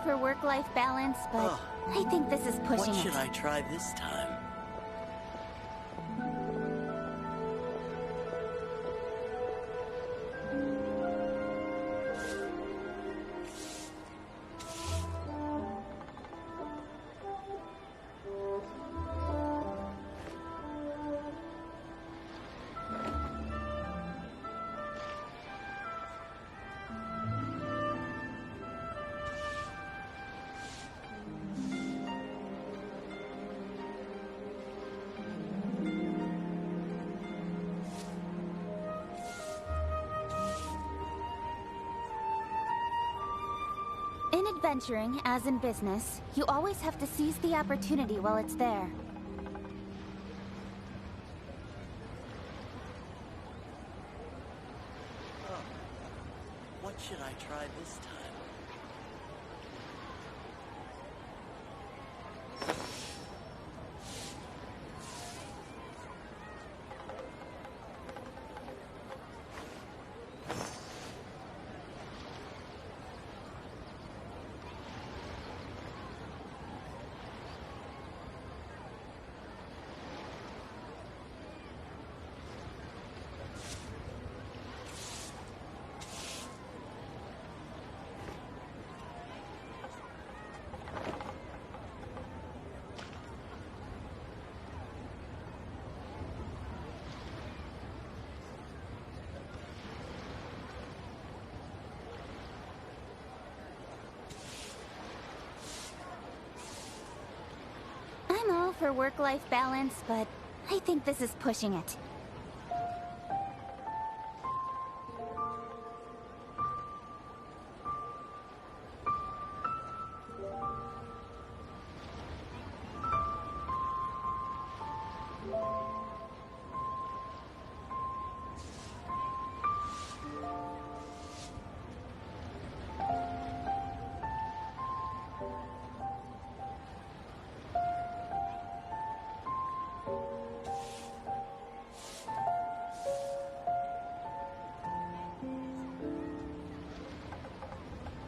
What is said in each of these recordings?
For work-life balance, but I think this is pushing it. What should I try this time? In adventuring, as in business, you always have to seize the opportunity while it's there. What should I try this time? I'm all for work-life balance, but I think this is pushing it.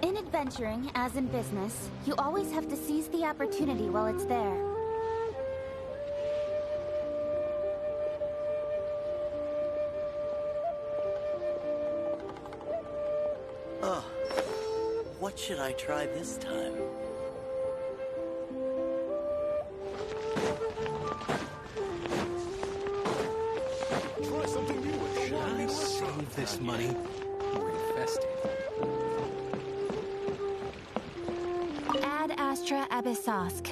In adventuring, as in business, you always have to seize the opportunity while it's there. Oh, what should I try this time? Try something new with Should I save this money or invest it? Ad Astra Abyssosk.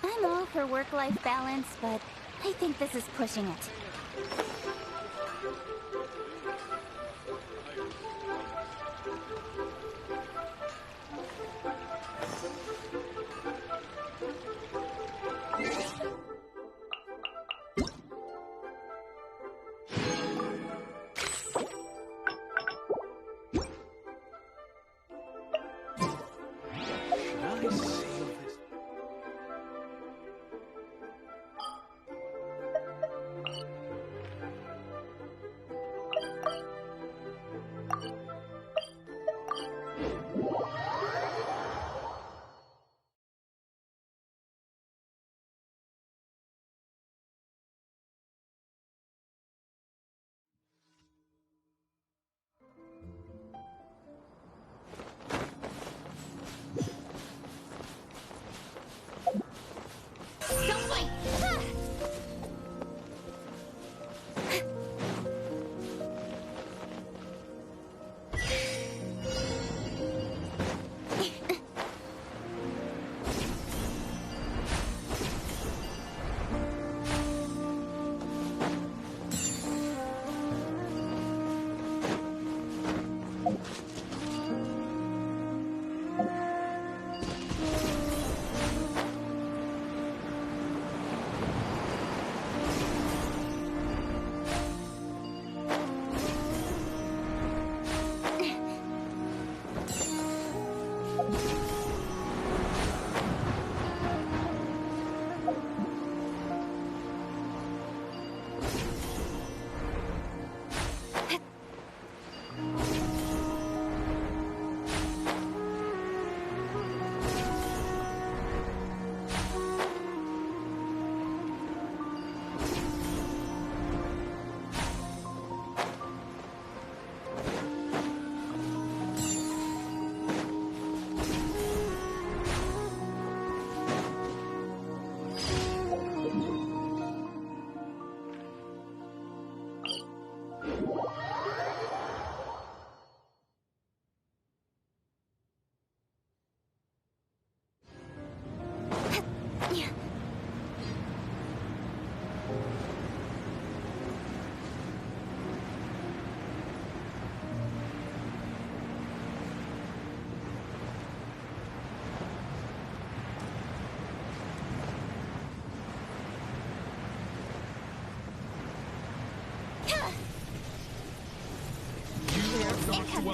I'm all for work-life balance, but I think this is pushing it. Should I save this?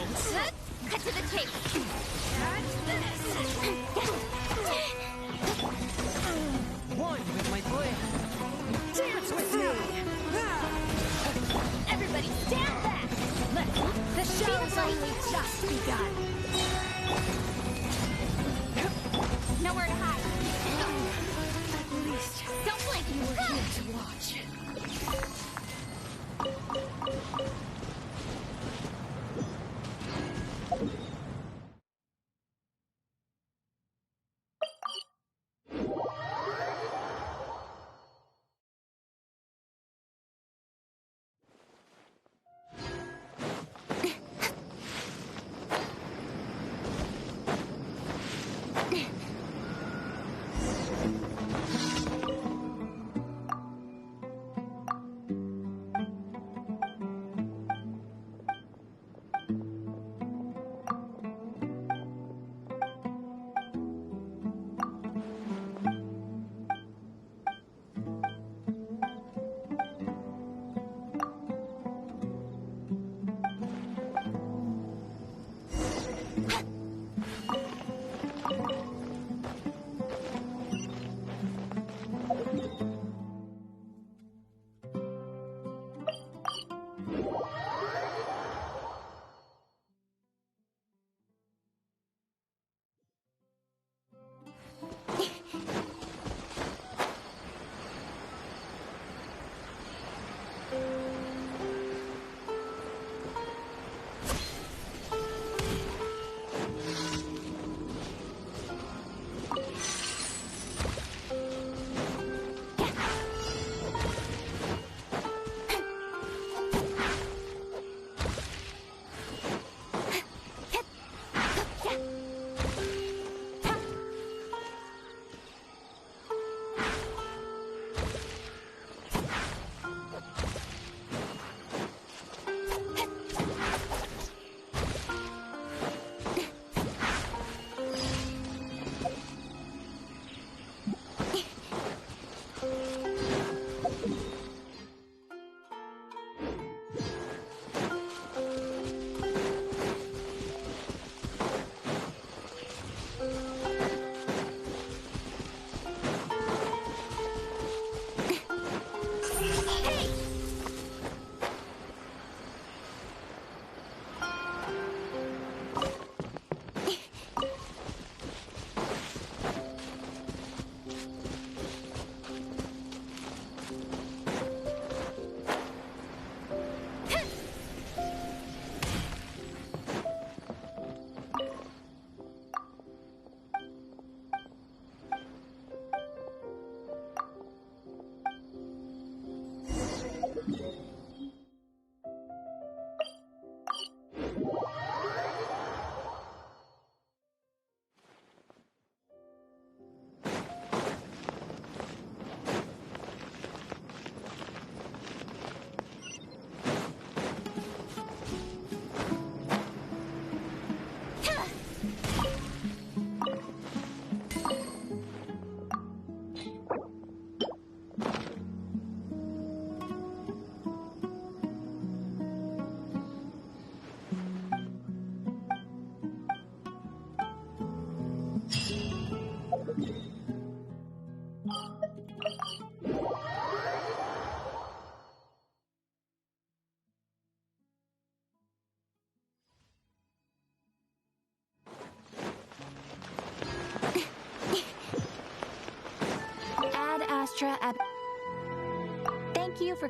Cut to the chase. One with my blade. Dance with me! Everybody stand back! The show's only just begun. Nowhere to hide. At least Don't blink! you were here to watch. Thank you for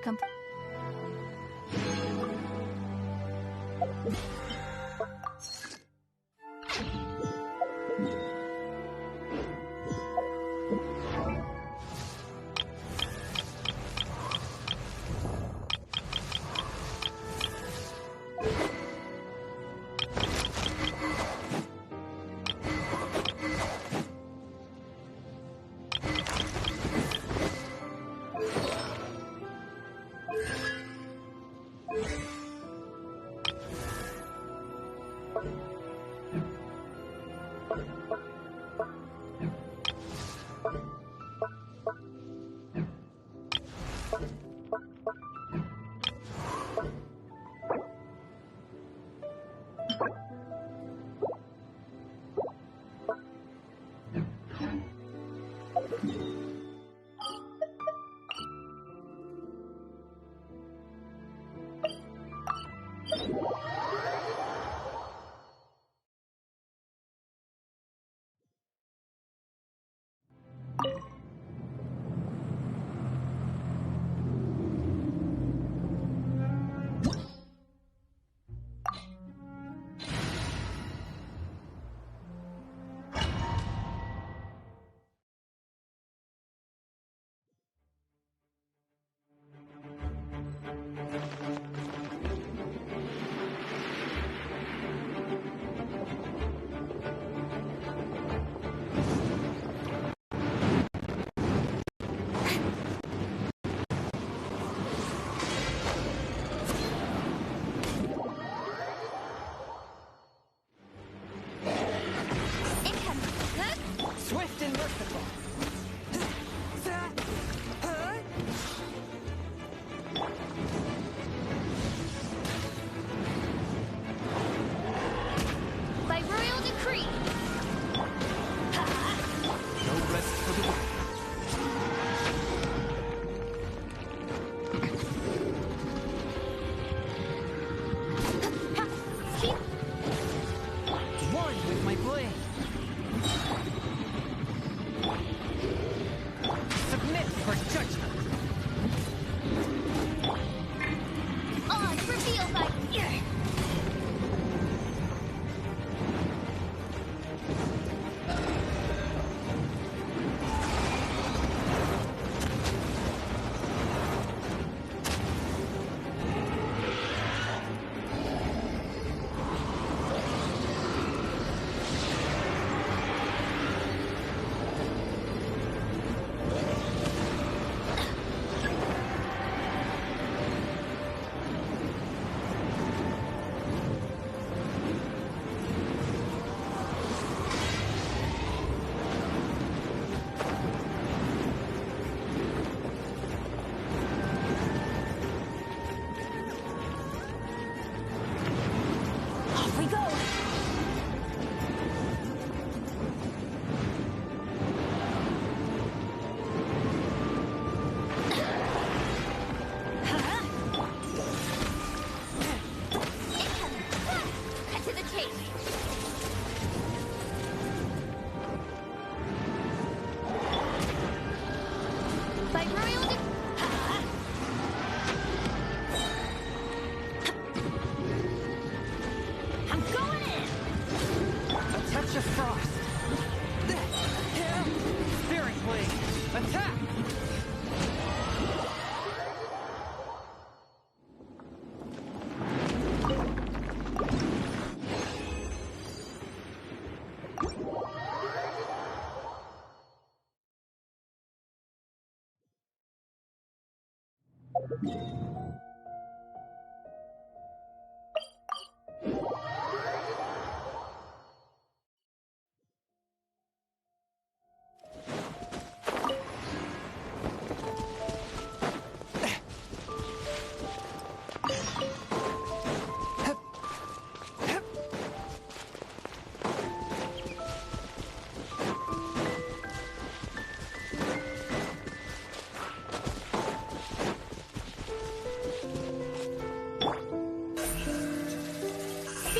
Speed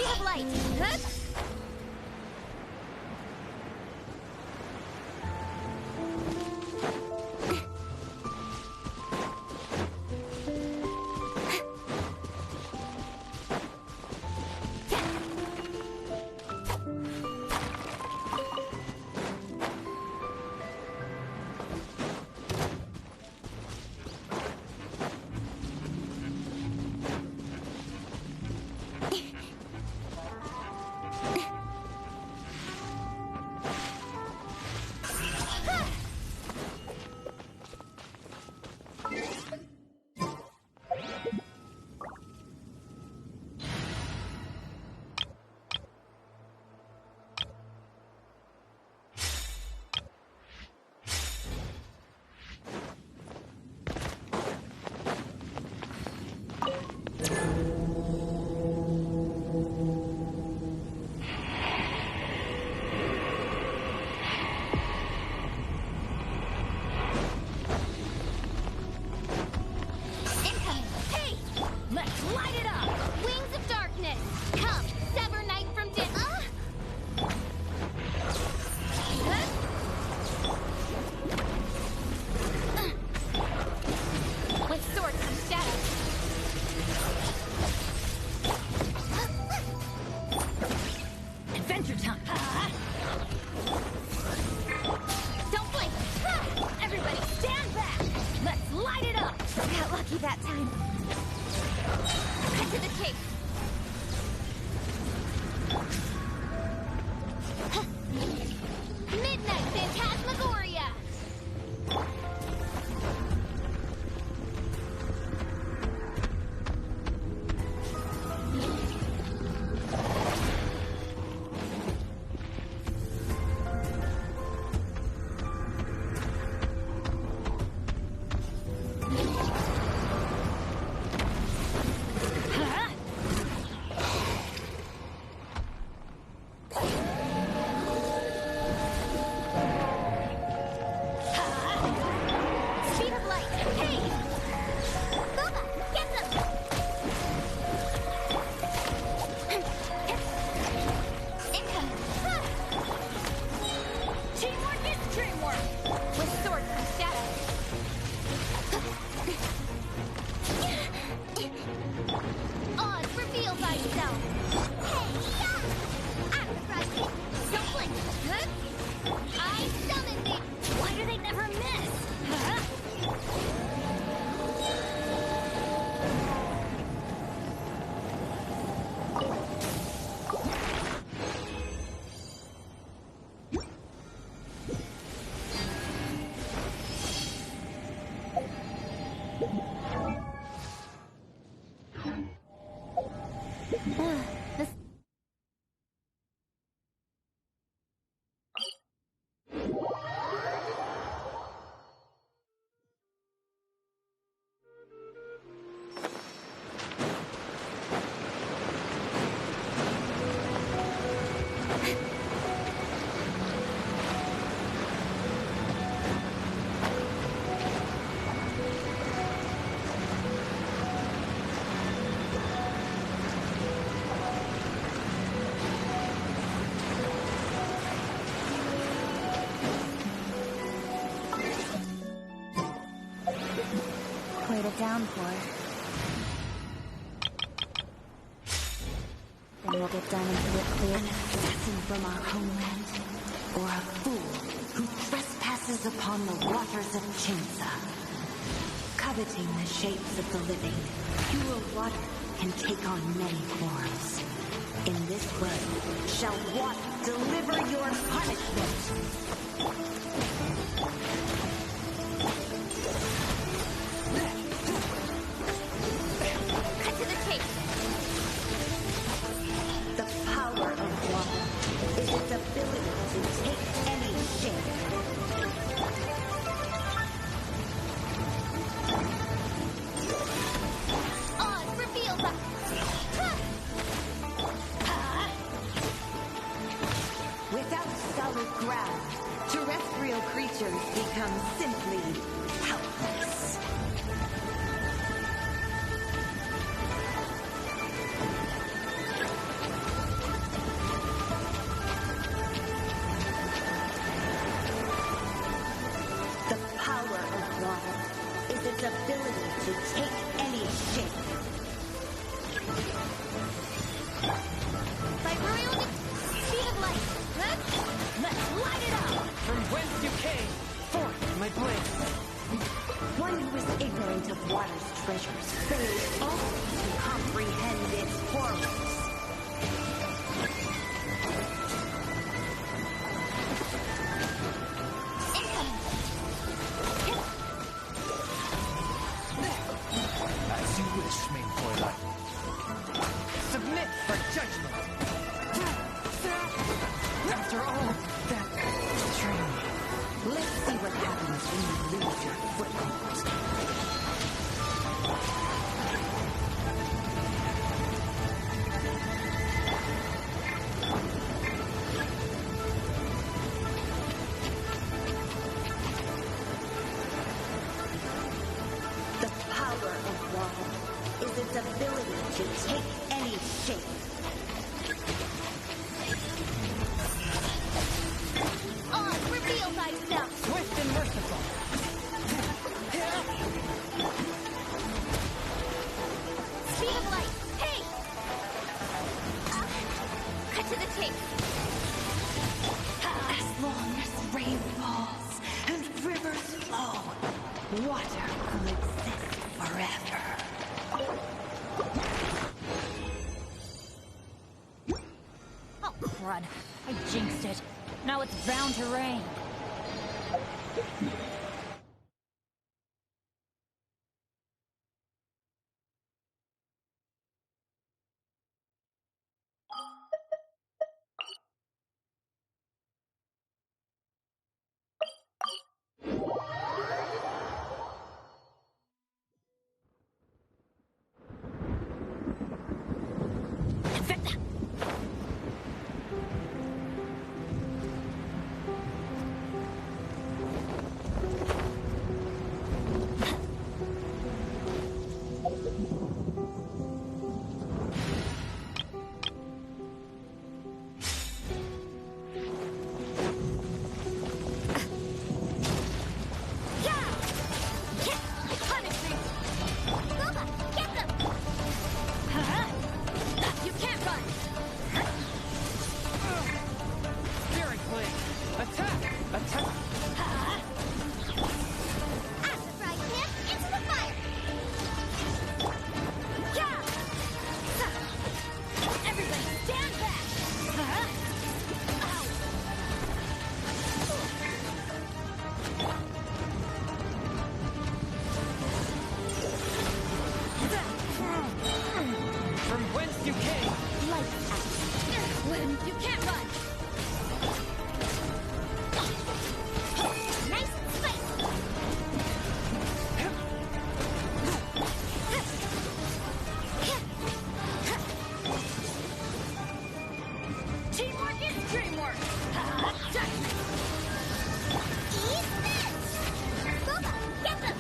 of light. Huh? That time. Cut to the chase. Midnight Phantasmagoria. Quite a downpour. Then we'll get down into it clear. An assassin from our homeland, or a fool who trespasses upon the waters of Chinsa. Coveting the shapes of the living, pure water can take on many forms. In this way, shall water deliver your punishment. Vibrio, speed of light. Let's light it up. From whence you came, forth my blade. One who is ignorant of water's treasures fails all to comprehend its horrors. As you wish, main Fräulein. Submit for judgment. After all that training. Let's see what happens when you lose your foothold. The power of water is its ability to take any shape. On, reveal thyself. Swift and merciful. Speed of light. Hey! Cut to the chase. As long as rain falls and rivers flow, water will exist forever. Oh, crud. I jinxed it. Now it's bound to rain. Spirit blade. Attack! Attack! Acid Ride Camp into the fire! Yeah! Everybody stand back! Ow! From whence you came, Light out! You can't run! Nice and spicy! Teamwork is dreamwork! Eat this! Boba, get them!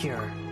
pure.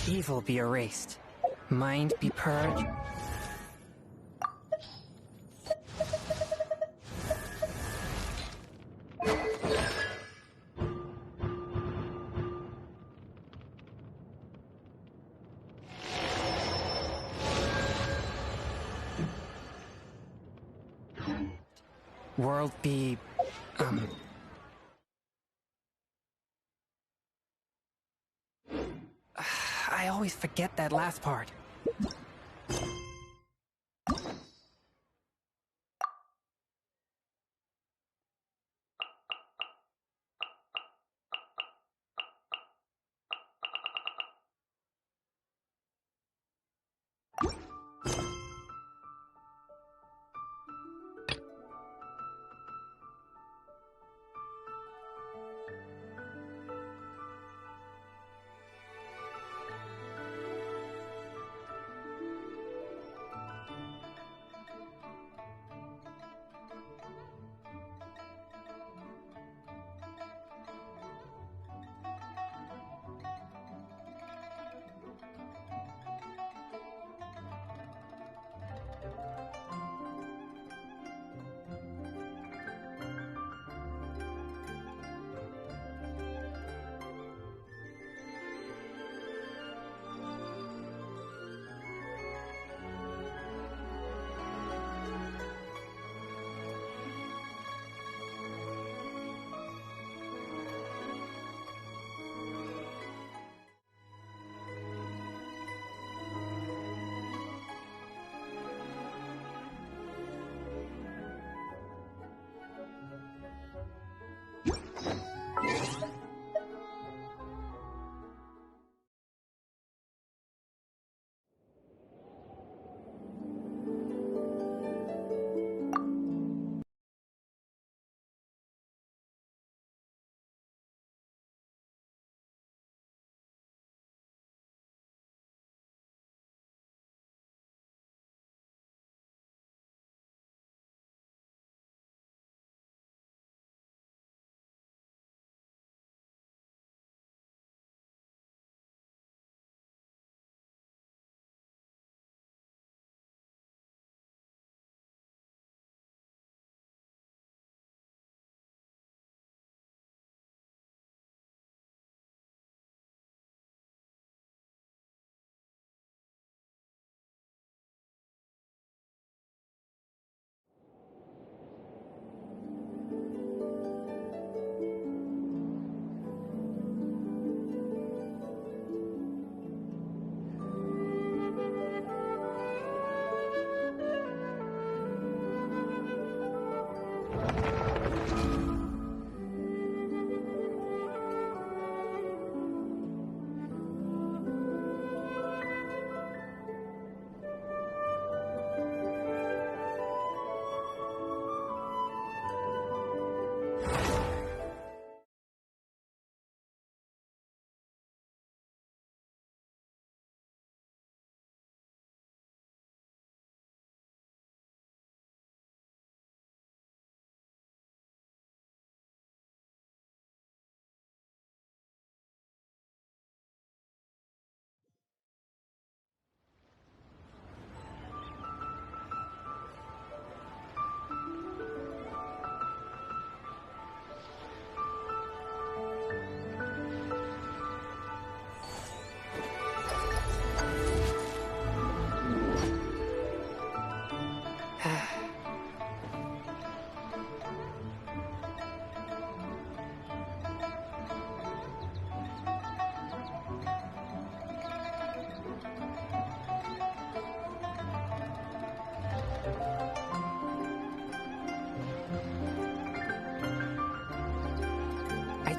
Evil be erased. Mind be purged. World be... I always forget that last part.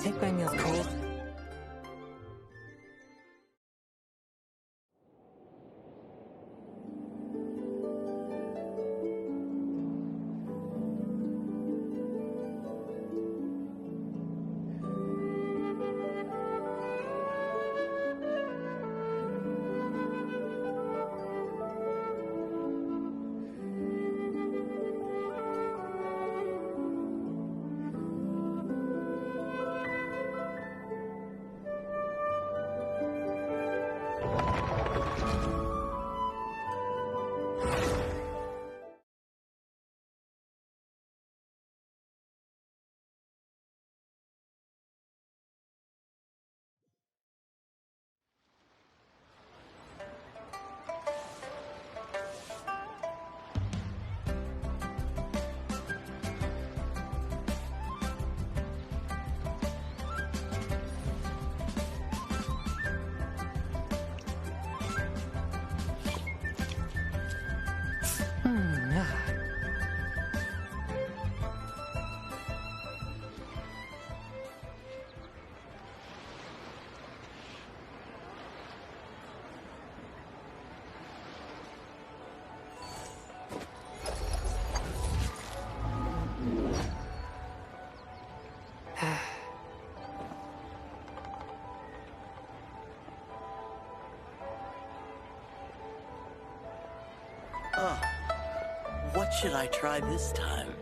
take my meals cold? What should I try this time?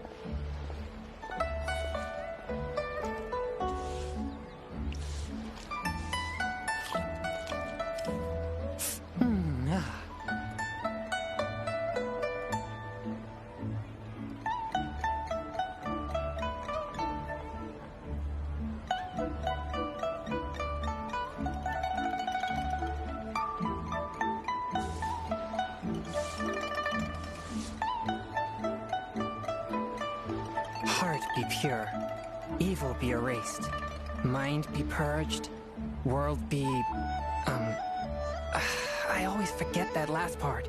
Heart be pure, evil be erased, mind be purged, world be, I always forget that last part.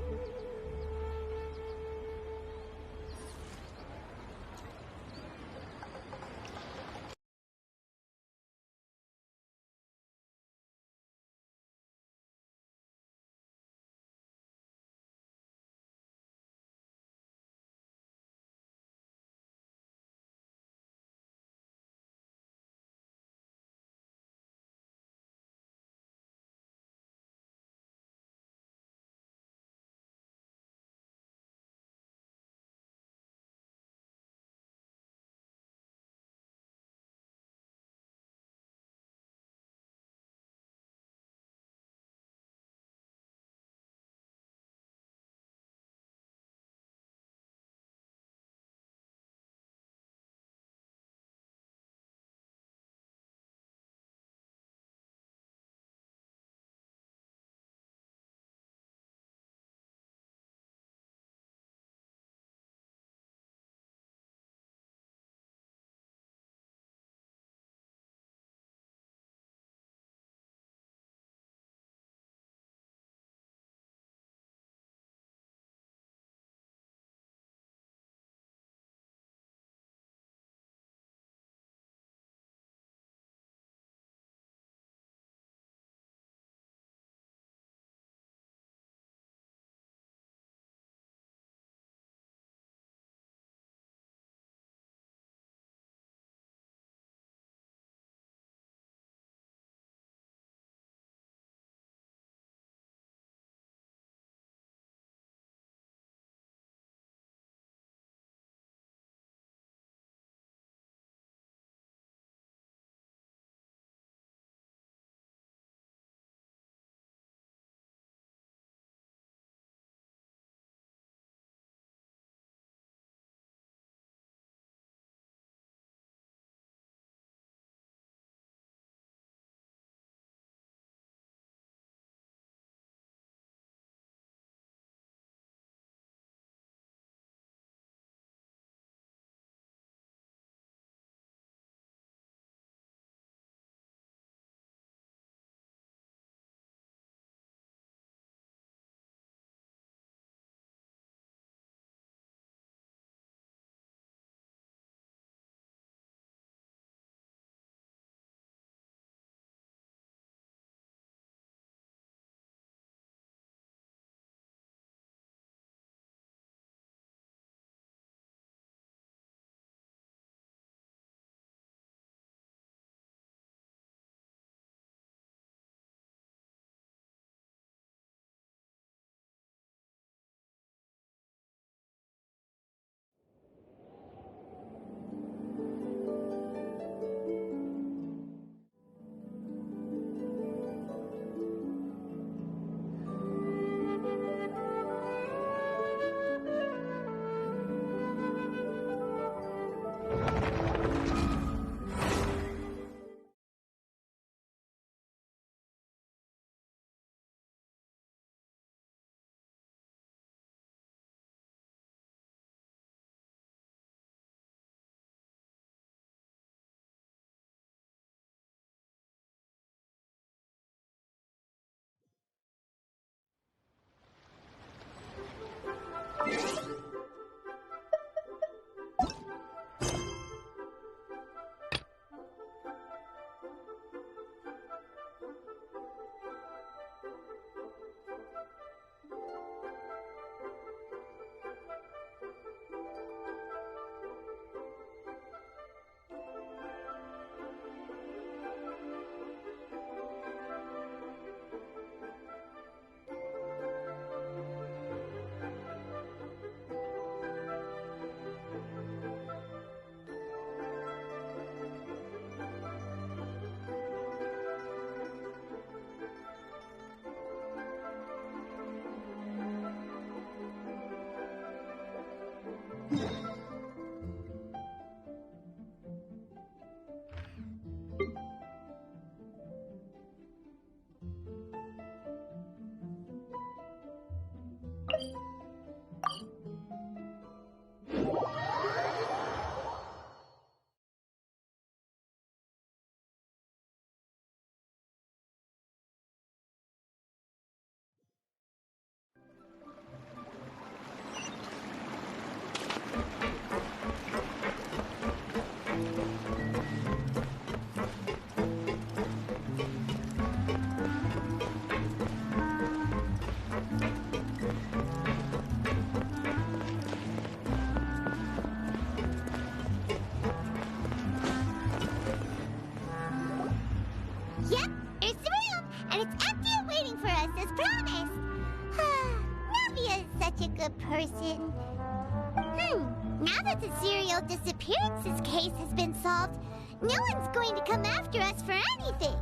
disappearances case has been solved, no one's going to come after us for anything.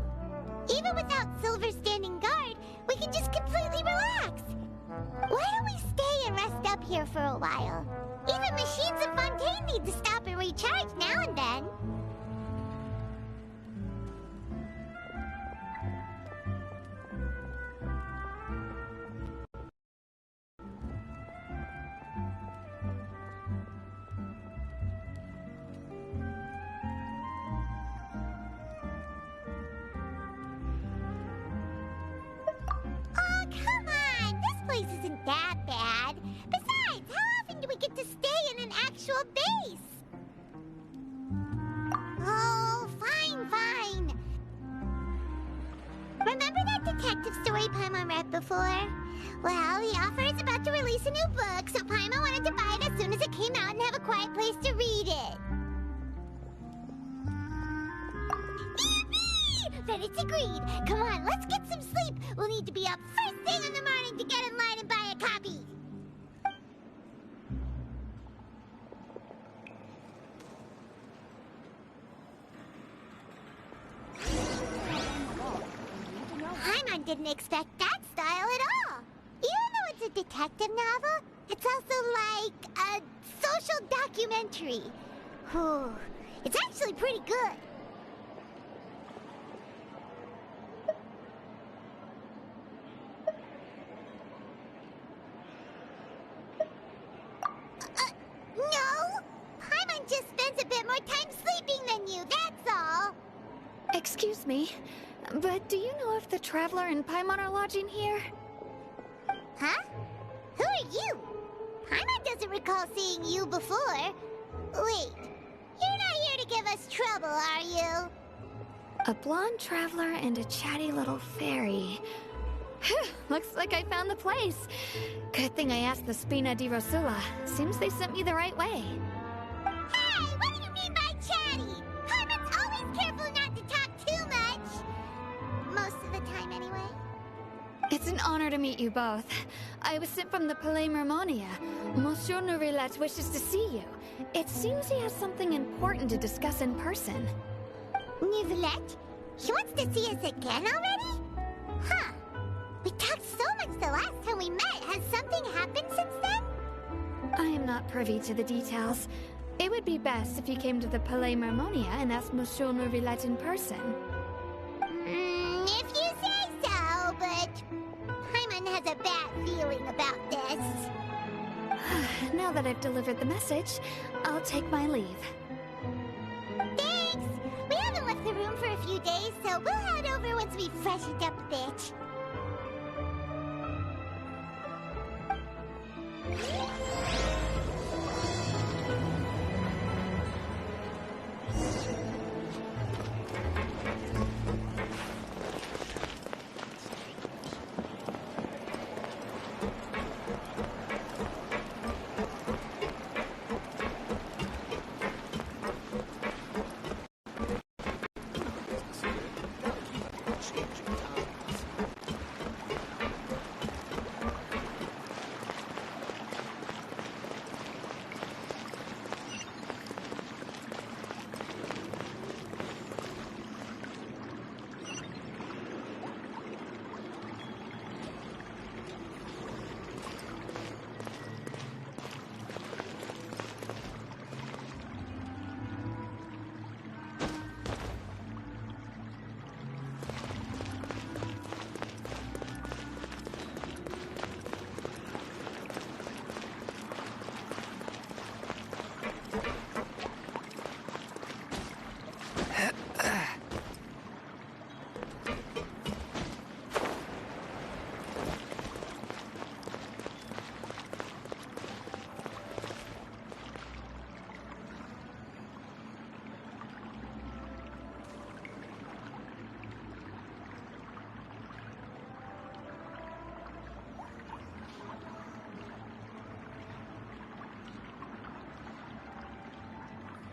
Even without Silver standing guard, we can just completely relax. Why don't we stay and rest up here for a while? Even machines of Fontaine need to stop and recharge now and then. Oh, come on! This place isn't that bad. Besides, how often do we get to stay in an actual base? Oh, fine. Remember that detective story Paimon read before? Well, the author is about to release a new book, so Paimon wanted to buy it as soon as it came out and have a quiet place to read it. Then it's agreed. Come on, let's get some sleep. We'll need to be up first thing in the morning to get in line and buy a copy. Paimon didn't expect that style at all. Even though it's a detective novel, it's also like a social documentary. Whew. It's actually pretty good. No! Paimon just spends a bit more time sleeping than you, that's all. Excuse me, but do you know if the Traveler and Paimon are lodging here? Huh? Who are you? Paimon doesn't recall seeing you before. Wait, you're not here to give us trouble, are you? A blonde traveler and a chatty little fairy. Phew, looks like I found the place. Good thing I asked the Spina di Rosula. Seems they sent me the right way. Hey, what do you mean by chatty? Paimon's always careful not to talk too much. Most of the time, anyway. It's an honor to meet you both. I was sent from the Palais Mermonia. Monsieur Nourillet wishes to see you. It seems he has something important to discuss in person. Nouvelette? He wants to see us again already? Huh. We talked so much the last time we met. Has something happened since then? I am not privy to the details. It would be best if you came to the Palais Mermonia and asked Monsieur Nourillet in person. If you say so, but Paimon has a bad feeling about this. Now that I've delivered the message, I'll take my leave. Thanks! We haven't left the room for a few days, so we'll head over once we've freshened up a bit.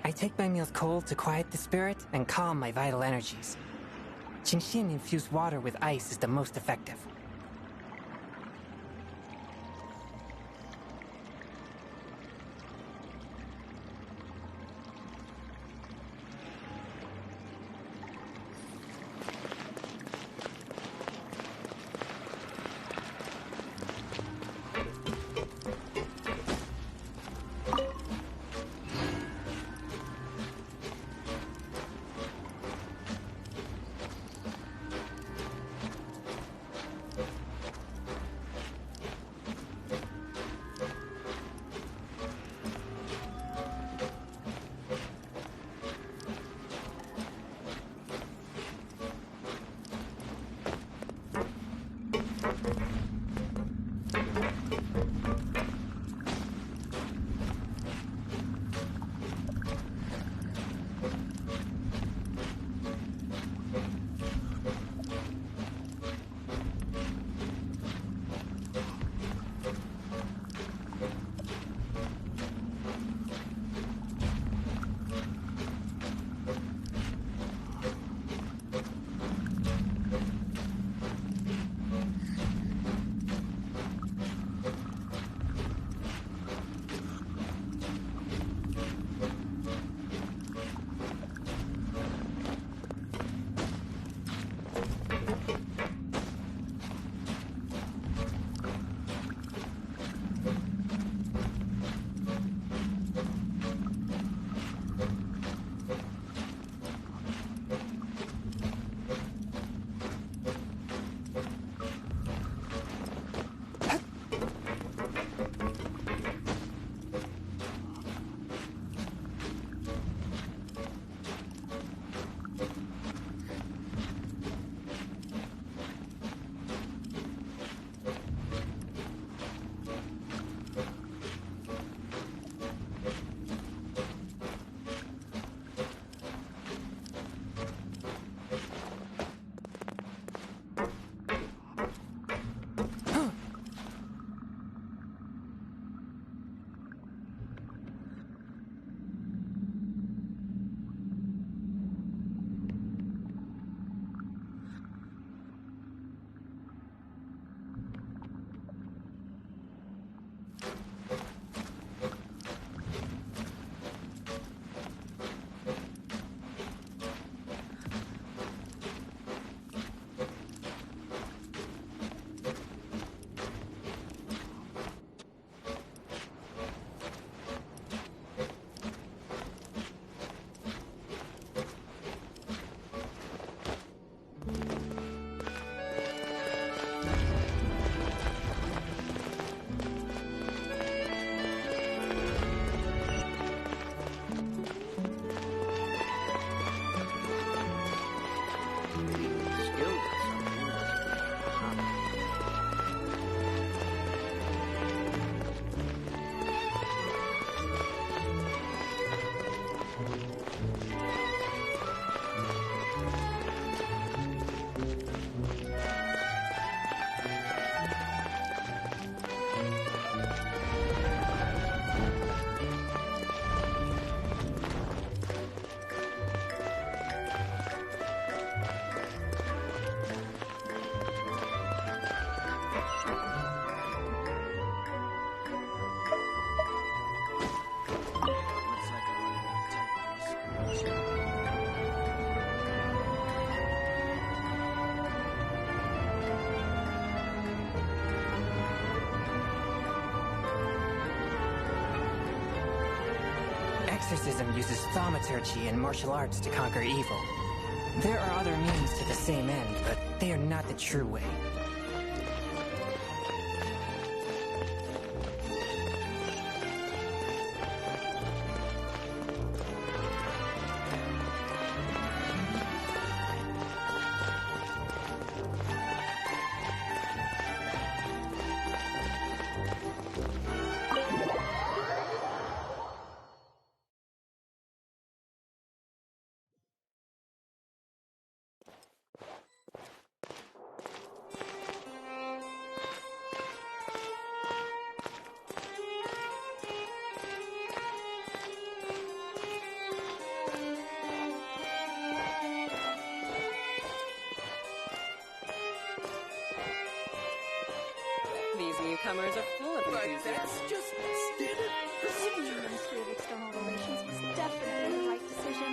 I take my meals cold to quiet the spirit and calm my vital energies. Genshin infused water with ice is the most effective. exorcism uses thaumaturgy and martial arts to conquer evil. There are other means to the same end, but they are not the true way. These newcomers are full of enthusiasm. That's just standard procedure. The Ministry of External Relations was definitely the right decision.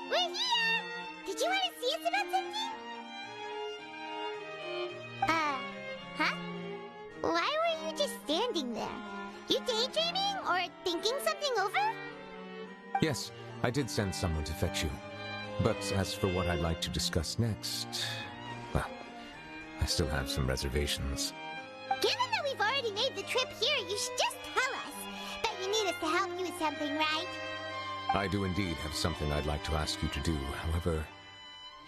We're here! Did you want to see us about something? Huh? Why were you just standing there? You daydreaming or thinking something over? Yes, I did send someone to fetch you. But as for what I'd like to discuss next, well, I still have some reservations. Given that we've already made the trip here, you should just tell us. Bet you need us to help you with something, right? I do indeed have something I'd like to ask you to do. However,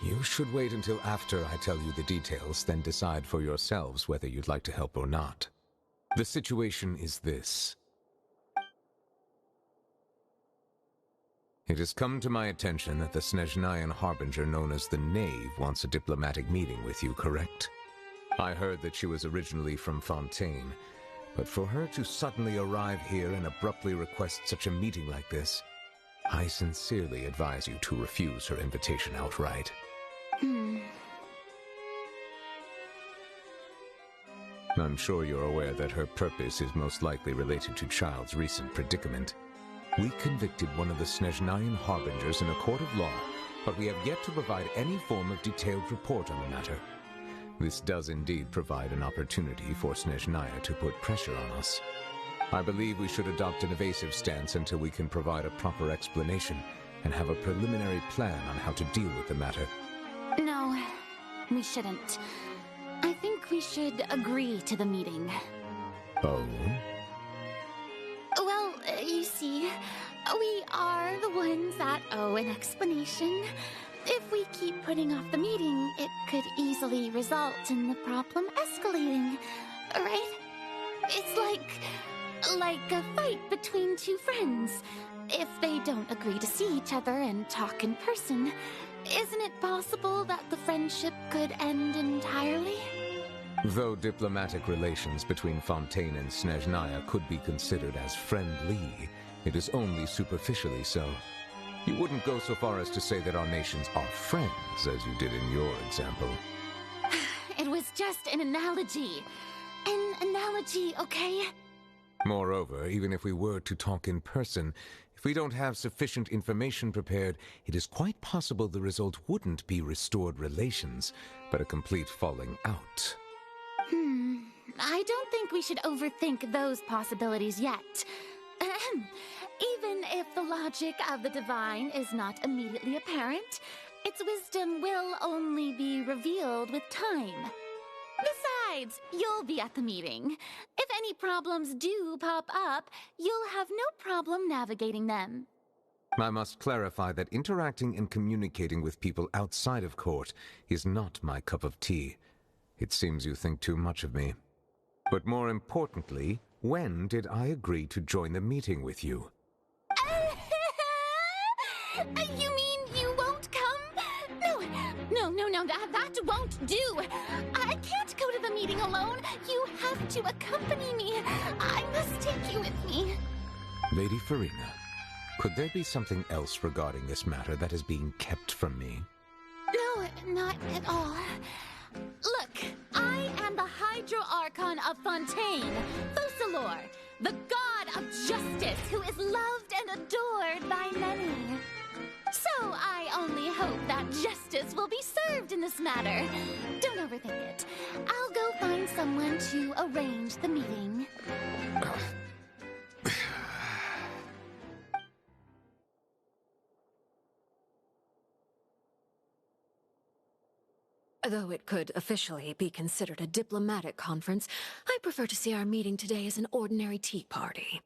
you should wait until after I tell you the details, then decide for yourselves whether you'd like to help or not. The situation is this. It has come to my attention that the Snezhnayan Harbinger known as the Knave wants a diplomatic meeting with you, correct? I heard that she was originally from Fontaine, but for her to suddenly arrive here and abruptly request such a meeting like this, I sincerely advise you to refuse her invitation outright. I'm sure you're aware that her purpose is most likely related to Child's recent predicament. We convicted one of the Snezhnayan Harbingers in a court of law, but we have yet to provide any form of detailed report on the matter. This does indeed provide an opportunity for Snezhnaya to put pressure on us. I believe we should adopt an evasive stance until we can provide a proper explanation and have a preliminary plan on how to deal with the matter. No, we shouldn't. I think we should agree to the meeting. Oh? Well, you see, we are the ones that owe an explanation. If we keep putting off the meeting, it could easily result in the problem escalating, right? It's like a fight between two friends. If they don't agree to see each other and talk in person, isn't it possible that the friendship could end entirely? Though diplomatic relations between Fontaine and Snezhnaya could be considered as friendly, it is only superficially so. You wouldn't go so far as to say that our nations are friends, as you did in your example. It was just an analogy. An analogy, okay? Moreover, even if we were to talk in person, if we don't have sufficient information prepared, it is quite possible the result wouldn't be restored relations, but a complete falling out. I don't think we should overthink those possibilities yet. Even if the logic of the divine is not immediately apparent, its wisdom will only be revealed with time. Besides, you'll be at the meeting. If any problems do pop up, you'll have no problem navigating them. I must clarify that interacting and communicating with people outside of court is not my cup of tea. It seems you think too much of me. But more importantly, when did I agree to join the meeting with you? You mean you won't come? No, No, that won't do. I can't go to the meeting alone. You have to accompany me. I must take you with me. Lady Farina, could there be something else regarding this matter that is being kept from me? No, not at all. Look, I am the Hydro Archon of Fontaine, Focalor, the god of justice who is loved and adored by many. So I only hope that justice will be served in this matter. Don't overthink it. I'll go find someone to arrange the meeting. Though it could officially be considered a diplomatic conference, I prefer to see our meeting today as an ordinary tea party.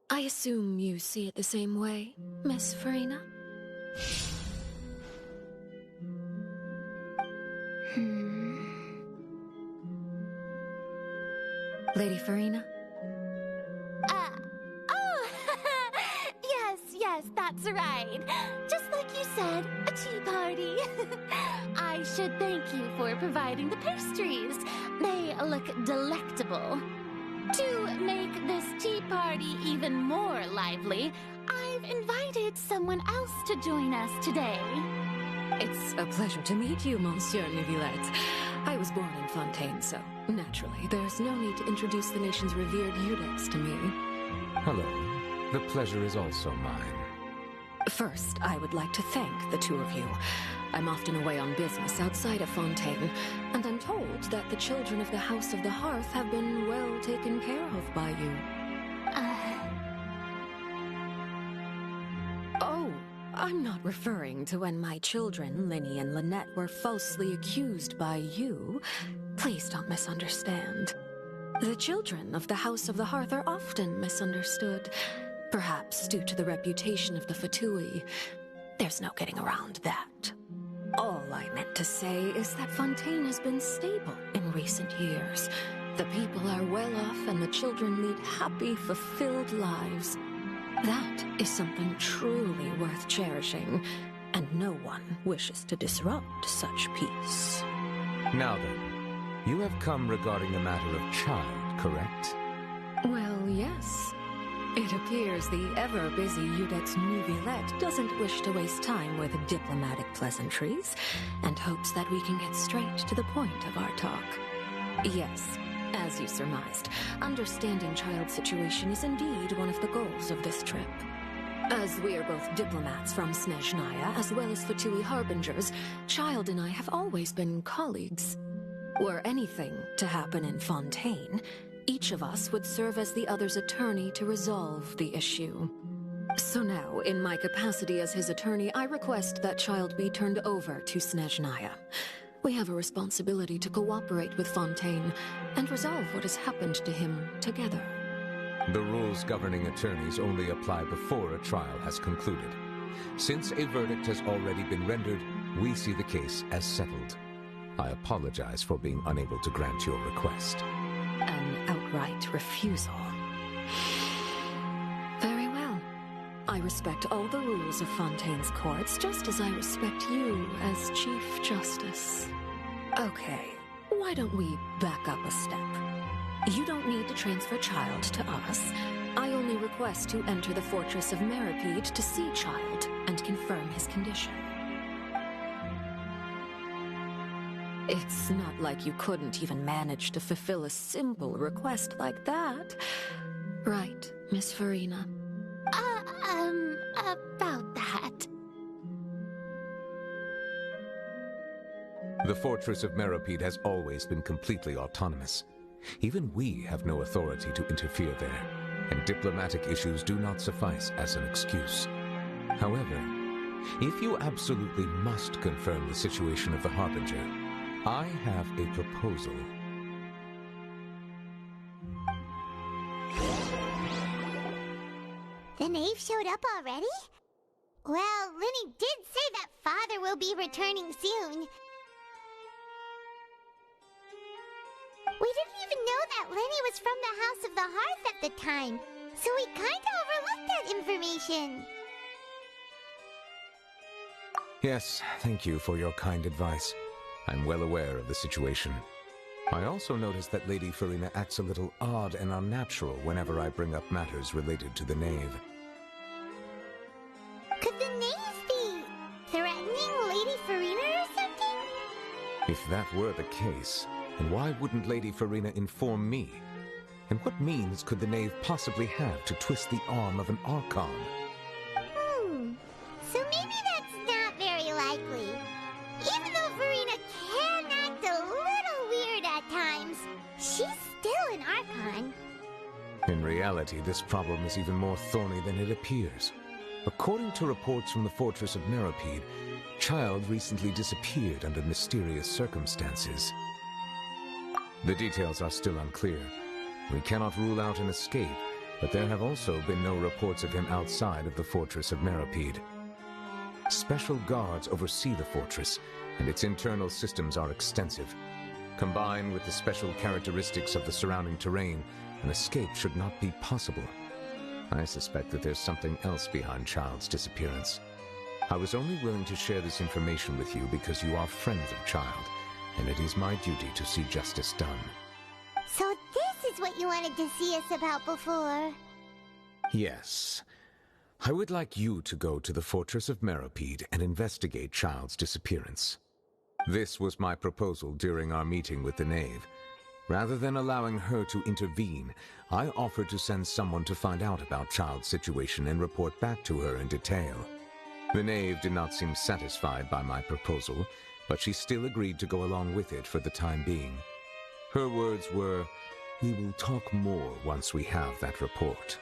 I assume you see it the same way, Miss Farina? Lady Farina? Yes, that's right. Just like you said, a tea party. I should thank you for providing the pastries. They look delectable. To make this tea party even more lively, I've invited someone else to join us today. It's a pleasure to meet you, Monsieur Neuvillette. I was born in Fontaine, so naturally, there's no need to introduce the nation's revered Eudex to me. Hello. The pleasure is also mine. First, I would like to thank the two of you. I'm often away on business outside of Fontaine, and I'm told that the children of the House of the Hearth have been well taken care of by you. Oh, I'm not referring to when my children, Linny and Lynette, were falsely accused by you. Please don't misunderstand. The children of the House of the Hearth are often misunderstood, perhaps due to the reputation of the Fatui. There's no getting around that. All I meant to say is that Fontaine has been stable in recent years. The people are well off and the children lead happy, fulfilled lives. That is something truly worth cherishing, and no one wishes to disrupt such peace. Now then, you have come regarding a matter of child, correct? Well, yes. It appears the ever-busy Eudex Neuvillette doesn't wish to waste time with diplomatic pleasantries, and hopes that we can get straight to the point of our talk. Yes, as you surmised, understanding child's situation is indeed one of the goals of this trip. As we are both diplomats from Snezhnaya, as well as Fatui harbingers, Child and I have always been colleagues. Were anything to happen in Fontaine, each of us would serve as the other's attorney to resolve the issue. So now, in my capacity as his attorney, I request that Child be turned over to Snezhnaya. We have a responsibility to cooperate with Fontaine and resolve what has happened to him together. The rules governing attorneys only apply before a trial has concluded. Since a verdict has already been rendered, we see the case as settled. I apologize for being unable to grant your request. An outright refusal. Very well. I respect all the rules of Fontaine's courts, just as I respect you as Chief Justice. Okay, why don't we back up a step? You don't need to transfer Child to us. I only request to enter the fortress of Meripede to see Child and confirm his condition. It's not like you couldn't even manage to fulfill a simple request like that. Right, Miss Farina? About that. The fortress of Meripede has always been completely autonomous. Even we have no authority to interfere there, and diplomatic issues do not suffice as an excuse. However, if you absolutely must confirm the situation of the Harbinger, I have a proposal. The knave showed up already? Well, Linny did say that Father will be returning soon. We didn't even know that Linny was from the House of the Hearth at the time, so we kinda overlooked that information. Yes, thank you for your kind advice. I'm well aware of the situation. I also noticed that Lady Farina acts a little odd and unnatural whenever I bring up matters related to the Knave. Could the Knave be threatening Lady Farina or something? If that were the case, then why wouldn't Lady Farina inform me? And what means could the Knave possibly have to twist the arm of an Archon? So maybe that's not very likely. Even though Farina can act a little weird at times, she's still an Archon. In reality, this problem is even more thorny than it appears. According to reports from the fortress of Meropide, Child recently disappeared under mysterious circumstances. The details are still unclear. We cannot rule out an escape, but there have also been no reports of him outside of the fortress of Meropide. Special guards oversee the fortress, and its internal systems are extensive. Combined with the special characteristics of the surrounding terrain, an escape should not be possible. I suspect that there's something else behind Child's disappearance. I was only willing to share this information with you because you are friends of Child, and it is my duty to see justice done. So this is what you wanted to see us about before. Yes. I would like you to go to the fortress of Meropide and investigate Child's disappearance. This was my proposal during our meeting with the Knave. Rather than allowing her to intervene, I offered to send someone to find out about Child's situation and report back to her in detail. The Knave did not seem satisfied by my proposal, but she still agreed to go along with it for the time being. Her words were, "We will talk more once we have that report."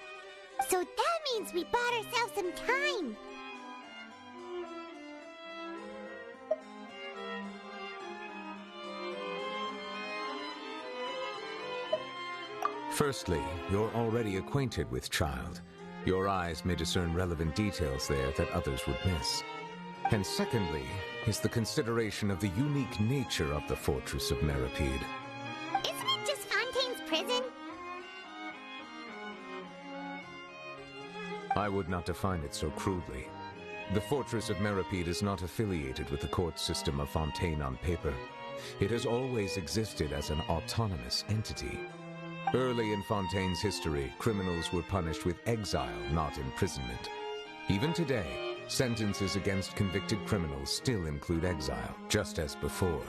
So that means we bought ourselves some time. Firstly, you're already acquainted with Child. Your eyes may discern relevant details there that others would miss. And secondly, is the consideration of the unique nature of the fortress of Meropide. Isn't it just Fontaine's prison? I would not define it so crudely. The fortress of Meropide is not affiliated with the court system of Fontaine on paper. It has always existed as an autonomous entity. Early in Fontaine's history, criminals were punished with exile, not imprisonment. Even today, sentences against convicted criminals still include exile, just as before.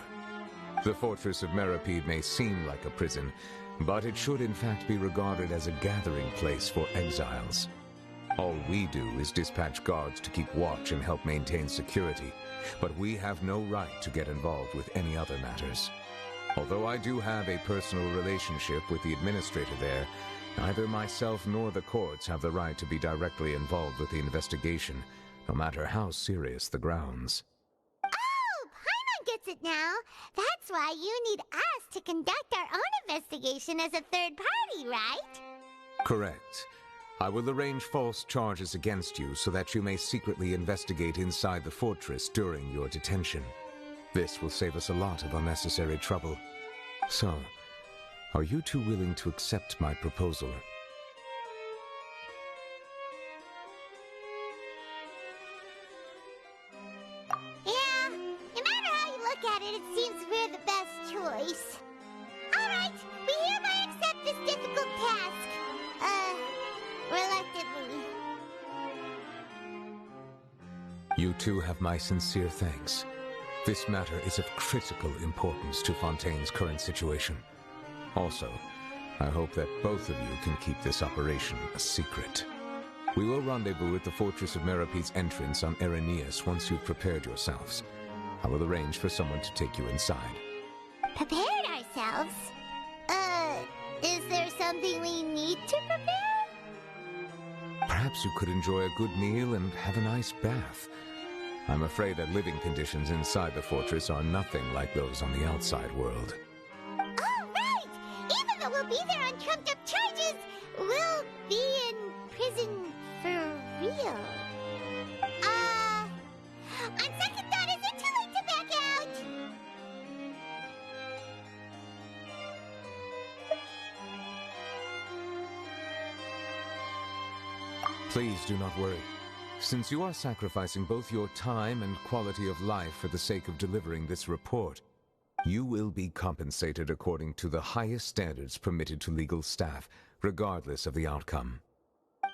The fortress of Meropide may seem like a prison, but it should in fact be regarded as a gathering place for exiles. All we do is dispatch guards to keep watch and help maintain security, but we have no right to get involved with any other matters. Although I do have a personal relationship with the administrator there, neither myself nor the courts have the right to be directly involved with the investigation, no matter how serious the grounds. Oh, Paimon gets it now. That's why you need us to conduct our own investigation as a third party, right? Correct. I will arrange false charges against you so that you may secretly investigate inside the fortress during your detention. This will save us a lot of unnecessary trouble. So, are you two willing to accept my proposal? Yeah, no matter how you look at it, it seems we're the best choice. Alright, we hereby accept this difficult task. Reluctantly. You two have my sincere thanks. This matter is of critical importance to Fontaine's current situation. Also, I hope that both of you can keep this operation a secret. We will rendezvous at the Fortress of Meropide's entrance on Irenaeus once you've prepared yourselves. I will arrange for someone to take you inside. Prepared ourselves? Is there something we need to prepare? Perhaps you could enjoy a good meal and have a nice bath. I'm afraid that living conditions inside the fortress are nothing like those on the outside world. Oh, right! Even though we'll be there on trumped-up charges, we'll be in prison for real. On second thought, is it too late to back out? Please do not worry. Since you are sacrificing both your time and quality of life for the sake of delivering this report, you will be compensated according to the highest standards permitted to legal staff, regardless of the outcome.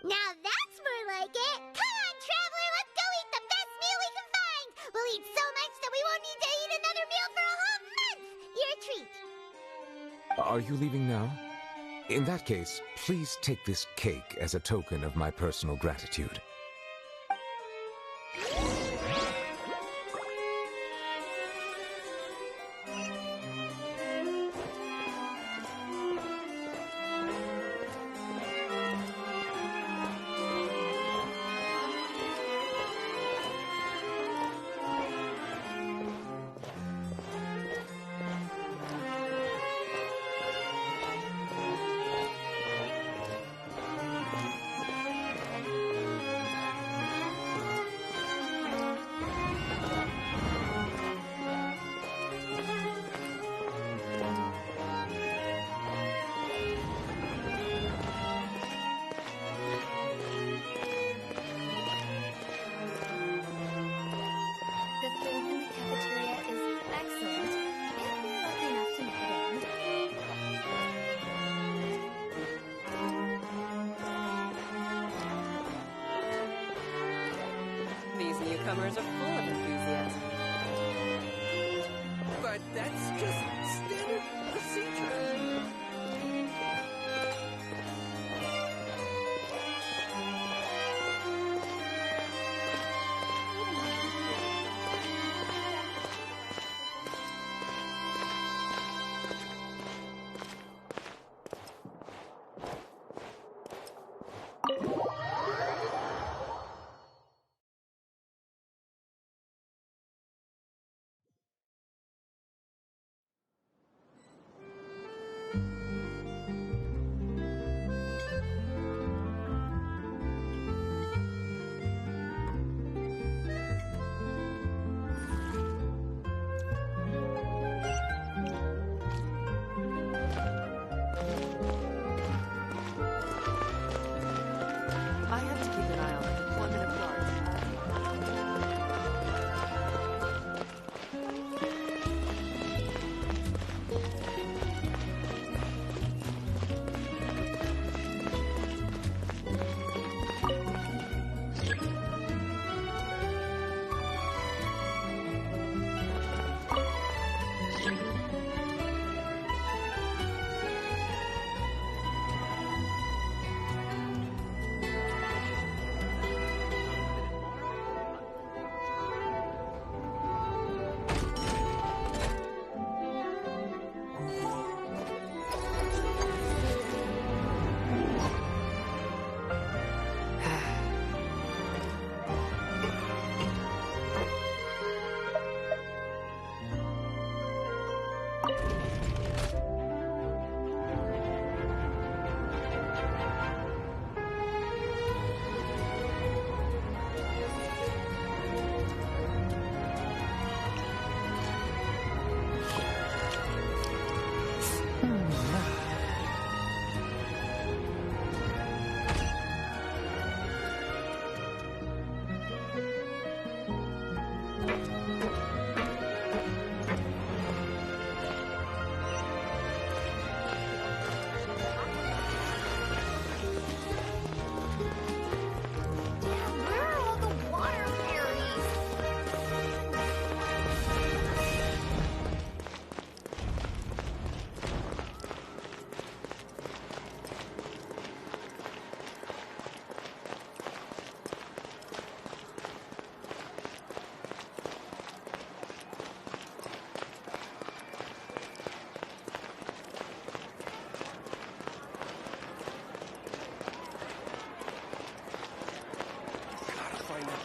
Now that's more like it! Come on, Traveler, let's go eat the best meal we can find! We'll eat so much that we won't need to eat another meal for a whole month! Your treat! Are you leaving now? In that case, please take this cake as a token of my personal gratitude. The food in the cafeteria is excellent, if you're lucky enough to make it in. These newcomers are full of enthusiasm. But that's just standard procedure. I have to keep an eye on the deployment of guards.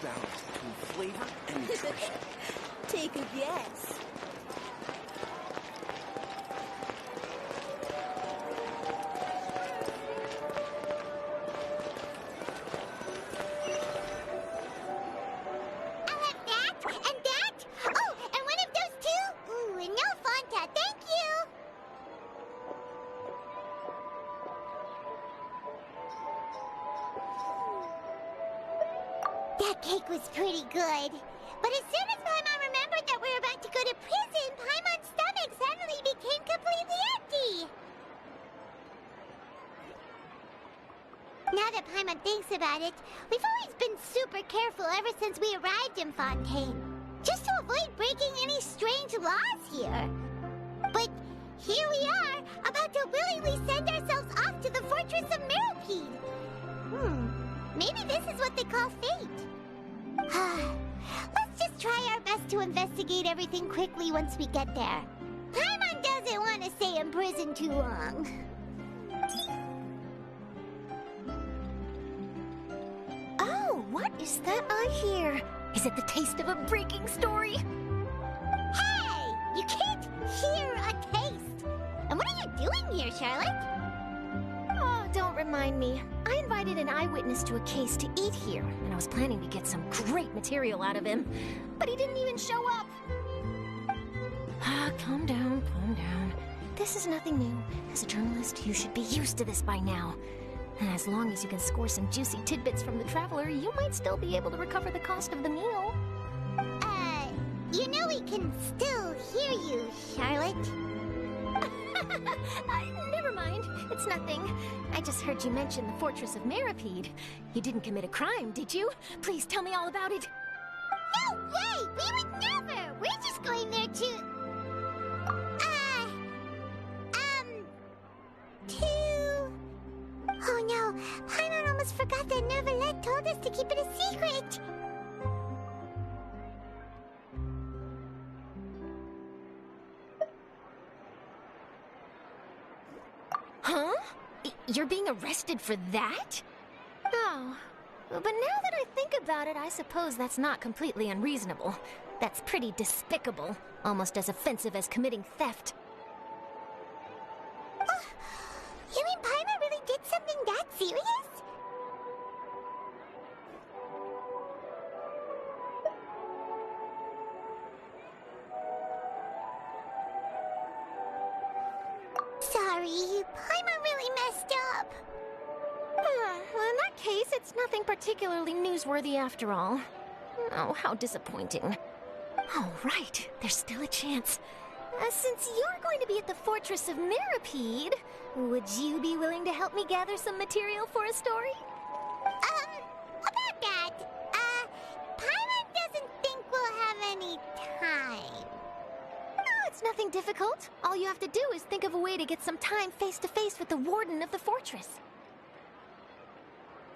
balance between flavor and nutrition. Take a guess. I'll have that, and that. Oh, and one of those two. Ooh, and no Fanta, thank you. That cake was pretty good. But as soon as Paimon remembered that we were about to go to prison, Paimon's stomach suddenly became completely empty. Now that Paimon thinks about it, we've always been super careful ever since we arrived in Fontaine, just to avoid breaking any strange laws here. But here we are, about to willingly send ourselves off to the Fortress of Meropide. Maybe this is what they call fate. Let's just try our best to investigate everything quickly once we get there. Paimon doesn't want to stay in prison too long. Oh, what is that I hear? Is it the taste of a breaking story? Hey! You can't hear a taste! And what are you doing here, Charlotte? Oh, don't remind me. I invited an eyewitness to a case to eat here, and I was planning to get some great material out of him. But he didn't even show up. Calm down, calm down. This is nothing new. As a journalist, you should be used to this by now. And as long as you can score some juicy tidbits from the Traveler, you might still be able to recover the cost of the meal. You know we can still hear you, Charlotte. Never mind. It's nothing. I just heard you mention the Fortress of Meropide. You didn't commit a crime, did you? Please tell me all about it. No way! We would never! We're just going there to... Oh no, Paimon almost forgot that Neuvillette told us to keep it a secret! Huh? You're being arrested for that? Oh, but now that I think about it, I suppose that's not completely unreasonable. That's pretty despicable, almost as offensive as committing theft. You mean Paimon really did something that serious? Sorry, Paimon really messed up. Well, in that case, it's nothing particularly newsworthy after all. Oh, how disappointing. All right, there's still a chance. Since you're going to be at the Fortress of Meropide, would you be willing to help me gather some material for a story? About that, Paimon doesn't think we'll have any time. No, it's nothing difficult. All you have to do is think of a way to get some time face-to-face with the warden of the fortress.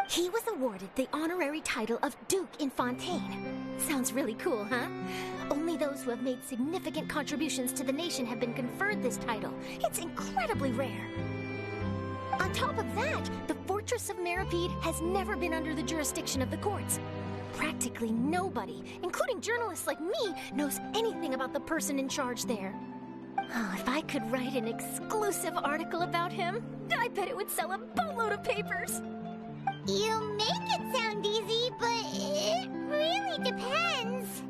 He was awarded the honorary title of Duke in Fontaine. Sounds really cool, huh? Only those who have made significant contributions to the nation have been conferred this title. It's incredibly rare. On top of that, the Fortress of Meropide has never been under the jurisdiction of the courts. Practically nobody, including journalists like me, knows anything about the person in charge there. Oh, if I could write an exclusive article about him, I bet it would sell a boatload of papers. You make it sound easy, but it really depends.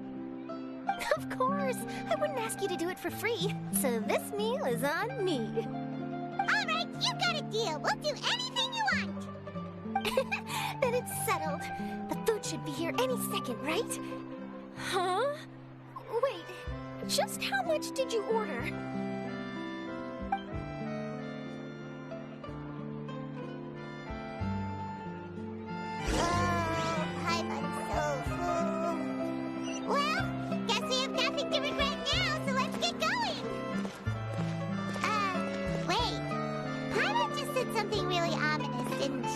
Of course, I wouldn't ask you to do it for free, so this meal is on me. All right, you got a deal. We'll do anything you want. Then it's settled. The food should be here any second, right? Huh? Wait, just how much did you order? Paimon's so full. Well, guess we have nothing to regret now, so let's get going. Wait. Paimon just said something really ominous, didn't she?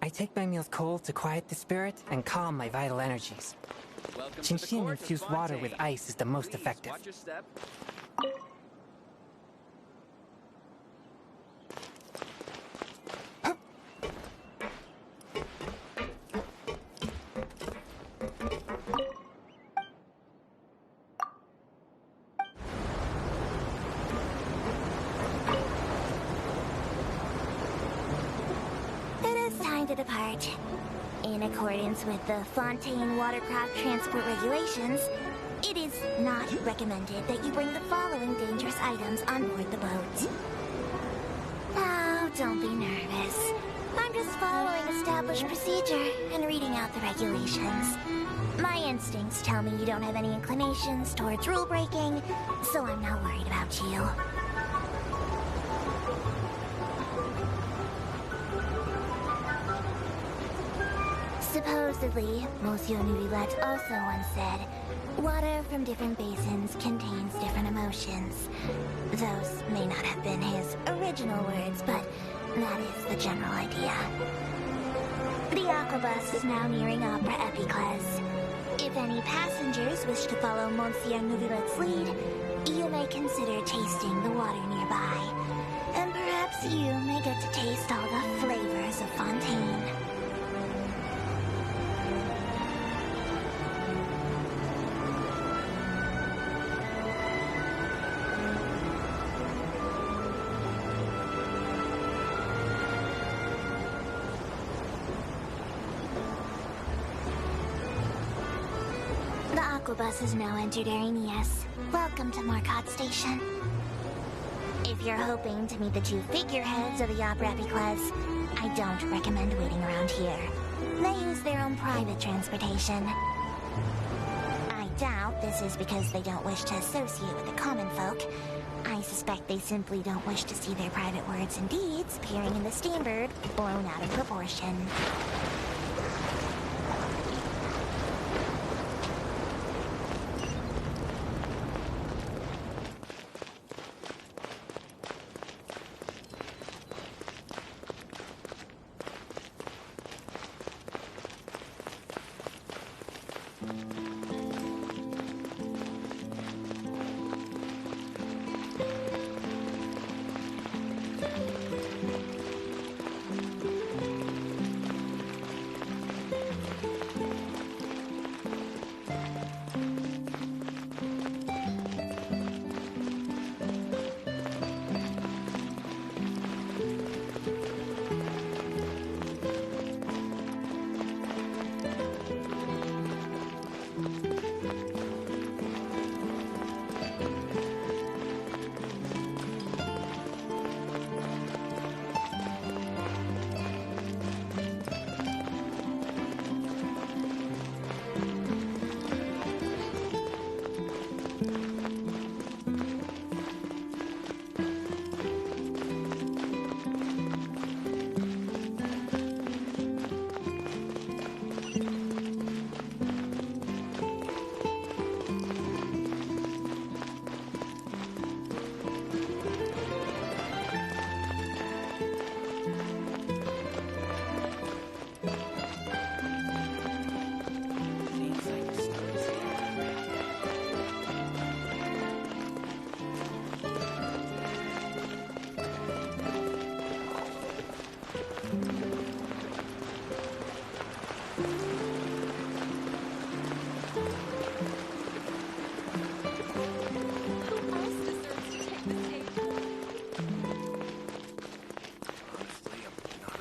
I take my meals cold to quiet the spirit and calm my vital energies. Genshin infused water with ice is the most effective. Watch your step. It is time to depart. In accordance with the Fontaine watercraft transport regulations, it is not recommended that you bring the following dangerous items on board the boat. Now, don't be nervous. I'm just following established procedure and reading out the regulations. My instincts tell me you don't have any inclinations towards rule breaking, so I'm not worried about you. Supposedly, Monsieur Nuvilette also once said, water from different basins contains different emotions. Those may not have been his original words, but that is the general idea. The aquabus is now nearing Opera Epicles. If any passengers wish to follow Monsieur Nuvilette's lead, you may consider tasting the water nearby. And perhaps you may get to taste all the flavors of Fontaine. The aquabus has now entered Arenius. Welcome to Marcotte Station. If you're hoping to meet the two figureheads of the Opera Epicles, I don't recommend waiting around here. They use their own private transportation. I doubt this is because they don't wish to associate with the common folk. I suspect they simply don't wish to see their private words and deeds appearing in the Steamboat blown out of proportion.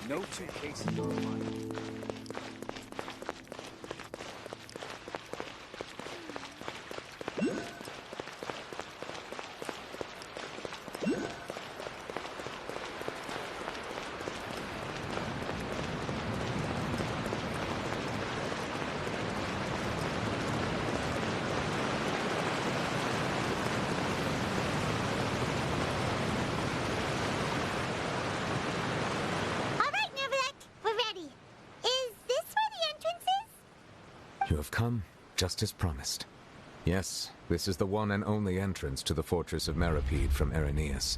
No two cases are alike. You have come, just as promised. Yes, this is the one and only entrance to the fortress of Meripede from Arenius.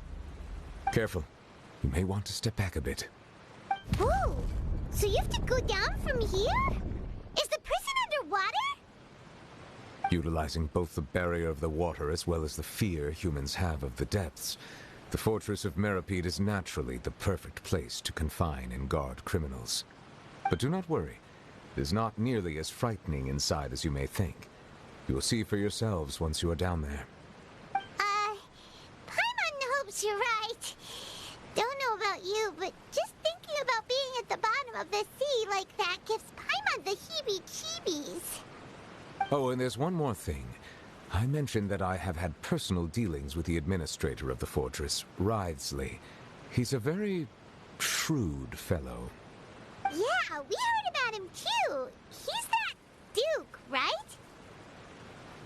Careful. You may want to step back a bit. Ooh! So you have to go down from here? Is the prison underwater? Utilizing both the barrier of the water as well as the fear humans have of the depths, the fortress of Meripede is naturally the perfect place to confine and guard criminals. But do not worry. It is not nearly as frightening inside as you may think. You will see for yourselves once you are down there. Paimon hopes you're right. Don't know about you, but just thinking about being at the bottom of the sea like that gives Paimon the heebie-jeebies. Oh, and there's one more thing. I mentioned that I have had personal dealings with the administrator of the fortress, Wriothesley. He's a very shrewd fellow. Yeah, we heard about him too. He's that Duke, right?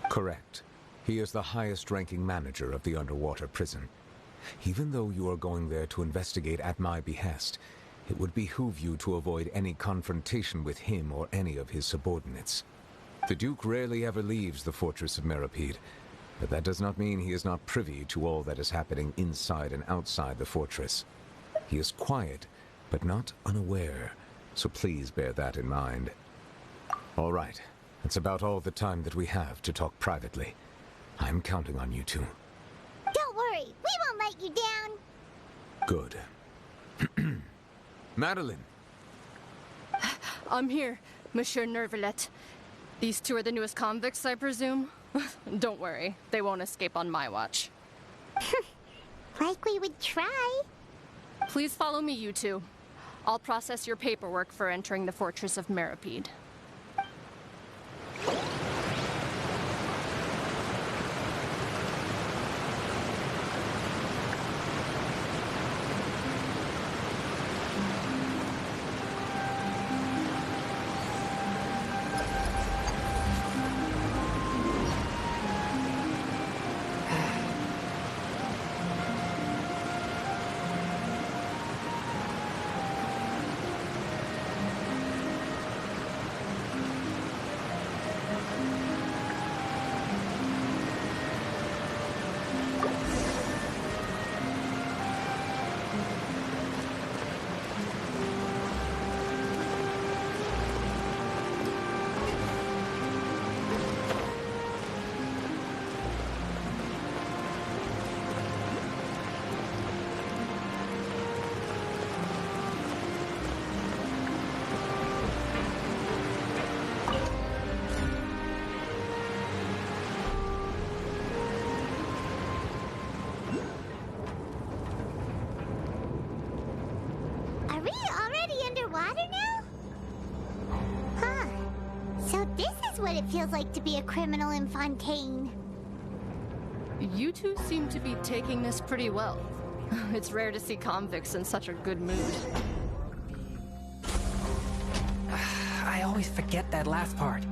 Correct. He is the highest-ranking manager of the underwater prison. Even though you are going there to investigate at my behest, it would behoove you to avoid any confrontation with him or any of his subordinates. The Duke rarely ever leaves the fortress of Meripede, but that does not mean he is not privy to all that is happening inside and outside the fortress. He is quiet, but not unaware, so please bear that in mind. All right, that's about all the time that we have to talk privately. I'm counting on you two. Don't worry, we won't let you down. Good. Madeline! I'm here, Monsieur Nervalet. These two are the newest convicts, I presume? Don't worry, they won't escape on my watch. Like we would try. Please follow me, you two. I'll process your paperwork for entering the Fortress of Meripede. What it feels like to be a criminal in Fontaine. You two seem to be taking this pretty well. It's rare to see convicts in such a good mood. I always forget that last part.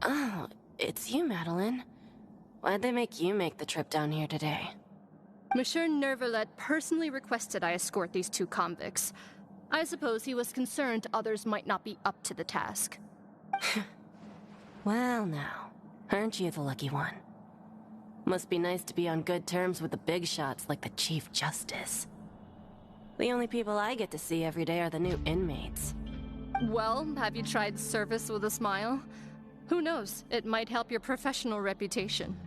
Oh, it's you, Madeline. why'd they make you make the trip down here today? Monsieur Nervalet personally requested I escort these two convicts. I suppose he was concerned others might not be up to the task. Well now, aren't you the lucky one? Must be nice to be on good terms with the big shots like the Chief Justice. The only people I get to see every day are the new inmates. Well, have you tried service with a smile? Who knows, it might help your professional reputation.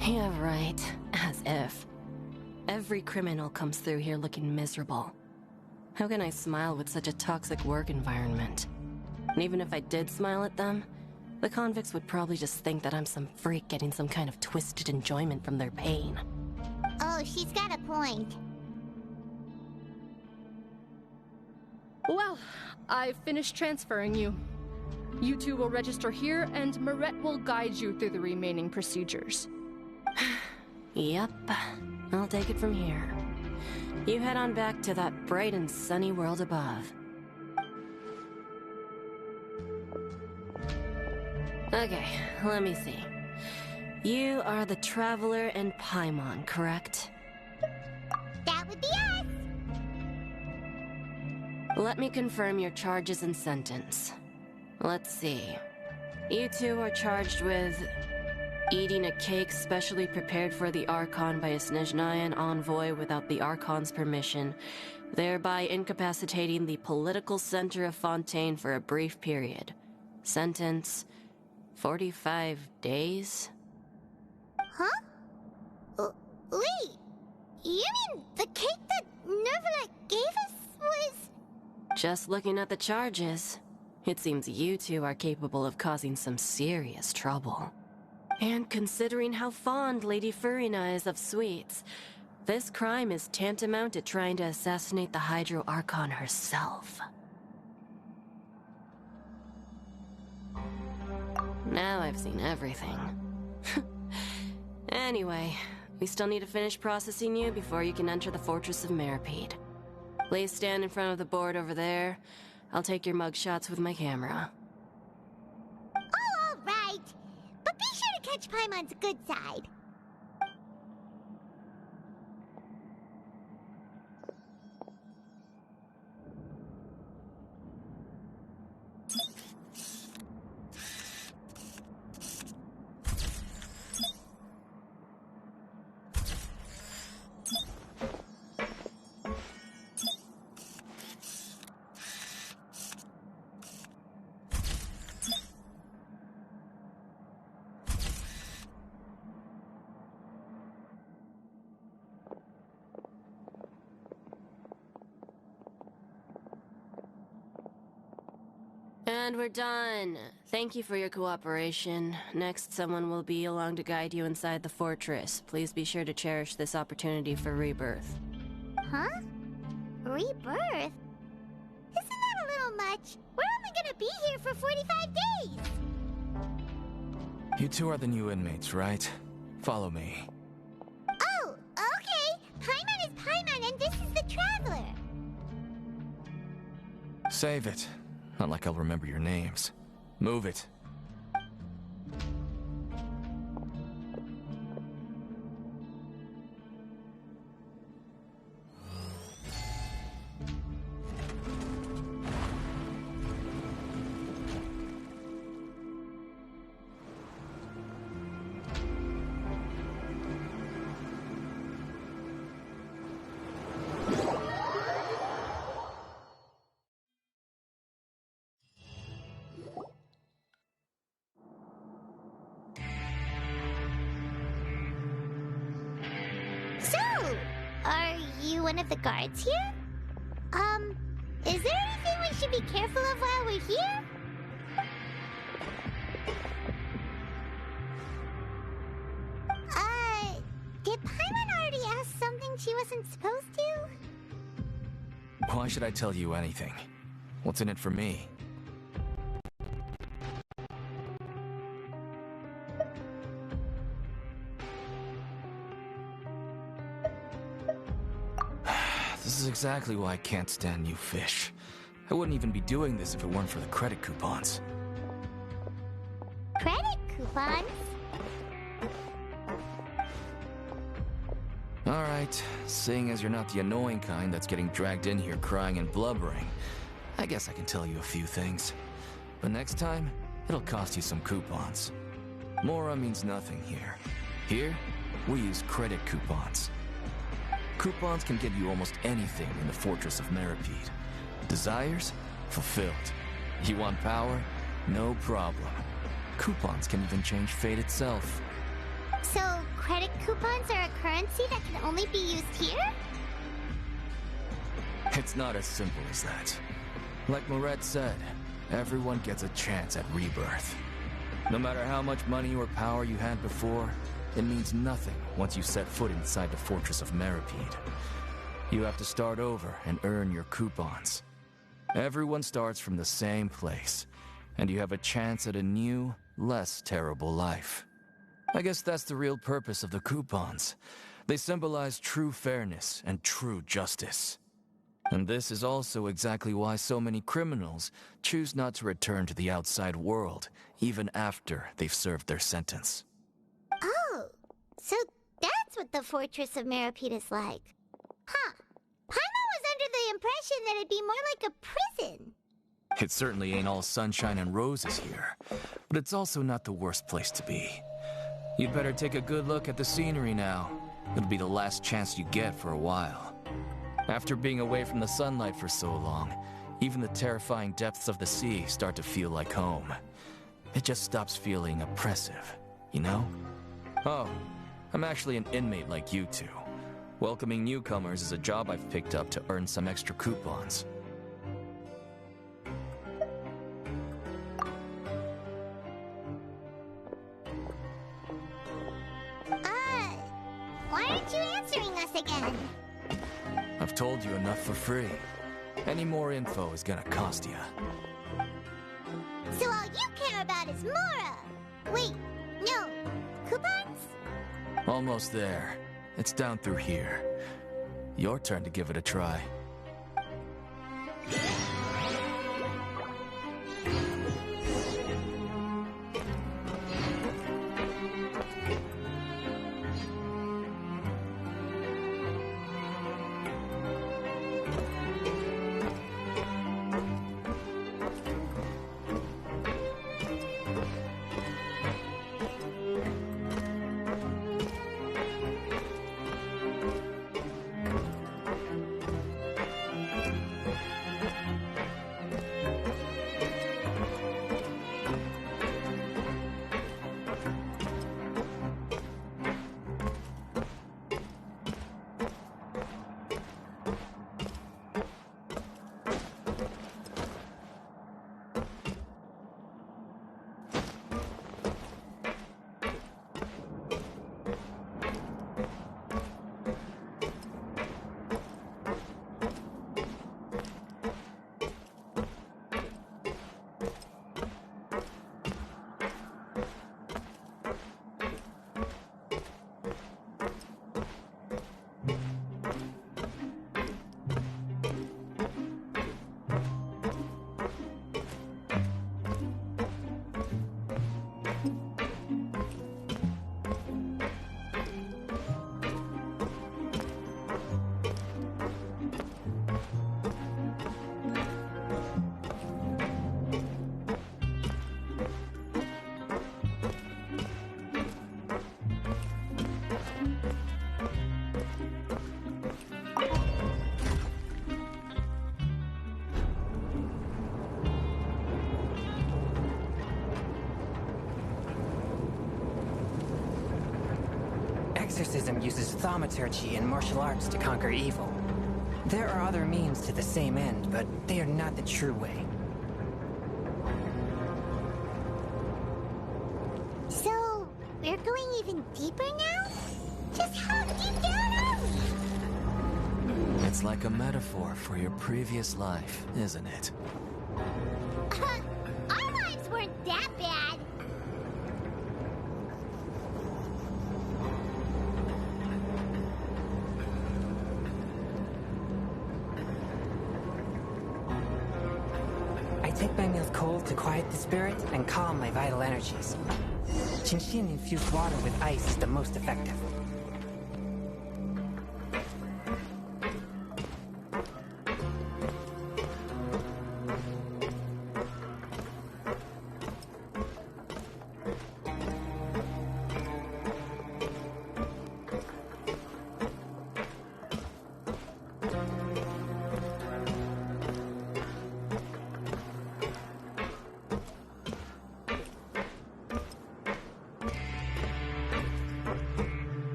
Yeah, right. As if. Every criminal comes through here looking miserable. How can I smile with such a toxic work environment? And even if I did smile at them, the convicts would probably just think that I'm some freak getting some kind of twisted enjoyment from their pain. Oh, she's got a point. Well, I've finished transferring you. You two will register here, and Marette will guide you through the remaining procedures. Yep, I'll take it from here. You head on back to that bright and sunny world above. Okay, let me see. You are the Traveler and Paimon, correct? That would be us! Let me confirm your charges and sentence. Let's see. You two are charged with eating a cake specially prepared for the Archon by a Snezhnayan envoy without the Archon's permission, thereby incapacitating the political center of Fontaine for a brief period. Sentence: 45 days? Huh? Wait, you mean the cake that Nervalet gave us was... Just looking at the charges, it seems you two are capable of causing some serious trouble. And considering how fond Lady Furina is of sweets, this crime is tantamount to trying to assassinate the Hydro Archon herself. Now I've seen everything. Anyway, we still need to finish processing you before you can enter the Fortress of Meripede. Please stand in front of the board over there. I'll take your mugshots with my camera. Oh, all right. But be sure to catch Paimon's good side. And we're done. Thank you for your cooperation. Next, someone will be along to guide you inside the fortress. Please be sure to cherish this opportunity for rebirth. Huh? Rebirth? Isn't that a little much? We're only gonna be here for 45 days! You two are the new inmates, right? Follow me. Oh, okay! Paimon is Paimon and this is the Traveler! Save it. Not like I'll remember your names. Move it. Are you one of the guards here? Is there anything we should be careful of while we're here? Did Paimon already ask something she wasn't supposed to? Why should I tell you anything? What's in it for me? This is exactly why I can't stand you fish. I wouldn't even be doing this if it weren't for the credit coupons. Credit coupons? Alright, seeing as you're not the annoying kind that's getting dragged in here crying and blubbering, I guess I can tell you a few things. But next time, it'll cost you some coupons. Mora means nothing here. Here, we use credit coupons. Coupons can get you almost anything in the Fortress of Meripede. Desires? Fulfilled. You want power? No problem. Coupons can even change fate itself. So, credit coupons are a currency that can only be used here? It's not as simple as that. Like Moret said, everyone gets a chance at rebirth. No matter how much money or power you had before, it means nothing once you set foot inside the Fortress of Meripede. You have to start over and earn your coupons. Everyone starts from the same place, and you have a chance at a new, less terrible life. I guess that's the real purpose of the coupons. They symbolize true fairness and true justice. And this is also exactly why so many criminals choose not to return to the outside world, even after they've served their sentence. Oh, so that's what the Fortress of Meripede is like. Huh. Paimon was under the impression that it'd be more like a prison. It certainly ain't all sunshine and roses here, but it's also not the worst place to be. You'd better take a good look at the scenery now. It'll be the last chance you get for a while. After being away from the sunlight for so long, even the terrifying depths of the sea start to feel like home. It just stops feeling oppressive, you know? Oh, I'm actually an inmate like you two. Welcoming newcomers is a job I've picked up to earn some extra coupons. Why aren't you answering us again? I've told you enough for free. Any more info is gonna cost you. So all you care about is Mora! Wait, no, coupons? Almost there. It's down through here. Your turn to give it a try. Exorcism uses thaumaturgy and martial arts to conquer evil. There are other means to the same end, but they are not the true way. So, we're going even deeper now? Just how deep down are we? It's like a metaphor for your previous life, isn't it? Our lives weren't that bad. I take my meals cold to quiet the spirit and calm my vital energies. Genshin infused water with ice is the most effective.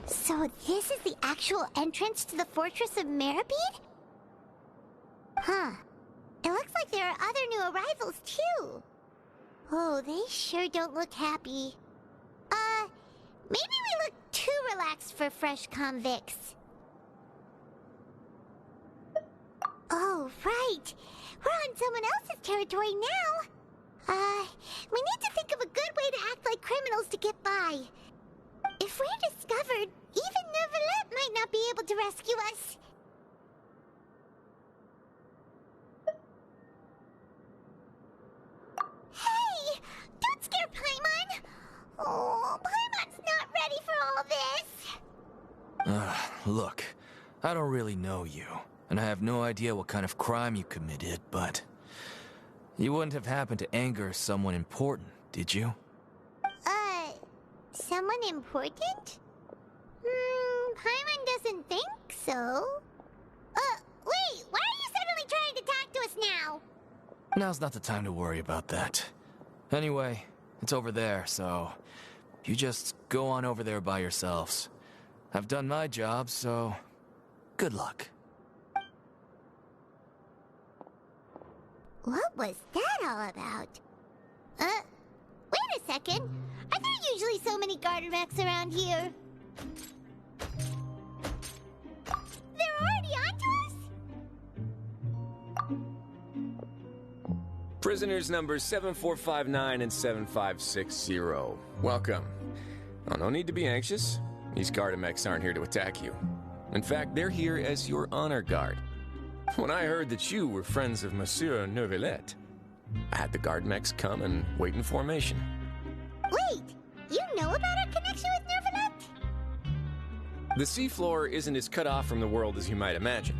So this is the actual entrance to the Fortress of Meripede? Huh. It looks like there are other new arrivals, too. Oh, they sure don't look happy. Maybe we look too relaxed for fresh convicts. Oh, right. We're on someone else's territory now. We need to think of a good way to act like criminals to get by. If we're discovered, even Neuvillette might not be able to rescue us. Hey! Don't scare Paimon! Oh, Paimon's not ready for all this! Look, I don't really know you, and I have no idea what kind of crime you committed, but... You wouldn't have happened to anger someone important, did you? Someone important? Paimon doesn't think so. Wait, why are you suddenly trying to talk to us now? Now's not the time to worry about that. Anyway, it's over there, so... You just go on over there by yourselves. I've done my job, so... Good luck. What was that all about? Wait a second. Are there usually so many Gardermechs around here? They're already onto us? Prisoners numbers 7459 and 7560. Welcome. Oh, no need to be anxious. These Gardermechs aren't here to attack you. In fact, they're here as your honor guard. When I heard that you were friends of Monsieur Neuvillette, I had the Gardermechs come and wait in formation. Wait, you know about our connection with Neuvillette? The seafloor isn't as cut off from the world as you might imagine.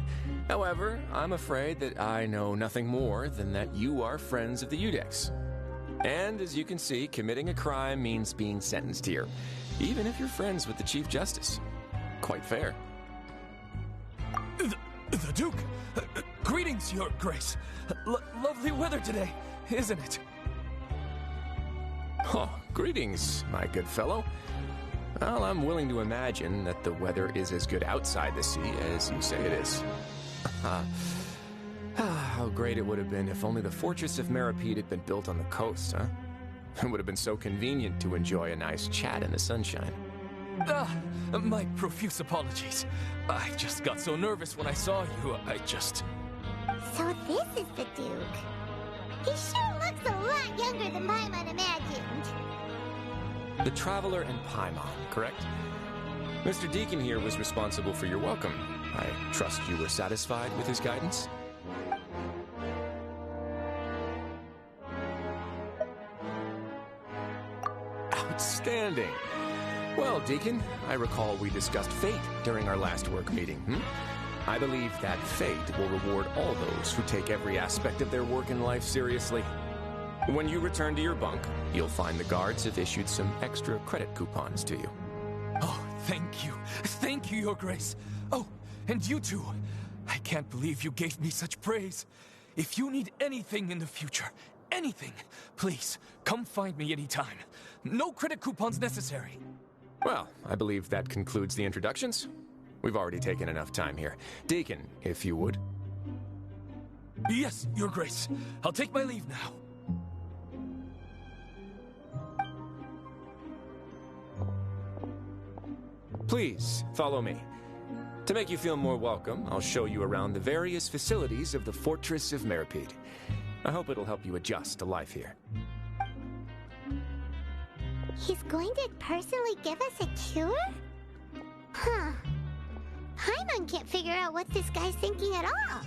However, I'm afraid that I know nothing more than that you are friends of the Udex. And as you can see, committing a crime means being sentenced here, even if you're friends with the Chief Justice. Quite fair. The Duke! Greetings, Your Grace. Lovely weather today, isn't it? Oh, greetings, my good fellow. Well, I'm willing to imagine that the weather is as good outside the sea as you say it is. How great it would have been if only the Fortress of Meripede had been built on the coast, huh? It would have been so convenient to enjoy a nice chat in the sunshine. My profuse apologies. I just got so nervous when I saw you, So this is the Duke. He sure looks a lot younger than Paimon imagined. The Traveler and Paimon, correct? Mr. Deacon here was responsible for your welcome. I trust you were satisfied with his guidance? Outstanding. Well, Deacon, I recall we discussed fate during our last work meeting, I believe that fate will reward all those who take every aspect of their work in life seriously. When you return to your bunk, you'll find the guards have issued some extra credit coupons to you. Oh, thank you. Thank you, Your Grace. Oh, and you too. I can't believe you gave me such praise. If you need anything in the future, anything, please, come find me anytime. No credit coupons necessary. Well, I believe that concludes the introductions. We've already taken enough time here. Deacon, if you would. Yes, Your Grace. I'll take my leave now. Please, follow me. To make you feel more welcome, I'll show you around the various facilities of the Fortress of Meripede. I hope it'll help you adjust to life here. He's going to personally give us a tour? Huh. Paimon can't figure out what this guy's thinking at all.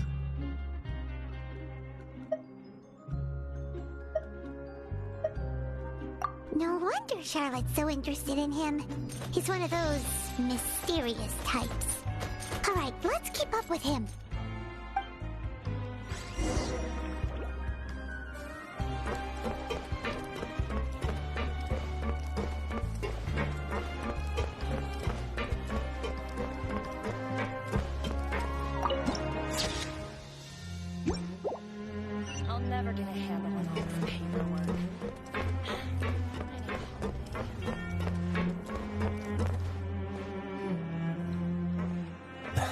No wonder Charlotte's so interested in him. He's one of those mysterious types. Alright, let's keep up with him. I'll never get a handle on all this paperwork.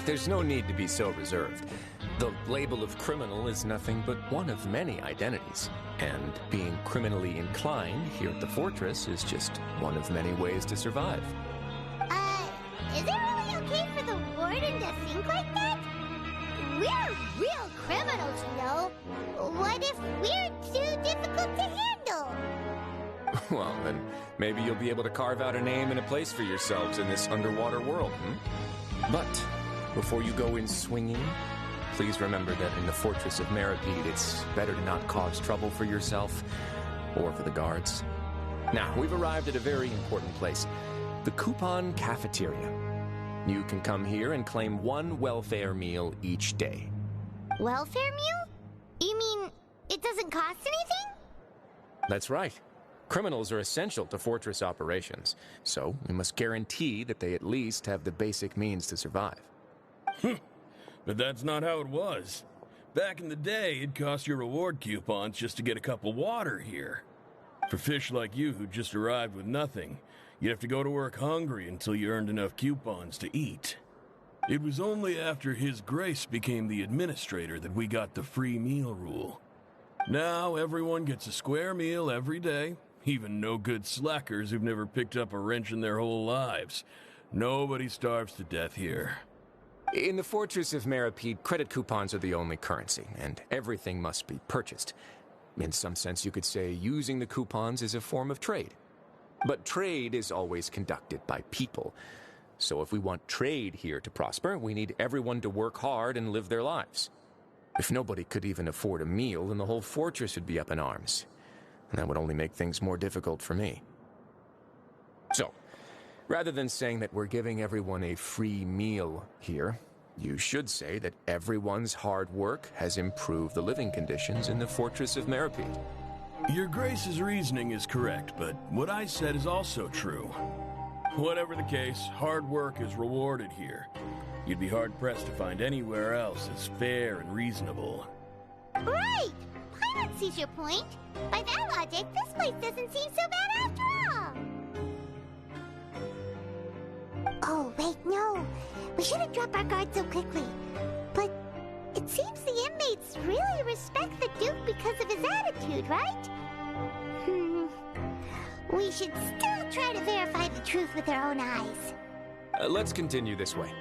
there's no need to be so reserved. The label of criminal is nothing but one of many identities. And being criminally inclined here at the fortress is just one of many ways to survive. Is it really okay for the warden to think like that? We're real criminals, you know. What if we're too difficult to handle? Well, then maybe you'll be able to carve out a name and a place for yourselves in this underwater world, But before you go in swinging, please remember that in the Fortress of Meripede, it's better to not cause trouble for yourself or for the guards. Now, we've arrived at a very important place, the Coupon Cafeteria. You can come here and claim one welfare meal each day. Welfare meal? You mean it doesn't cost anything? That's right. Criminals are essential to Fortress operations, so we must guarantee that they at least have the basic means to survive. But that's not how it was. Back in the day, it cost your reward coupons just to get a cup of water here. For fish like you who just arrived with nothing, you'd have to go to work hungry until you earned enough coupons to eat. It was only after His Grace became the administrator that we got the free meal rule. Now everyone gets a square meal every day, even no-good slackers who've never picked up a wrench in their whole lives. Nobody starves to death here. In the Fortress of Meripede, credit coupons are the only currency, and everything must be purchased. In some sense, you could say using the coupons is a form of trade. But trade is always conducted by people. So if we want trade here to prosper, we need everyone to work hard and live their lives. If nobody could even afford a meal, then the whole fortress would be up in arms. And that would only make things more difficult for me. So, rather than saying that we're giving everyone a free meal here, you should say that everyone's hard work has improved the living conditions in the Fortress of Meripede. Your Grace's reasoning is correct, but what I said is also true. Whatever the case, hard work is rewarded here. You'd be hard-pressed to find anywhere else as fair and reasonable. Right! Paimon sees your point. By that logic, this place doesn't seem so bad after all. Oh, wait, no. We shouldn't drop our guard so quickly. But it seems the inmates really respect the Duke because of his attitude, right? We should still try to verify the truth with our own eyes. Let's continue this way.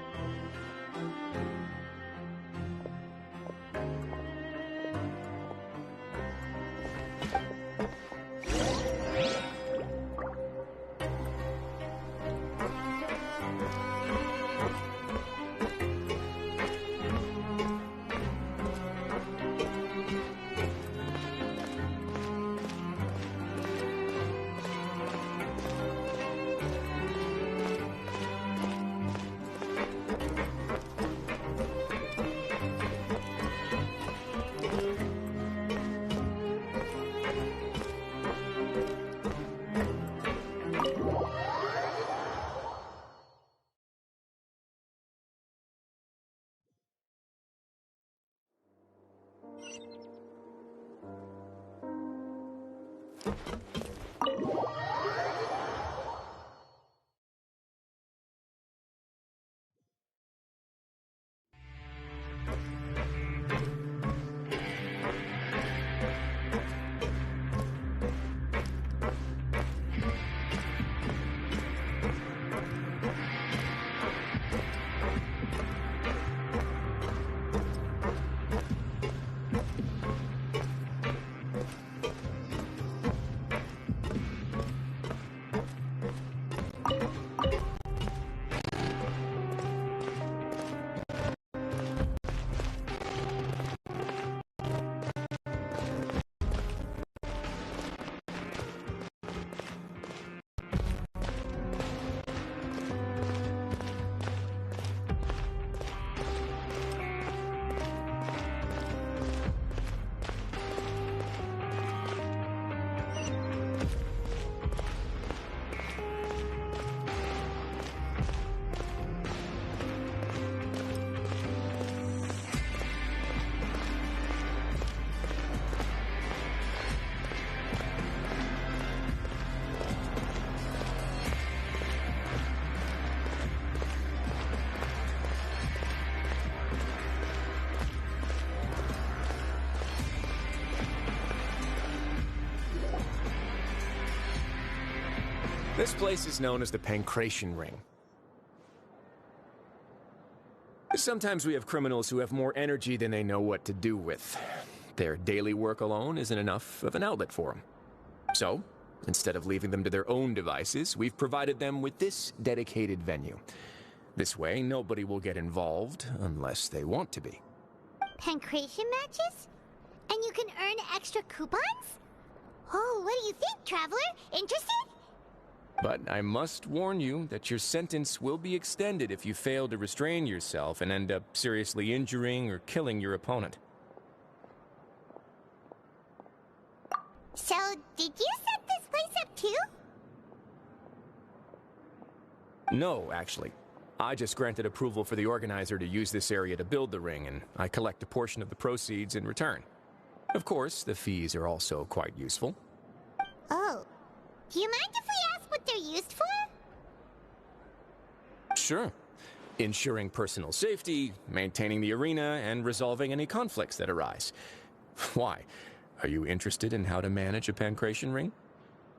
This place is known as the Pancration Ring. Sometimes we have criminals who have more energy than they know what to do with. Their daily work alone isn't enough of an outlet for them. So, instead of leaving them to their own devices, we've provided them with this dedicated venue. This way, nobody will get involved unless they want to be. Pancration matches? And you can earn extra coupons? Oh, what do you think, Traveler? Interested? But I must warn you that your sentence will be extended if you fail to restrain yourself and end up seriously injuring or killing your opponent. So, did you set this place up too? No, actually. I just granted approval for the organizer to use this area to build the ring, and I collect a portion of the proceeds in return. Of course, the fees are also quite useful. Oh. Do you mind if we ask what they're used for? Sure. Ensuring personal safety, maintaining the arena, and resolving any conflicts that arise. Why? Are you interested in how to manage a pancration ring?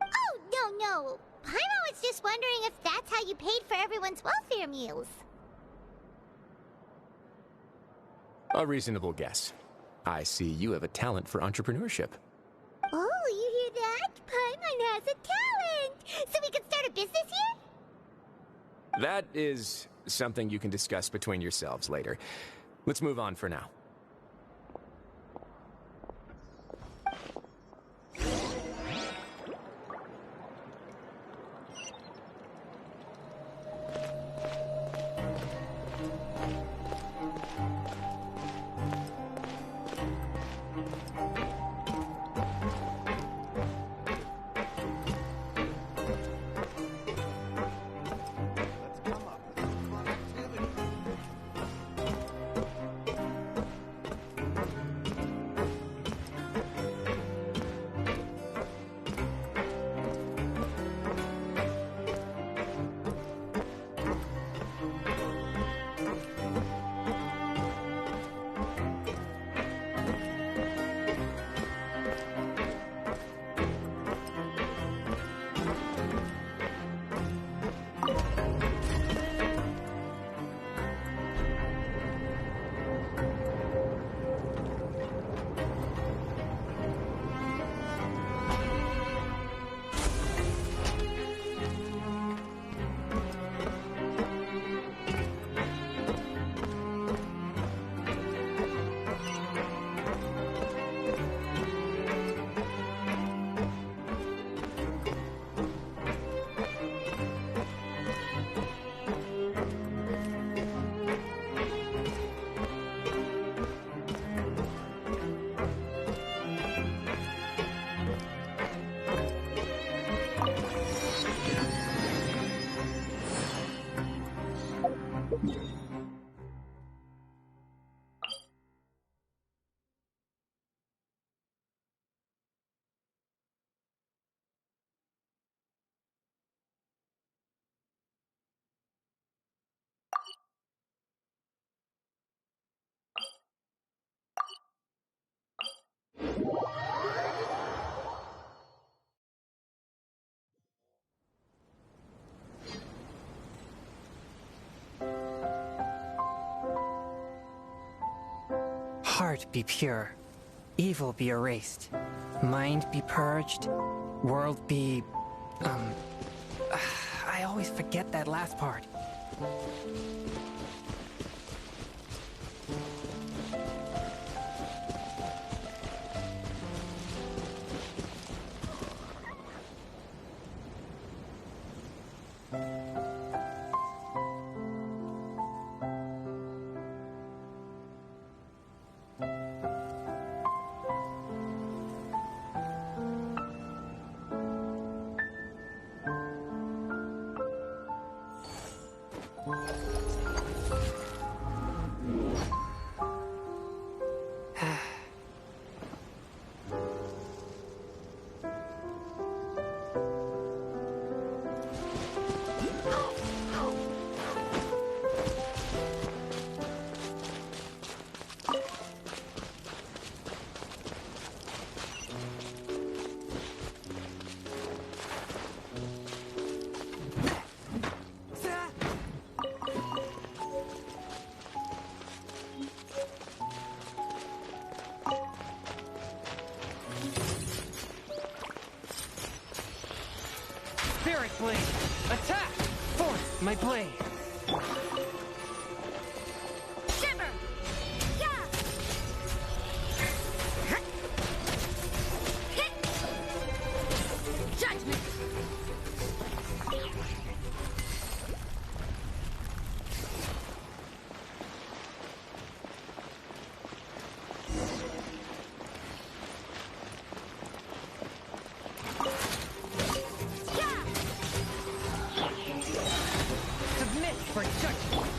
Oh, no. Paimon was just wondering if that's how you paid for everyone's welfare meals. A reasonable guess. I see you have a talent for entrepreneurship. Oh, you hear that? Paimon has a talent! So we can start a business here? That is something you can discuss between yourselves later. Let's move on for now. Heart be pure, evil be erased, mind be purged, world be... I always forget that last part. Strike blade! Attack! Force my blade! Shiver! Yeah! Hit! Judgment! Submit for judgment!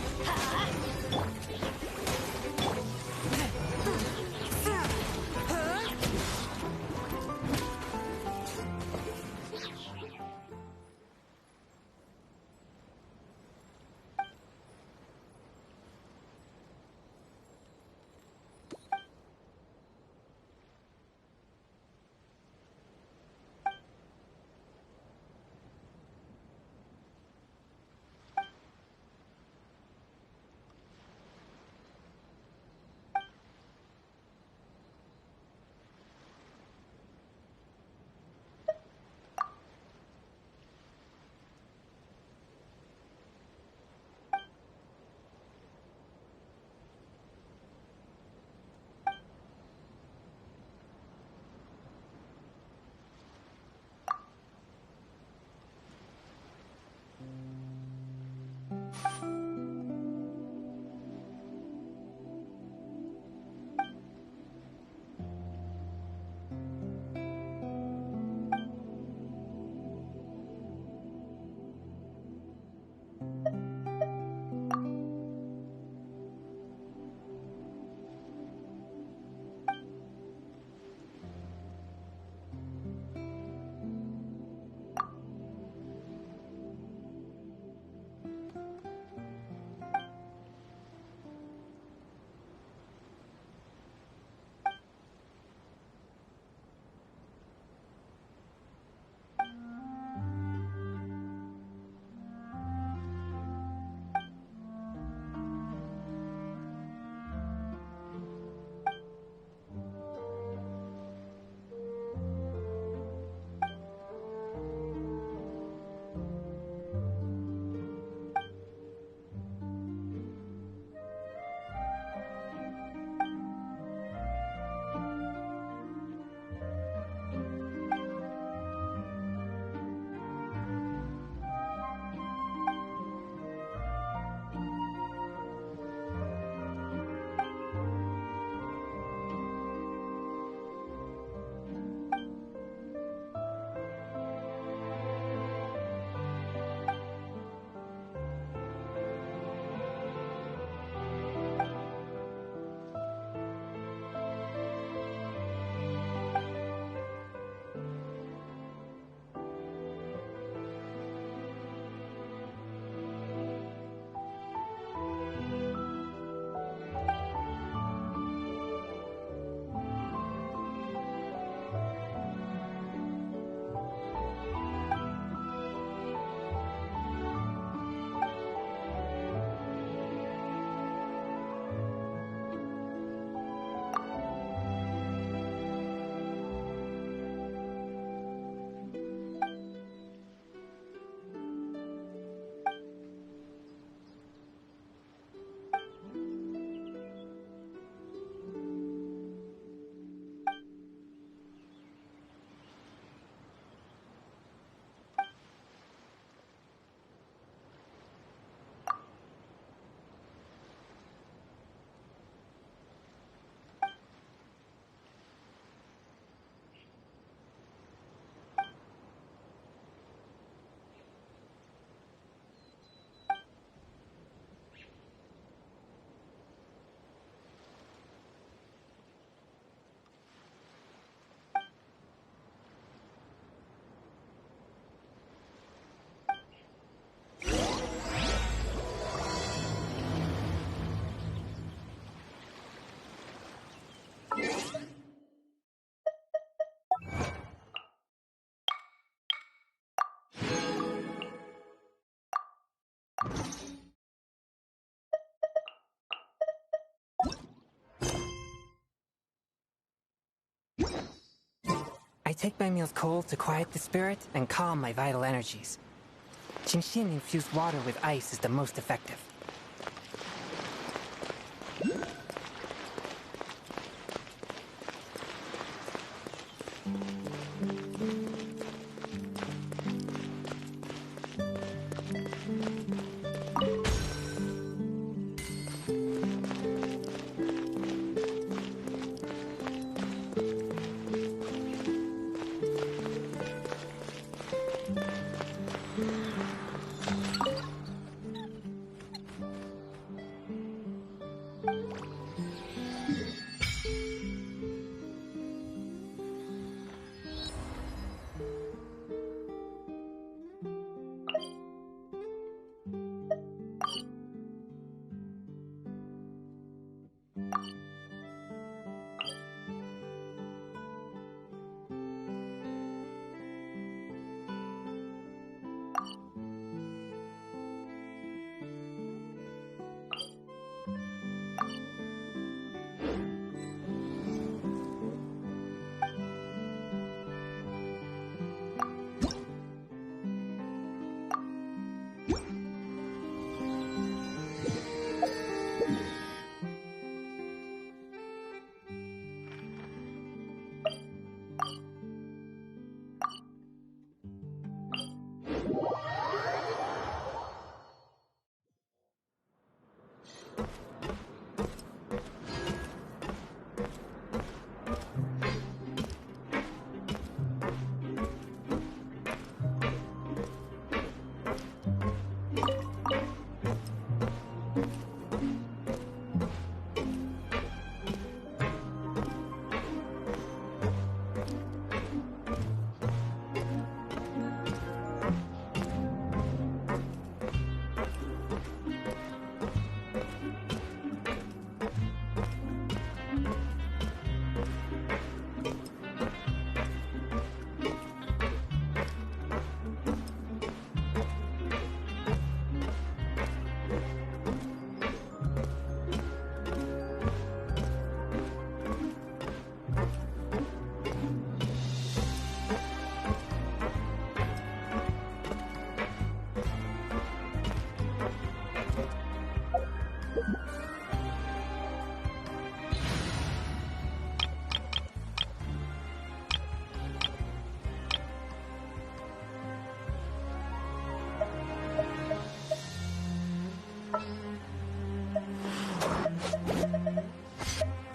I take my meals cold to quiet the spirit and calm my vital energies. Genshin infused water with ice is the most effective.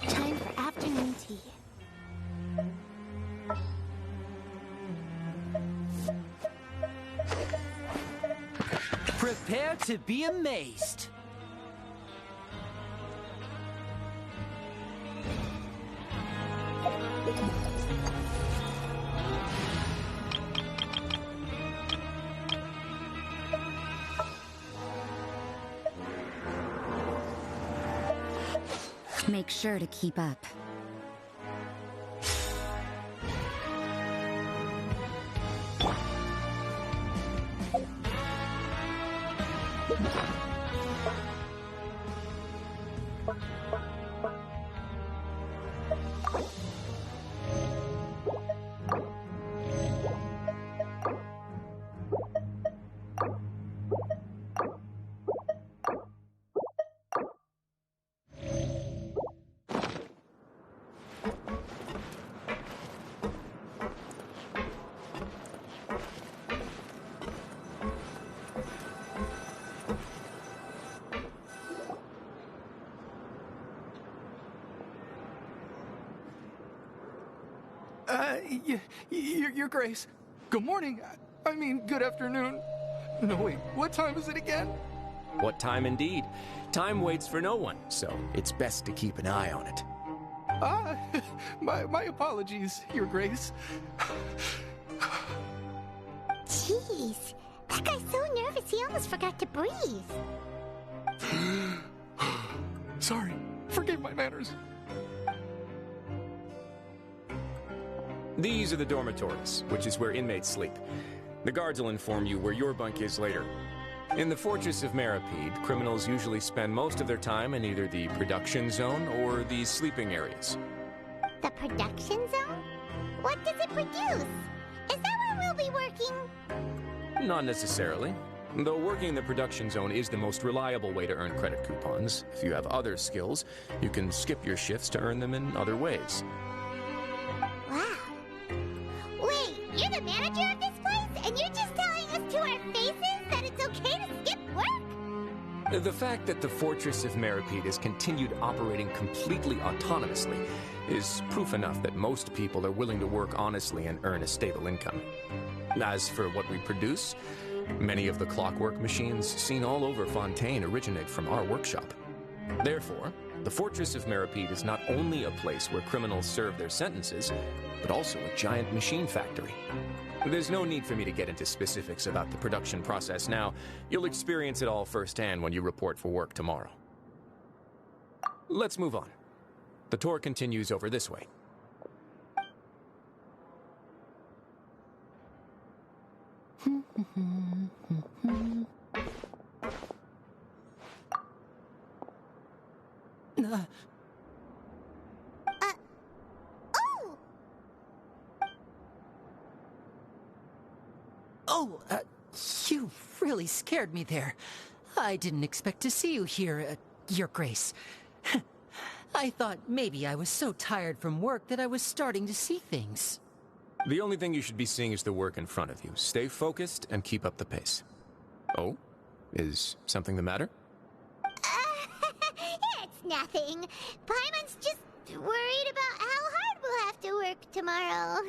Time for afternoon tea. Prepare to be amazed. Make sure to keep up. Your Grace. Good morning. I mean, good afternoon. No, wait, what time is it again? What time indeed? Time waits for no one, so it's best to keep an eye on it. My apologies, Your Grace. Jeez, that guy's so nervous he almost forgot to breathe. Sorry, forgive my manners. These are the dormitories, which is where inmates sleep. The guards will inform you where your bunk is later. In the Fortress of Maripede, criminals usually spend most of their time in either the production zone or the sleeping areas. The production zone? What does it produce? Is that where we'll be working? Not necessarily. Though working in the production zone is the most reliable way to earn credit coupons, if you have other skills, you can skip your shifts to earn them in other ways. Wow. Wait, you're the manager of this place, and you're just telling us to our faces that it's okay to skip work? The fact that the Fortress of Meripede has continued operating completely autonomously is proof enough that most people are willing to work honestly and earn a stable income. As for what we produce, many of the clockwork machines seen all over Fontaine originate from our workshop. Therefore, the Fortress of Meripede is not only a place where criminals serve their sentences, but also a giant machine factory. There's no need for me to get into specifics about the production process now. You'll experience it all firsthand when you report for work tomorrow. Let's move on. The tour continues over this way. You really scared me there. I didn't expect to see you here, Your Grace. I thought maybe I was so tired from work that I was starting to see things. The only thing you should be seeing is the work in front of you. Stay focused and keep up the pace. Oh? Is something the matter? It's nothing. Paimon's just worried about how hard we'll have to work tomorrow.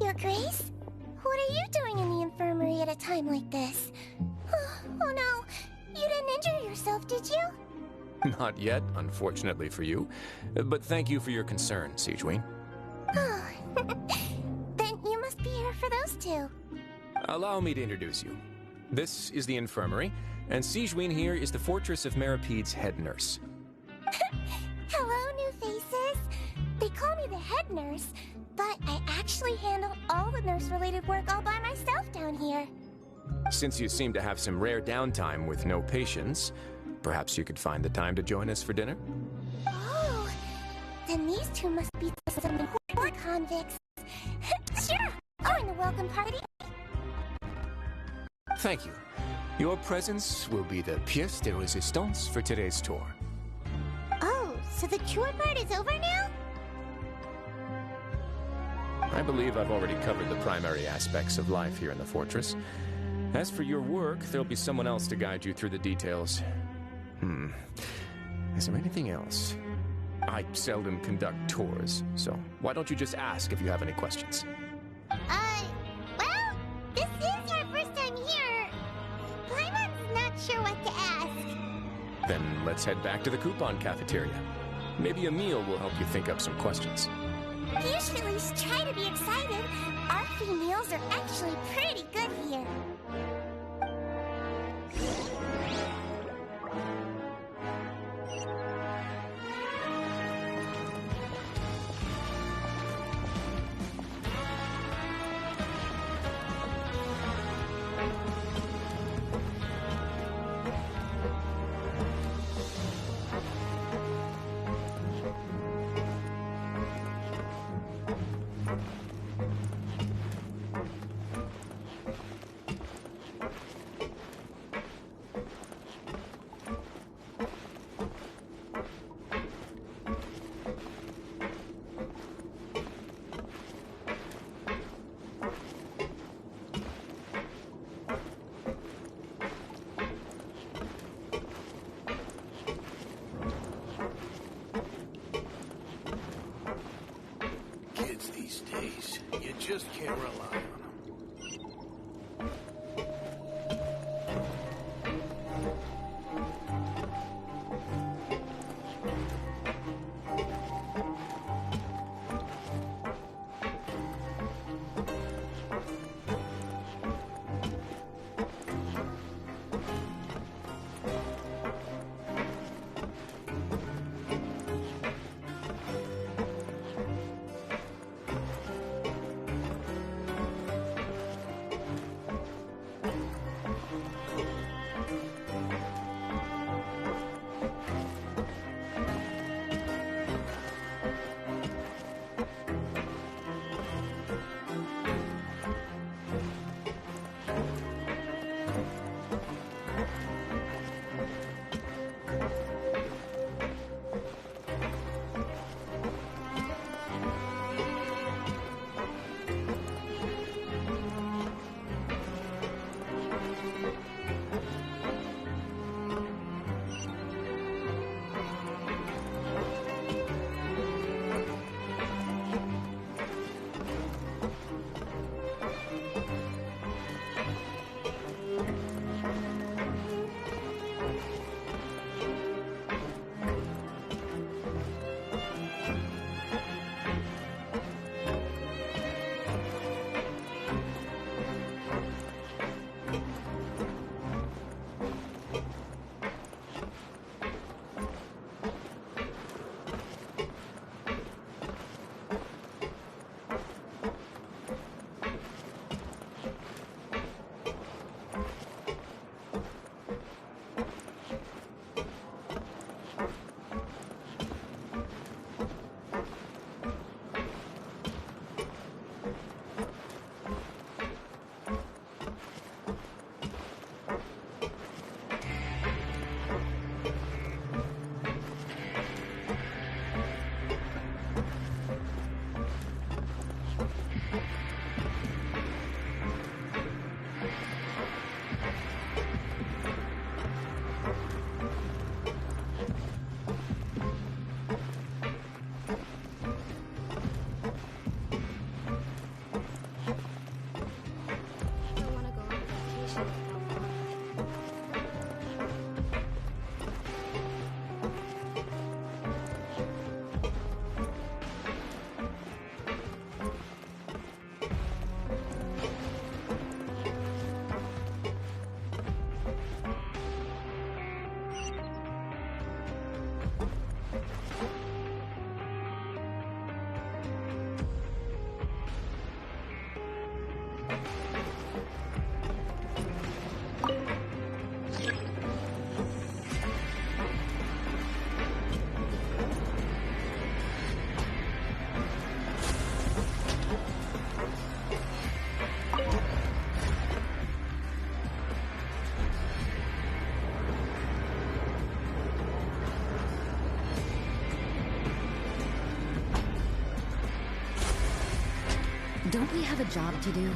Your Grace? What are you doing in the infirmary at a time like this? Oh no, you didn't injure yourself, did you? Not yet, unfortunately for you. But thank you for your concern, Sigewin. Oh, then you must be here for those two. Allow me to introduce you. This is the infirmary, and Sigewin here is the Fortress of Meripede's head nurse. Hello, new faces. They call me the head nurse, but I actually handle all the nurse-related work all by myself down here. Since you seem to have some rare downtime with no patients, perhaps you could find the time to join us for dinner? Oh, then these two must be some important convicts. Sure, join the welcome party. Thank you. Your presence will be the pièce de résistance for today's tour. Oh, so the tour part is over now? I believe I've already covered the primary aspects of life here in the fortress. As for your work, there'll be someone else to guide you through the details. Is there anything else? I seldom conduct tours, so why don't you just ask if you have any questions? Well, this is our first time here. Paimon's not sure what to ask. Then let's head back to the coupon cafeteria. Maybe Emil will help you think up some questions. Usually try to be excited. Our free meals are actually pretty good here. These days, you just can't rely on them. Don't we have a job to do?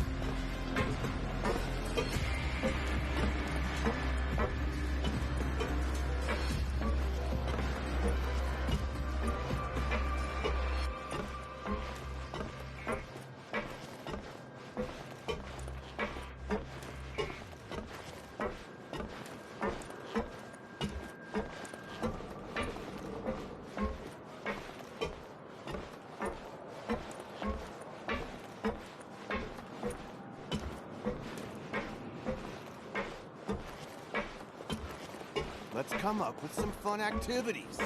Let's come up with some fun activities.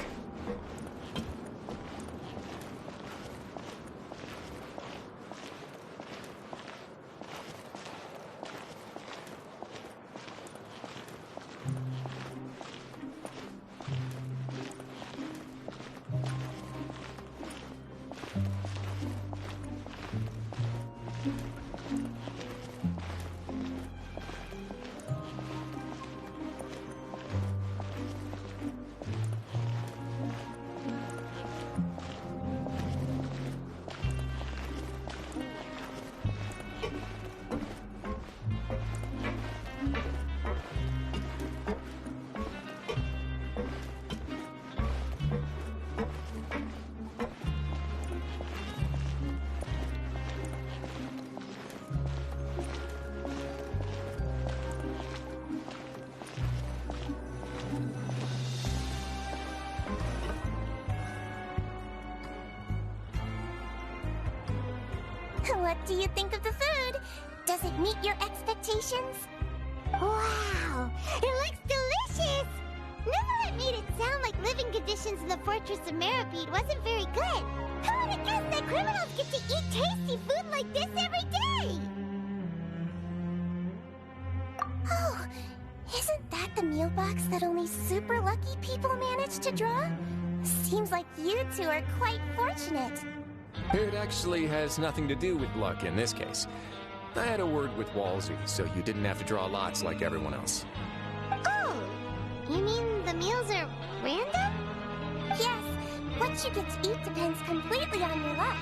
What do you think of the food? Does it meet your expectations? Wow, it looks delicious! Neverlet made it sound like living conditions in the Fortress of Meripede wasn't very good. Who would have guessed that criminals get to eat tasty food like this every day? Oh, isn't that the meal box that only super lucky people manage to draw? Seems like you two are quite fortunate. It actually has nothing to do with luck in this case. I had a word with Walsey, so you didn't have to draw lots like everyone else. Oh, you mean the meals are random? Yes, what you get to eat depends completely on your luck.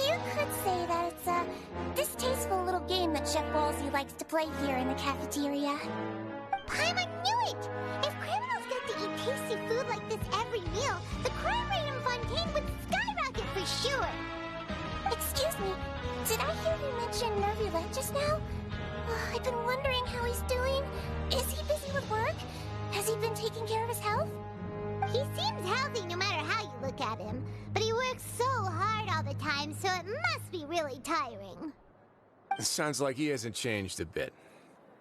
You could say that it's a distasteful little game that Chef Walsey likes to play here in the cafeteria. Paimon knew it! If criminals got to eat tasty food like this every meal, the crime rate in Fontaine would skyrocket for sure! Excuse me, did I hear you mention Nervulette just now? I've been wondering how he's doing. Is he busy with work? Has he been taking care of his health? He seems healthy no matter how you look at him, but he works so hard all the time, so it must be really tiring. Sounds like he hasn't changed a bit.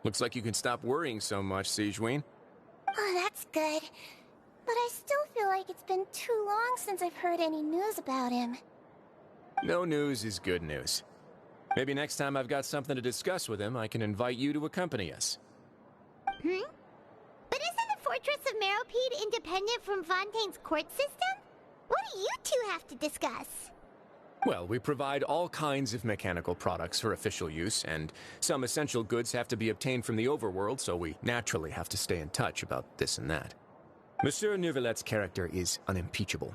Looks like you can stop worrying so much, Sigewinne. Oh, that's good. But I still feel like it's been too long since I've heard any news about him. No news is good news. Maybe next time I've got something to discuss with him, I can invite you to accompany us. But isn't the Fortress of Meripede independent from Fontaine's court system? What do you two have to discuss? Well, we provide all kinds of mechanical products for official use, and some essential goods have to be obtained from the overworld, so we naturally have to stay in touch about this and that. Monsieur Nervulette's character is unimpeachable.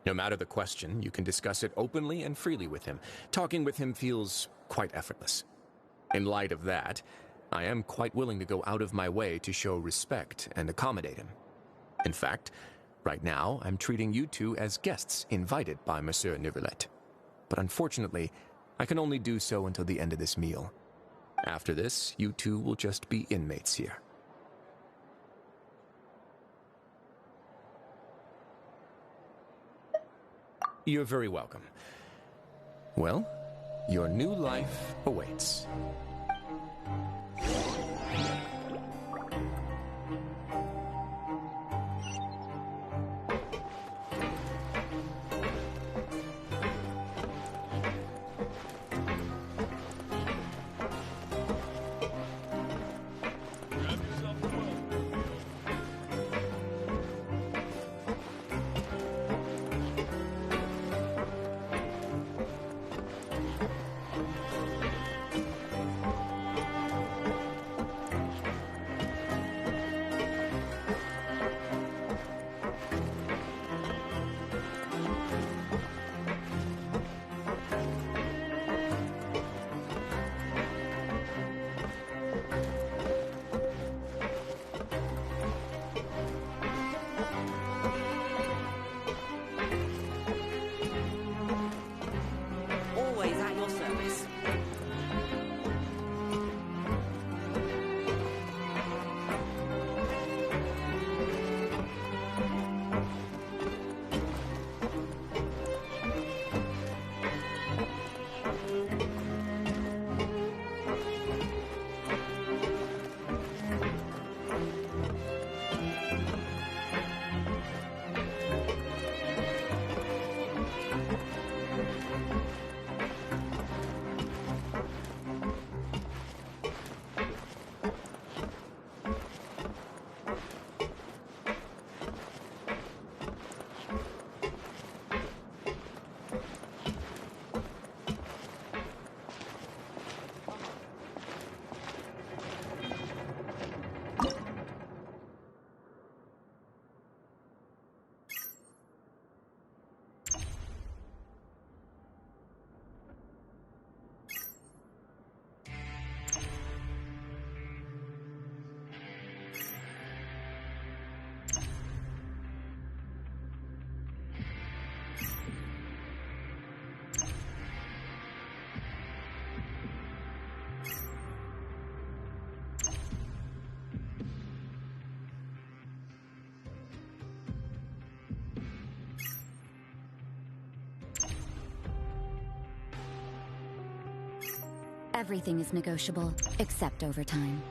No matter the question, you can discuss it openly and freely with him. Talking with him feels quite effortless. In light of that, I am quite willing to go out of my way to show respect and accommodate him. In fact, right now, I'm treating you two as guests invited by Monsieur Nervulette. But unfortunately, I can only do so until the end of this meal. After this, you two will just be inmates here. You're very welcome. Well, your new life awaits. Always at your service. Everything is negotiable, except overtime.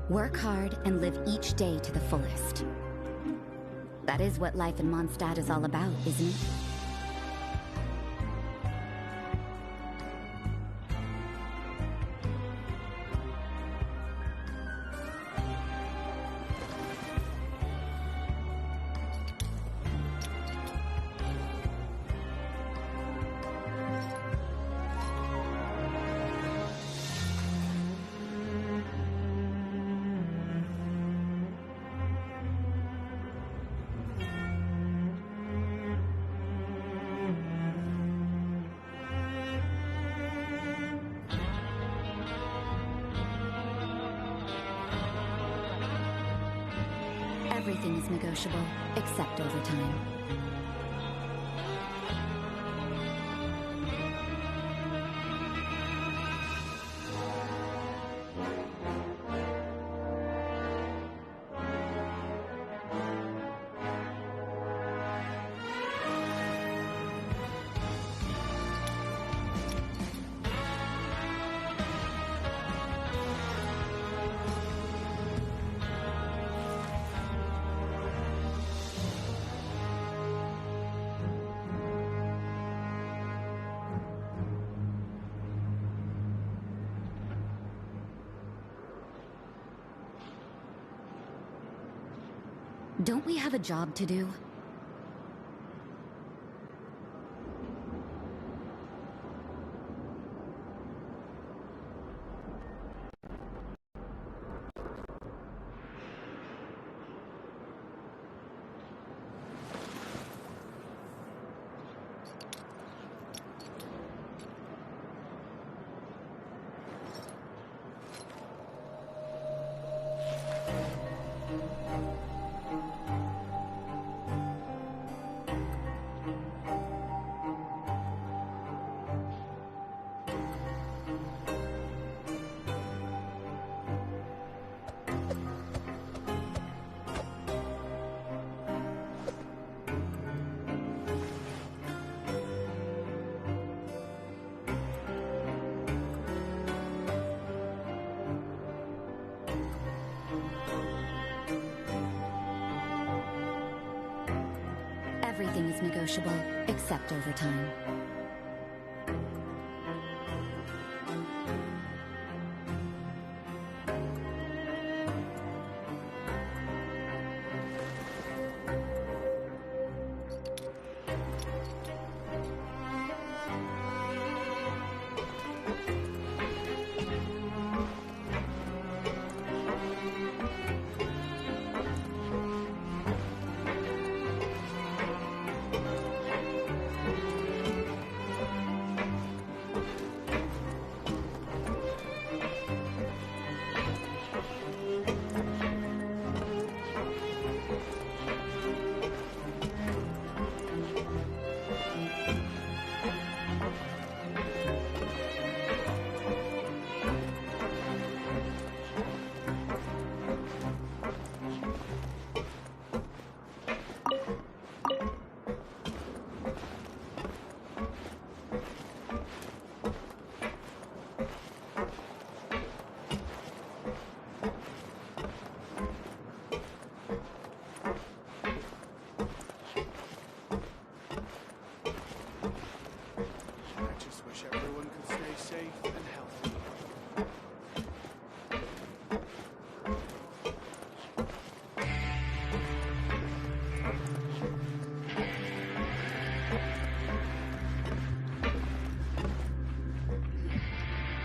Work hard and live each day to the fullest. That is what life in Mondstadt is all about, isn't it? Everything is negotiable, except overtime. Don't we have a job to do? Everything's negotiable, except overtime.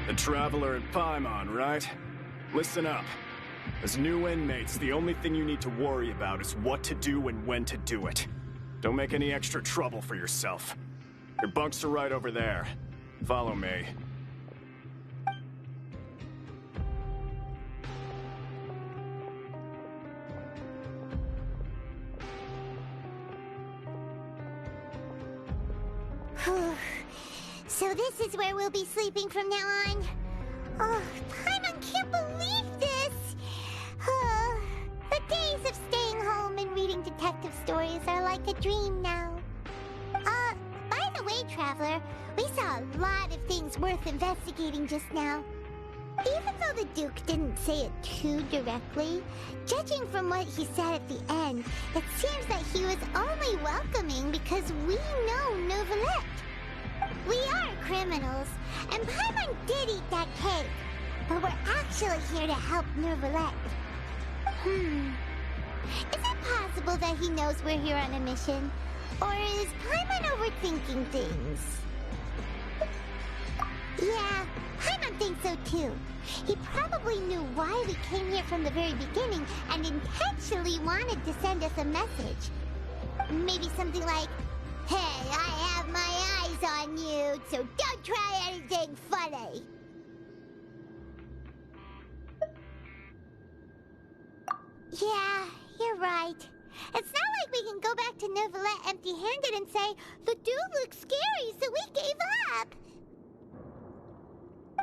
The Traveler at Paimon, right? Listen up. As new inmates, the only thing you need to worry about is what to do and when to do it. Don't make any extra trouble for yourself. Your bunks are right over there. Follow me. So this is where we'll be sleeping from now on. Oh, Paimon can't believe this! The days of staying home and reading detective stories are like a dream now. By the way, Traveler, we saw a lot of things worth investigating just now. Even though the Duke didn't say it too directly, judging from what he said at the end, it seems that he was only welcoming because we know Novelette. We are criminals, and Paimon did eat that cake, but we're actually here to help Novelette. Is it possible that he knows we're here on a mission? Or is Paimon overthinking things? Yeah, Paimon thinks so too. He probably knew why we came here from the very beginning and intentionally wanted to send us a message. Maybe something like, "Hey, I have my eyes on you, so don't try anything funny." Yeah, you're right. It's not like we can go back to Novelette empty-handed and say, "The dude looks scary, so we gave up."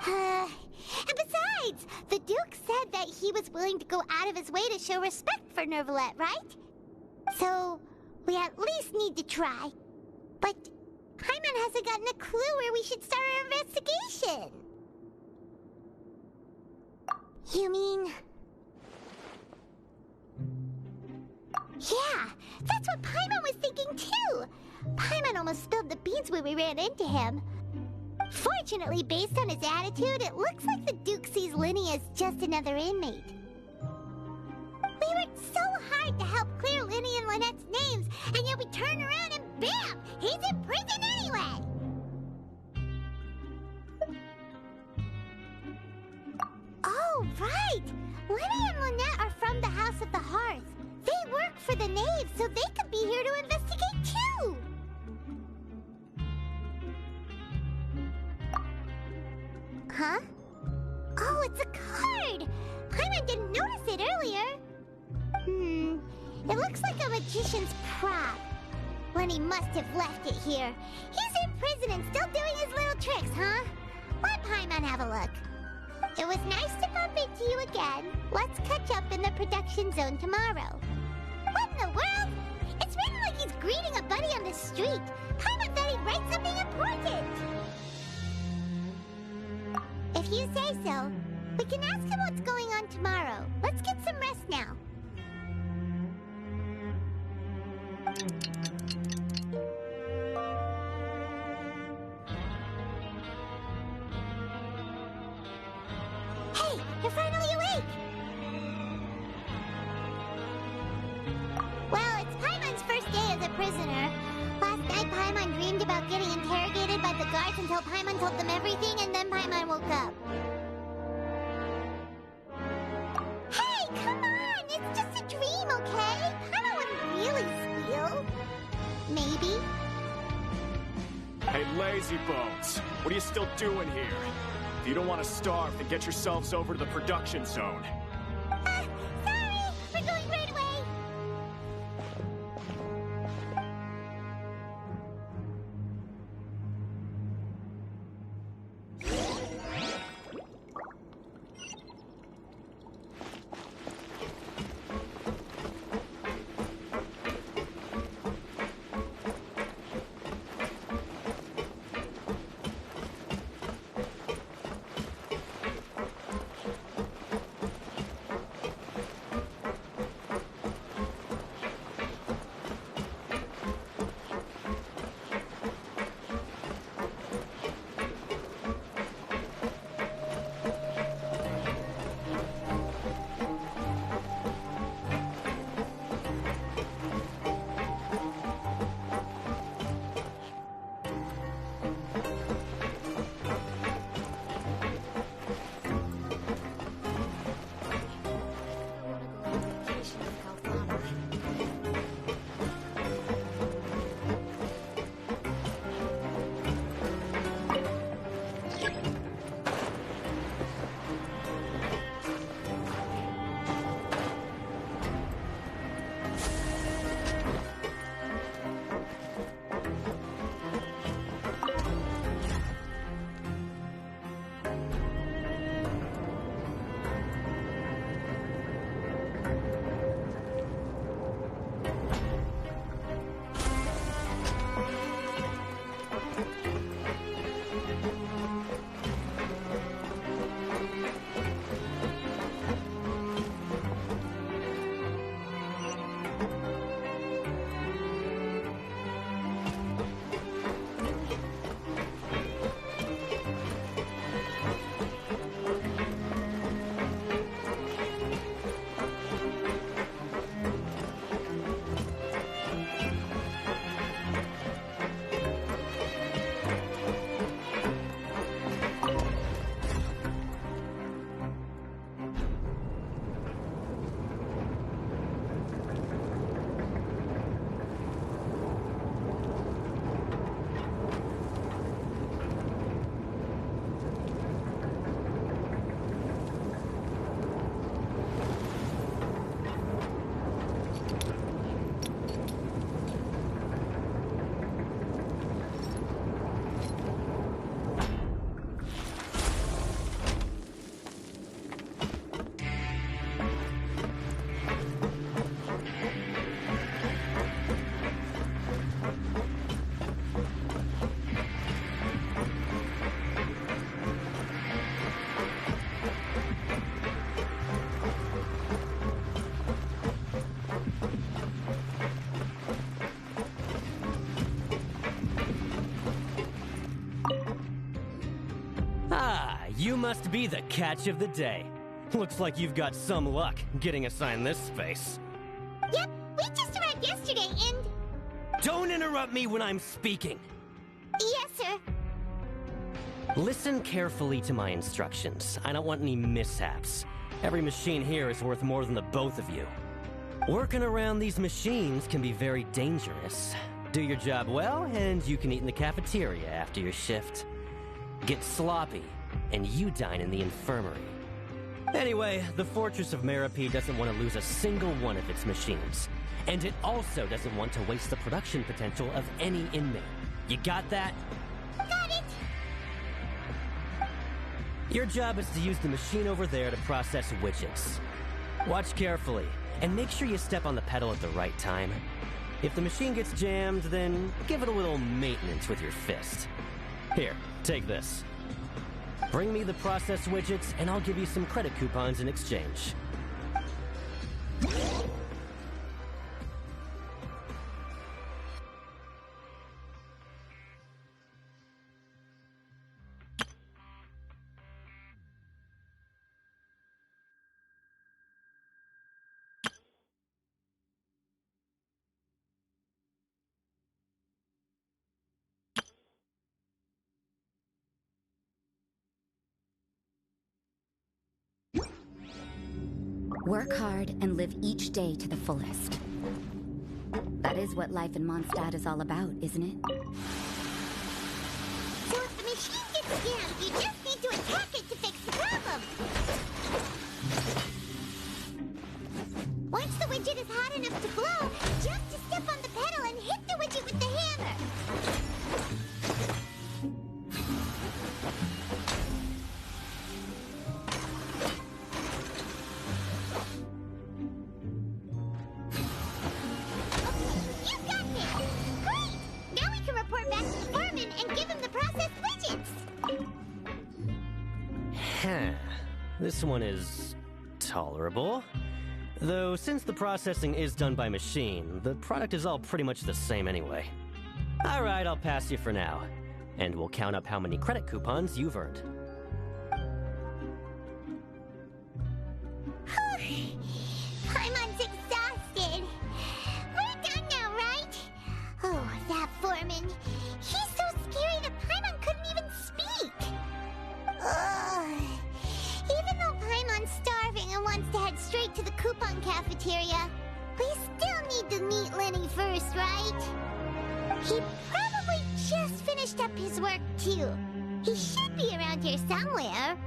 And besides, the Duke said that he was willing to go out of his way to show respect for Novelette, right? So, we at least need to try. But Paimon hasn't gotten a clue where we should start our investigation. You mean... Yeah, that's what Paimon was thinking too. Paimon almost spilled the beans when we ran into him. Fortunately, based on his attitude, it looks like the Duke sees Linny as just another inmate. We worked so hard to help clear Linny and Lynette's names, and yet we turn around and bam! He's in prison anyway! Oh, right! Linny and Lynette are from the House of the Hearth. They work for the Knave, so they could be here to investigate too! Huh? Oh, it's a card! Paimon didn't notice it earlier. It looks like a magician's prop. Lenny must have left it here. He's in prison and still doing his little tricks, huh? Let Paimon have a look. It was nice to bump into you again. Let's catch up in the production zone tomorrow. What in the world? It's written like he's greeting a buddy on the street. Paimon thought he'd write something important. If you say so, we can ask him what's going on tomorrow. Let's get some rest now. You're finally awake! Well, it's Paimon's first day as a prisoner. Last night, Paimon dreamed about getting interrogated by the guards until Paimon told them everything, and then Paimon woke up. Hey, come on! It's just a dream, okay? Paimon wouldn't really squeal. Maybe. Hey, lazy bones. What are you still doing here? If you don't want to starve, then get yourselves over to the production zone. Sorry! We're going right away! You must be the catch of the day. Looks like you've got some luck getting assigned this space. Yep, we just arrived yesterday and... Don't interrupt me when I'm speaking. Yes, sir. Listen carefully to my instructions. I don't want any mishaps. Every machine here is worth more than the both of you. Working around these machines can be very dangerous. Do your job well, and you can eat in the cafeteria after your shift. Get sloppy, and you dine in the infirmary. Anyway, the Fortress of Meropide doesn't want to lose a single one of its machines. And it also doesn't want to waste the production potential of any inmate. You got that? Got it! Your job is to use the machine over there to process widgets. Watch carefully, and make sure you step on the pedal at the right time. If the machine gets jammed, then give it a little maintenance with your fist. Here, take this. Bring me the process widgets, and I'll give you some credit coupons in exchange. Work hard and live each day to the fullest. That is what life in Mondstadt is all about, isn't it? So if the machine gets jammed, you just need to attack it to fix the problem. Once the widget is hot enough to blow, jump to step on the pedal and hit the widget with the hammer. You got this! Great! Now we can report back to the foreman and give him the processed widgets. Huh. This one is tolerable. Though, since the processing is done by machine, the product is all pretty much the same anyway. Alright, I'll pass you for now. And we'll count up how many credit coupons you've earned. Paimon's exhausted. We're done now, right? Oh, that foreman. He's so scary that Paimon couldn't even speak. Ugh. Even though Paimon's starving and wants to head straight to the coupon cafeteria, we still need to meet Lenny first, right? He probably just finished up his work, too. He should be around here somewhere.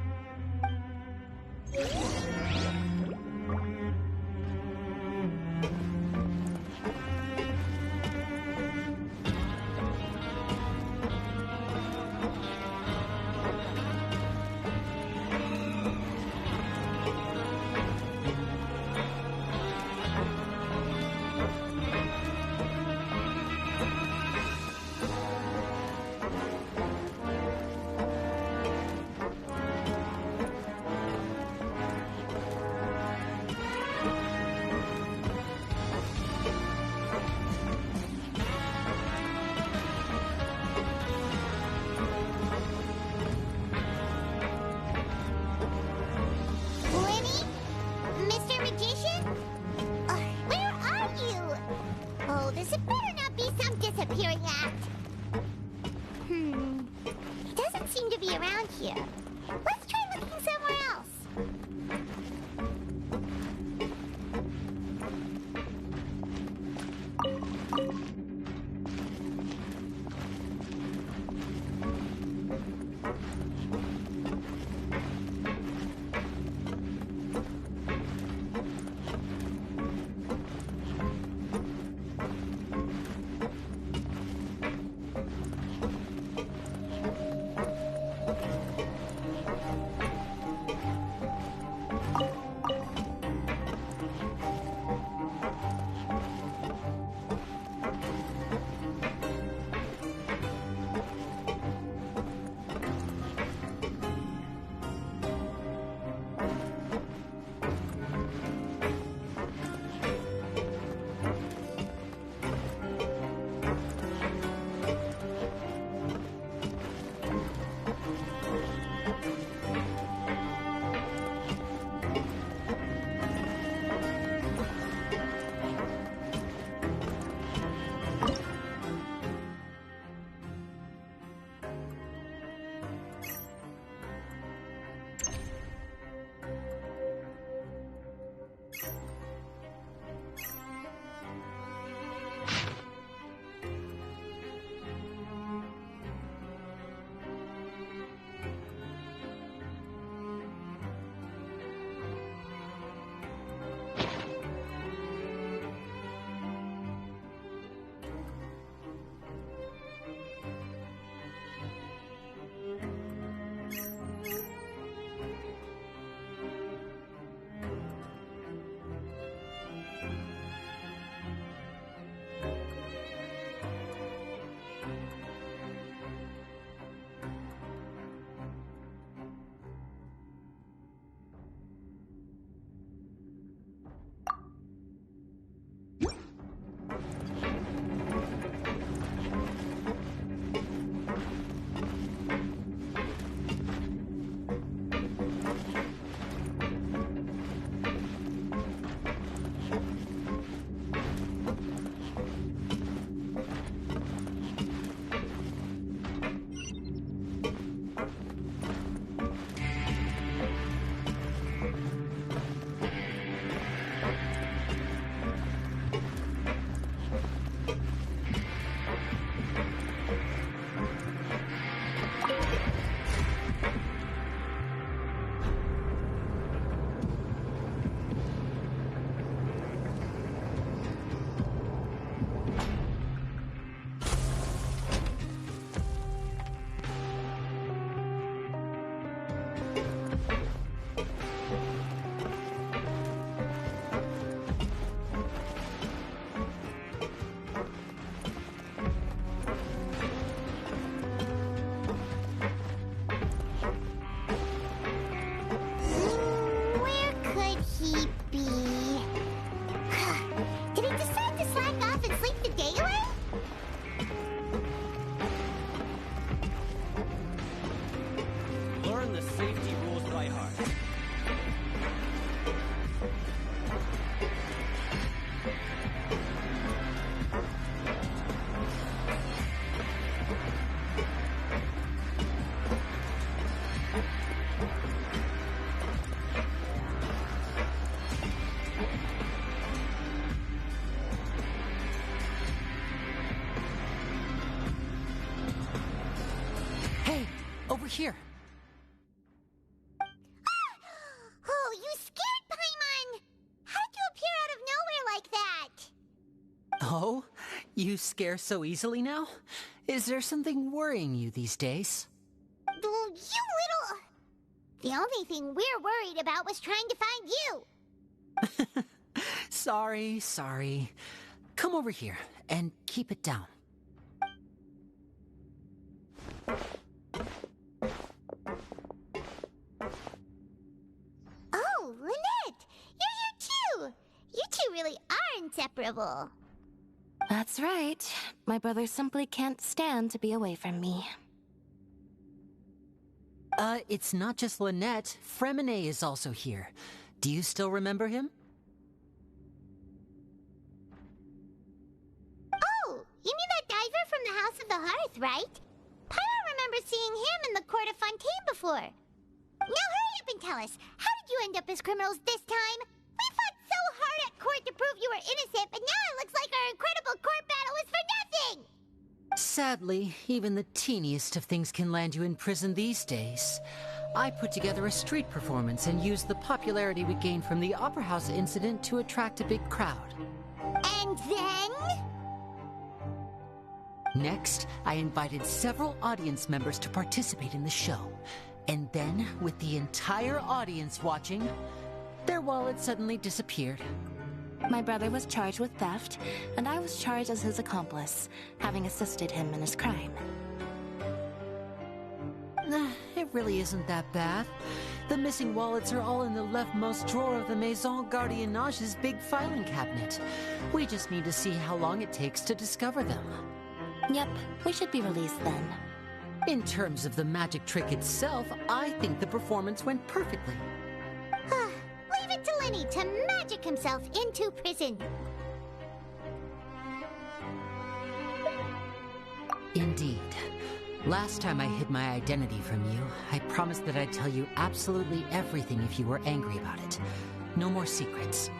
Lenny? Mr. Magician? Where are you? Oh, this had better not be some disappearing act. He doesn't seem to be around here. Let's try looking somewhere else. Safety rules by heart. Hey, over here. Oh, you scared Paimon! How'd you appear out of nowhere like that? Oh, you scare so easily now? Is there something worrying you these days? You little... The only thing we're worried about was trying to find you. Sorry. Come over here and keep it down. Oh, Lynette! You're here too! You two really are inseparable. That's right. My brother simply can't stand to be away from me. It's not just Lynette. Fremine is also here. Do you still remember him? Oh, you mean that diver from the House of the Hearth, right? Paimon remembers seeing him in the Court of Fontaine before. Now hurry up and tell us, how did you end up as criminals this time? We fought so hard at court to prove you were innocent, but now it looks like our incredible court battle was for nothing! Sadly, even the teeniest of things can land you in prison these days. I put together a street performance and used the popularity we gained from the Opera House incident to attract a big crowd. And then? Next, I invited several audience members to participate in the show. And then, with the entire audience watching, their wallet suddenly disappeared. My brother was charged with theft, and I was charged as his accomplice, having assisted him in his crime. It really isn't that bad. The missing wallets are all in the leftmost drawer of the Maison Gardiennage's big filing cabinet. We just need to see how long it takes to discover them. Yep, we should be released then. In terms of the magic trick itself, I think the performance went perfectly. Leave it to Lenny to magic himself into prison. Indeed. Last time I hid my identity from you, I promised that I'd tell you absolutely everything if you were angry about it. No more secrets.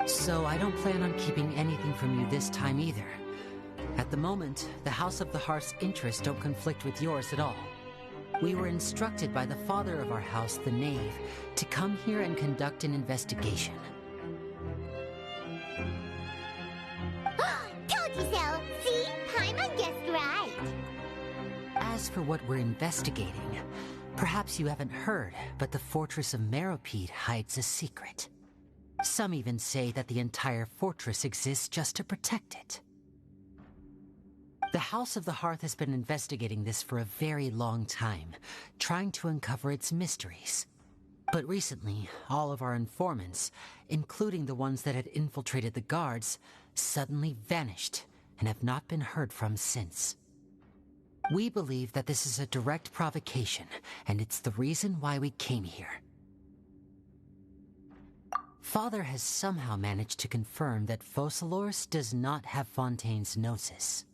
So I don't plan on keeping anything from you this time either. At the moment, the House of the Hearth's interests don't conflict with yours at all. We were instructed by the father of our house, the Knave, to come here and conduct an investigation. Told you so! See? Paimon guessed right. As for what we're investigating, perhaps you haven't heard, but the fortress of Meropide hides a secret. Some even say that the entire fortress exists just to protect it. The House of the Hearth has been investigating this for a very long time, trying to uncover its mysteries. But recently, all of our informants, including the ones that had infiltrated the guards, suddenly vanished and have not been heard from since. We believe that this is a direct provocation, and it's the reason why we came here. Father has somehow managed to confirm that Focalors does not have Fontaine's Gnosis.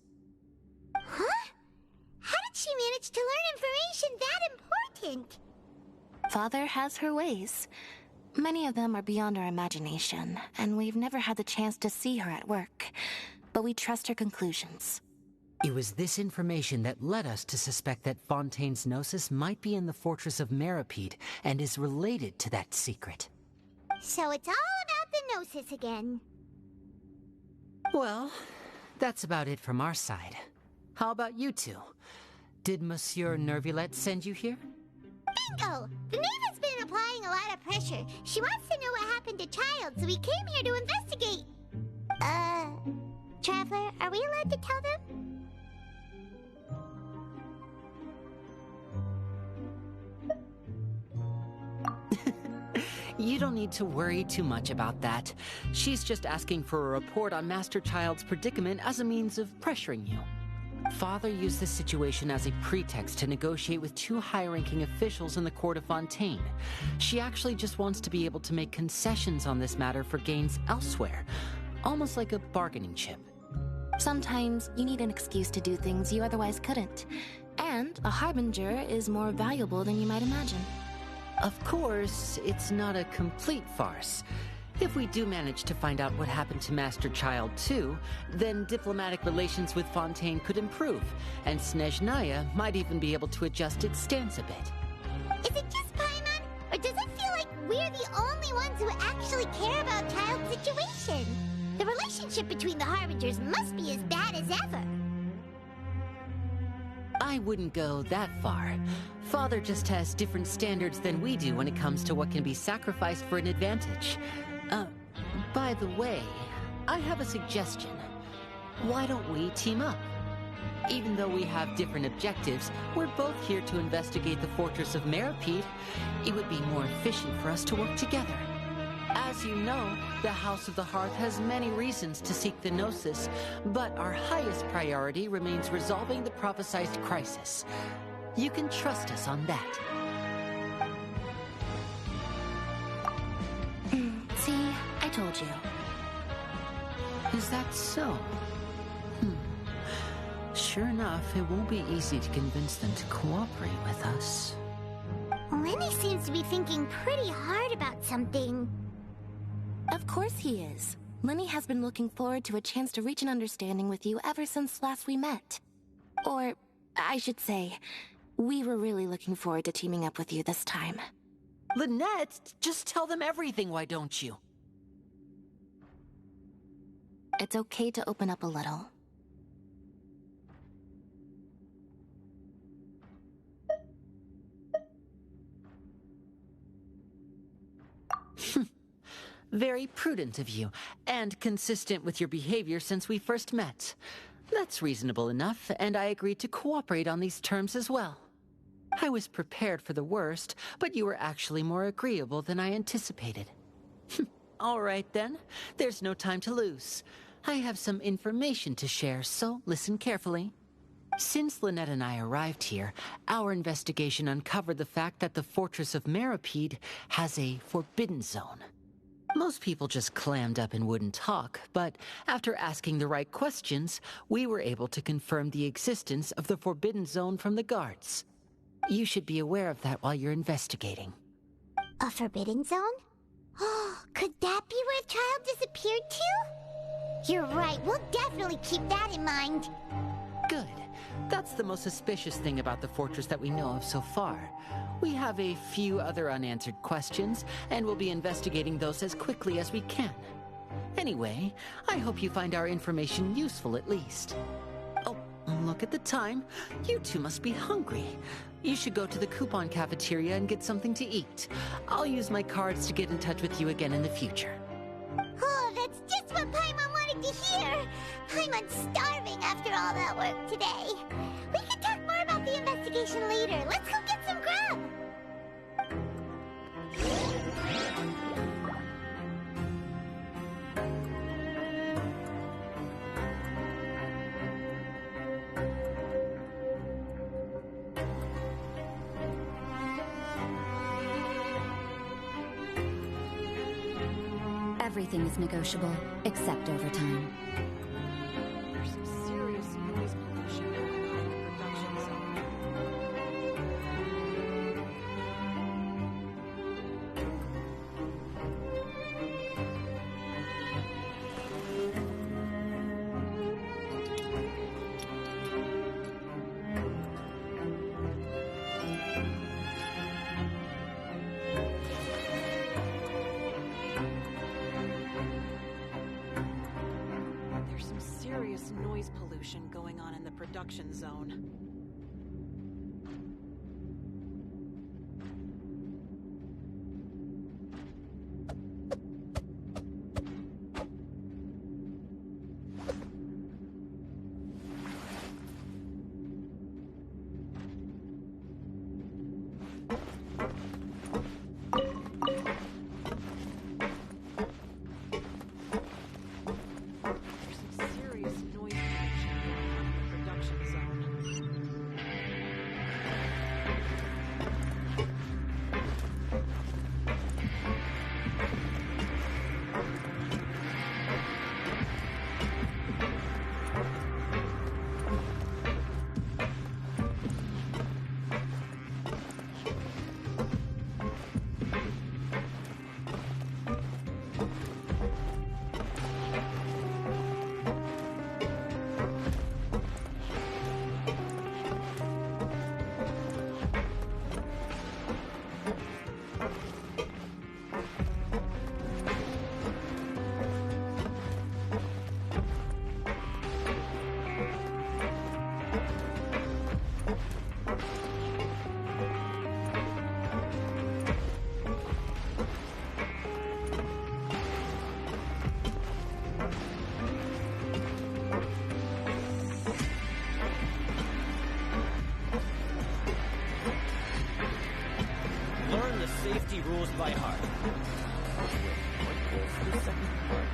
Huh? How did she manage to learn information that important? Father has her ways. Many of them are beyond our imagination, and we've never had the chance to see her at work. But we trust her conclusions. It was this information that led us to suspect that Fontaine's Gnosis might be in the fortress of Meropide and is related to that secret. So it's all about the Gnosis again. Well, that's about it from our side. How about you two? Did Monsieur Nervulette send you here? Bingo! The Knave has been applying a lot of pressure. She wants to know what happened to Child, so we came here to investigate. Traveler, are we allowed to tell them? You don't need to worry too much about that. She's just asking for a report on Master Child's predicament as a means of pressuring you. Father used this situation as a pretext to negotiate with two high-ranking officials in the court of Fontaine. She actually just wants to be able to make concessions on this matter for gains elsewhere, almost like a bargaining chip. Sometimes you need an excuse to do things you otherwise couldn't. And a harbinger is more valuable than you might imagine. Of course, it's not a complete farce. If we do manage to find out what happened to Master Child 2, then diplomatic relations with Fontaine could improve, and Snezhnaya might even be able to adjust its stance a bit. Is it just Paimon, or does it feel like we're the only ones who actually care about Child's situation? The relationship between the Harbingers must be as bad as ever. I wouldn't go that far. Father just has different standards than we do when it comes to what can be sacrificed for an advantage. By the way, I have a suggestion. Why don't we team up? Even though we have different objectives, we're both here to investigate the fortress of Meripede. It would be more efficient for us to work together. As you know, the House of the Hearth has many reasons to seek the Gnosis, but our highest priority remains resolving the prophesied crisis. You can trust us on that. See, I told you. Is that so? Sure enough, it won't be easy to convince them to cooperate with us. Lenny seems to be thinking pretty hard about something. Of course he is. Lenny has been looking forward to a chance to reach an understanding with you ever since last we met. Or, I should say, we were really looking forward to teaming up with you this time. Lynette, just tell them everything, why don't you? It's okay to open up a little. Very prudent of you, and consistent with your behavior since we first met. That's reasonable enough, and I agreed to cooperate on these terms as well. I was prepared for the worst, but you were actually more agreeable than I anticipated. All right then, there's no time to lose. I have some information to share, so listen carefully. Since Lynette and I arrived here, our investigation uncovered the fact that the Fortress of Meripede has a forbidden zone. Most people just clammed up and wouldn't talk, but after asking the right questions, we were able to confirm the existence of the Forbidden Zone from the guards. You should be aware of that while you're investigating. A forbidden zone? Oh, could that be where Child disappeared to? You're right, we'll definitely keep that in mind. Good. That's the most suspicious thing about the fortress that we know of so far. We have a few other unanswered questions, and we'll be investigating those as quickly as we can. Anyway, I hope you find our information useful at least. Oh, look at the time. You two must be hungry. You should go to the coupon cafeteria and get something to eat. I'll use my cards to get in touch with you again in the future. Oh, that's just what Paimon wanted to hear! Paimon's starving after all that work today. We can talk more about the investigation later. Let's go get some grub! Everything is negotiable, except overtime. There's some serious noise pollution going on in the production zone. There's some serious noise pollution going on in the production zone. There's some serious noise pollution going on in the production zone. safety rules by heart. Wait, what was the second part?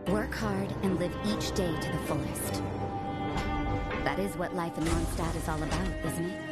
Work hard and live each day to the fullest. That is what life in Mondstadt is all about, isn't it?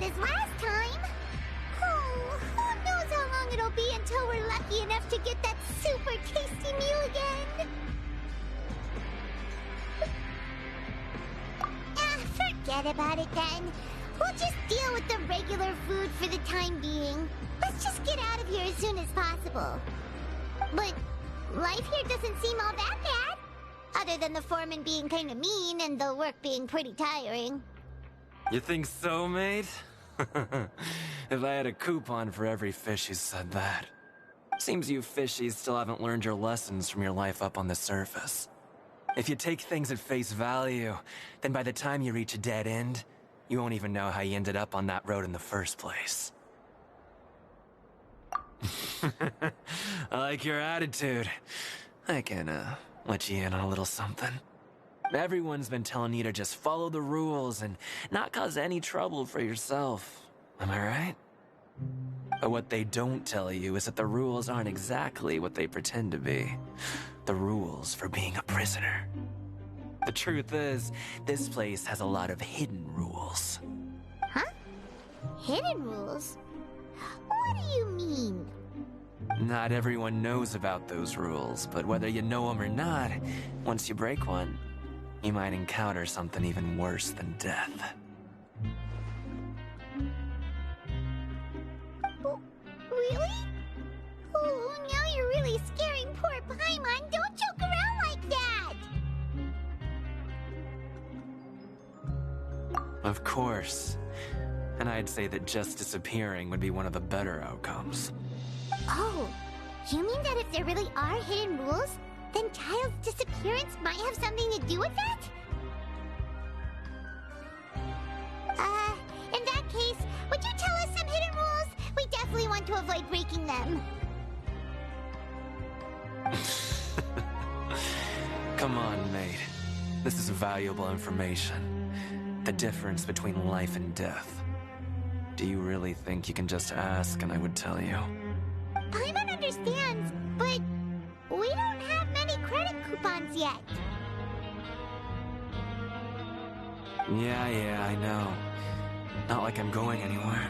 good as last time. Oh, who knows how long it'll be until we're lucky enough to get that super tasty meal again. Forget about it then. We'll just deal with the regular food for the time being. Let's just get out of here as soon as possible. But life here doesn't seem all that bad. Other than the foreman being kind of mean and the work being pretty tiring. You think so, mate? If I had a coupon for every fish who said that. Seems you fishies still haven't learned your lessons from your life up on the surface. If you take things at face value, then by the time you reach a dead end, you won't even know how you ended up on that road in the first place. I like your attitude. I can, let you in on a little something. Everyone's been telling you to just follow the rules and not cause any trouble for yourself. Am I right? But what they don't tell you is that the rules aren't exactly what they pretend to be. The rules for being a prisoner. The truth is, this place has a lot of hidden rules. Huh? Hidden rules? What do you mean? Not everyone knows about those rules, but whether you know them or not, once you break one, you might encounter something even worse than death. Really? Oh, now you're really scaring poor Paimon. Don't joke around like that! Of course. And I'd say that just disappearing would be one of the better outcomes. Oh, you mean that if there really are hidden rules, then Child's disappearance might have something to do with that? In that case, would you tell us some hidden rules? We definitely want to avoid breaking them. Come on, mate. This is valuable information. The difference between life and death. Do you really think you can just ask and I would tell you? Paimon understands, but we don't have many credit coupons yet. Yeah, I know. Not like I'm going anywhere.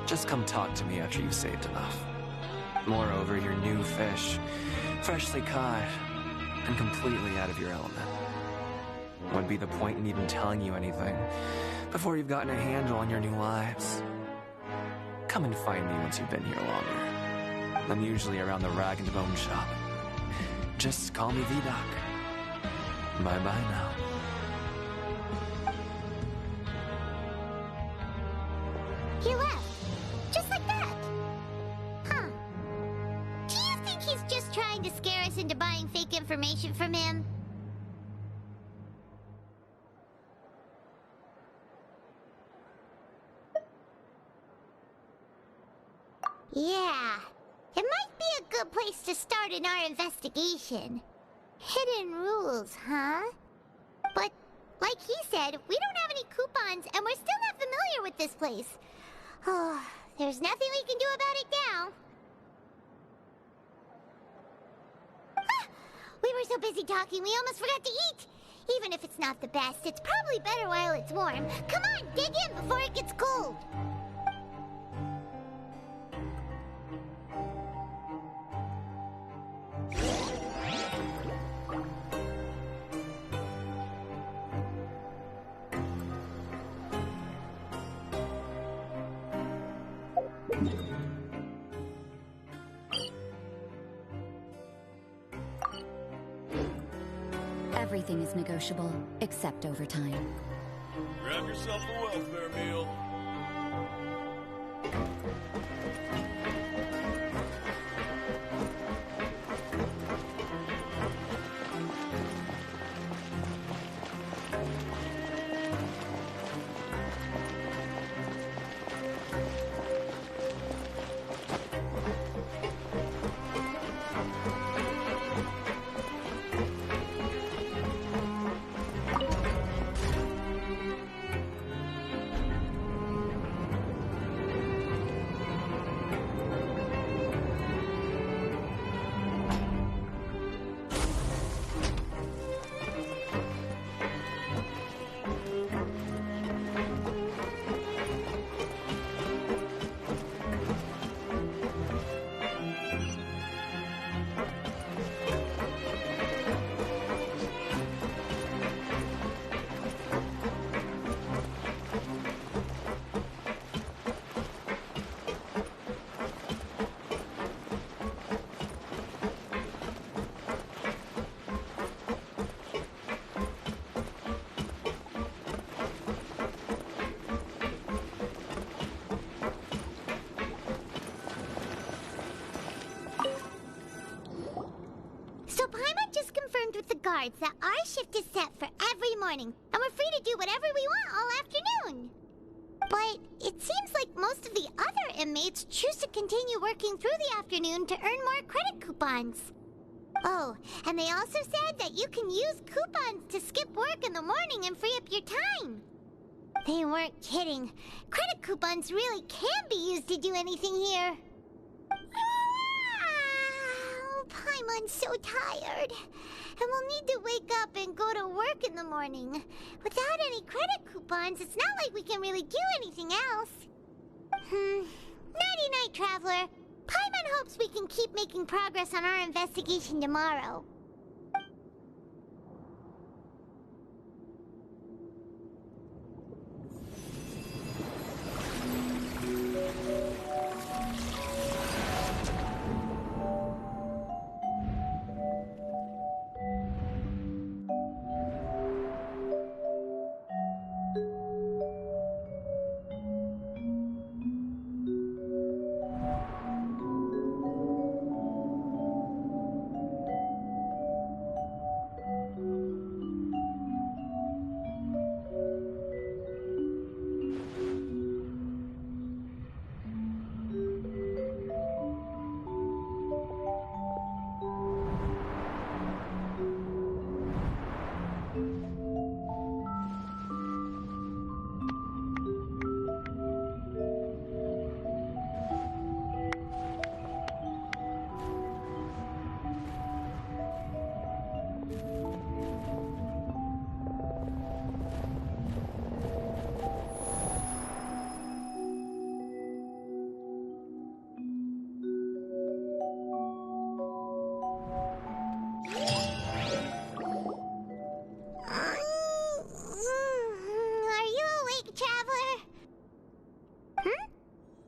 Just come talk to me after you've saved enough. Moreover, you're new fish, freshly caught, and completely out of your element. What'd be the point in even telling you anything before you've gotten a handle on your new lives? Come and find me once you've been here longer. I'm usually around the Rag and Bone shop. Just call me V-Doc. Bye-bye now. He left. Just like that. Huh. Do you think he's just trying to scare us into buying fake information from him? Yeah. It might be a good place to start in our investigation. Hidden rules, huh? But, like he said, we don't have any coupons and we're still not familiar with this place. Oh, there's nothing we can do about it now. Ah, we were so busy talking, we almost forgot to eat. Even if it's not the best, it's probably better while it's warm. Come on, dig in before it gets cold. Everything is negotiable, except overtime. Grab yourself a welfare meal. just confirmed with the guards that our shift is set for every morning, and we're free to do whatever we want all afternoon. But it seems like most of the other inmates choose to continue working through the afternoon to earn more credit coupons. Oh, and they also said that you can use coupons to skip work in the morning and free up your time. They weren't kidding. Credit coupons really can be used to do anything here. Paimon's so tired. And we'll need to wake up and go to work in the morning. Without any credit coupons, it's not like we can really do anything else. Nighty-night, Traveler. Paimon hopes we can keep making progress on our investigation tomorrow.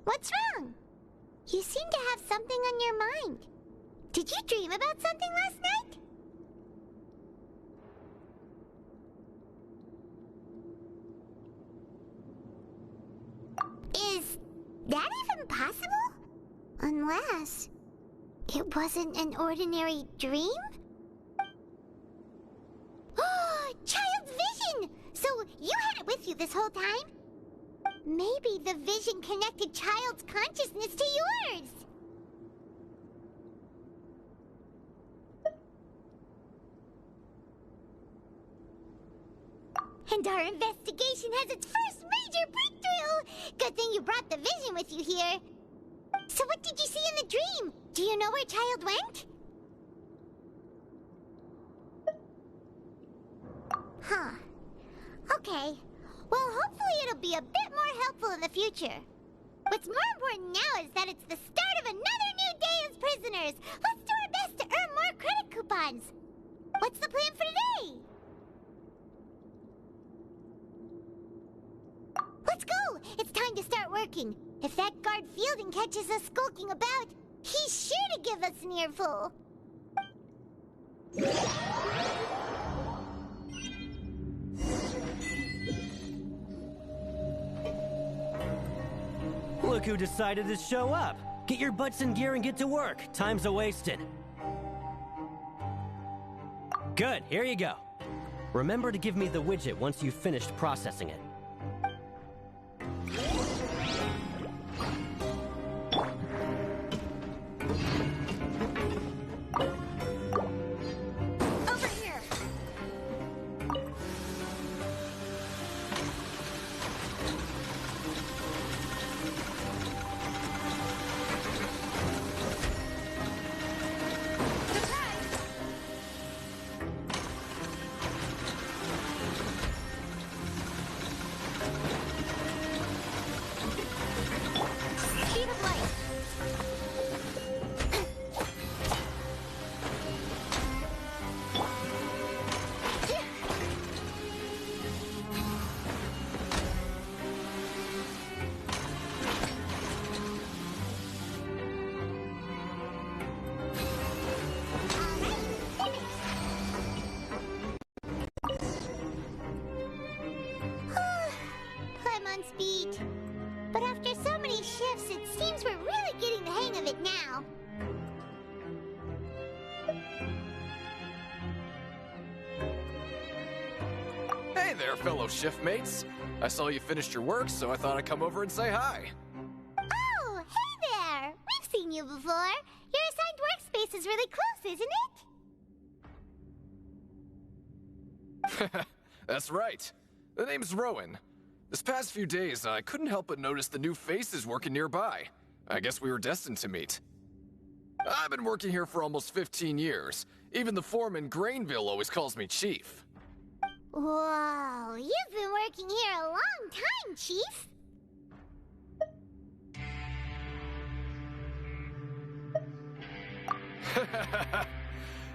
What's wrong? You seem to have something on your mind. Did you dream about something last night? Is that even possible? Unless it wasn't an ordinary dream? Oh, child's vision! So you had it with you this whole time? Maybe the vision connected Child's consciousness to yours. And our investigation has its first major breakthrough! Good thing you brought the vision with you here. So what did you see in the dream? Do you know where Child went? Huh. Okay. Well, hopefully it'll be a bit more helpful in the future. What's more important now is that it's the start of another new day as prisoners. Let's do our best to earn more credit coupons. What's the plan for today? Let's go! It's time to start working. If that guard Fielding catches us skulking about, he's sure to give us an earful. Look who decided to show up. Get your butts in gear and get to work. Time's a-wasted. Good, here you go. Remember to give me the widget once you've finished processing it. Hey there, fellow shiftmates. I saw you finished your work, so I thought I'd come over and say hi. Oh, hey there! We've seen you before. Your assigned workspace is really close, isn't it? That's right. The name's Rowan. This past few days, I couldn't help but notice the new faces working nearby. I guess we were destined to meet. I've been working here for almost 15 years. Even the foreman, Grainville, always calls me Chief. Whoa, you've been working here a long time, Chief.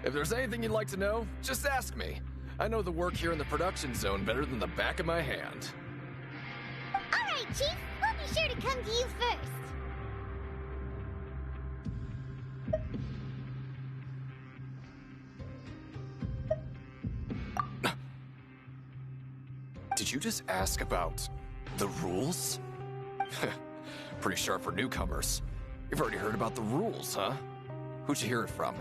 If there's anything you'd like to know, just ask me. I know the work here in the production zone better than the back of my hand. All right, Chief. We'll be sure to come to you first. Did you just ask about the rules? Pretty sharp for newcomers. You've already heard about the rules, huh? Who'd you hear it from?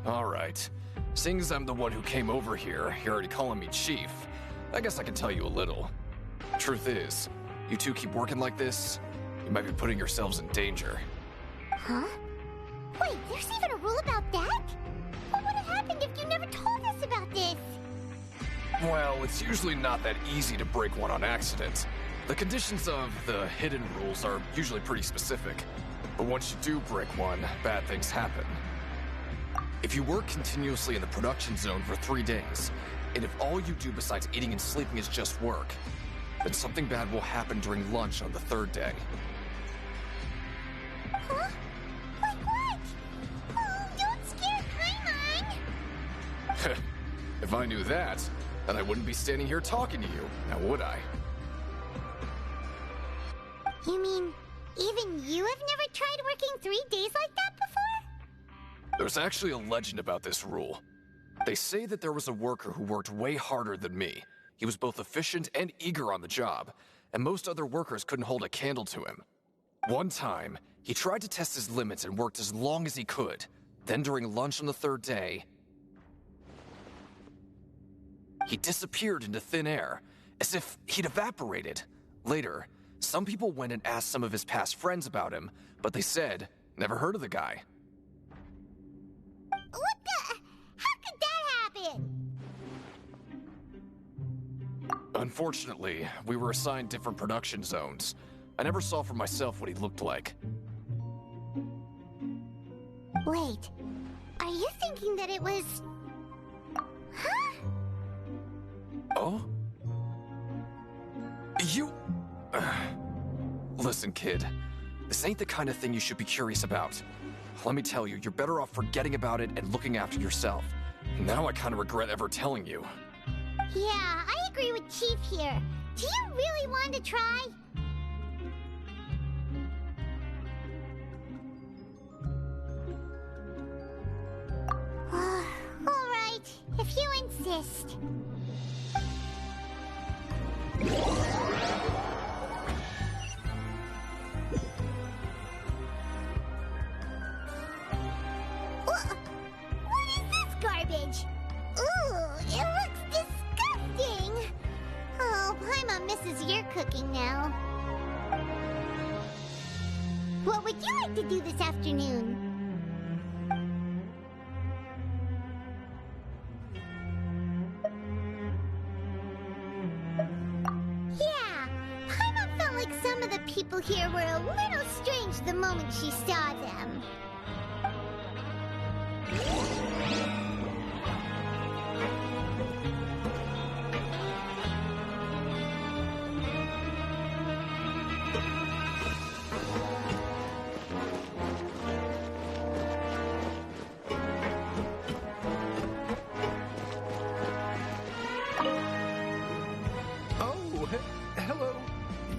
All right. Seeing as I'm the one who came over here, you're already calling me Chief. I guess I can tell you a little. Truth is, you two keep working like this, you might be putting yourselves in danger. Huh? Wait, there's even a rule about that? What would have happened if you never told us about this? Well, it's usually not that easy to break one on accident. The conditions of the hidden rules are usually pretty specific. But once you do break one, bad things happen. If you work continuously in the production zone for 3 days, and if all you do besides eating and sleeping is just work, then something bad will happen during lunch on the 3rd day. Huh? Like what? Oh, don't scare Paimon! If I knew that, then I wouldn't be standing here talking to you, now would I? You mean, even you have never tried working 3 days like that before? There's actually a legend about this rule. They say that there was a worker who worked way harder than me. He was both efficient and eager on the job, and most other workers couldn't hold a candle to him. One time, he tried to test his limits and worked as long as he could. Then during lunch on the 3rd day, he disappeared into thin air, as if he'd evaporated. Later, some people went and asked some of his past friends about him, but they said, never heard of the guy. What the? How could that happen? Unfortunately, we were assigned different production zones. I never saw for myself what he looked like. Wait, are you thinking that it was... Huh? Oh? You... Listen, kid. This ain't the kind of thing you should be curious about. Let me tell you, you're better off forgetting about it and looking after yourself. Now I kind of regret ever telling you. Yeah, I agree with Chief here. Do you really want to try? All right, if you insist. What is this garbage? Ooh, it looks disgusting. Oh, Paimon misses your cooking now. What would you like to do this afternoon? Yeah, Paimon felt like some of the people here were a little strange the moment she saw them. Hello.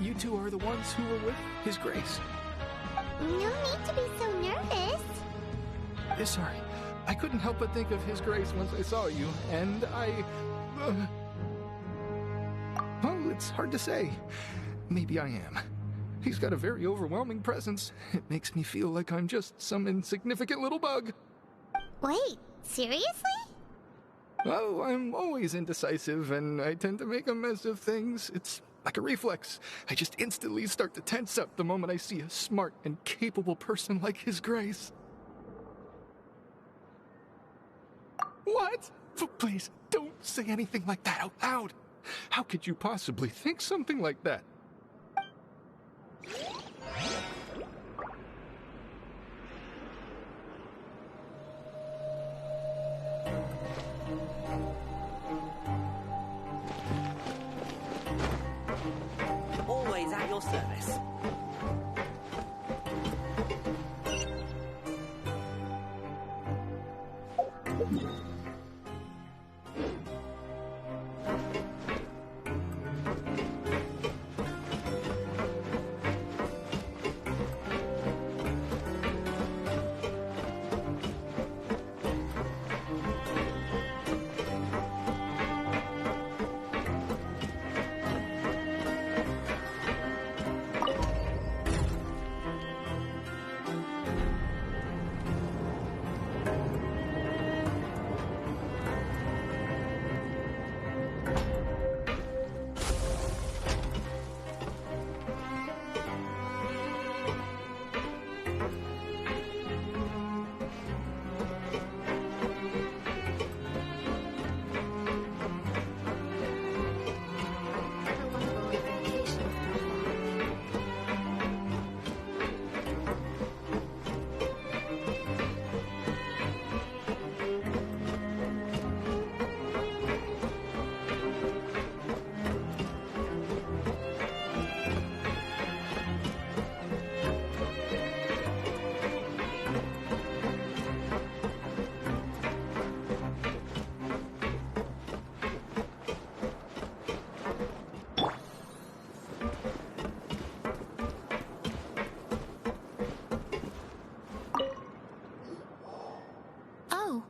You two are the ones who were with His Grace. No need to be so nervous. Sorry. I couldn't help but think of His Grace once I saw you, and I... well, it's hard to say. Maybe I am. He's got a very overwhelming presence. It makes me feel like I'm just some insignificant little bug. Wait, seriously? Oh, I'm always indecisive, and I tend to make a mess of things. It's like a reflex. I just instantly start to tense up the moment I see a smart and capable person like His Grace. What? Please, don't say anything like that out loud. How could you possibly think something like that? Always at your service.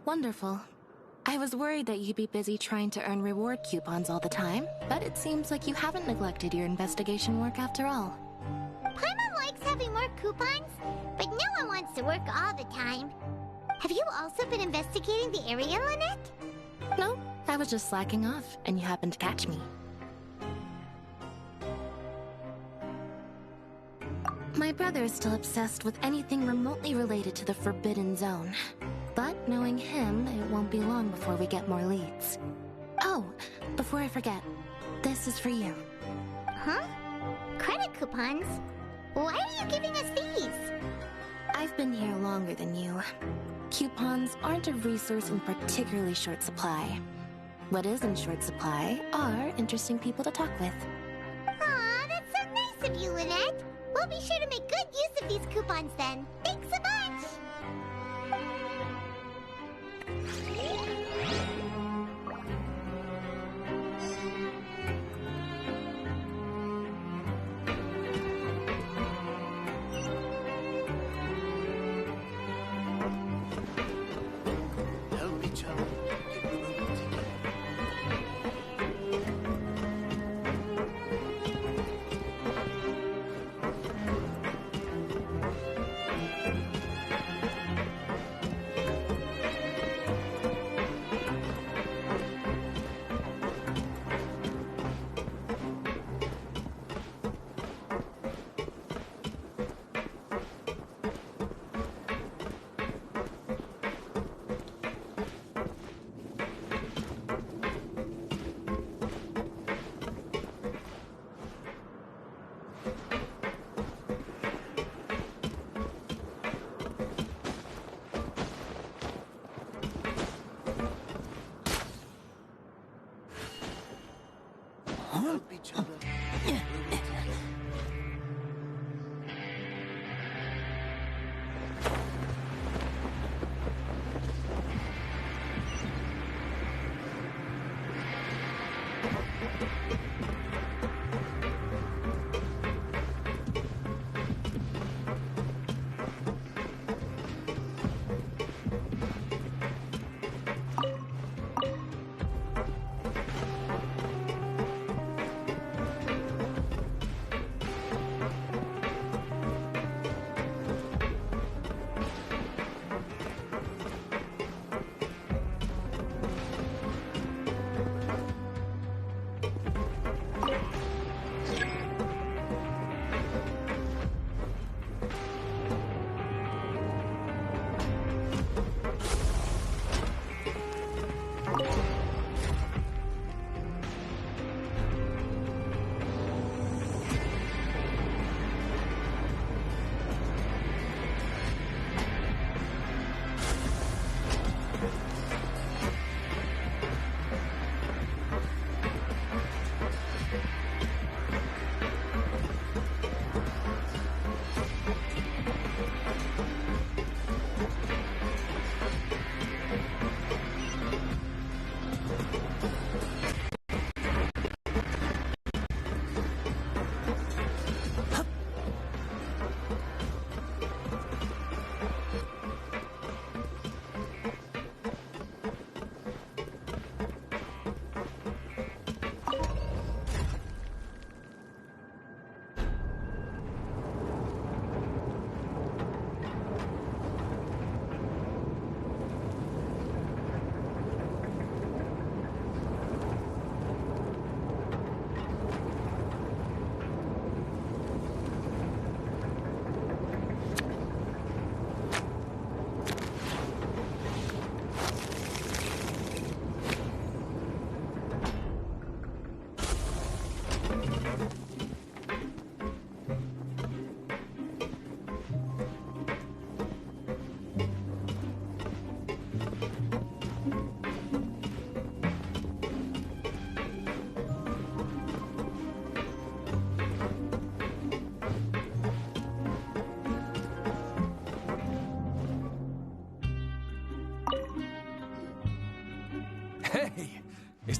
Wonderful. I was worried that you'd be busy trying to earn reward coupons all the time, but it seems like you haven't neglected your investigation work after all. Paimon likes having more coupons, but no one wants to work all the time. Have you also been investigating the area, Lynette? No, I was just slacking off, and you happened to catch me. My brother is still obsessed with anything remotely related to the Forbidden Zone. But knowing him, it won't be long before we get more leads. Oh, before I forget, this is for you. Huh? Credit coupons? Why are you giving us these? I've been here longer than you. Coupons aren't a resource in particularly short supply. What is in short supply are interesting people to talk with. Aw, that's so nice of you, Lynette. We'll be sure to make good use of these coupons then. Thanks a bunch! Help each other. Get through it together. Help each other. Get through it together.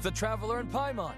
the Traveler in Paimon.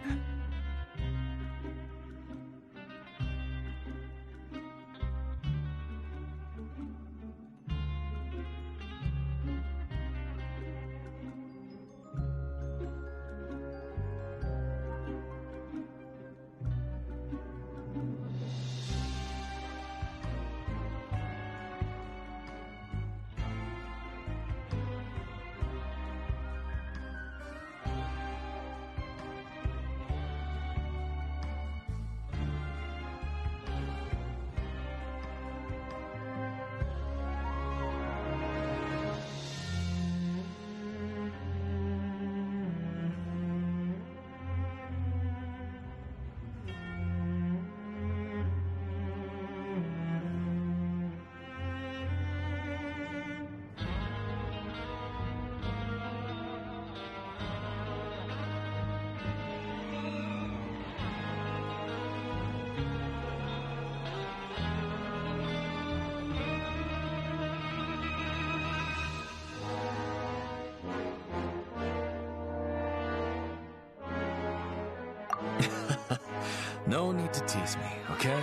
No need to tease me, okay?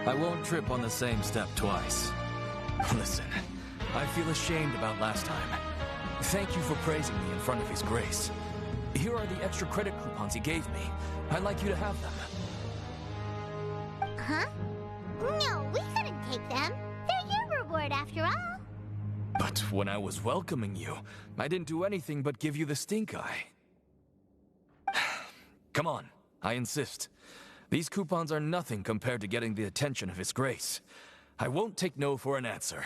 I won't trip on the same step twice. Listen, I feel ashamed about last time. Thank you for praising me in front of His Grace. Here are the extra credit coupons he gave me. I'd like you to have them. Huh? No, we couldn't take them. They're your reward after all. But when I was welcoming you, I didn't do anything but give you the stink eye. Come on, I insist. These coupons are nothing compared to getting the attention of His Grace. I won't take no for an answer.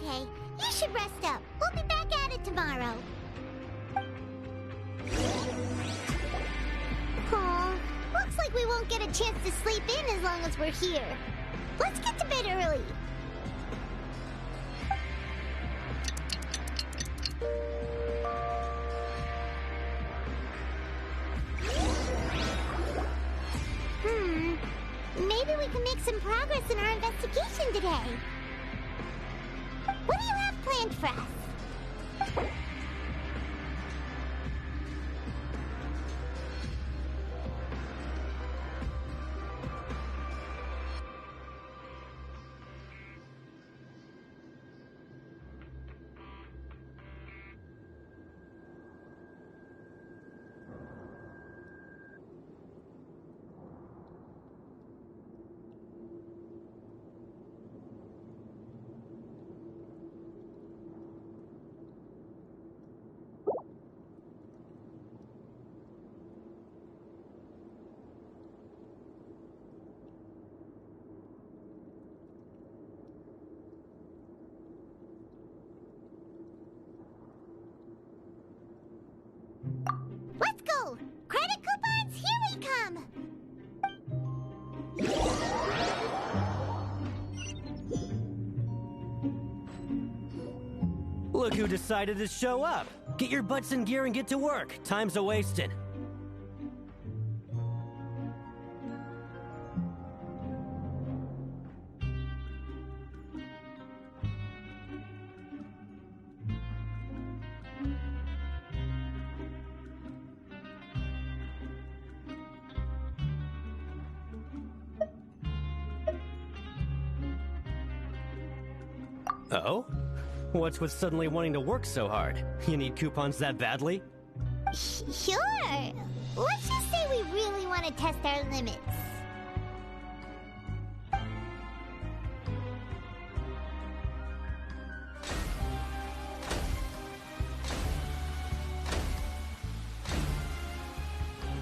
okay. You should rest up. We'll be back at it tomorrow. Aw, looks like we won't get a chance to sleep in as long as we're here. Let's get to bed early. Maybe we can make some progress in our investigation today. What do you have planned for us? Let's go! Credit coupons, here we come! Look who decided to show up! Get your butts in gear and get to work. Time's a-wasting. Oh? What's with suddenly wanting to work so hard? You need coupons that badly? Sure. Let's just say we really want to test our limits.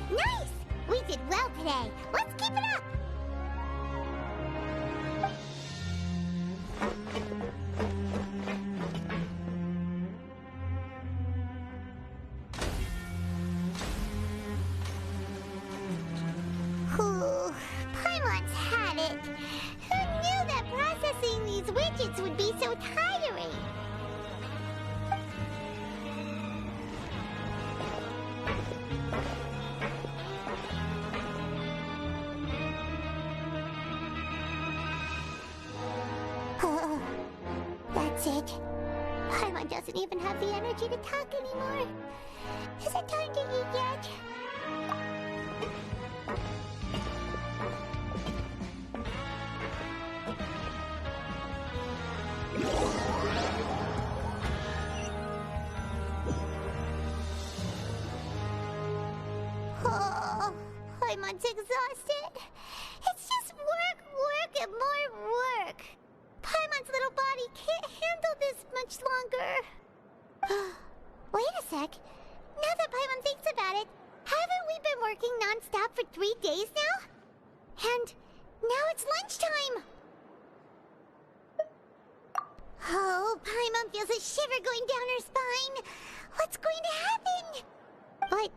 Nice! We did well today. Let's keep it up! Paimon's had it. Who knew that processing these widgets would be so tiring? That's it. Paimon doesn't even have the energy to talk anymore. Is it time to eat yet? Oh, Paimon's exhausted. It's just work, and more work. Paimon's little body can't handle this much longer. Wait a sec. Now that Paimon thinks about it, haven't we been working non-stop for 3 days now? And now it's lunchtime. Oh, Paimon feels a shiver going down her spine. What's going to happen? But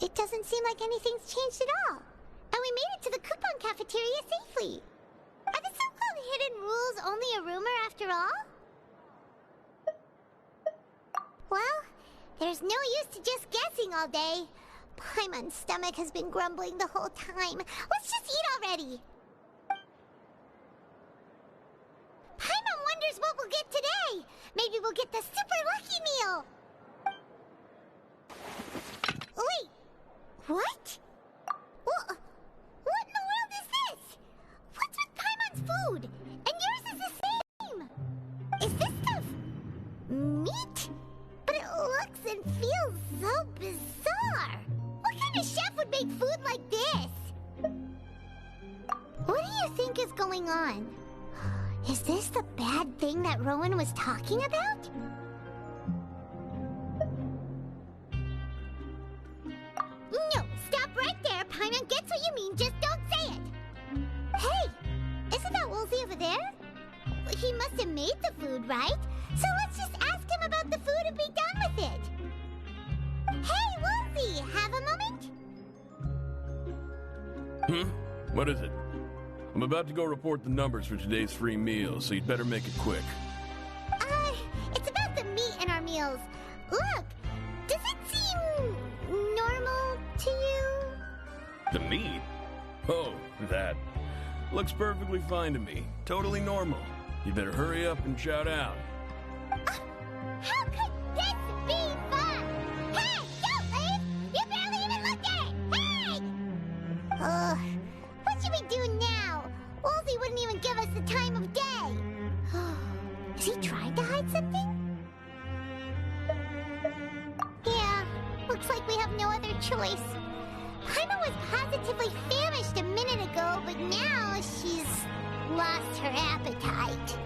it doesn't seem like anything's changed at all. And we made it to the coupon cafeteria safely. Are the so-called hidden rules only a rumor after all? Well, there's no use to just guessing all day. Paimon's stomach has been grumbling the whole time. Let's just eat already. Paimon wonders what we'll get today. Maybe we'll get the super lucky meal. Wait, what? What in the world is this? What's with Paimon's food? And yours is the same. Is this stuff meat? But it looks and feels so bizarre. What kind of chef would make food like this? What do you think is going on? Is this the bad thing that Rowan was talking about? No, stop right there. Paimon gets what you mean, just don't say it. Hey, isn't that Woolsey over there? He must have made the food, right? So let's just ask him about the food and be done with it. Hey, Wolfie, have a moment? What is it? I'm about to go report the numbers for today's free meal, so you'd better make it quick. It's about the meat in our meals. Look, does it seem normal to you? The meat? Oh, that. Looks perfectly fine to me. Totally normal. You better hurry up and shout out. How could this be fun? Hey, don't leave! You barely even looked at it! Hey! What should we do now? Wolfie wouldn't even give us the time of day. Is he trying to hide something? Yeah, looks like we have no other choice. Paima was positively famished a minute ago, but now she's lost her appetite.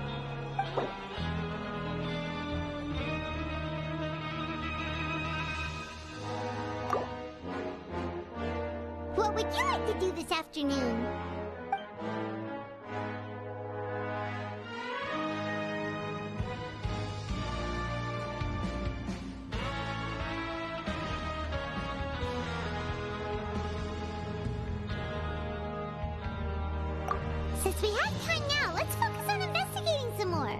What would you like to do this afternoon? Since we have time now, let's focus on investigating some more.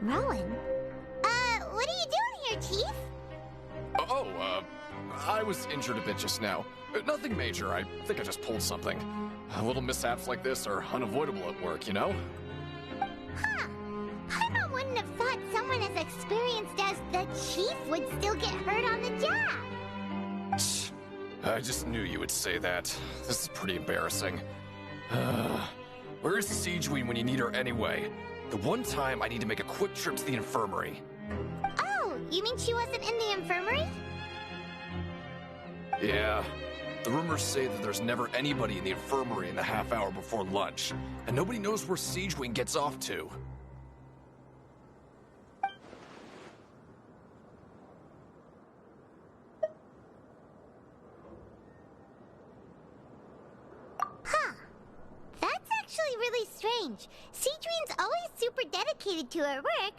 Rowan? What are you doing here, Chief? I was injured a bit just now. Nothing major. I think I just pulled something. Little mishaps like this are unavoidable at work, you know? Huh. Paima wouldn't have thought someone as experienced as the Chief would still get hurt on the job. I just knew you would say that. This is pretty embarrassing. Where is Siegeween when you need her anyway? The one time I need to make a quick trip to the infirmary. Oh, you mean she wasn't in the infirmary? Yeah. The rumors say that there's never anybody in the infirmary in the half hour before lunch, and nobody knows where Siegeween gets off to. Huh. That's actually really strange. Siegeween's always super dedicated to her work.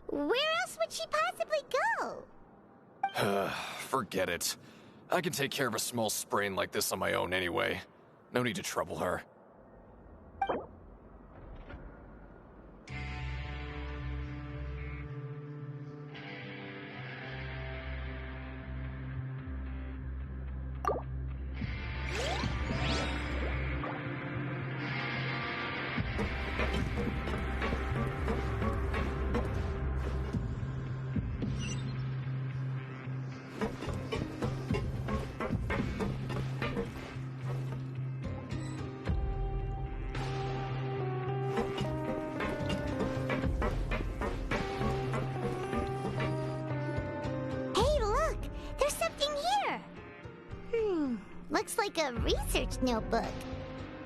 Where else would she possibly go? Forget it. I can take care of a small sprain like this on my own anyway. No need to trouble her. Looks like a research notebook.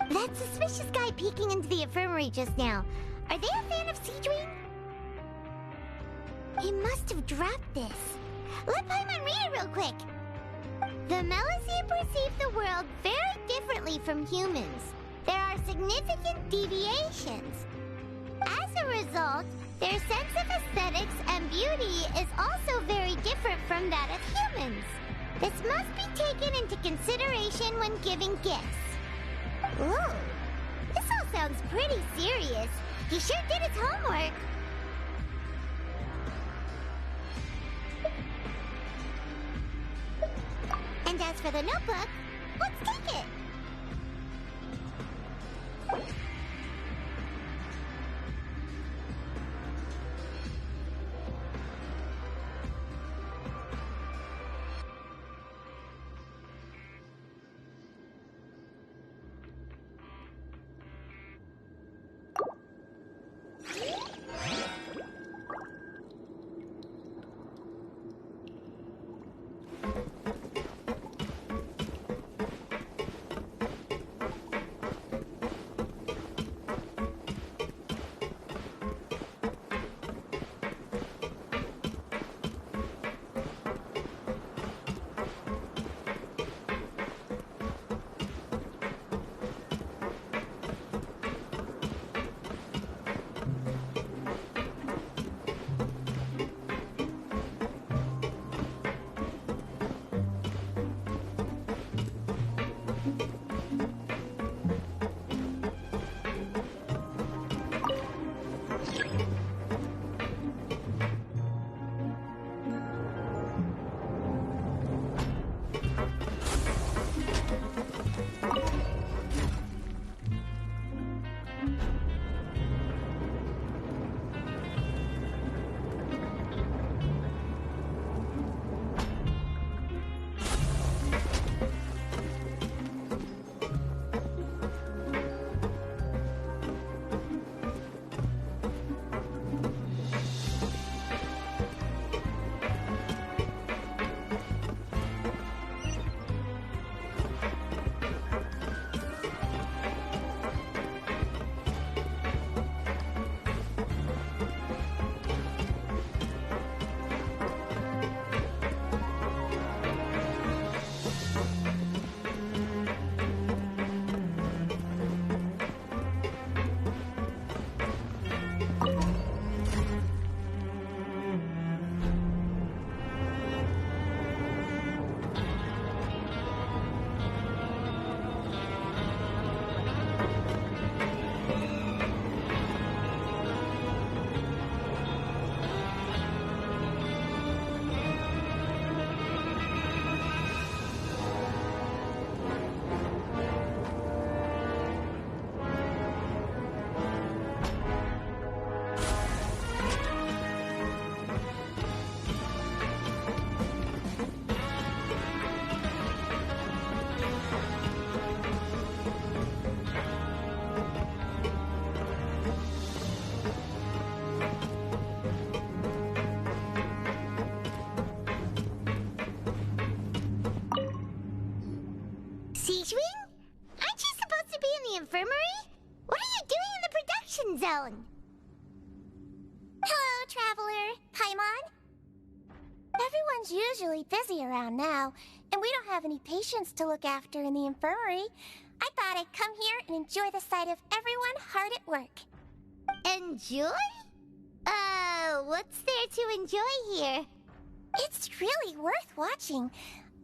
That suspicious guy peeking into the infirmary just now. Are they a fan of Siegeween? He must have dropped this. Let Paimon read it real quick. The Melusine perceive the world very differently from humans. There are significant deviations. As a result, their sense of aesthetics and beauty is also very different from that of humans. This must be taken into consideration when giving gifts. Ooh, this all sounds pretty serious. He sure did his homework. And as for the notebook, let's take it. Siegewing? Aren't you supposed to be in the infirmary? What are you doing in the production zone? Hello, Traveler. Paimon? Everyone's usually busy around now, and we don't have any patients to look after in the infirmary. I thought I'd come here and enjoy the sight of everyone hard at work. Enjoy? What's there to enjoy here? It's really worth watching.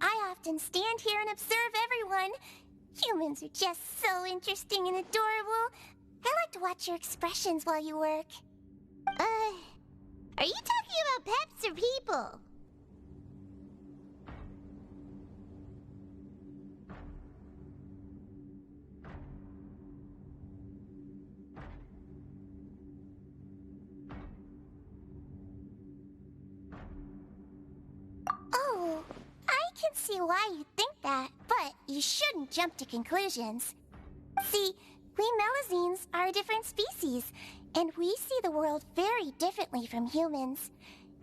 I often stand here and observe everyone. Humans are just so interesting and adorable. I like to watch your expressions while you work. Are you talking about pets or people? Oh, I can see why you think that, but you shouldn't jump to conclusions. See, we Melusines are a different species, and we see the world very differently from humans.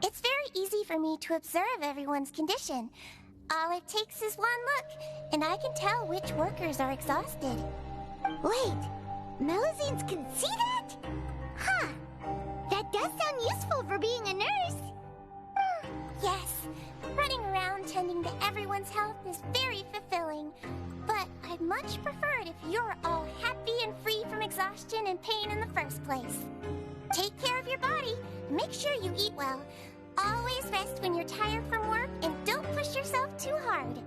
It's very easy for me to observe everyone's condition. All it takes is one look, and I can tell which workers are exhausted. Wait, Melusines can see that? Huh. That does sound useful for being a nurse. Yes, everyone's health is very fulfilling. But I'd much prefer it if you're all happy and free from exhaustion and pain in the first place. Take care of your body, and make sure you eat well. Always rest when you're tired from work, and don't push yourself too hard.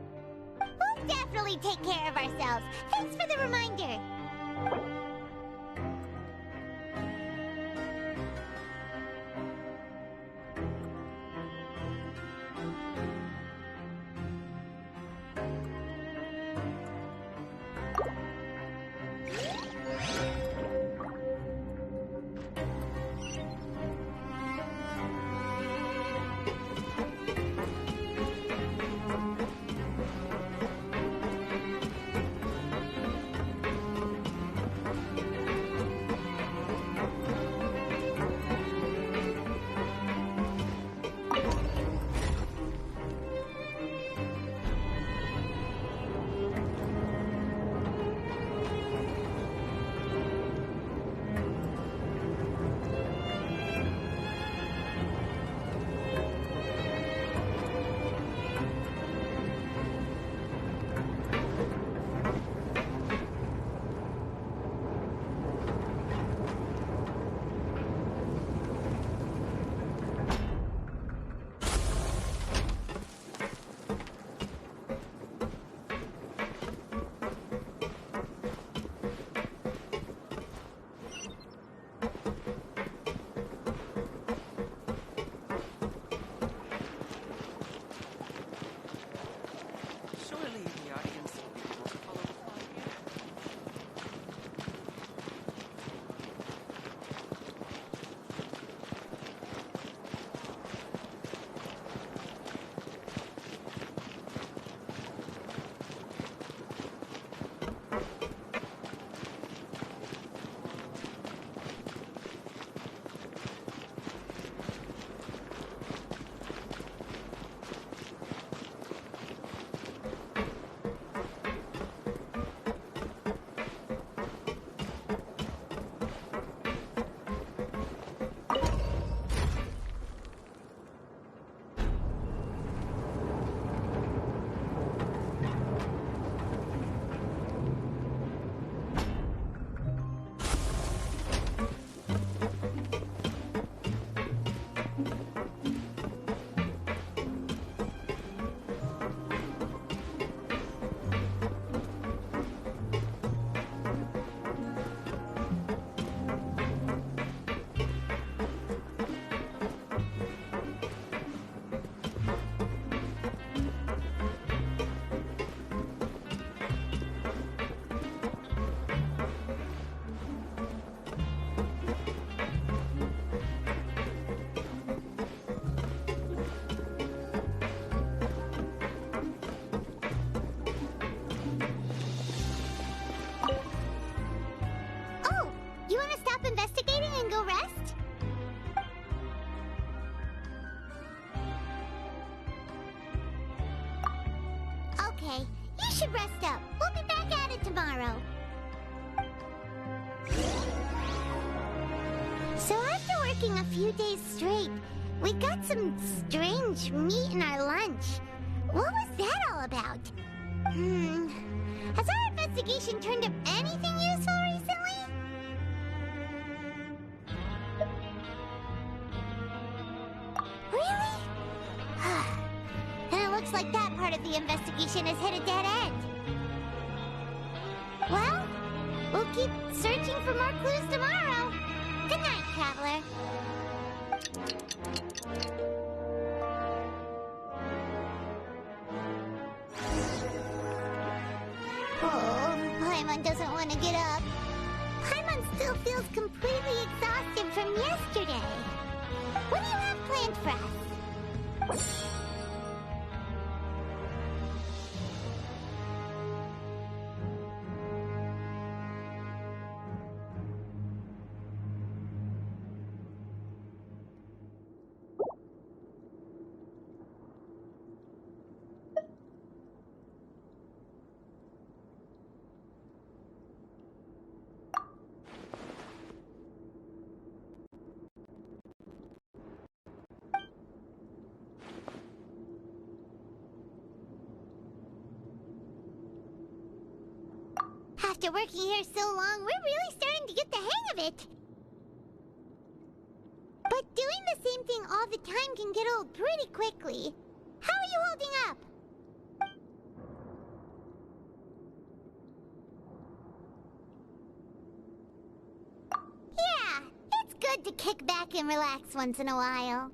We'll definitely take care of ourselves. Thanks for the reminder. Okay, you should rest up. We'll be back at it tomorrow. So after working a few days straight, we got some strange meat in our lunch. What was that all about? Has our investigation turned up anything useful recently? Really? And it looks like that part of the investigation has hit a dead end. Well, we'll keep searching for more clues tomorrow. Good night, Traveler. Oh, Paimon doesn't want to get up. Paimon still feels completely exhausted from yesterday. What do you have planned for us? After working here so long, we're really starting to get the hang of it. But doing the same thing all the time can get old pretty quickly. How are you holding up? Yeah, it's good to kick back and relax once in a while.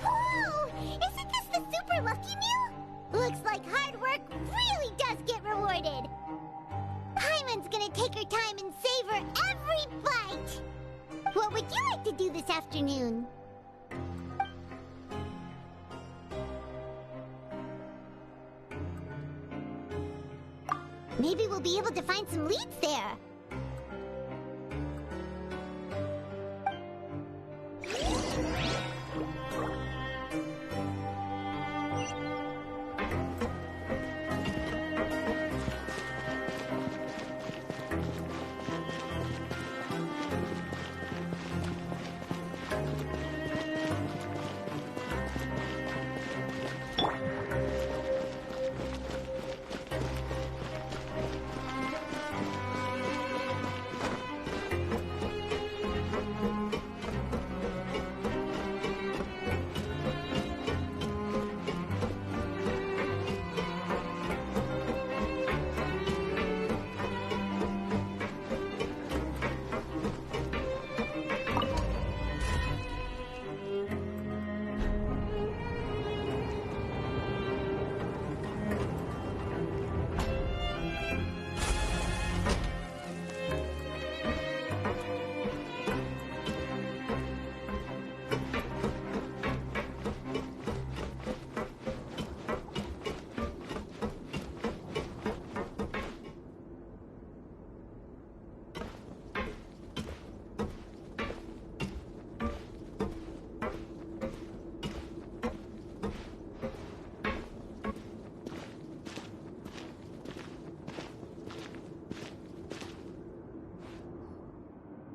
Whoa! Isn't this the super lucky meal? Looks like hard work really does get rewarded. Paimon's gonna take her time and savor every bite. What would you like to do this afternoon? Maybe we'll be able to find some leads there.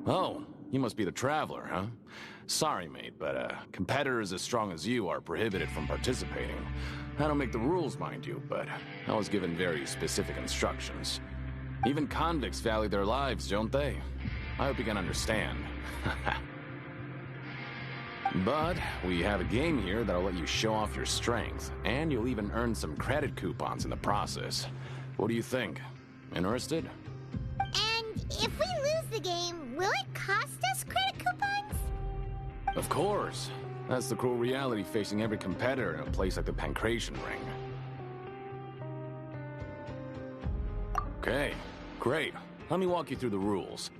Oh, you must be the Traveler, huh? Sorry, mate, but competitors as strong as you are prohibited from participating. I don't make the rules, mind you, but I was given very specific instructions. Even convicts value their lives, don't they? I hope you can understand. But we have a game here that'll let you show off your strength, and you'll even earn some credit coupons in the process. What do you think? Interested? And if we lose the game, will it cost us credit coupons? Of course. That's the cruel reality facing every competitor in a place like the Pancration Ring. Okay, great. Let me walk you through the rules.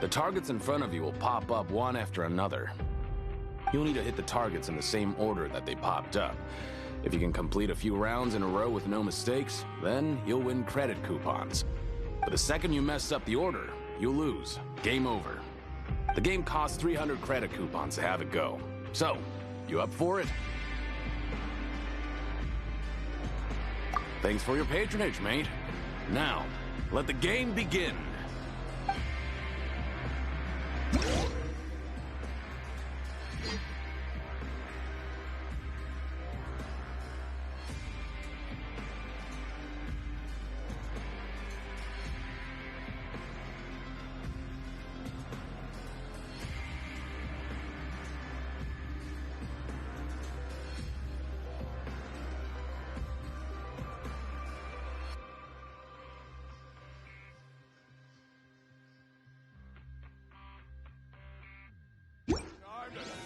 The targets in front of you will pop up one after another. You'll need to hit the targets in the same order that they popped up. If you can complete a few rounds in a row with no mistakes, then you'll win credit coupons. But the second you mess up the order, you'll lose. Game over. The game costs 300 credit coupons to have it go. So, you up for it? Thanks for your patronage, mate. Now, let the game begin.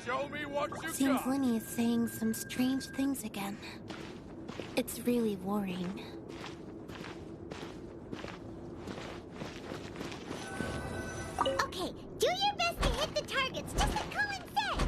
Show me what you Seems got. Lenny is saying some strange things again. It's really worrying. Okay, do your best to hit the targets, just like Colin said.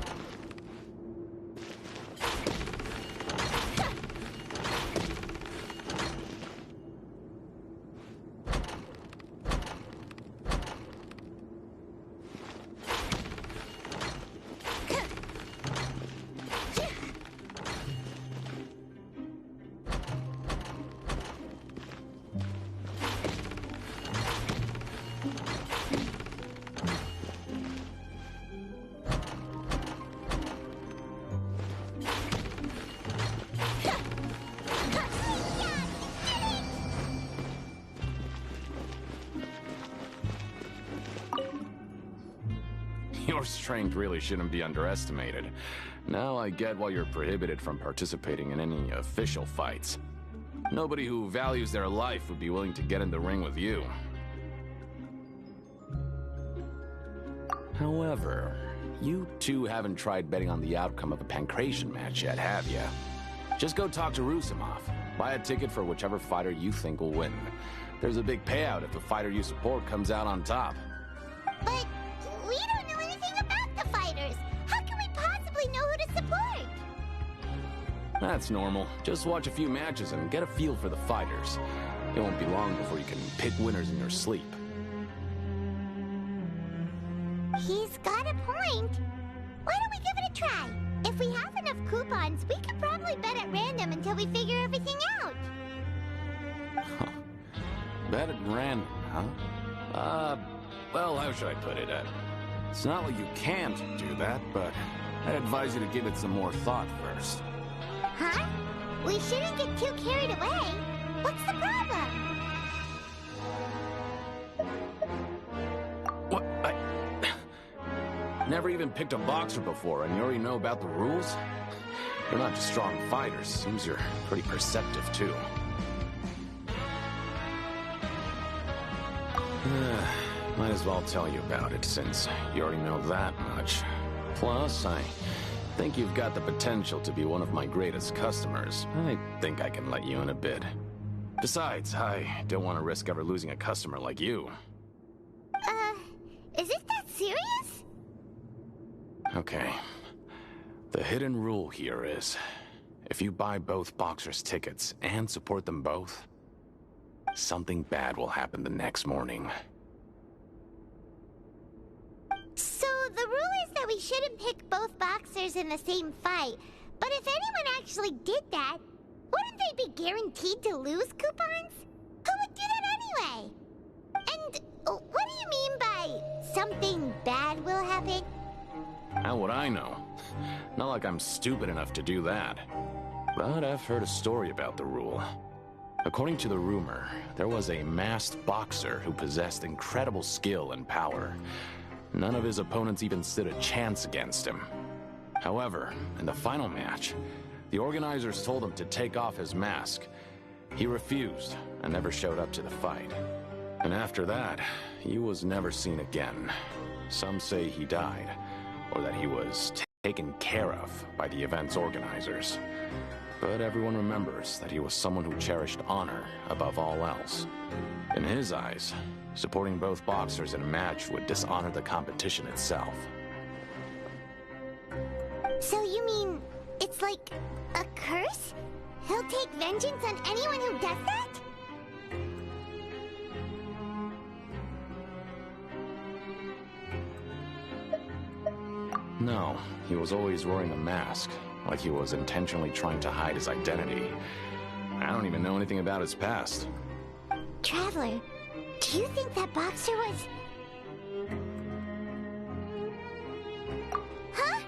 Your strength really shouldn't be underestimated. Now I get why you're prohibited from participating in any official fights. Nobody who values their life would be willing to get in the ring with you. However, you two haven't tried betting on the outcome of a Pancration match yet, have you? Just go talk to Rusimov. Buy a ticket for whichever fighter you think will win. There's a big payout if the fighter you support comes out on top. But we don't know anything about the fighters. How can we possibly know who to support? That's normal. Just watch a few matches and get a feel for the fighters. It won't be long before you can pick winners in your sleep. He's got a point. Why don't we give it a try? If we have enough coupons, we could probably bet at random until we figure everything out. Bet at random, huh? Well, how should I put it? It's not like you can't do that, but I advise you to give it some more thought first. Huh? We shouldn't get too carried away. What's the problem? What? Never even picked a boxer before, and you already know about the rules? You're not just strong fighters. Seems you're pretty perceptive, too. Might as well tell you about it, since you already know that much. Plus, I think you've got the potential to be one of my greatest customers. I think I can let you in a bid. Besides, I don't want to risk ever losing a customer like you. Is it that serious? Okay. The hidden rule here is, if you buy both boxers' tickets and support them both, something bad will happen the next morning. So the rule is that we shouldn't pick both boxers in the same fight. But if anyone actually did that, wouldn't they be guaranteed to lose coupons? Who would do that anyway? And what do you mean by something bad will happen? How would I know? Not like I'm stupid enough to do that. But I've heard a story about the rule. According to the rumor, there was a masked boxer who possessed incredible skill and power. None of his opponents even stood a chance against him. However, in the final match, the organizers told him to take off his mask. He refused and never showed up to the fight. And after that, he was never seen again. Some say he died, or that he was taken care of by the event's organizers. But everyone remembers that he was someone who cherished honor above all else. In his eyes, supporting both boxers in a match would dishonor the competition itself. So you mean it's like a curse? He'll take vengeance on anyone who does that? No, he was always wearing a mask, like he was intentionally trying to hide his identity. I don't even know anything about his past. Traveler, do you think that boxer was... Huh?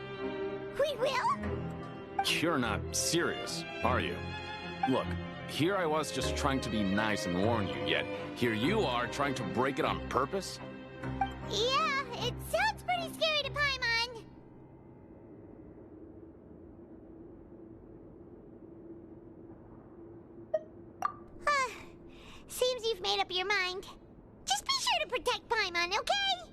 We will? You're not serious, are you? Look, here I was just trying to be nice and warn you, yet here you are trying to break it on purpose? Yeah, it sounds pretty scary to Paimon. Seems you've made up your mind. Just be sure to protect Paimon, okay?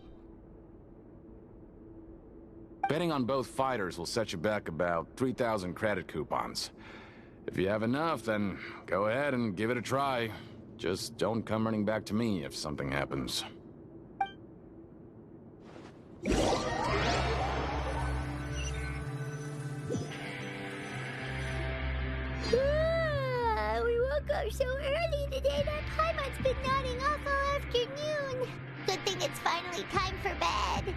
Betting on both fighters will set you back about 3,000 credit coupons. If you have enough, then go ahead and give it a try. Just don't come running back to me if something happens. We woke up so early today that Paimon's been nodding off all afternoon. Good thing it's finally time for bed.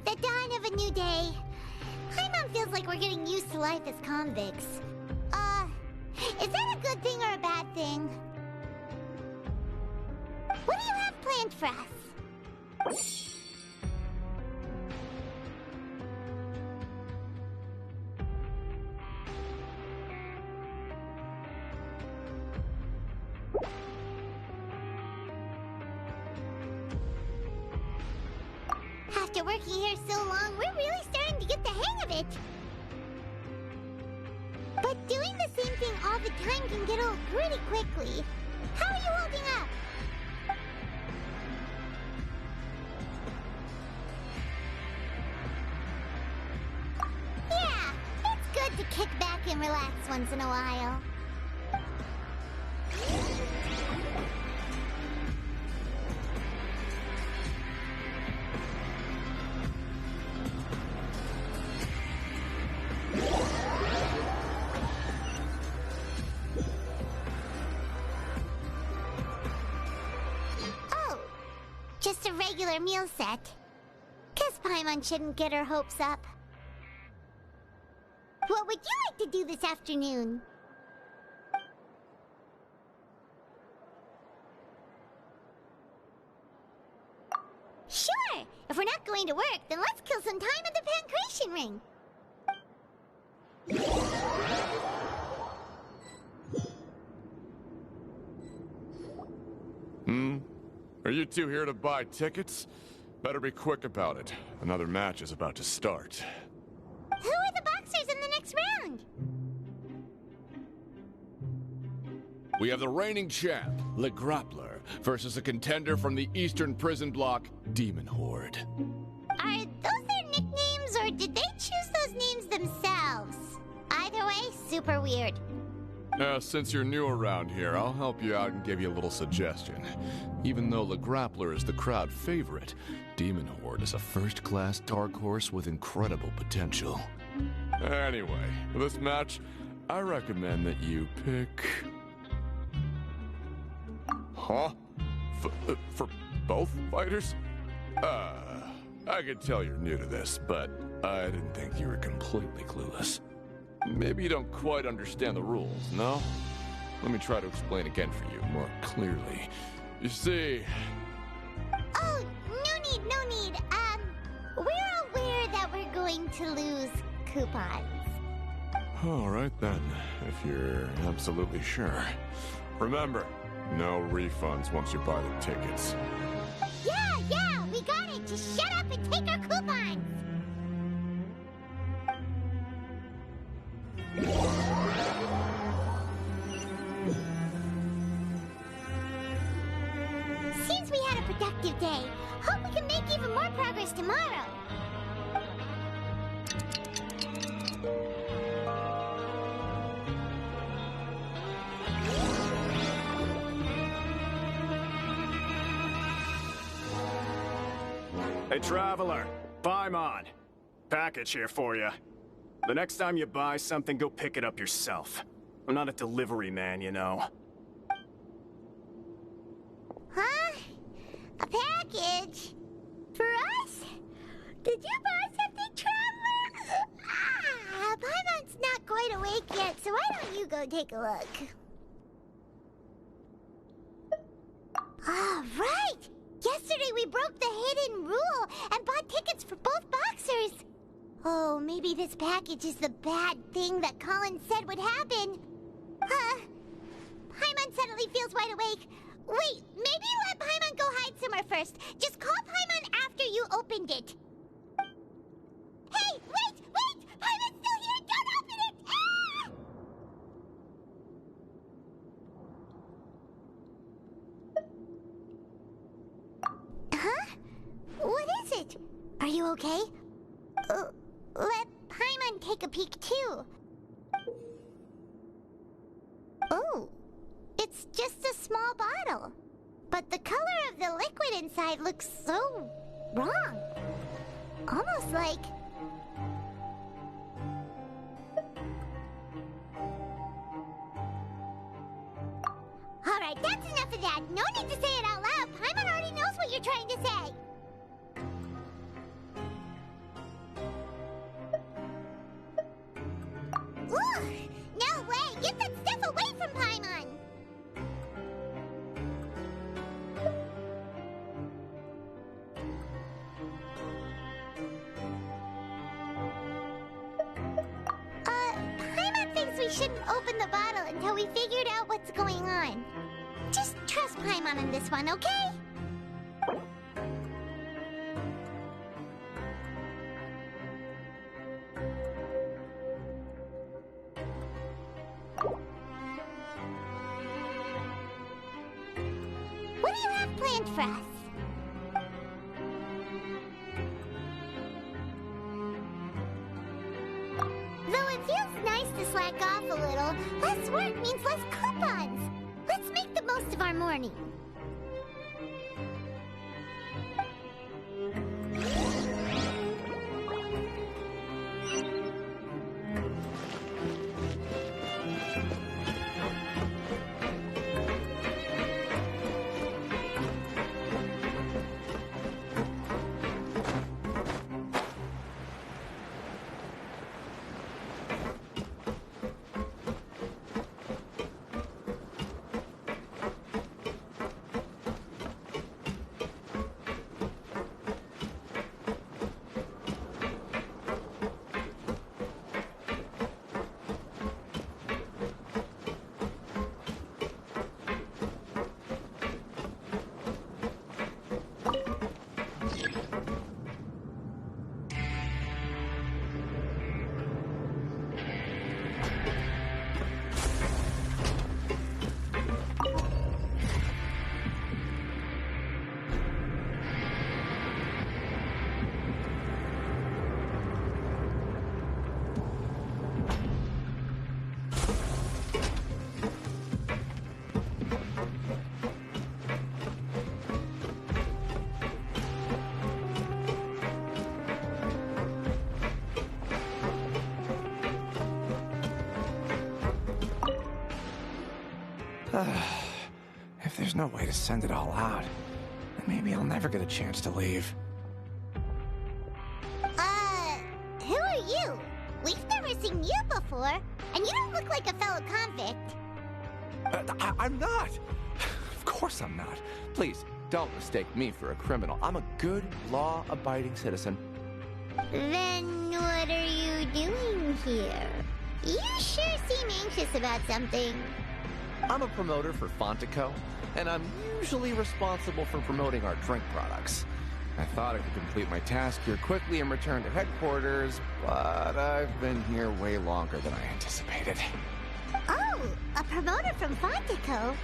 The dawn of a new day. Paimon feels like we're getting used to life as convicts. Is that a good thing or a bad thing? What do you have planned for us? After working here so long, we're really starting to get the hang of it. But doing the same thing all the time can get old pretty quickly. How are you holding up? Yeah, it's good to kick back and relax once in a while. Oh, just a regular meal set. Guess Paimon shouldn't get her hopes up. What would you like to do this afternoon? Sure! If we're not going to work, then let's kill some time at the Pancration Ring. Are you two here to buy tickets? Better be quick about it. Another match is about to start. Who are the boxers in the next round? We have the reigning champ, Le Grappler, versus a contender from the Eastern Prison Block, Demon Horde. Are those their nicknames, or did they choose those names themselves? Either way, super weird. Since you're new around here, I'll help you out and give you a little suggestion. Even though Le Grappler is the crowd favorite, Demon Horde is a first-class dark horse with incredible potential. Anyway, for this match, I recommend that you pick... Huh? For both fighters? I could tell you're new to this, but I didn't think you were completely clueless. Maybe you don't quite understand the rules, no? Let me try to explain again for you more clearly. You see... Oh, no need. We're aware that we're going to lose coupons. All right then, if you're absolutely sure. Remember, no refunds once you buy the tickets. Yeah, we got it! Just shut up and take our coupons! Seems we had a productive day. Hope we can make even more progress tomorrow. Hey, Traveler. Paimon. Package here for you. The next time you buy something, go pick it up yourself. I'm not a delivery man, you know. Huh? A package? For us? Did you buy something, Traveler? Paimon's not quite awake yet, so why don't you go take a look? Right! Yesterday we broke the hidden rule and bought tickets for both boxers. Oh, maybe this package is the bad thing that Colin said would happen. Paimon suddenly feels wide awake. Wait, maybe let Paimon go hide somewhere first. Just call Paimon after you opened it. Hey, wait! Paimon's still here! Don't open it! Ah! Huh? What is it? Are you okay? Let Paimon take a peek too. Oh, it's just a small bottle. But the color of the liquid inside looks so wrong. Almost like... Alright, that's enough of that. No need to say it out loud. Paimon already knows what you're trying to say. Ugh! No way! Get that stuff away from Paimon! Paimon thinks we shouldn't open the bottle until we figured out what's going on. Just trust Paimon on this one, okay? What do you have planned for us? Though it feels nice to slack off a little, less work means less coupons. Let's make the most of our morning. If there's no way to send it all out, then maybe I'll never get a chance to leave. Who are you? We've never seen you before, and you don't look like a fellow convict. I'm not! Of course I'm not. Please, don't mistake me for a criminal. I'm a good, law-abiding citizen. Then what are you doing here? You sure seem anxious about something. I'm a promoter for Fontico, and I'm usually responsible for promoting our drink products. I thought I could complete my task here quickly and return to headquarters, but I've been here way longer than I anticipated. Oh, a promoter from Fontico?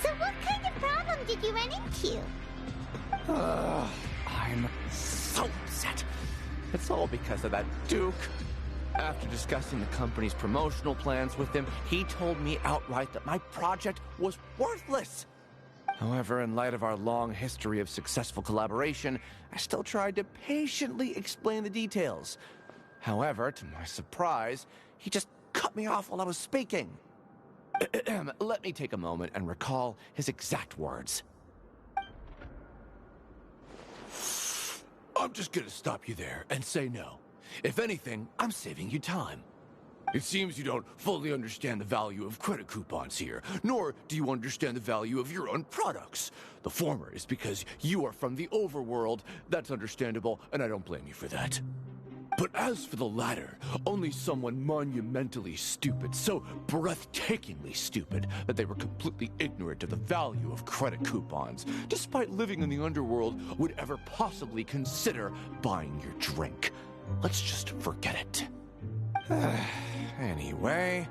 So what kind of problem did you run into? I'm so upset. It's all because of that Duke. After discussing the company's promotional plans with him, he told me outright that my project was worthless. However, in light of our long history of successful collaboration, I still tried to patiently explain the details. However, to my surprise, he just cut me off while I was speaking. Let me take a moment and recall his exact words. I'm just gonna stop you there and say no. If anything, I'm saving you time. It seems you don't fully understand the value of credit coupons here, nor do you understand the value of your own products. The former is because you are from the overworld. That's understandable, and I don't blame you for that. But as for the latter, only someone monumentally stupid, so breathtakingly stupid that they were completely ignorant of the value of credit coupons, despite living in the underworld, would ever possibly consider buying your drink. Let's just forget it. Anyway,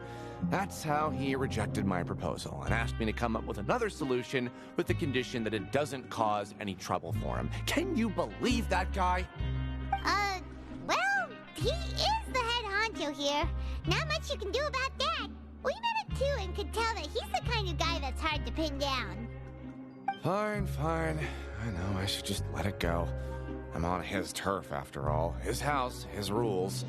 that's how he rejected my proposal and asked me to come up with another solution with the condition that it doesn't cause any trouble for him. Can you believe that guy? Well, he is the head honcho here. Not much you can do about that. We met him too and could tell that he's the kind of guy that's hard to pin down. Fine. I know I should just let it go. I'm on his turf after all. His house, his rules.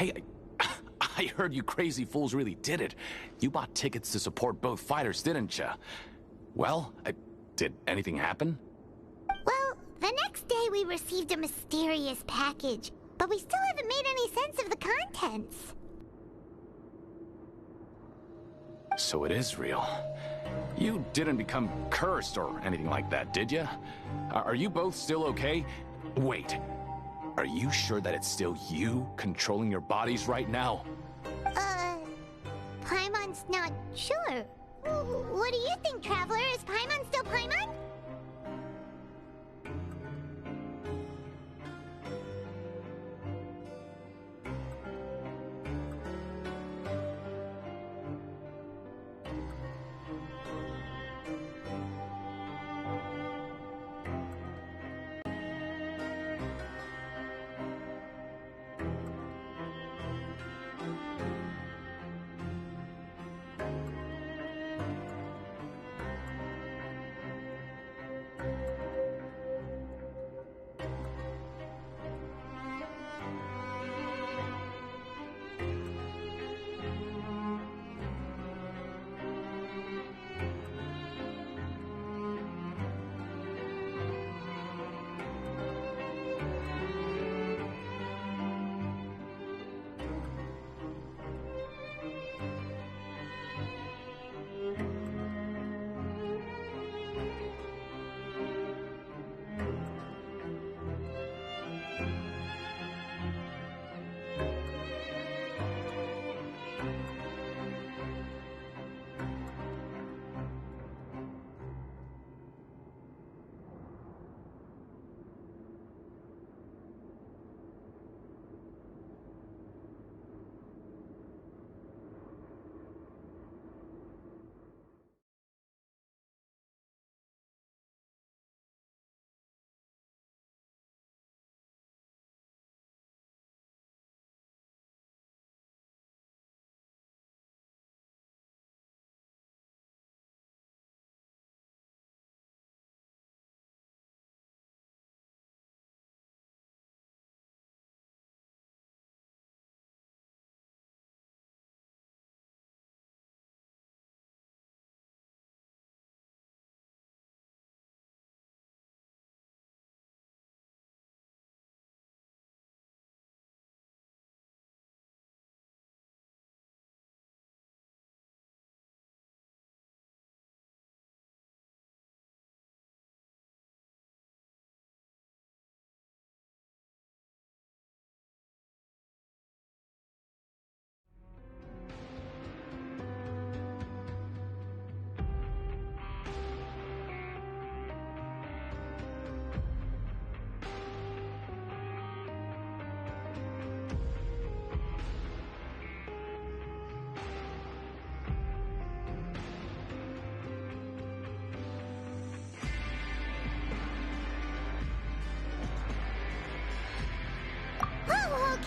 Hey, I heard you crazy fools really did it. You bought tickets to support both fighters, didn't you? Well, did anything happen? Well, the next day we received a mysterious package, but we still haven't made any sense of the contents. So it is real. You didn't become cursed or anything like that, did you? Are you both still okay? Wait, are you sure that it's still you controlling your bodies right now? Paimon's not sure. What do you think, Traveler? Is Paimon still Paimon?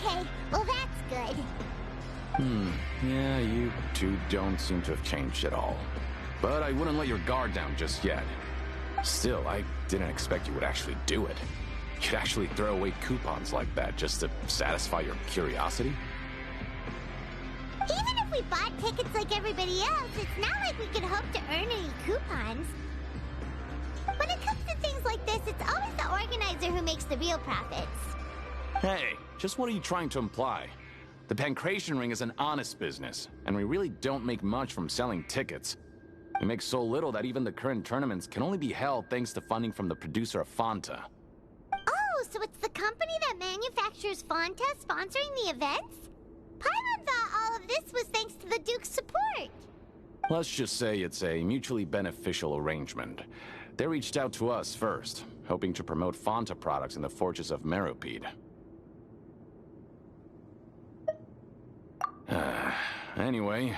Okay, well that's good. Yeah, you two don't seem to have changed at all. But I wouldn't let your guard down just yet. Still, I didn't expect you would actually do it. You'd actually throw away coupons like that just to satisfy your curiosity? Even if we bought tickets like everybody else, it's not like we could hope to earn any coupons. When it comes to things like this, it's always the organizer who makes the real profits. Hey, just what are you trying to imply? The Pancration Ring is an honest business, and we really don't make much from selling tickets. We make so little that even the current tournaments can only be held thanks to funding from the producer of Fanta. Oh, so it's the company that manufactures Fanta sponsoring the events? Paimon thought all of this was thanks to the Duke's support. Let's just say it's a mutually beneficial arrangement. They reached out to us first, hoping to promote Fanta products in the Fortress of Meropide. Anyway,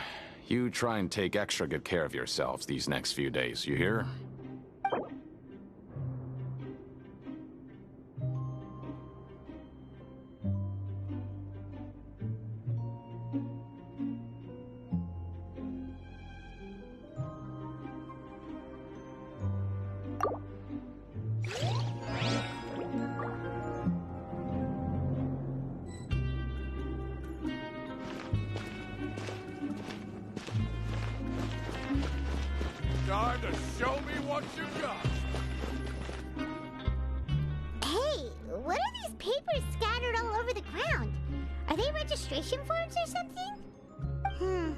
you try and take extra good care of yourselves these next few days, you hear? Time to show me what you got. Hey, what are these papers scattered all over the ground? Are they registration forms or something?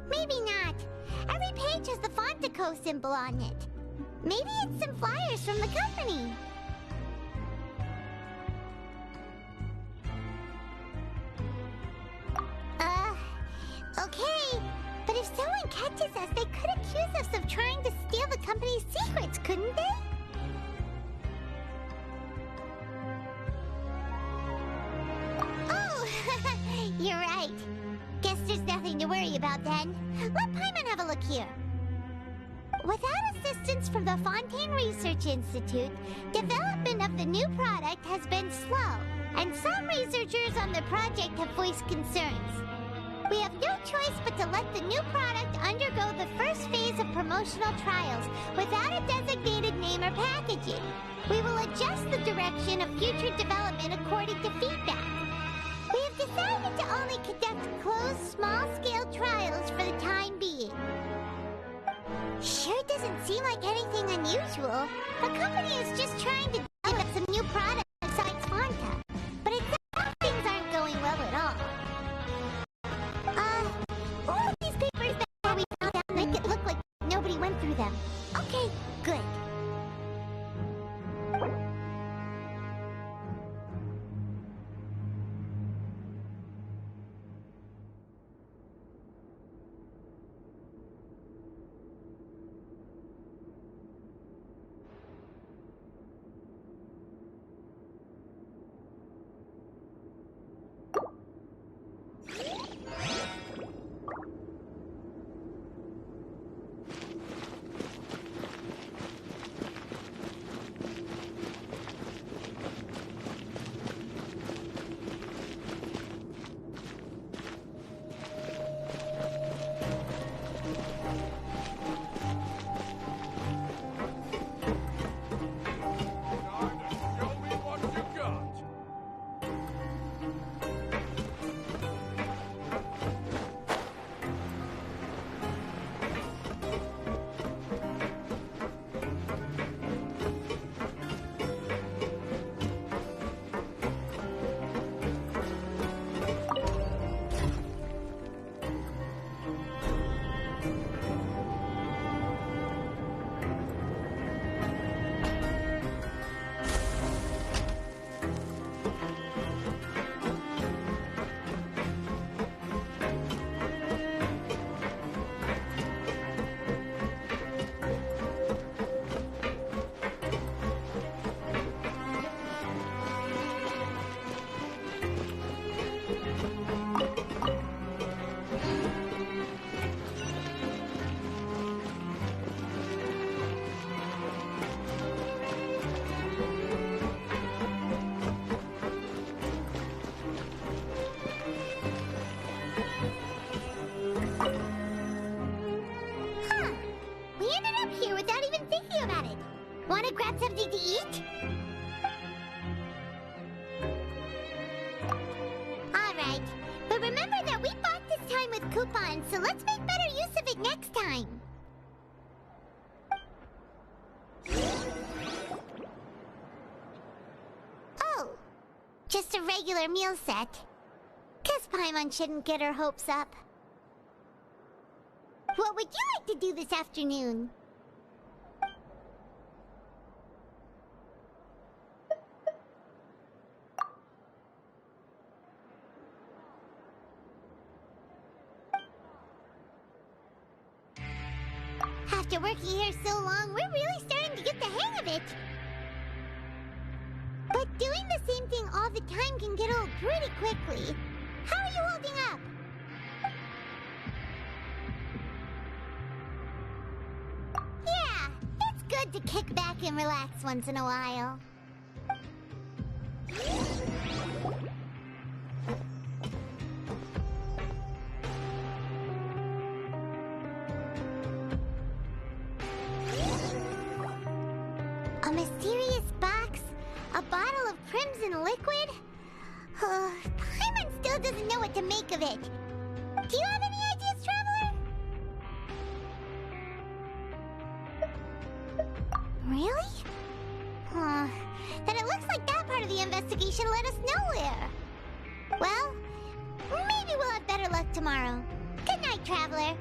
Maybe not. Every page has the Fontico symbol on it. Maybe it's some flyers from the company. Okay. But if someone catches us, they could accuse us of trying to steal the company's secrets, couldn't they? Oh, you're right. Guess there's nothing to worry about then. Let Paimon have a look here. Without assistance from the Fontaine Research Institute, development of the new product has been slow, and some researchers on the project have voiced concerns. We have no choice but to let the new product undergo the first phase of promotional trials without a designated name or packaging. We will adjust the direction of future development according to feedback. We have decided to only conduct closed, small-scale trials for the time being. Sure doesn't seem like anything unusual. The company is just trying to develop some new products besides Fanta. But it sounds things aren't going well at all. All of these papers that we found out make it look like nobody went through them. Okay, good. Want to grab something to eat? Alright, but remember that we bought this time with coupons, so let's make better use of it next time. Oh, just a regular meal set. Guess Paimon shouldn't get her hopes up. What would you like to do this afternoon? After working here so long, we're really starting to get the hang of it. But doing the same thing all the time can get old pretty quickly. How are you holding up? Yeah, it's good to kick back and relax once in a while. A mysterious box? A bottle of crimson liquid? Paimon still doesn't know what to make of it. Do you have any ideas, Traveler? investigation let us know where. Well, maybe we'll have better luck tomorrow. Good night, Traveler.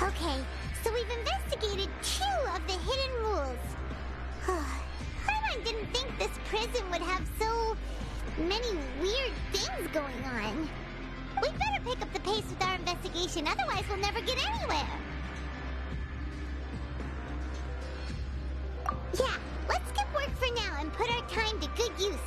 Okay, so we've investigated 2 of the hidden rules. Paimon didn't think this prison would have so many weird things going on. We'd better pick up the pace with our investigation, otherwise we'll never get anywhere. Yeah, let's skip work for now and put our time to good use.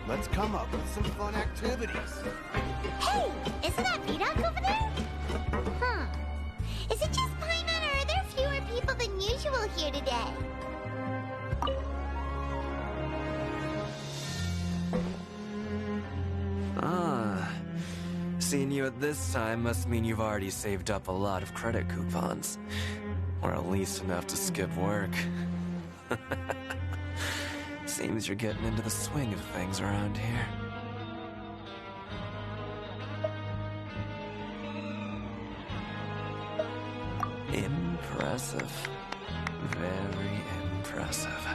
Let's come up with some fun activities. Hey, isn't that Vidoc over there? Huh. Is it just Paimon, or are there fewer people than usual here today? Seeing you at this time must mean you've already saved up a lot of credit coupons. Or at least enough to skip work. Seems you're getting into the swing of things around here. Impressive. Very impressive.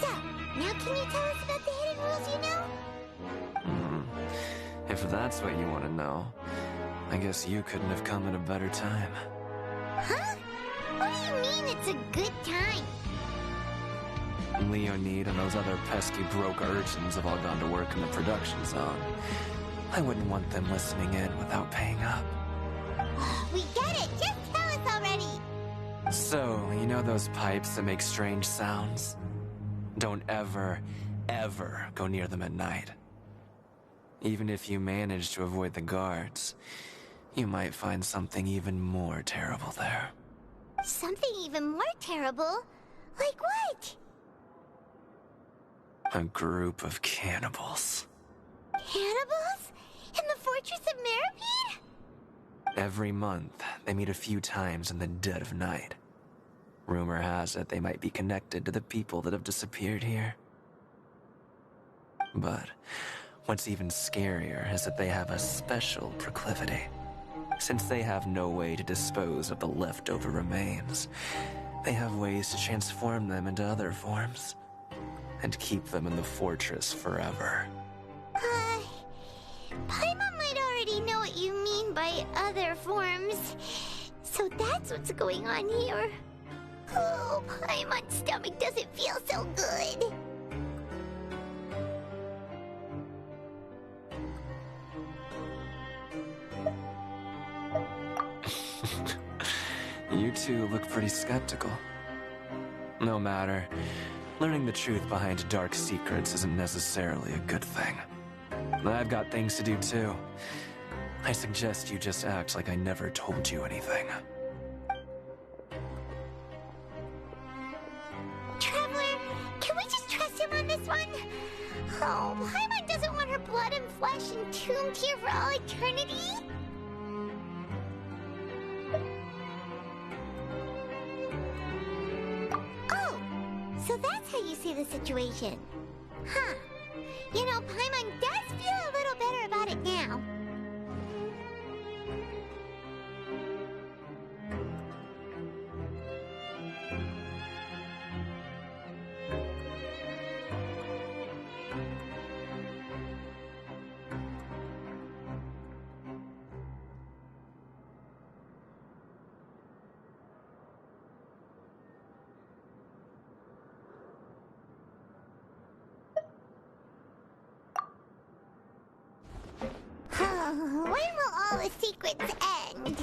So, now can you tell us about the hidden rules you know? If that's what you want to know, I guess you couldn't have come at a better time. Huh? What do you mean it's a good time? Leonid and those other pesky broke urchins have all gone to work in the production zone. I wouldn't want them listening in without paying up. We get it! Just tell us already! So, you know those pipes that make strange sounds? Don't ever, ever go near them at night. Even if you manage to avoid the guards, you might find something even more terrible there. Something even more terrible? Like what? A group of cannibals. Cannibals? In the Fortress of Meripede? Every month, they meet a few times in the dead of night. Rumor has it they might be connected to the people that have disappeared here. But what's even scarier is that they have a special proclivity. Since they have no way to dispose of the leftover remains, they have ways to transform them into other forms and keep them in the fortress forever. Paimon might already know what you mean by other forms. So that's what's going on here. Oh, Paimon's stomach doesn't feel so good. You two look pretty skeptical. No matter. Learning the truth behind dark secrets isn't necessarily a good thing. I've got things to do too. I suggest you just act like I never told you anything. Traveler, can we just trust him on this one? So, Paimon doesn't want her blood and flesh entombed here for all eternity? Oh, so that's how you see the situation. Huh. You know, Paimon does feel a little better about it now. When will all the secrets end?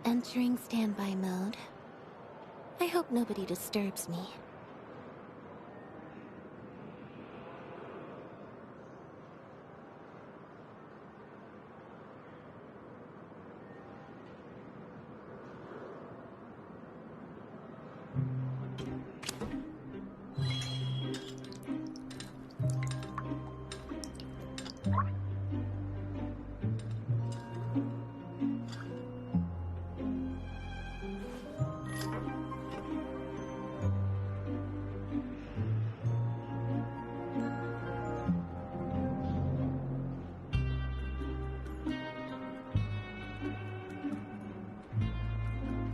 Entering standby mode. I hope nobody disturbs me.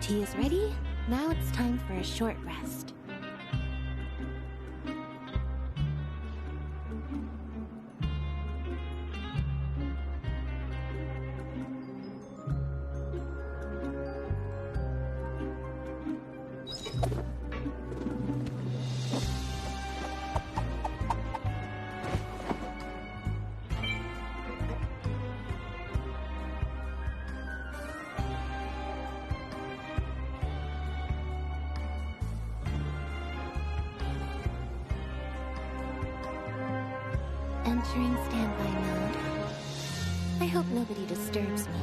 Tea is ready. Now it's time for a short rest. Entering standby mode. I hope nobody disturbs me.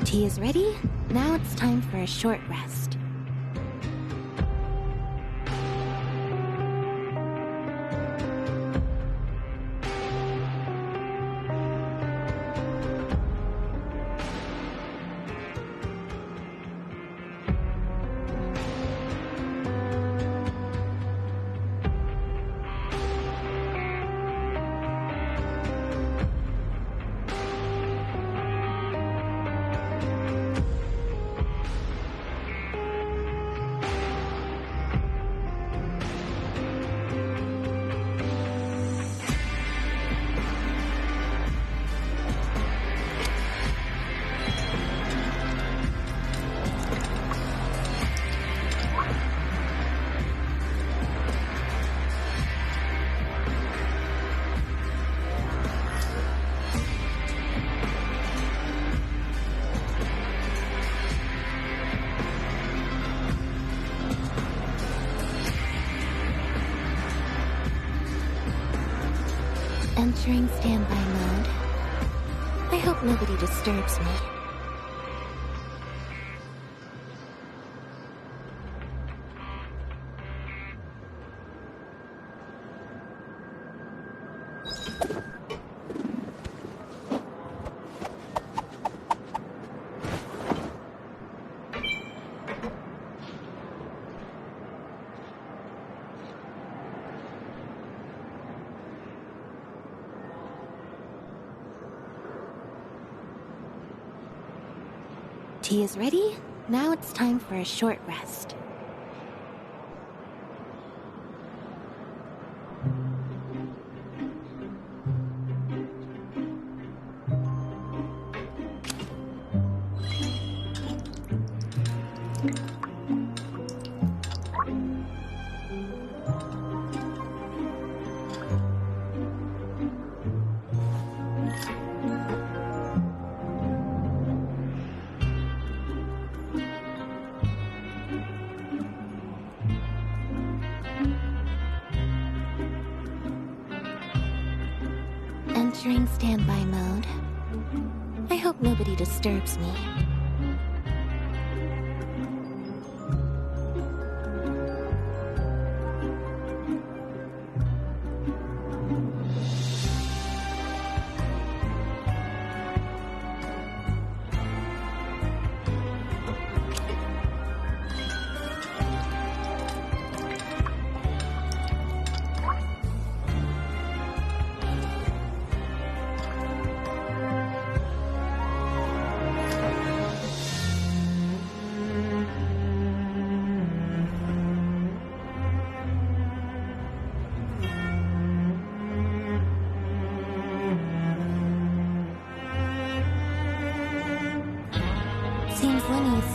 Tea is ready. Now it's time for a short rest. Entering standby mode. I hope nobody disturbs me. Tea is ready. Now it's time for a short rest. Entering standby mode. I hope nobody disturbs me.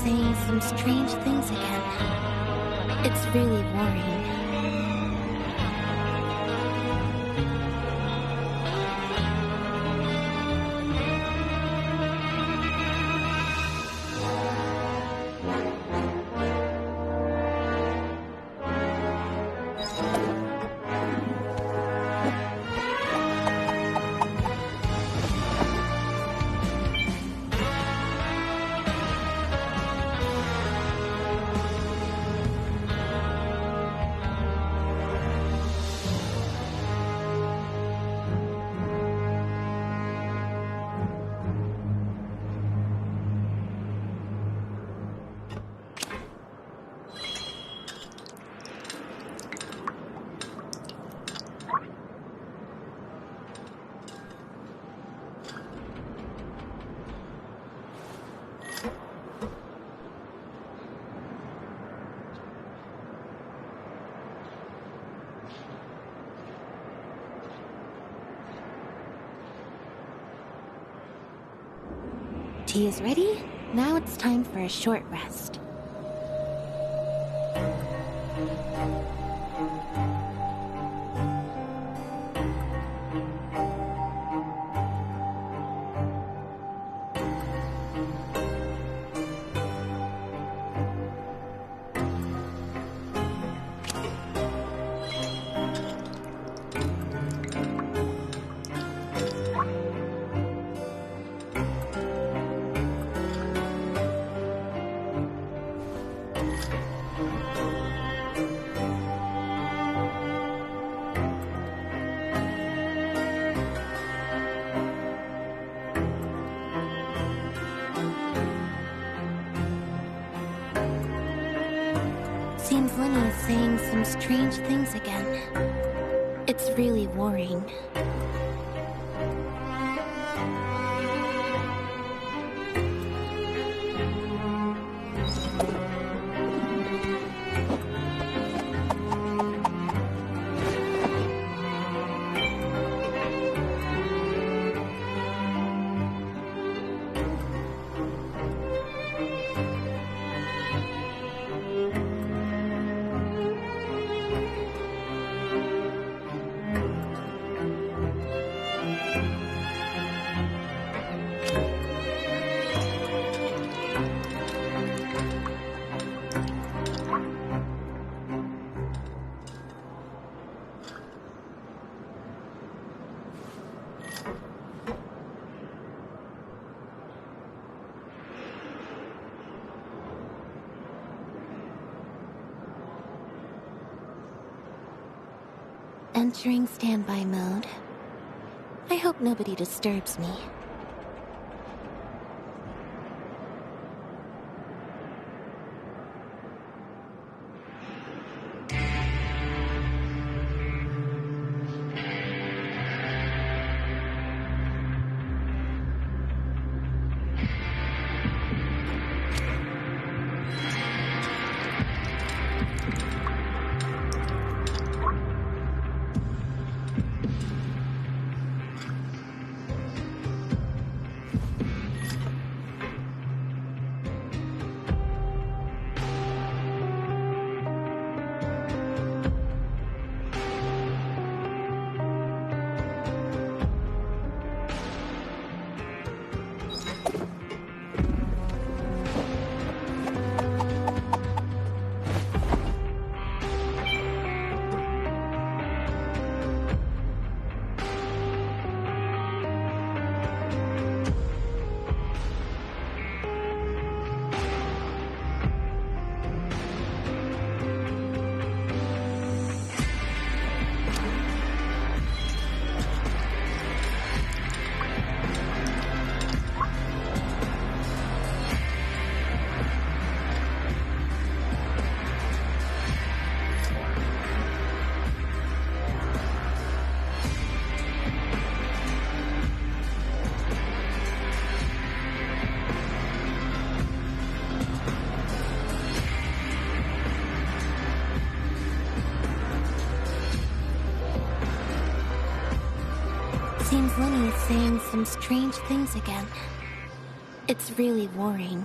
saying some strange things again. It's really worrying. Tea is ready. Now it's time for a short rest. Seems Lenny is saying some strange things again. It's really worrying. Entering standby mode. I hope nobody disturbs me. Seems Lenny is saying some strange things again. It's really worrying.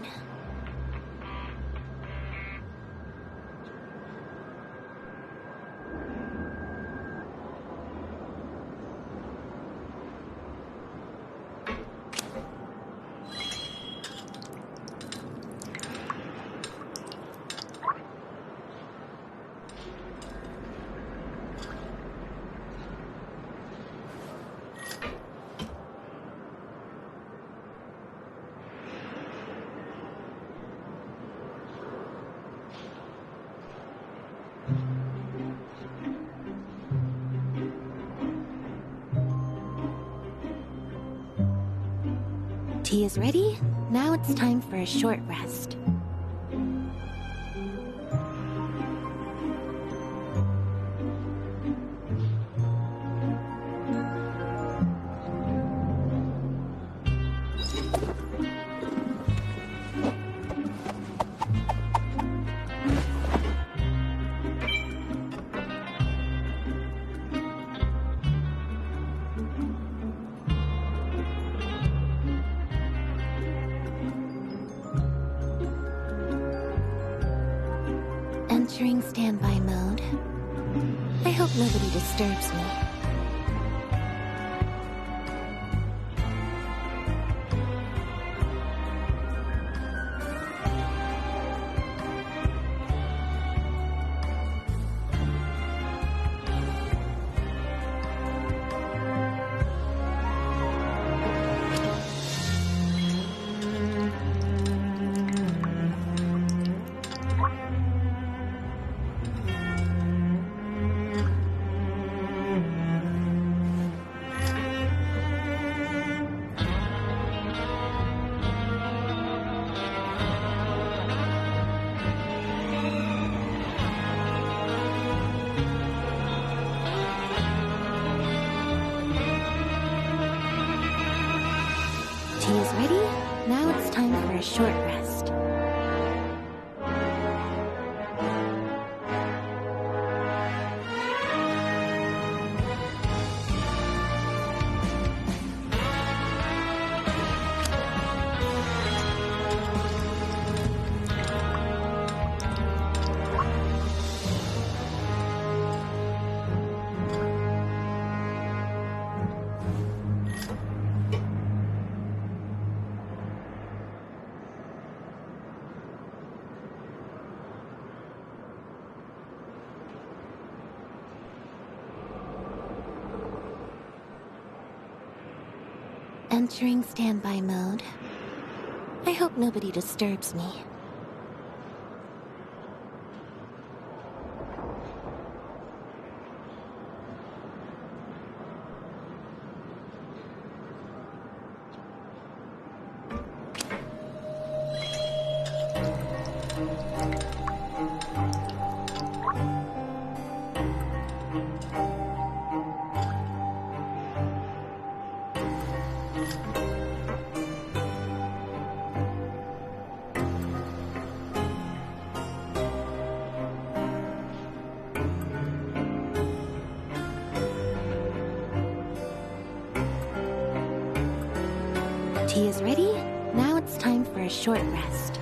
Tea is ready. Now it's time for a short rest. Entering standby mode. I hope nobody disturbs me. Tea is ready. Now it's time for a short rest. Entering standby mode. I hope nobody disturbs me. Tea is ready. Now it's time for a short rest.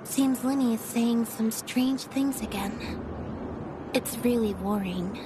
Seems Linny is saying some strange things again. It's really worrying.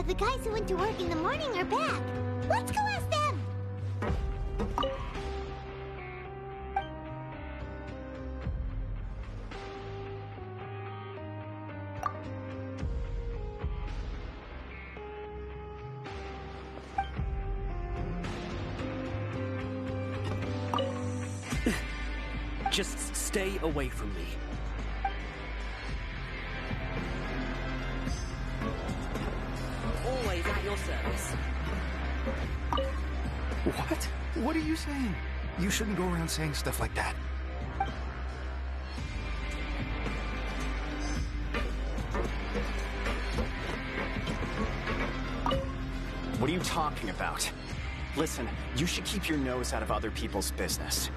the guys who went to work in the morning are back. Let's go ask them! Just stay away from me. Always at your service. What? What are you saying? You shouldn't go around saying stuff like that. What are you talking about? Listen, you should keep your nose out of other people's business.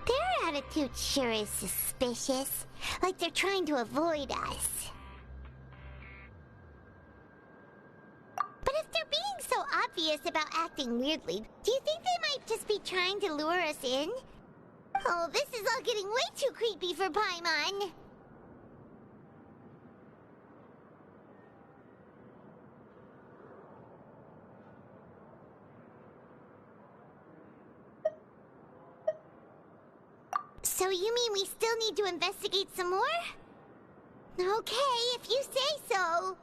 Their attitude sure is suspicious. Like they're trying to avoid us. But if they're being so obvious about acting weirdly, do you think they might just be trying to lure us in? Oh, this is all getting way too creepy for Paimon. So you mean we still need to investigate some more? Okay, if you say so.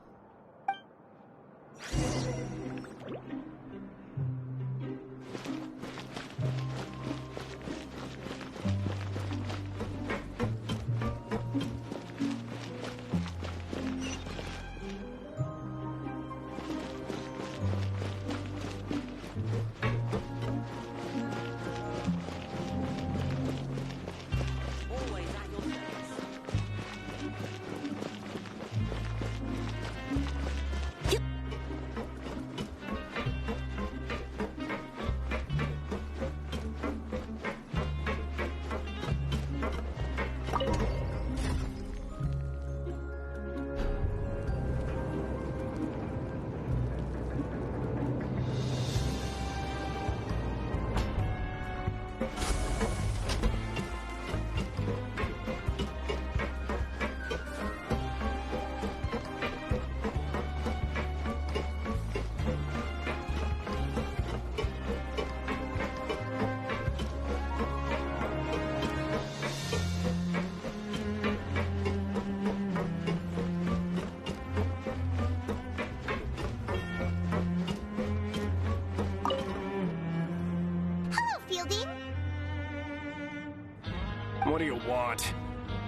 What do you want?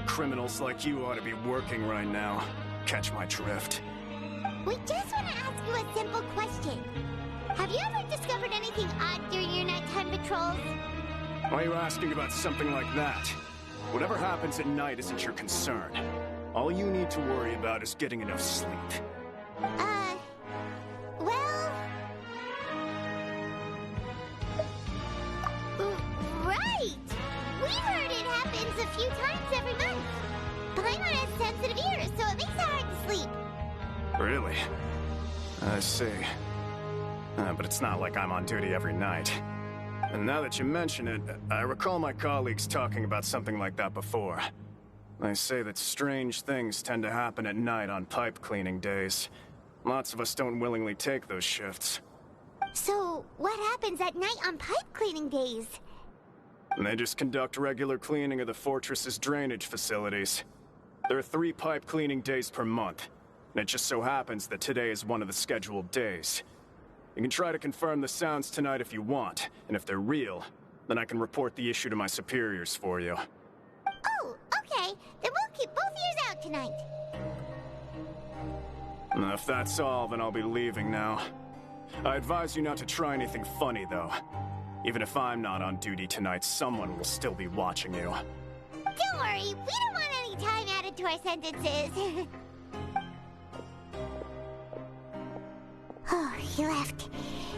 Criminals like you ought to be working right now. Catch my drift. We just want to ask you a simple question. Have you ever discovered anything odd during your nighttime patrols? Why are you asking about something like that? Whatever happens at night isn't your concern. All you need to worry about is getting enough sleep. Well... Right! We heard it happens a few times every month. Paimon has sensitive ears, so it makes it hard to sleep. Really? I see. But it's not like I'm on duty every night. And now that you mention it, I recall my colleagues talking about something like that before. They say that strange things tend to happen at night on pipe cleaning days. Lots of us don't willingly take those shifts. So, what happens at night on pipe cleaning days? They just conduct regular cleaning of the fortress's drainage facilities. There are 3 pipe cleaning days per month, and it just so happens that today is one of the scheduled days. You can try to confirm the sounds tonight if you want, and if they're real, then I can report the issue to my superiors for you. Oh, okay. Then we'll keep both ears out tonight. If that's all, then I'll be leaving now. I advise you not to try anything funny, though. Even if I'm not on duty tonight, someone will still be watching you. Don't worry, we don't want any time added to our sentences. Oh, he left.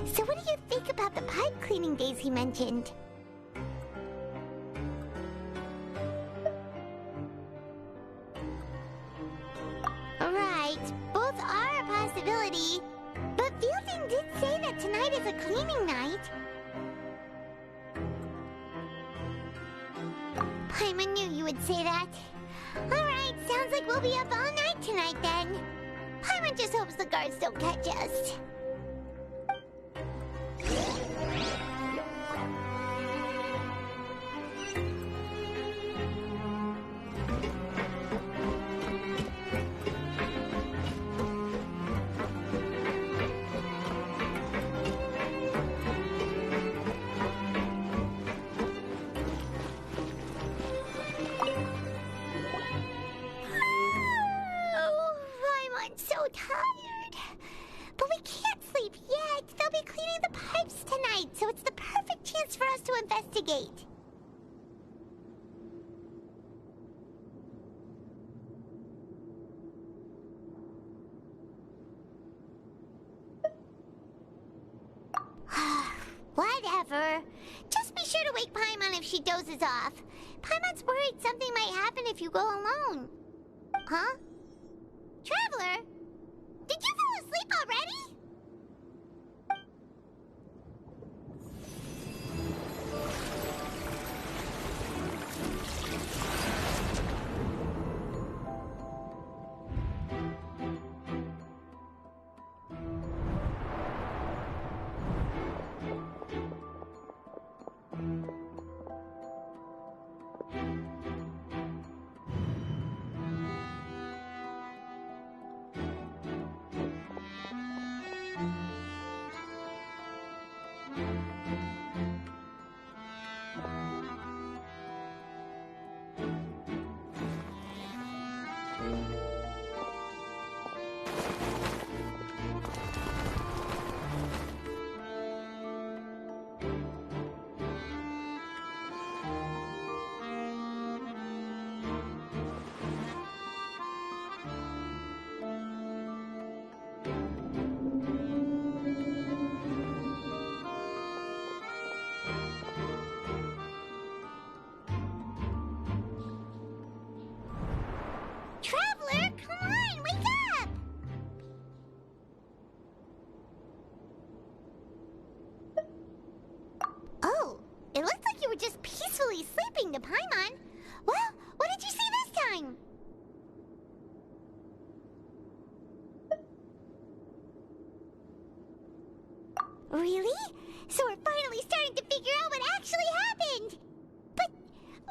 So what do you think about the pipe cleaning days he mentioned? Right, both are a possibility. But Fielding did say that tonight is a cleaning night. Paimon knew you would say that. Alright, Alright, sounds like we'll be up all night tonight then. Paimon just hopes the guards don't catch us. So tired. But we can't sleep yet. They'll be cleaning the pipes tonight, so it's the perfect chance for us to investigate. Whatever. Just be sure to wake Paimon if she dozes off. Paimon's worried something might happen if you go alone. Huh? Traveler? Did you fall asleep already? Traveler, come on, wake up! Oh, it looks like you were just peacefully sleeping to Paimon. Well, what did you see this time? Really? So we're finally starting to figure out what actually happened! But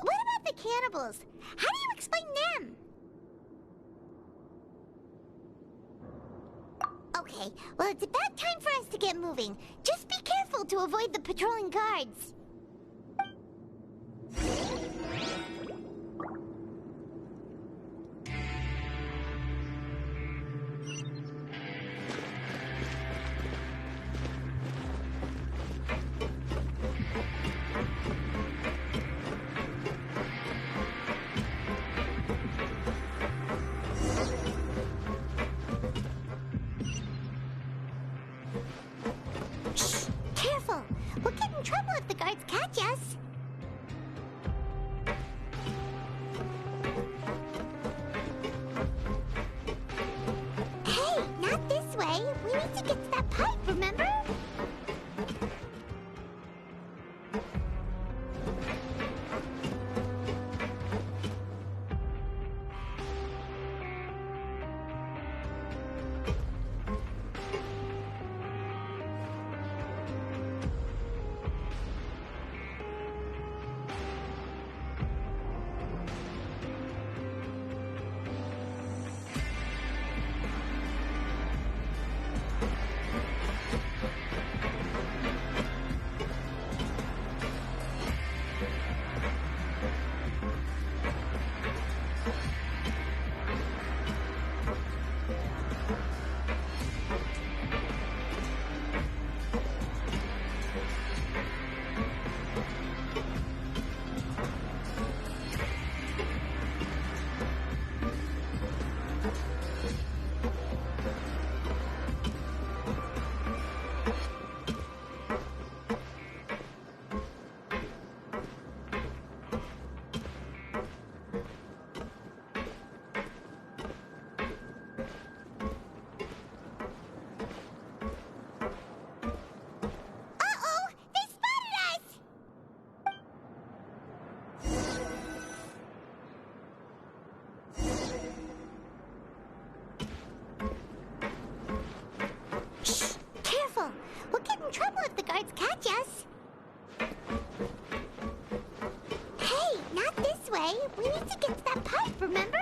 what about the cannibals? How do you explain them? Okay, well, it's about time for us to get moving. Just be careful to avoid the patrolling guards. Careful! We'll get in trouble if the guards catch us. Hey, not this way. We need to get to that pipe, remember? way. We need to get to that pipe, remember?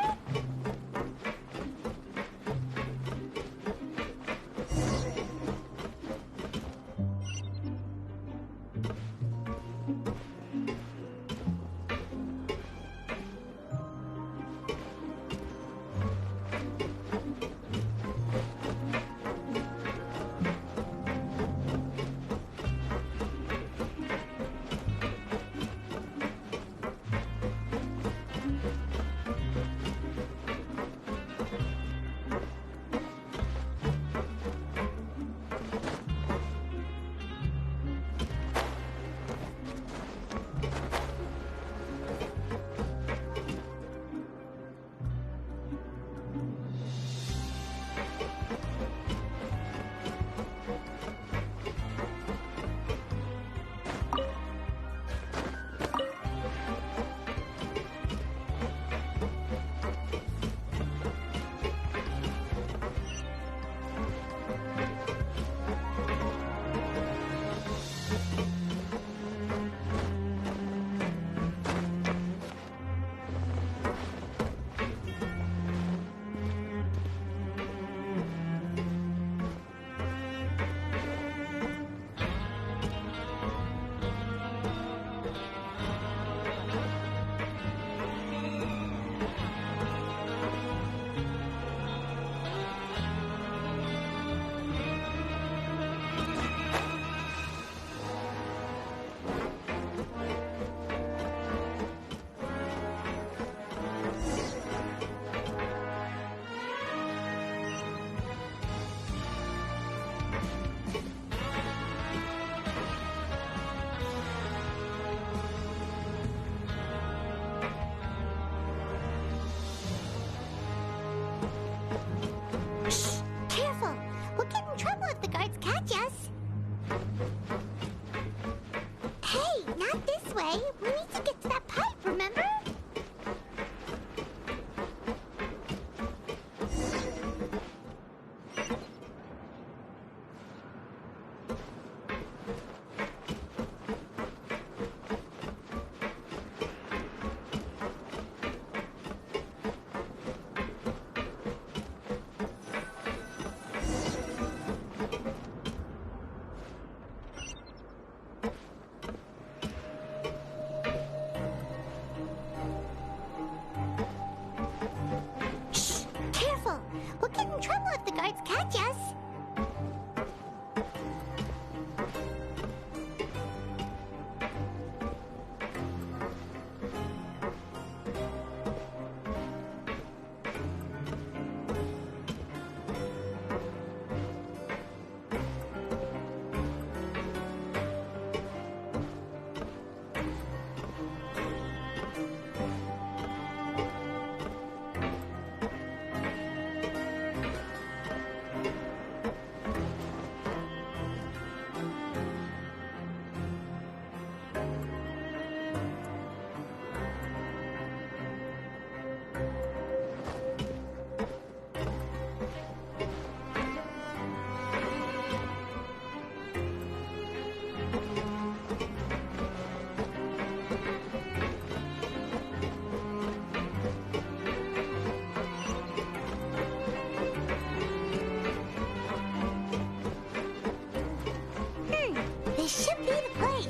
This should be the place.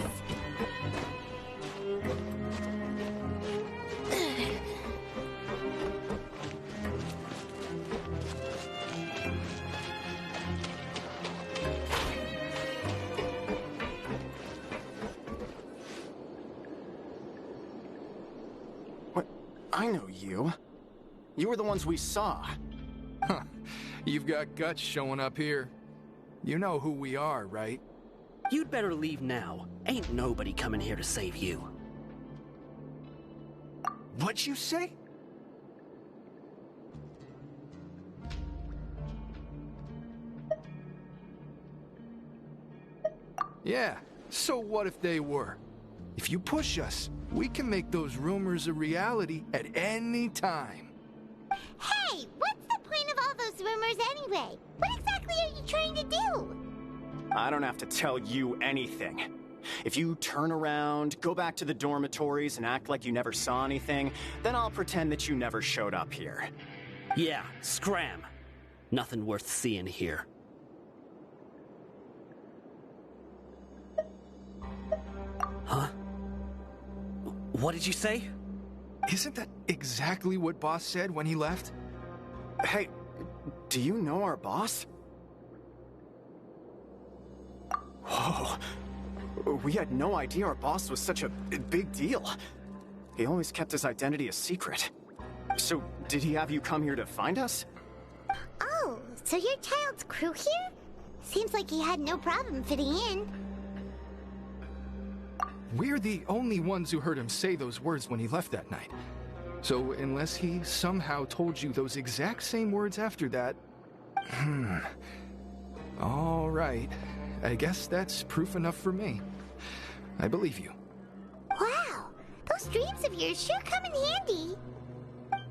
What? I know you. You were the ones we saw. Huh. You've got guts showing up here. You know who we are, right? You'd better leave now. Ain't nobody coming here to save you. What'd you say? Yeah, so what if they were? If you push us, we can make those rumors a reality at any time. Hey, what's the point of all those rumors anyway? What exactly are you trying to do? I don't have to tell you anything. If you turn around, go back to the dormitories, and act like you never saw anything, then I'll pretend that you never showed up here. Yeah, scram. Nothing worth seeing here. Huh? What did you say? Isn't that exactly what Boss said when he left? Hey, do you know our boss? Whoa. We had no idea our boss was such a big deal. He always kept his identity a secret. So, did he have you come here to find us? Oh, so you're Child's crew here? Seems like he had no problem fitting in. We're the only ones who heard him say those words when he left that night. So, unless he somehow told you those exact same words after that... All right. I guess that's proof enough for me. I believe you. Wow, those dreams of yours sure come in handy.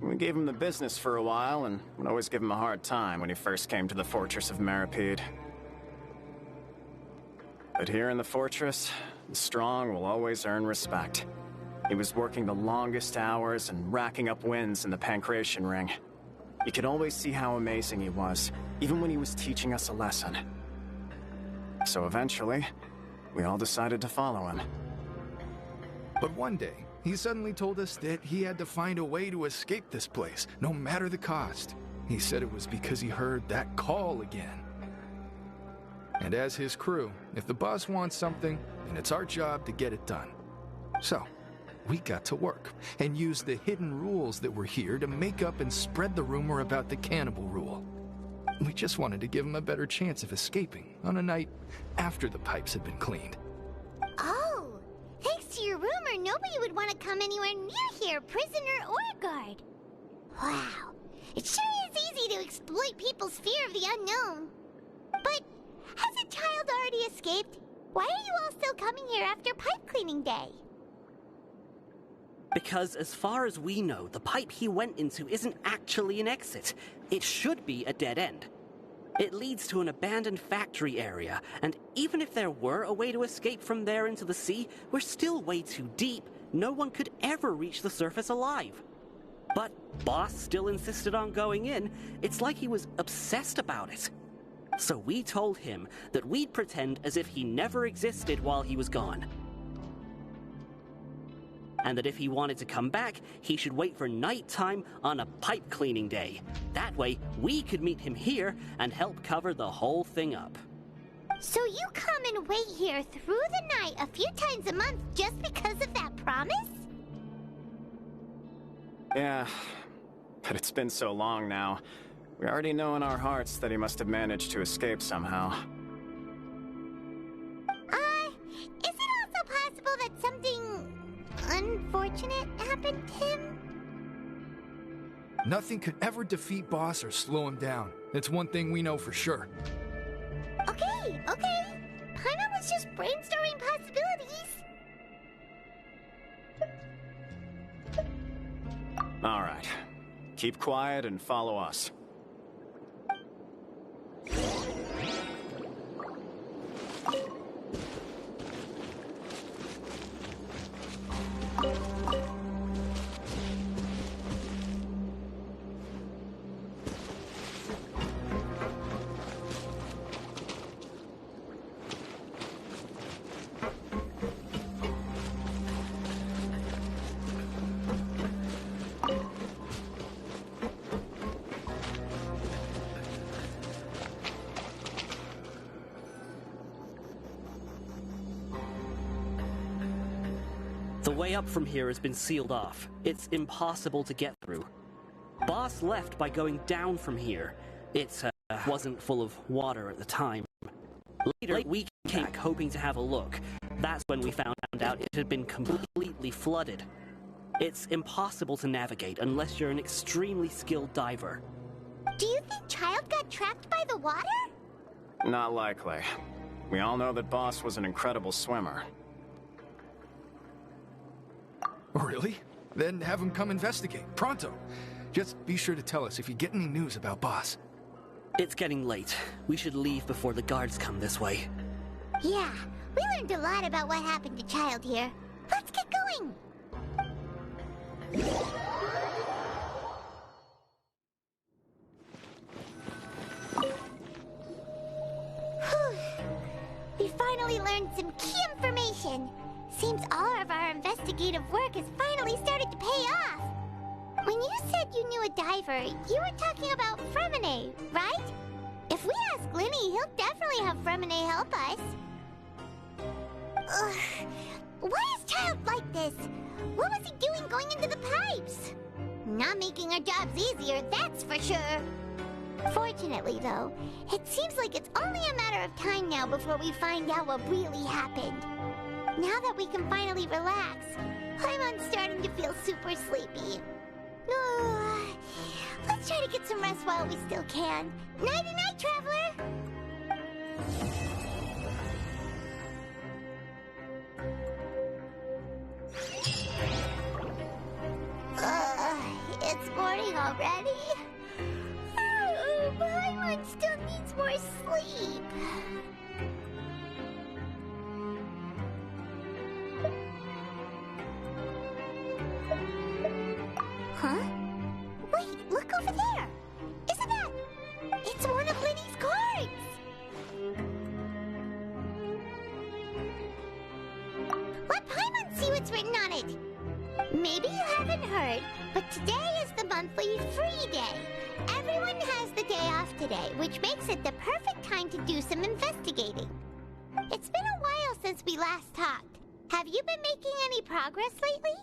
We gave him the business for a while, and would always give him a hard time when he first came to the Fortress of Maripede. But here in the Fortress, the strong will always earn respect. He was working the longest hours and racking up wins in the Pancration Ring. You could always see how amazing he was, even when he was teaching us a lesson. So eventually, we all decided to follow him. But one day, he suddenly told us that he had to find a way to escape this place, no matter the cost. He said it was because he heard that call again. And as his crew, if the boss wants something, then it's our job to get it done. So, we got to work, and used the hidden rules that were here to make up and spread the rumor about the cannibal rule. We just wanted to give him a better chance of escaping on a night after the pipes had been cleaned. Oh, thanks to your rumor, nobody would want to come anywhere near here, prisoner or guard. Wow, it sure is easy to exploit people's fear of the unknown. But has a child already escaped? Why are you all still coming here after pipe cleaning day? Because as far as we know, the pipe he went into isn't actually an exit. It should be a dead end. It leads to an abandoned factory area, and even if there were a way to escape from there into the sea, we're still way too deep. No one could ever reach the surface alive. But Boss still insisted on going in. It's like he was obsessed about it. So we told him that we'd pretend as if he never existed while he was gone. And that if he wanted to come back, he should wait for nighttime on a pipe cleaning day. That way, we could meet him here and help cover the whole thing up. So you come and wait here through the night a few times a month just because of that promise? Yeah, but it's been so long now. We already know in our hearts that he must have managed to escape somehow. Is it also possible that something unfortunate happened to him? Nothing could ever defeat Boss or slow him down. It's one thing we know for sure. Okay. Paimon was just brainstorming possibilities. All right. Keep quiet and follow us. The way up from here has been sealed off. It's impossible to get through. Boss left by going down from here. It wasn't full of water at the time. Later, we came back hoping to have a look. That's when we found out it had been completely flooded. It's impossible to navigate unless you're an extremely skilled diver. Do you think Child got trapped by the water? Not likely. We all know that Boss was an incredible swimmer. Really? Then have him come investigate, pronto. Just be sure to tell us if you get any news about Boss. It's getting late. We should leave before the guards come this way. Yeah, we learned a lot about what happened to Child here. Let's get going! We finally learned some key information. Seems all of our investigative work has finally started to pay off. When you said you knew a diver, you were talking about Fremine, right? If we ask Linny, he'll definitely have Fremine help us. Ugh. Why is Child like this? What was he doing going into the pipes? Not making our jobs easier, that's for sure. Fortunately, though, it seems like it's only a matter of time now before we find out what really happened. Now that we can finally relax, I'm starting to feel super sleepy. Let's try to get some rest while we still can. Nighty-night, Traveler! It's morning already? Paimon still needs more sleep. Huh? Wait, look over there! Isn't that... It's one of Linny's cards! Let Paimon see what's written on it! Maybe you haven't heard, but today is the monthly free day. Everyone has the day off today, which makes it the perfect time to do some investigating. It's been a while since we last talked. Have you been making any progress lately?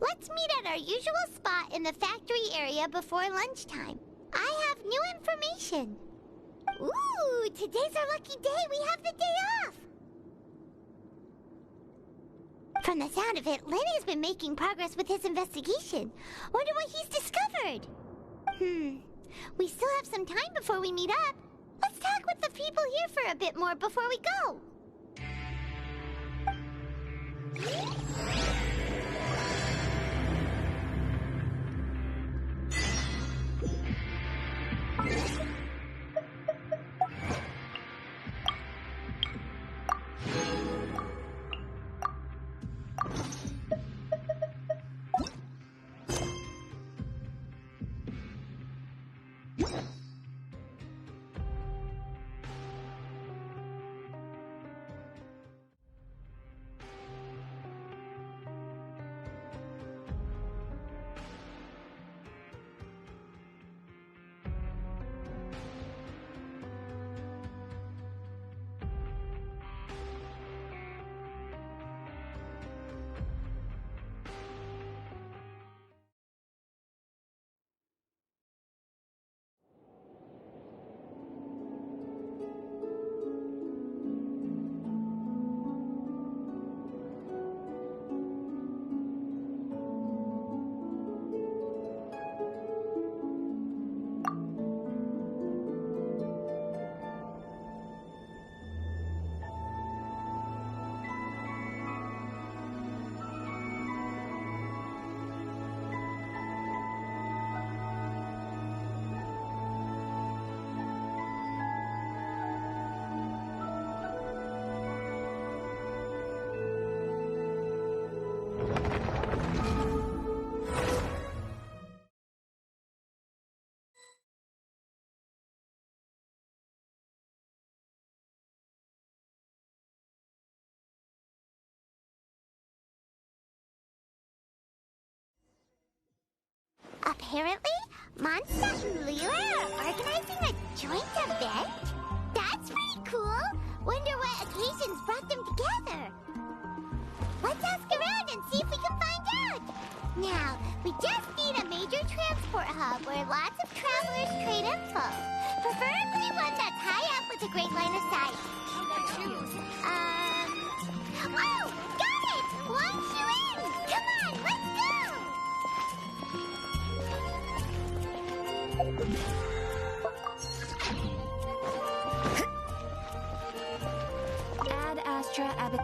Let's meet at our usual spot in the factory area before lunchtime. I have new information. Ooh, today's our lucky day. We have the day off. From the sound of it, Lenny's been making progress with his investigation. Wonder what he's discovered. We still have some time before we meet up. Let's talk with the people here for a bit more before we go. Apparently, Mondstadt and Liyue are organizing a joint event? That's pretty cool! Wonder what occasions brought them together. Let's ask around and see if we can find out! Now, we just need a major transport hub where lots of travelers trade info. Preferably one that's high up with a great line of sight. Oh! Got it! Launch you in! Come on, let's go! Ad Astra Abbott.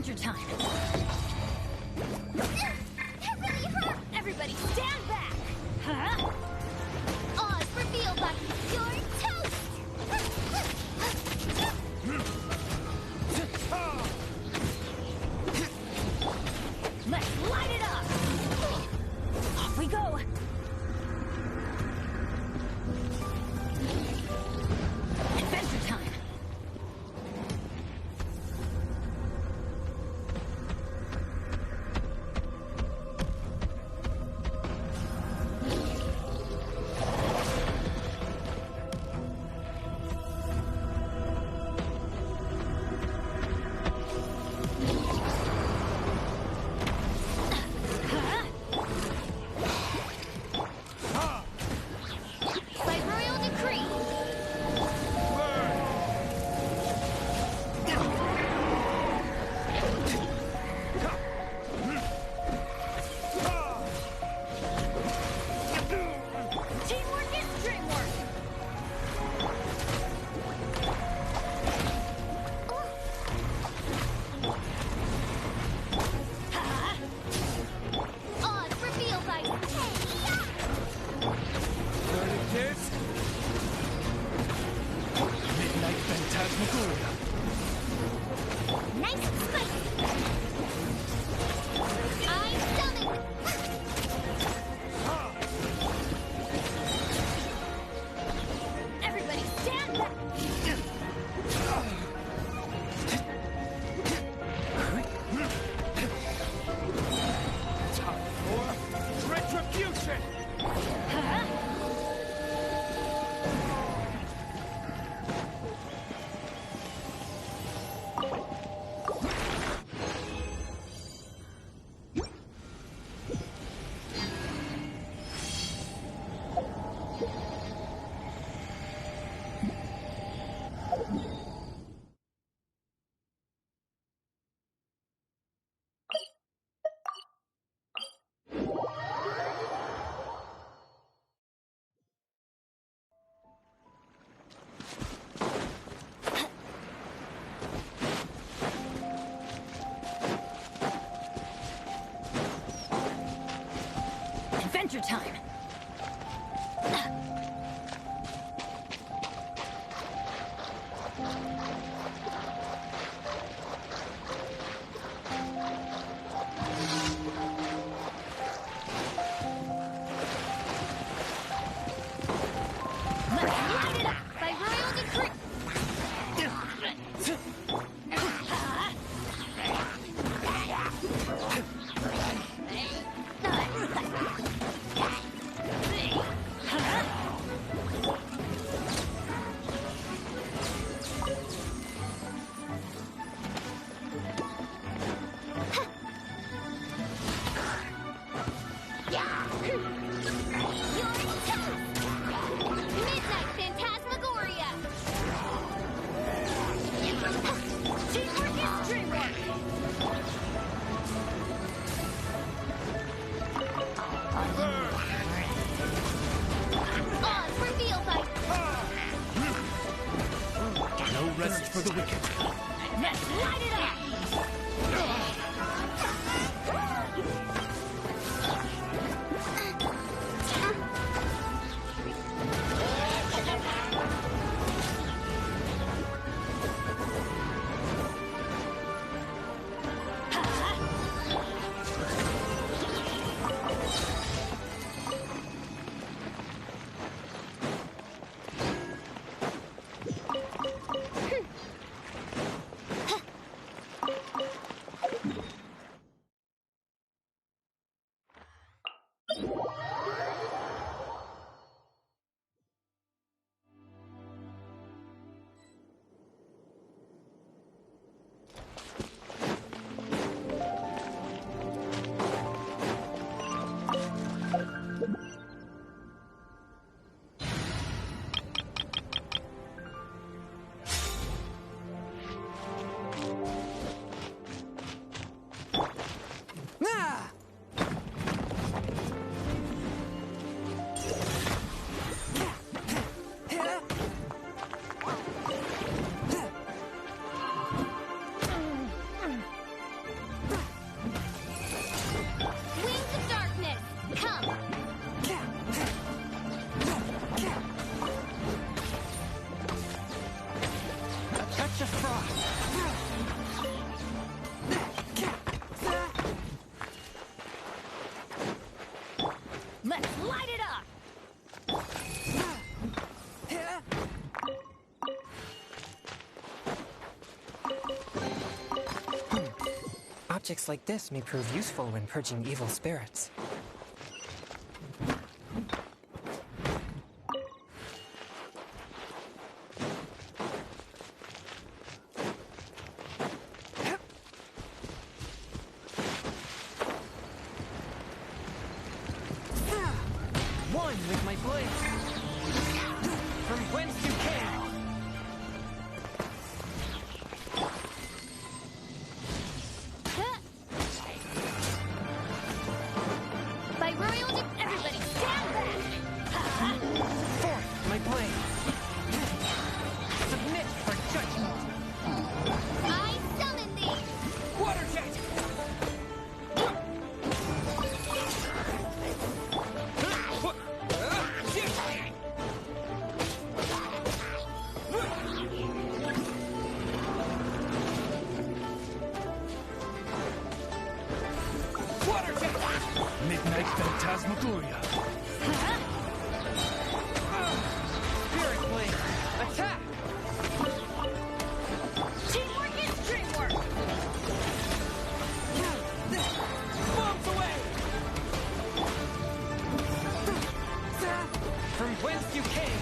Adventure time! That really hurt! Everybody stand back! Huh? Oz reveal by your toast! Let's light it up! Off we go! Adventure time! By royal decree! Teamwork is dreamwork! Oz reveal by Kids? Midnight Phantasmagoria. Nice and spicy! I'm stomach! Everybody stand back! Time for retribution! Adventure time! Let's light it up! By royal decree! Midnight Phantasmagoria! Teamwork is dreamwork! Oz reveal by... No rest for the wicked. Let's light it Let's light it up! Objects like this may prove useful when purging evil spirits. One with my blade. From whence you came. By royal everybody stand back! Forth my blade. Submit for judgment. I summon thee! Water jet! Midnight Phantasmagoria. Spirit blade. Attack! Teamwork is dreamwork! Bombs away! From whence you came.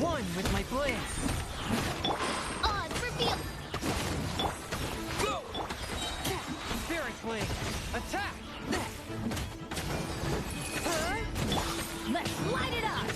One with my blade. Odds revealed! Go! Spirit blade. Attack! Let's light it up!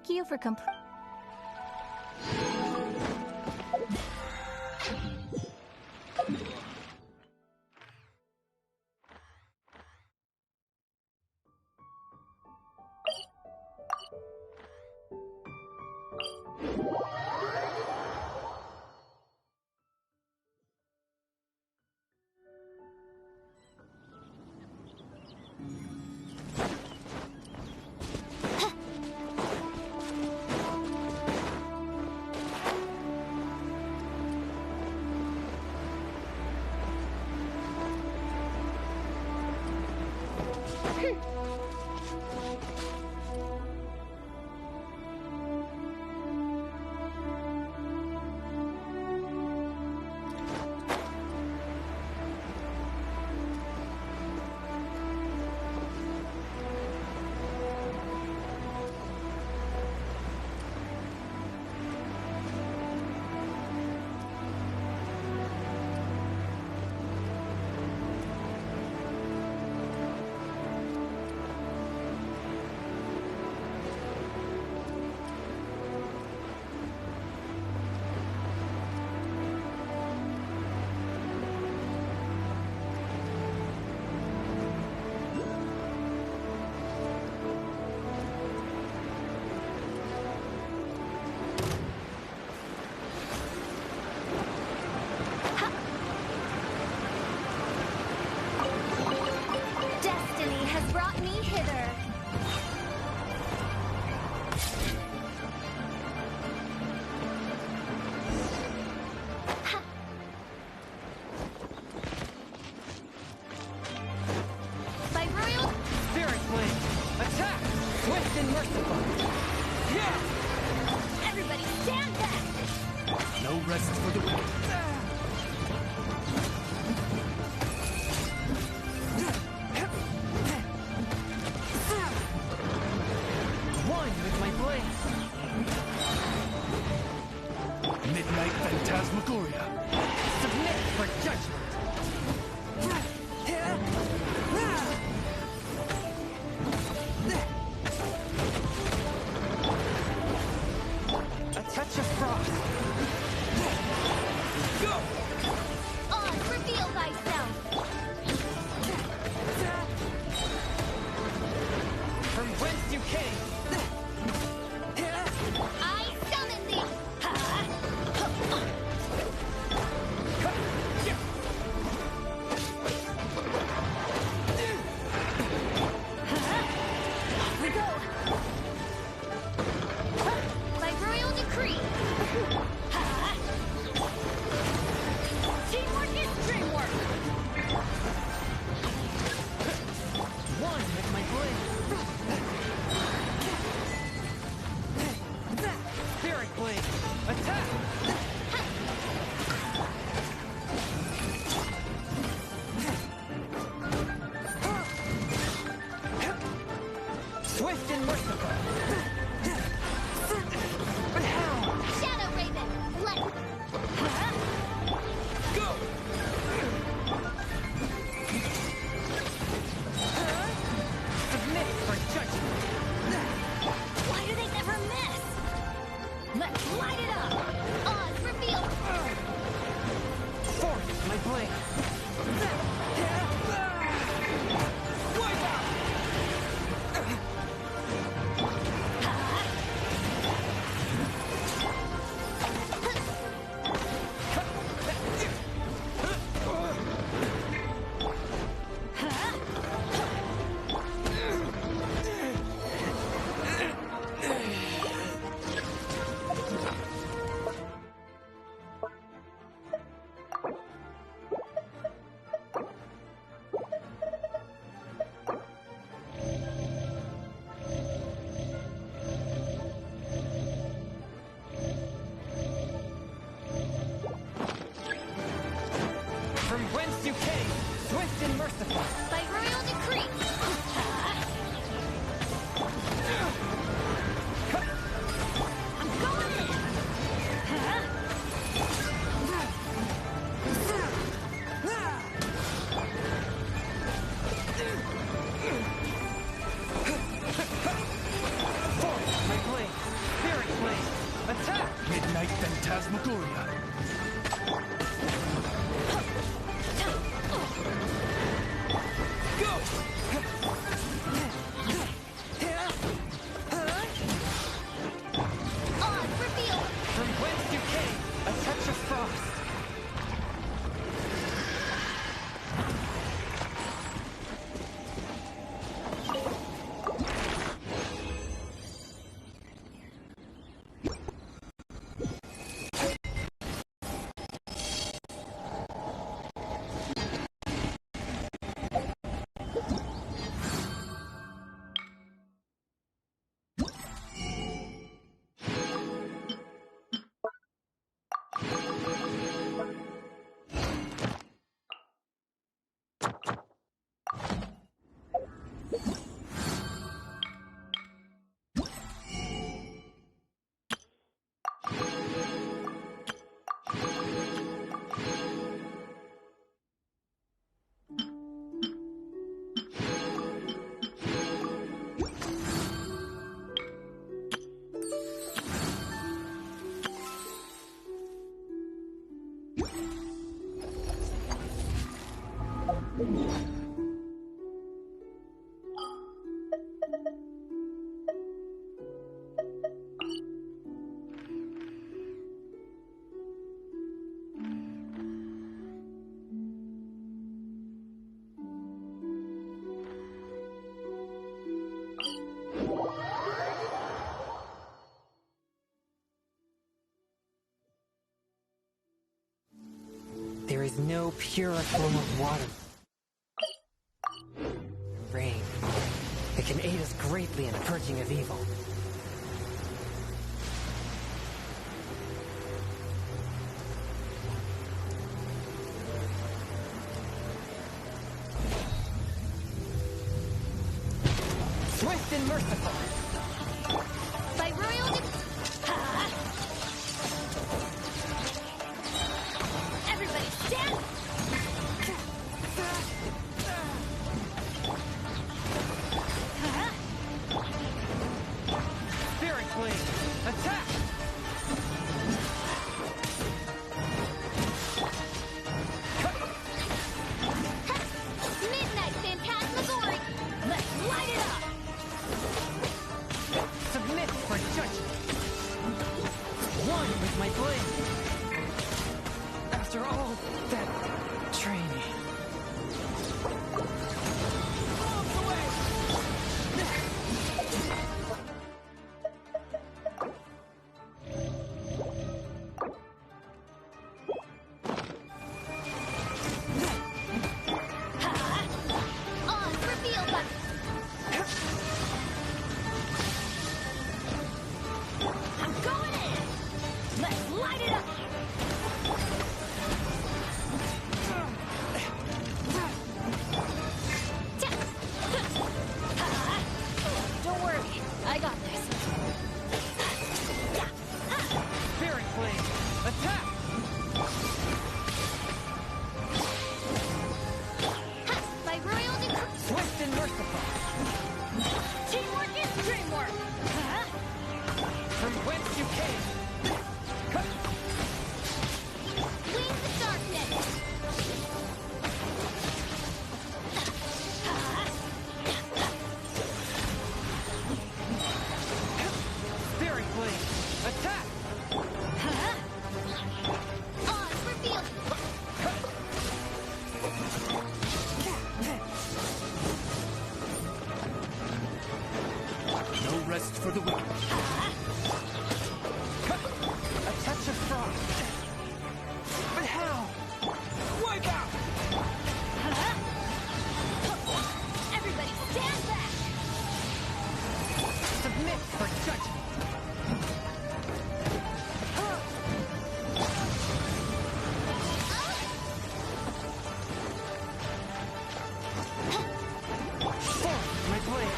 Thank you for Destiny has brought me hither. By royal Spirit Flame! Attack! Swift and merciful! Yeah! Everybody stand back! No rest for the wicked. One with my blade! Midnight Phantasmagoria. Submit for judgment! A touch of frost! Go! On, reveal thyself! From whence you came! I summon thee! Off we go! By royal decree! Teamwork is dreamwork! One with my blade! Spirit Blade! Attack! Swift and merciful! But how? Shadow Raven! Let... Go! Submit for judgment! Why do they never miss? Let's light it up! Oz, reveal! Force my blade! Wipe out! From whence you came, swift and merciful! By royal decree! I'm going in! Force my blade! is no purer form of water. Rain. It can aid us greatly in the purging of evil. Swift and merciful. By royal everybody stand! Spirit Blade, attack! Midnight Phantasmagoria! Let's light it up! Submit for judgment. One with my blade. After all that training. On reveal button! I'm going in! Let's light it up! Don't worry, I got this. Spirit Blade, attack! By royal decree. Swift and merciful. Teamwork is dreamwork! From whence you came. Wings of darkness! Spirit Blade, attack! On reveal! No rest for the wicked. A touch of frost. But how? Wipe out! Everybody stand back! Submit for judgment. Forth my blade.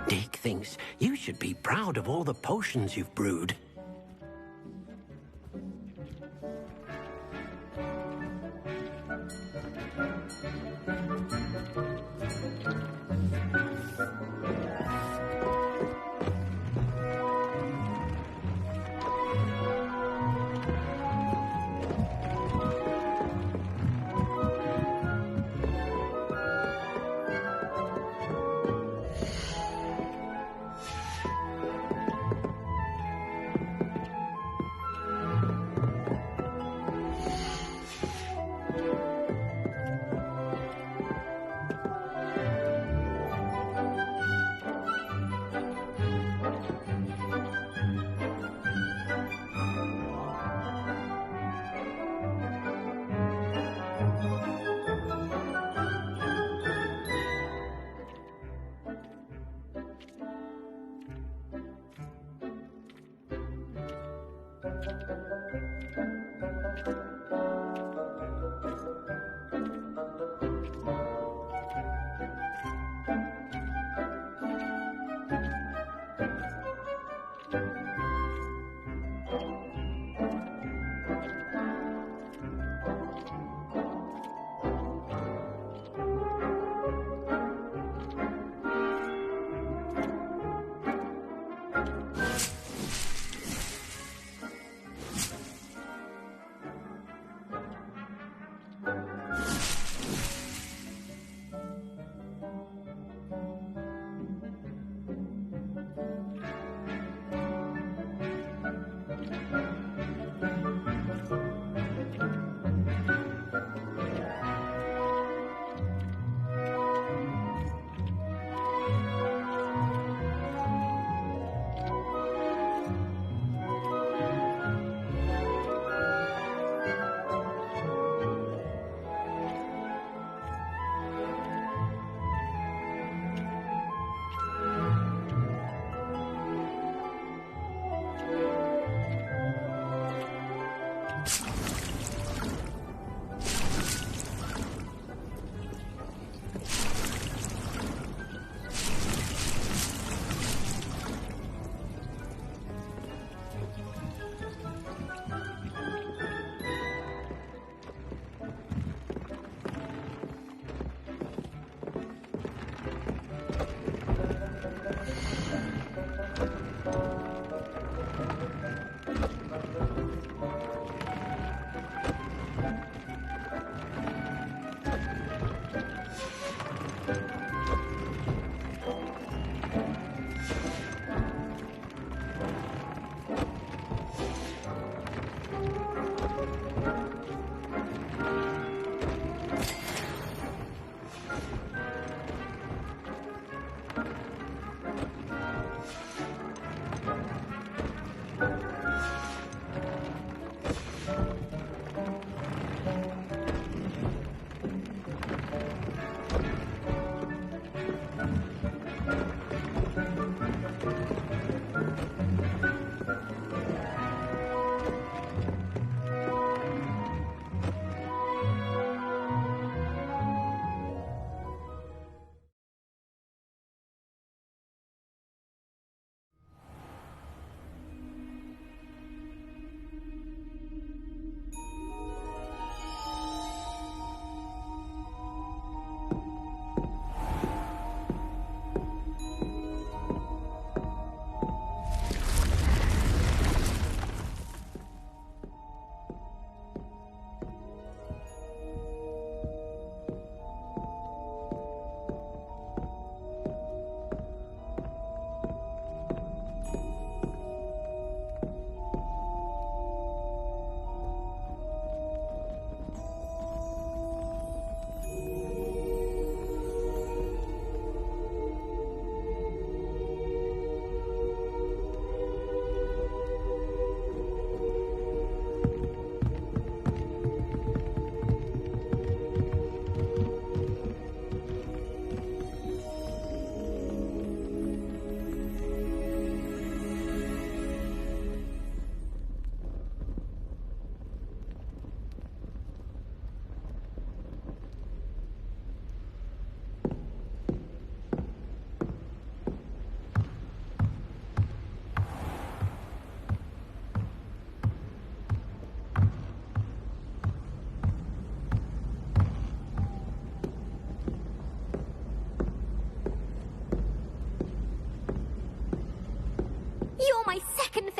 Deke thinks you should be proud of all the potions you've brewed.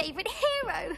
favorite hero.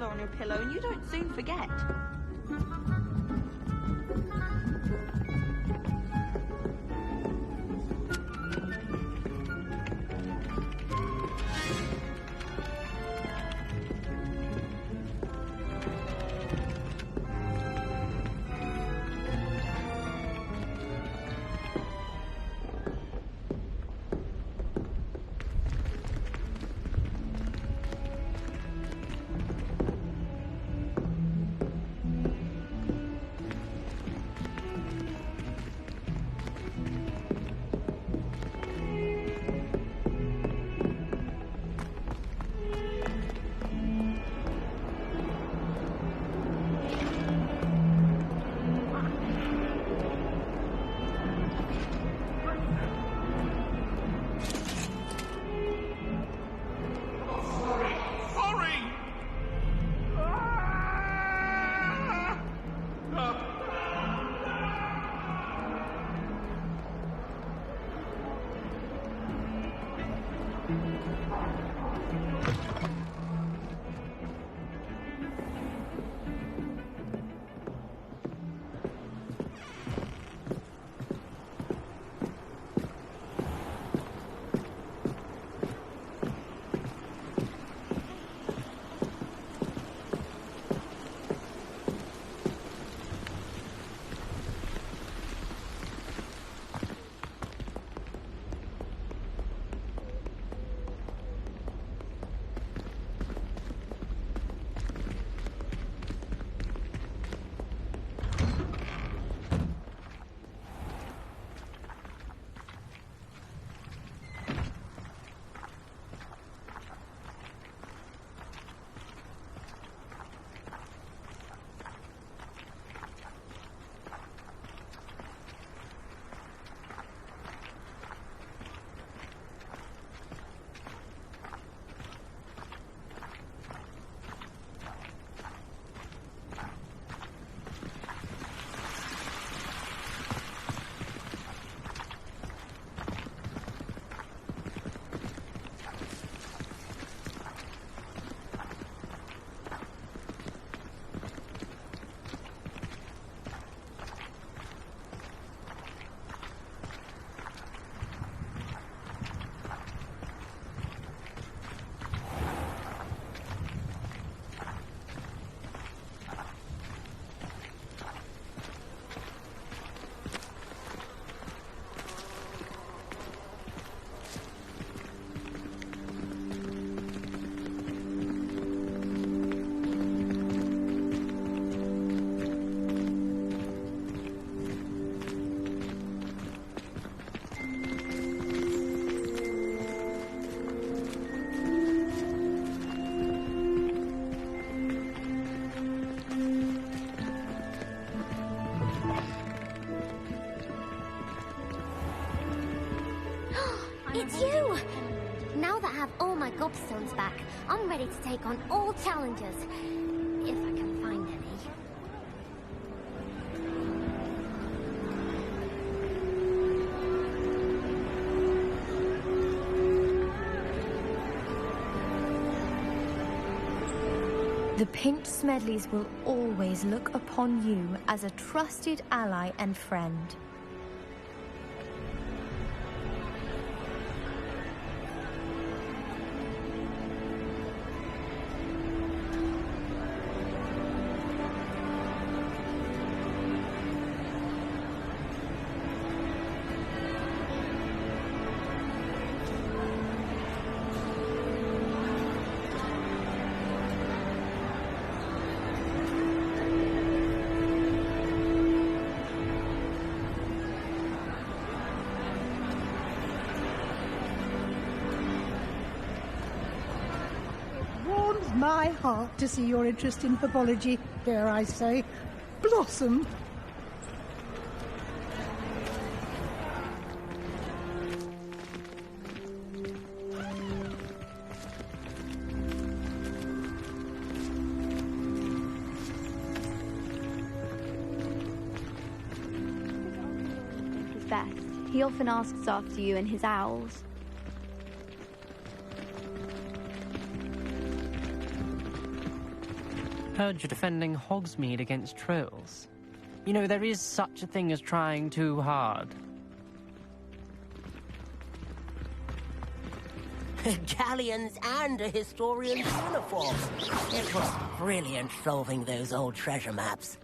On your pillow and you don't soon forget. gobstones back, I'm ready to take on all challengers. If I can find any. The Pinked Smedleys will always look upon you as a trusted ally and friend. My heart to see your interest in herbology, dare I say, blossom. His best. He often asks after you and his owls. Heard you're defending Hogsmeade against trolls. You know, there is such a thing as trying too hard. Galleons and a historian's uniform. It was brilliant solving those old treasure maps.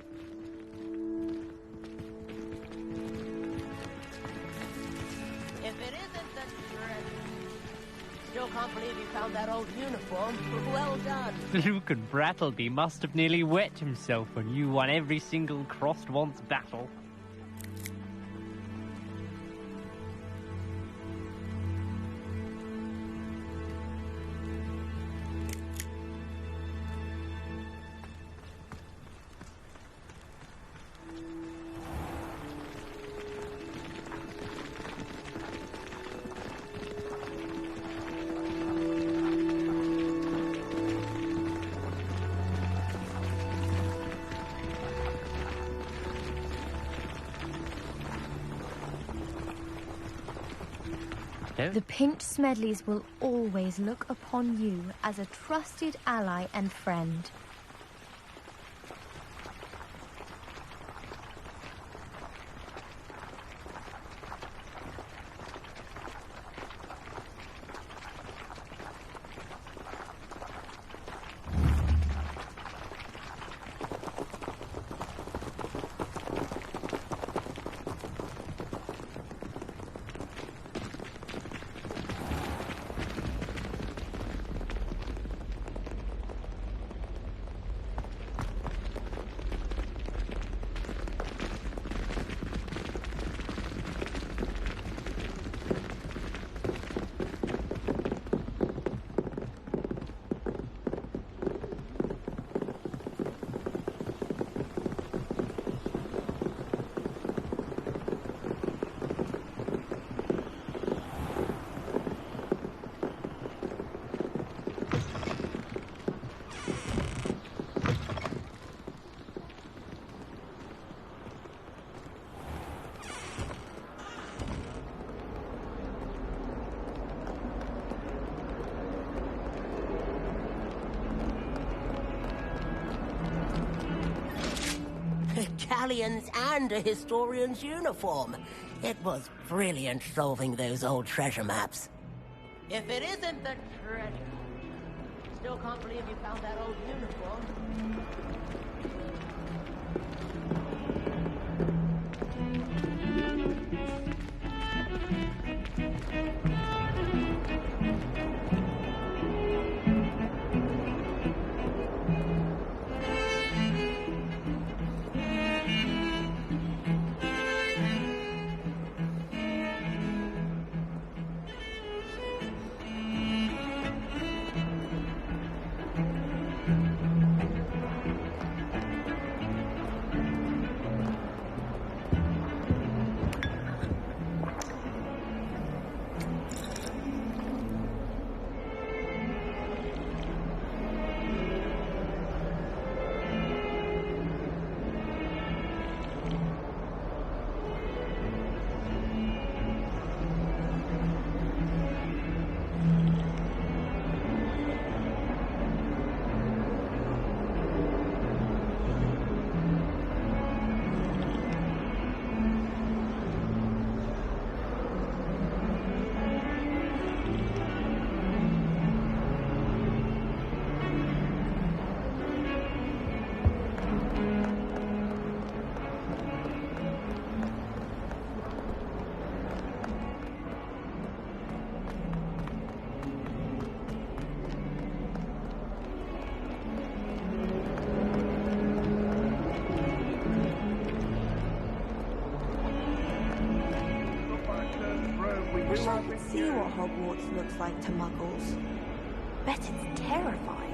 If it isn't the still can't believe you found that old uniform. Well done. Luke and Brattleby must have nearly wet himself when you won every single crossed once battle. The Pinked Smedleys will always look upon you as a trusted ally and friend. Galleons and a historian's uniform. It was brilliant solving those old treasure maps. If it isn't the treasure, still can't believe you found that old uniform. Hogwarts looks like to muggles. Bet it's terrifying.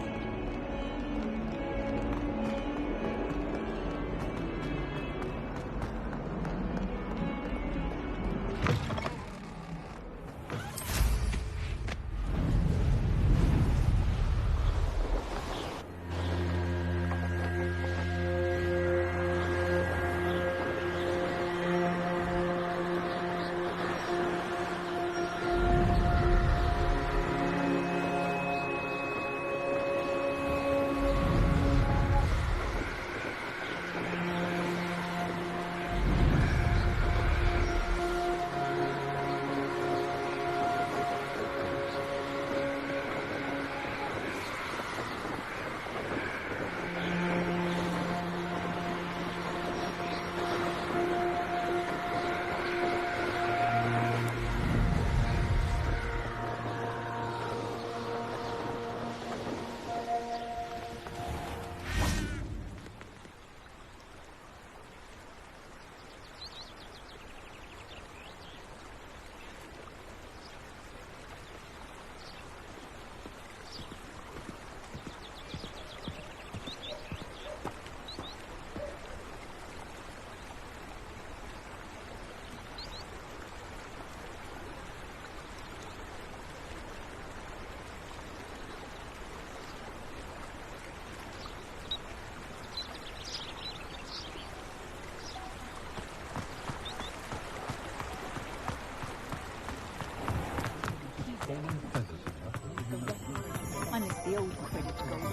I miss the old credit gold.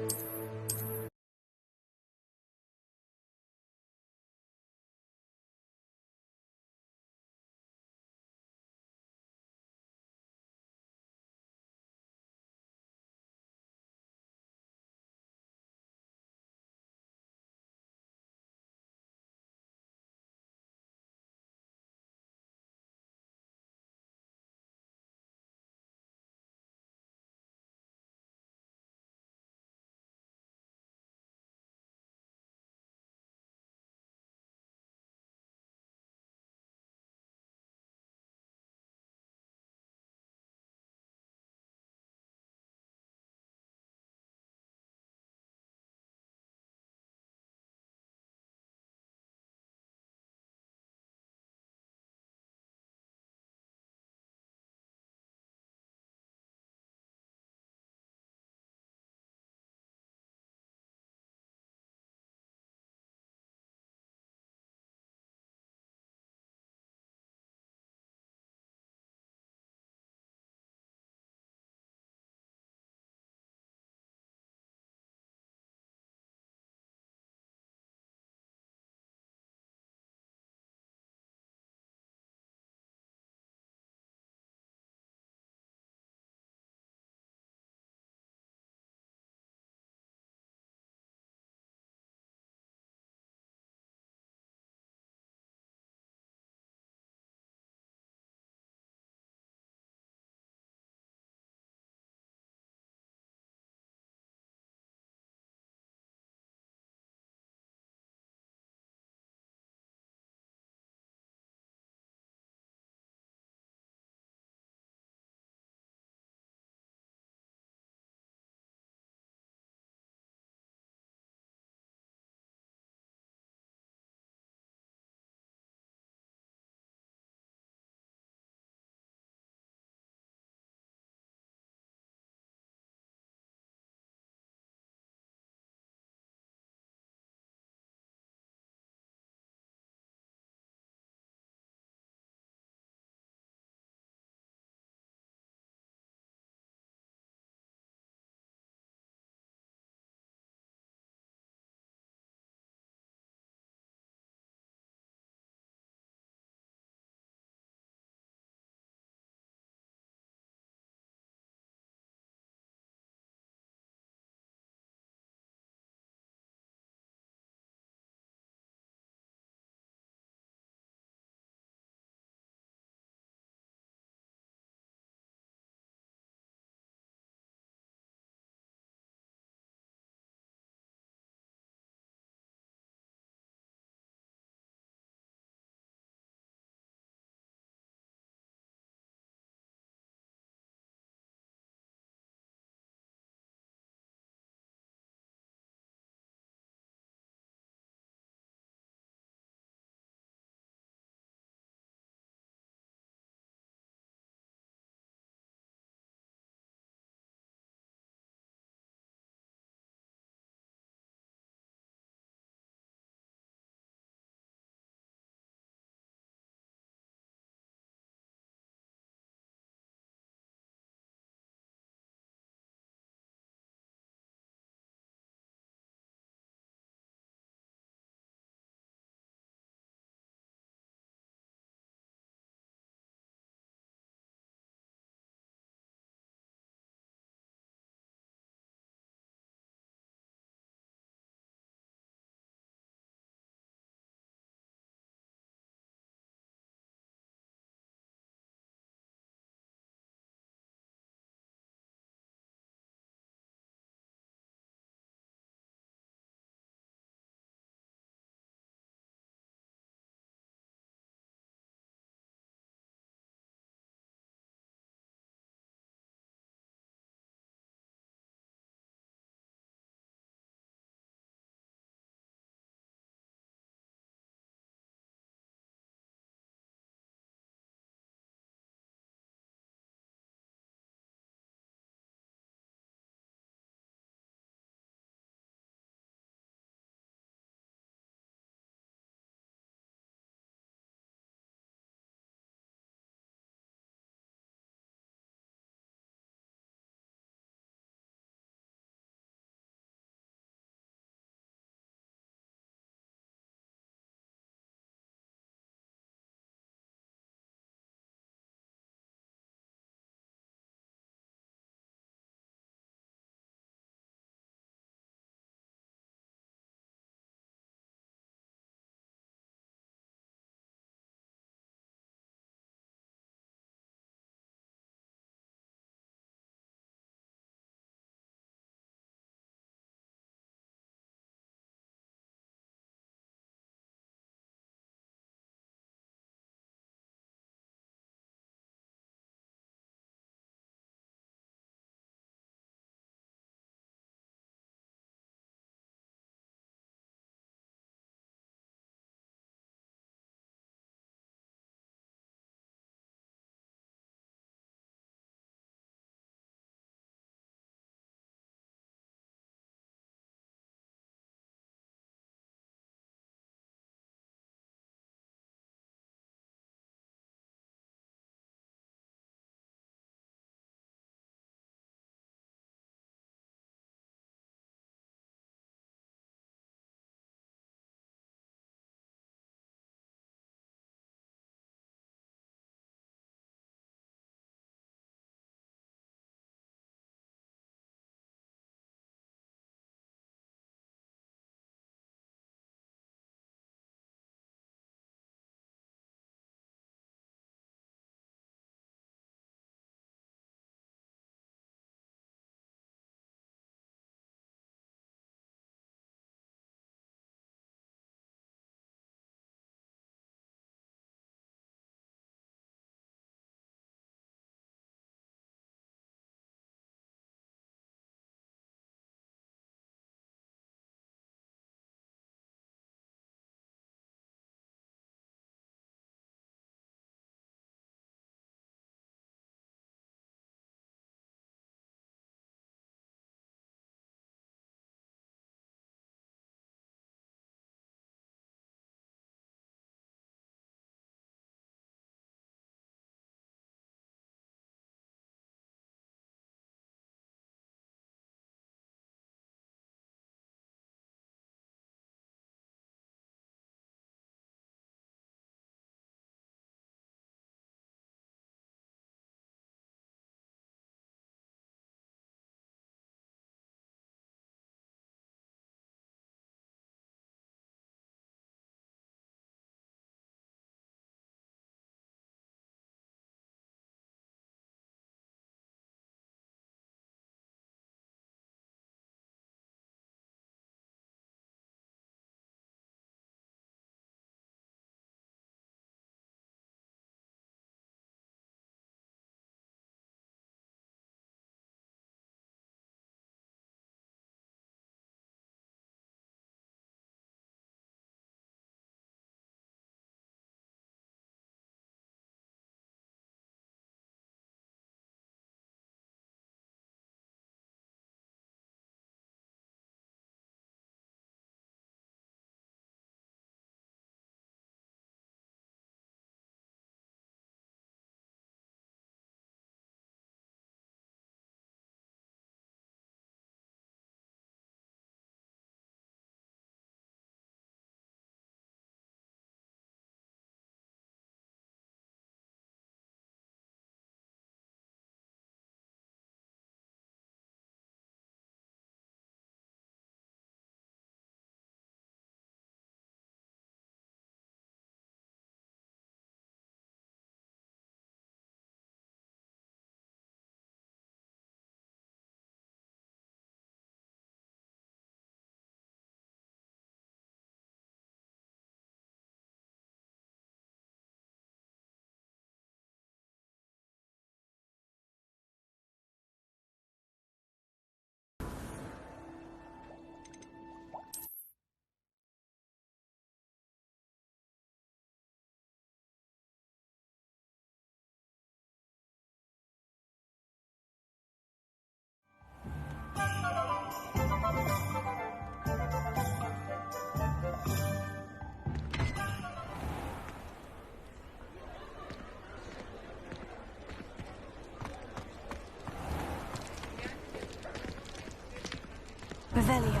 Revelio.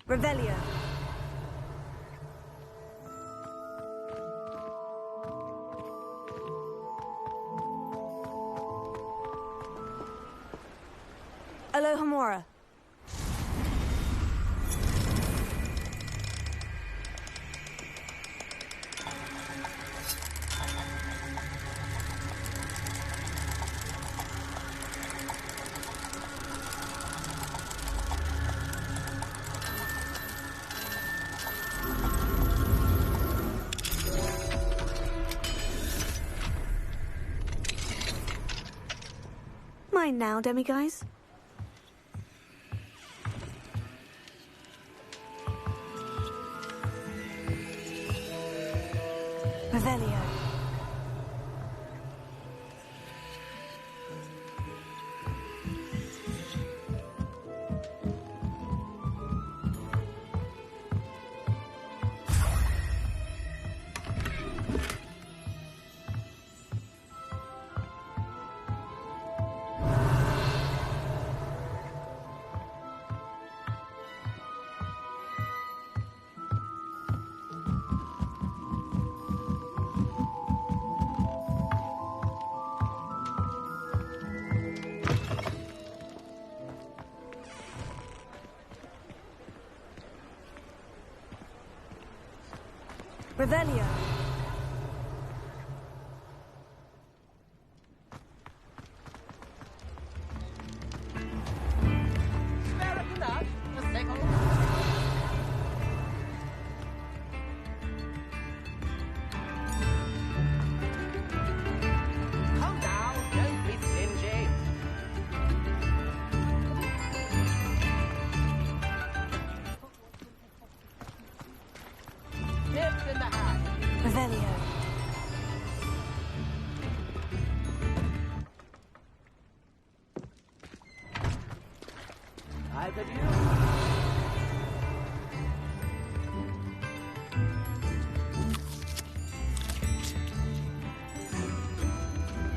Revelio. Alohomora. Mine now, demiguise. Revelio. Revelio. Come now, don't be stingy. Nips in the hat. Revelio. Either you.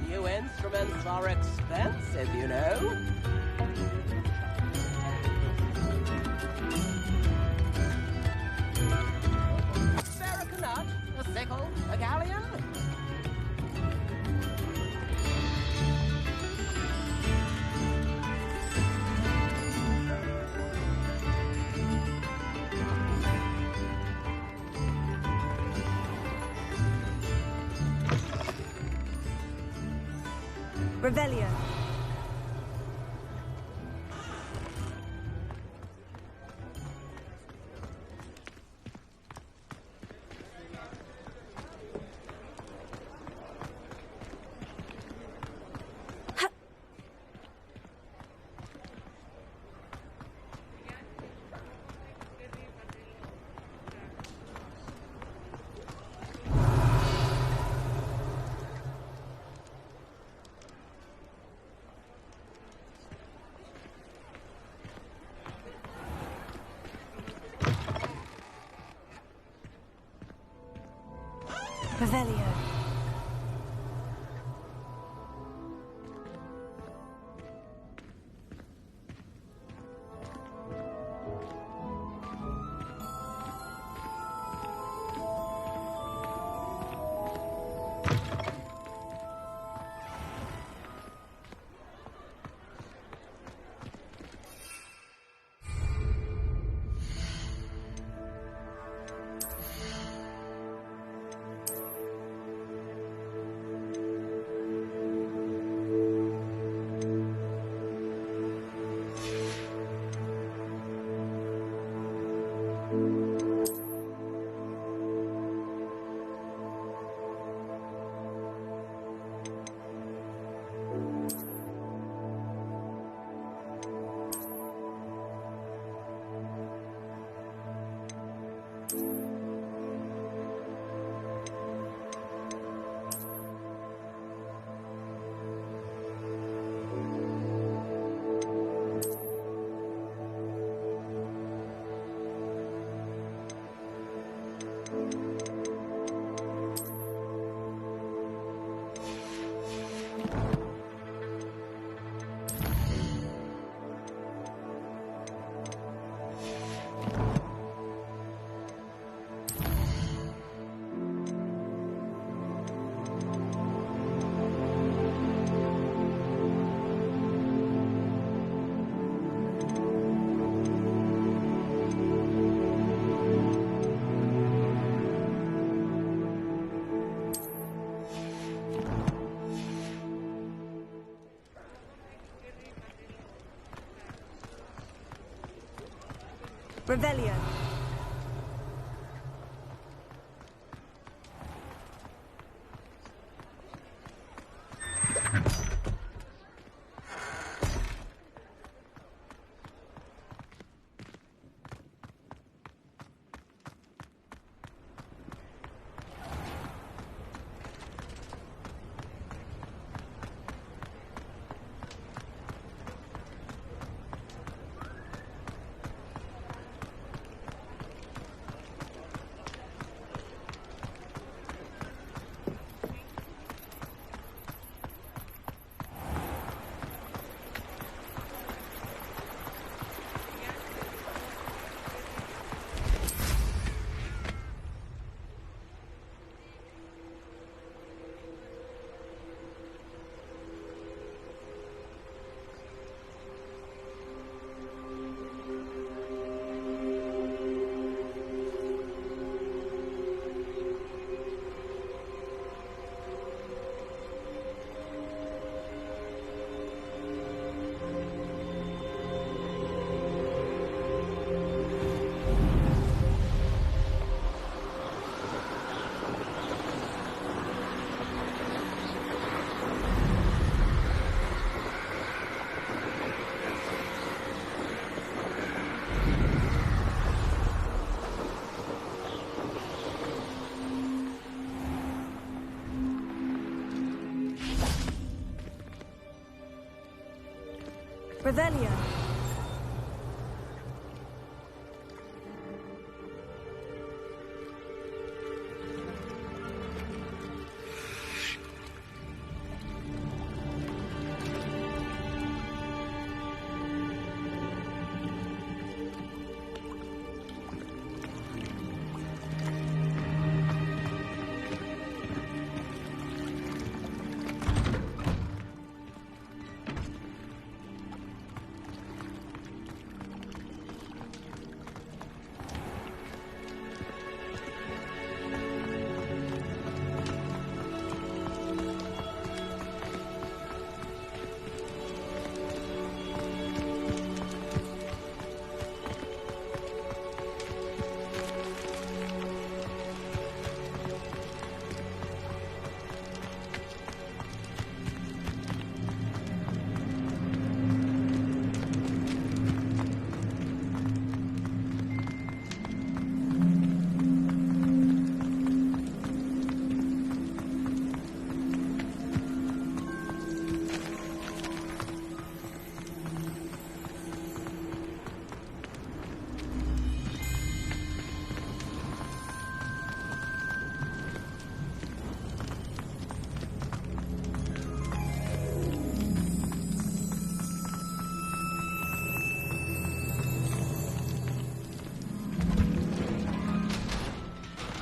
New instruments are expensive, you know. Spare a nut, a sickle, a galleon. Revelio. Revelio. Revelio. Revelio.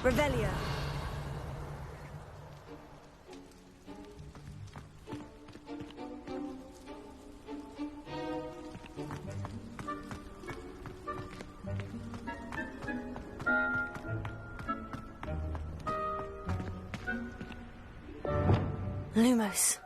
Revelio. Lumos.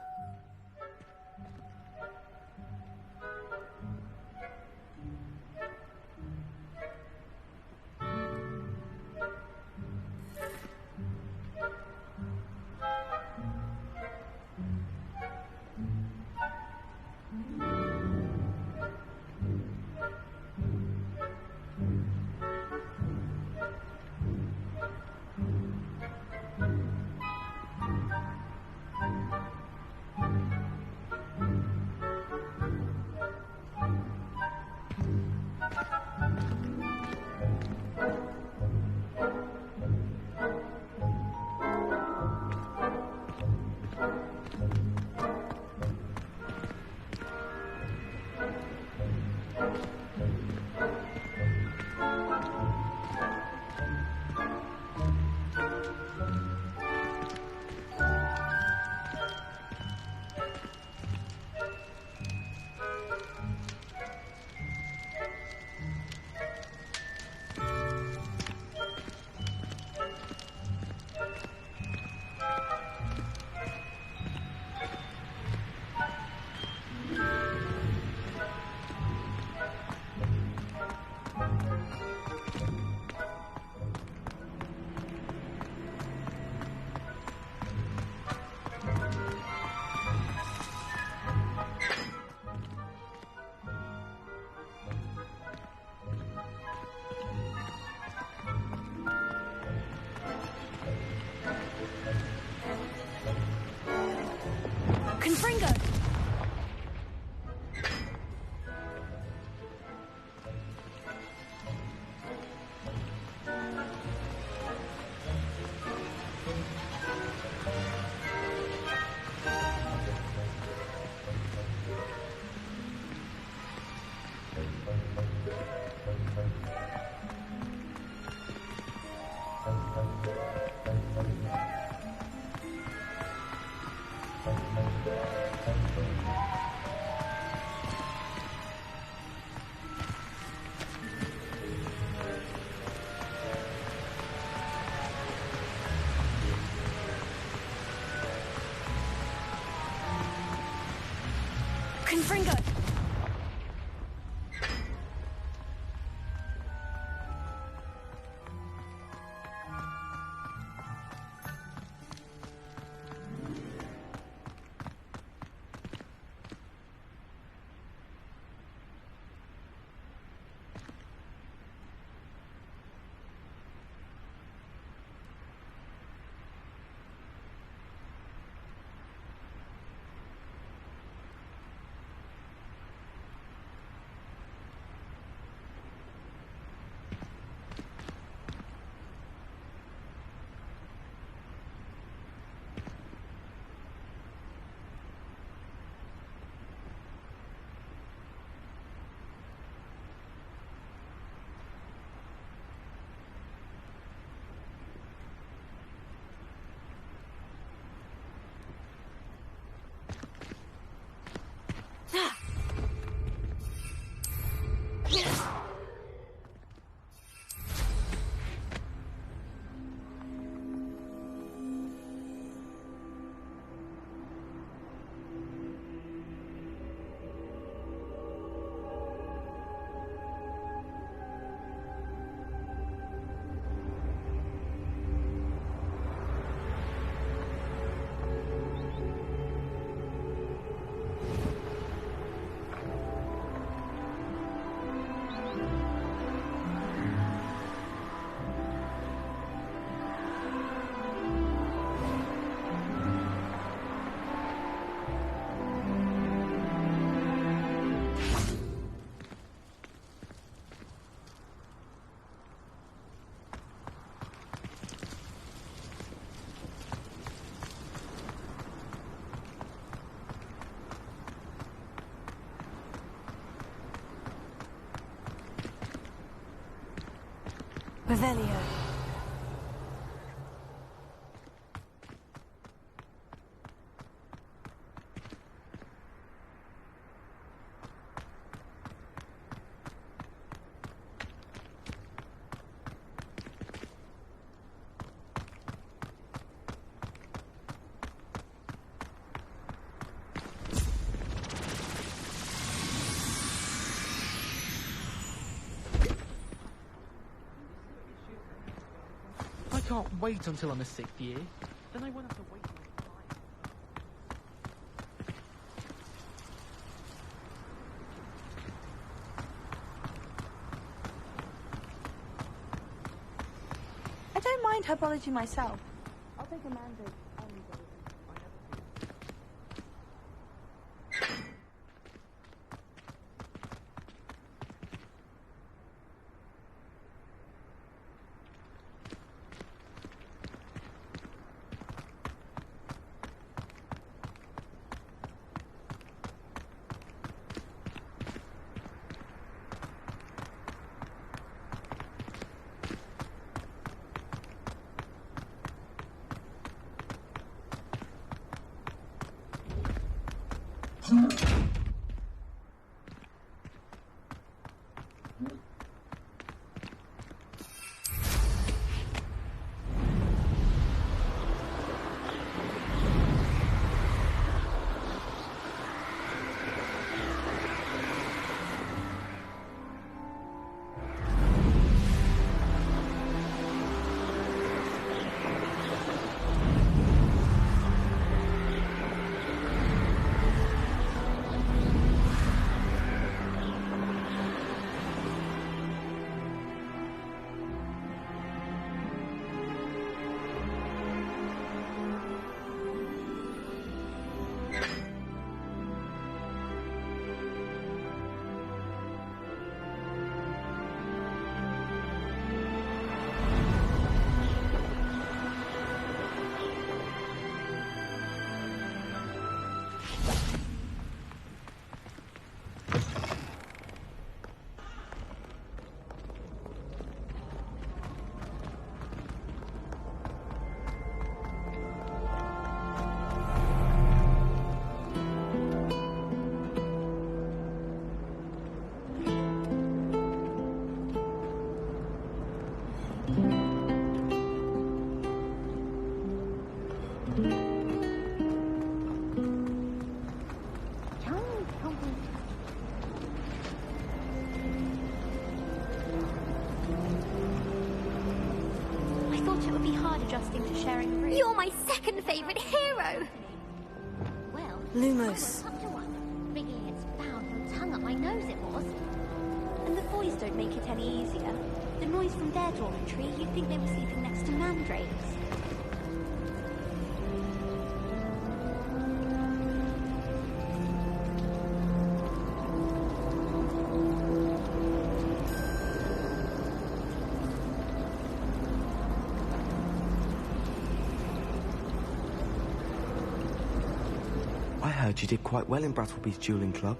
Revelio. I can't wait until I'm a 6th year. Then I won't have to wait. I don't mind herbology myself. I'll take a mandrake any day. Adjusting to sharing a room. You're my second favorite hero. Well, Lumos. I went up to one, wriggling its foul tongue up my nose it was. And the boys don't make it any easier. The noise from their dormitory, you'd think they were sleeping next to mandrakes. I heard you did quite well in Brattleby's dueling club.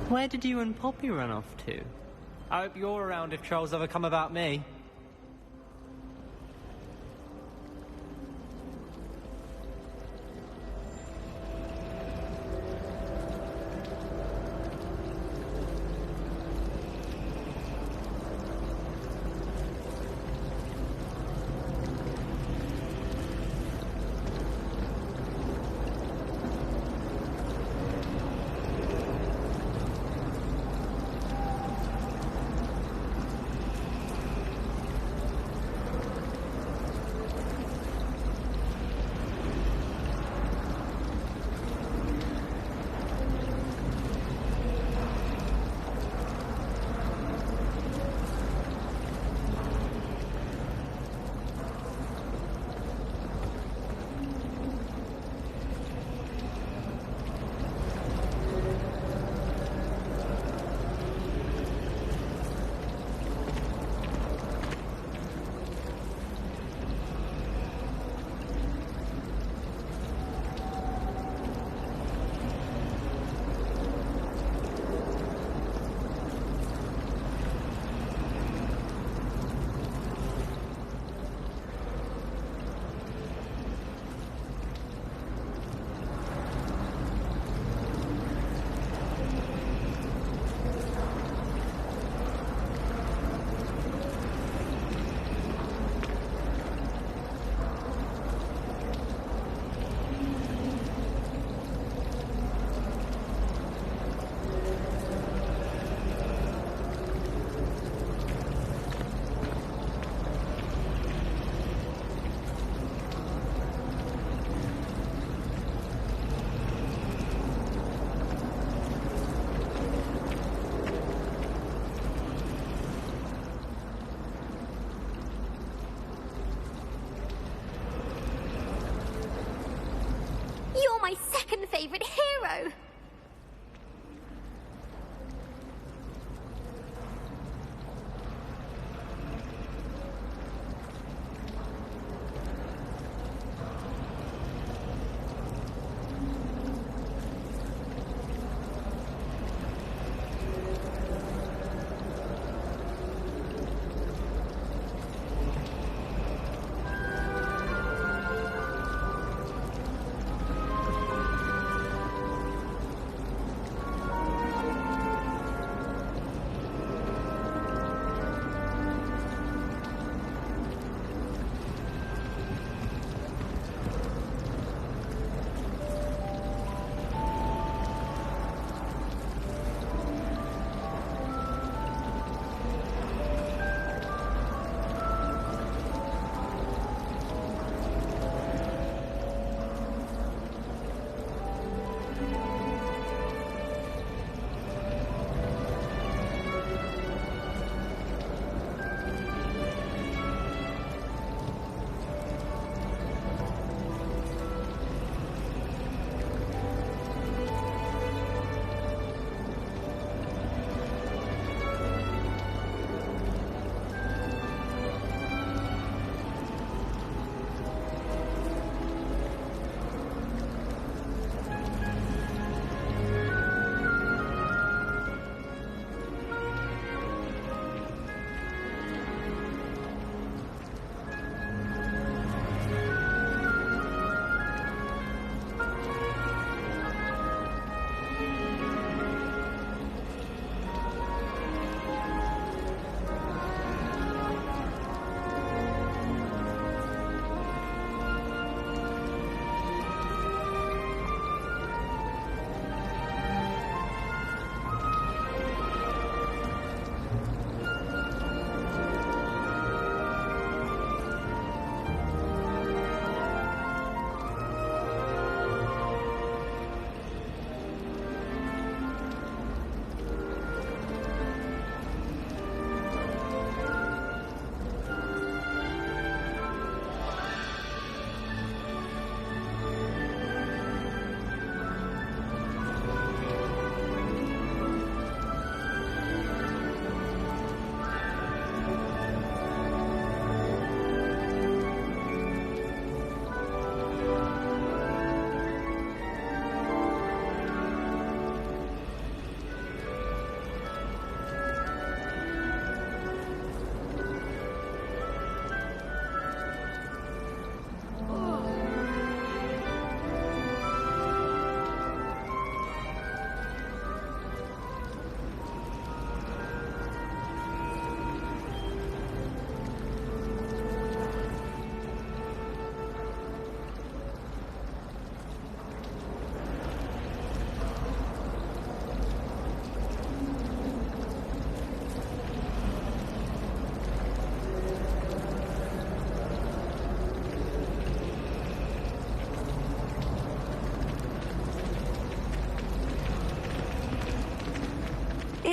Where did you and Poppy run off to? I hope you're around if trolls ever come about me. You're my second favorite hero!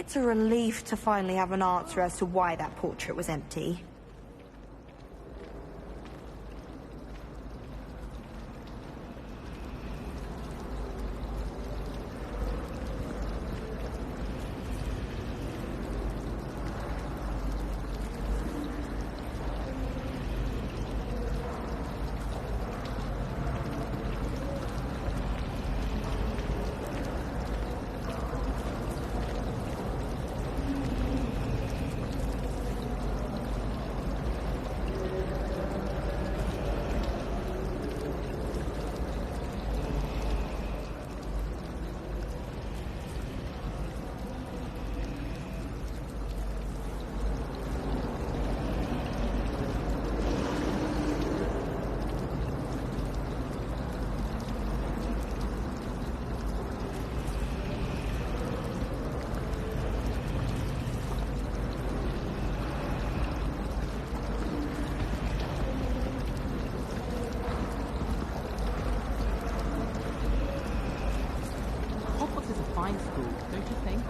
It's a relief to finally have an answer as to why that portrait was empty. Hogwarts is a fine school, don't you think?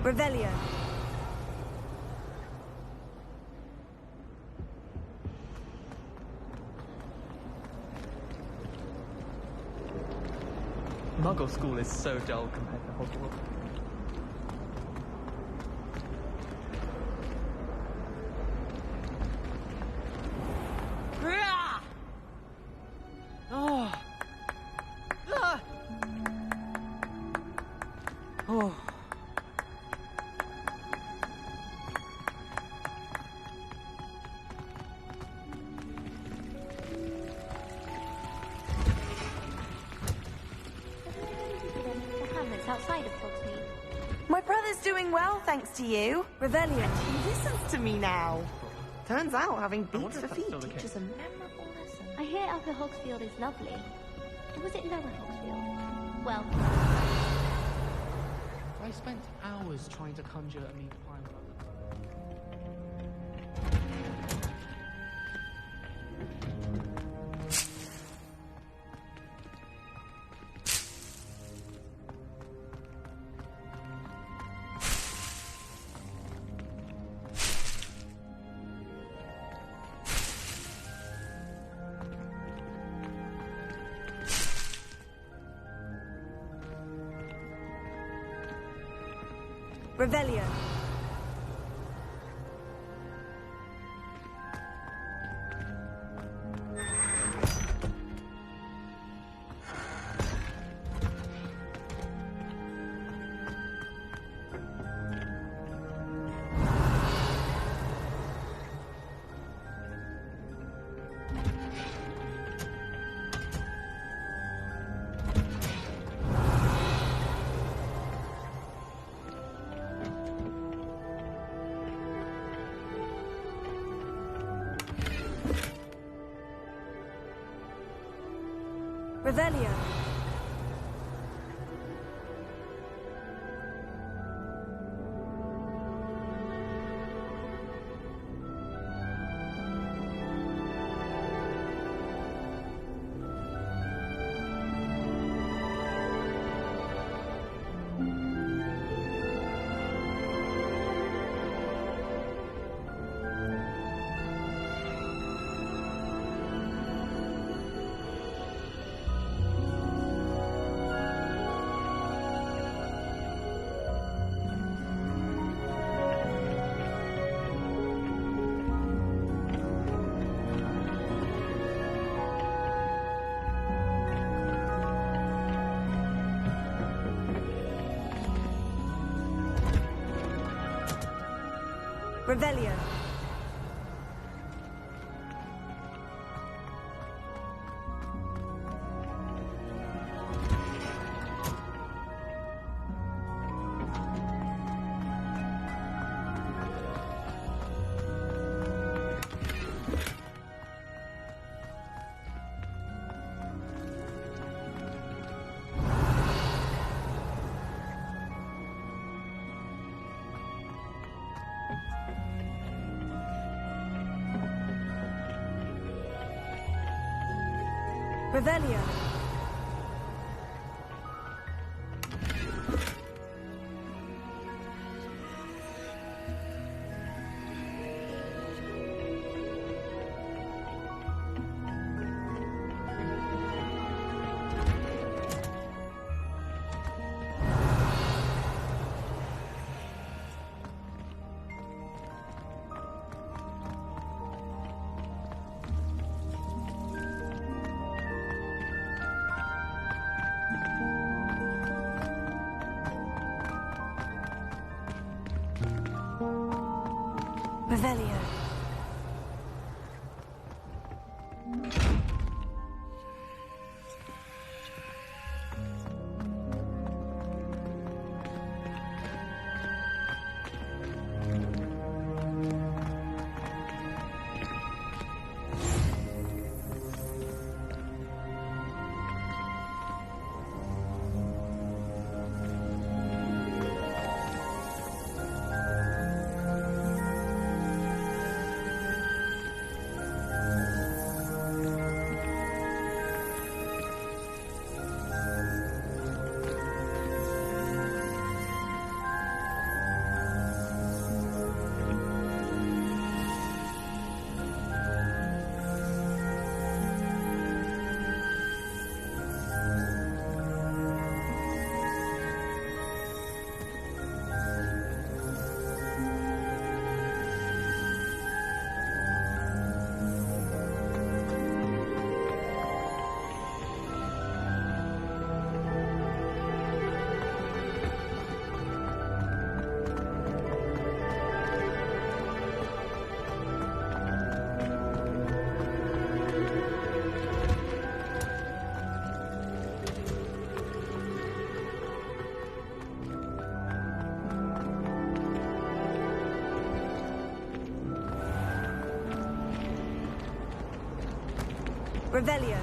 Revelio. Muggle school is so dull compared to Hogwarts. Oh. Ah. Oh. Outside of Hogsmeade. My brother's doing well, thanks to you. Revelio. He listens to me now. Turns out having beats for feet teaches a memorable lesson. I hear Upper Hogsfield is lovely. Or was it Lower Hogsfield? Well, I spent hours trying to conjure a meat pie. Revelio. Revelio. Revelio. Revelio. Revelio. Revelio.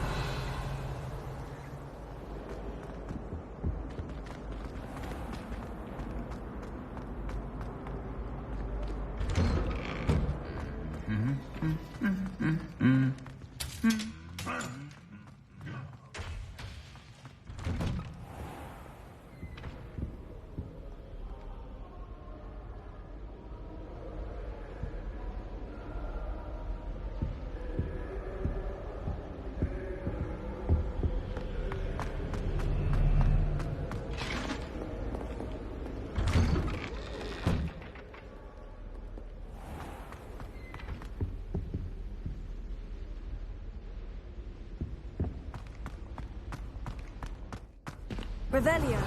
Revelio.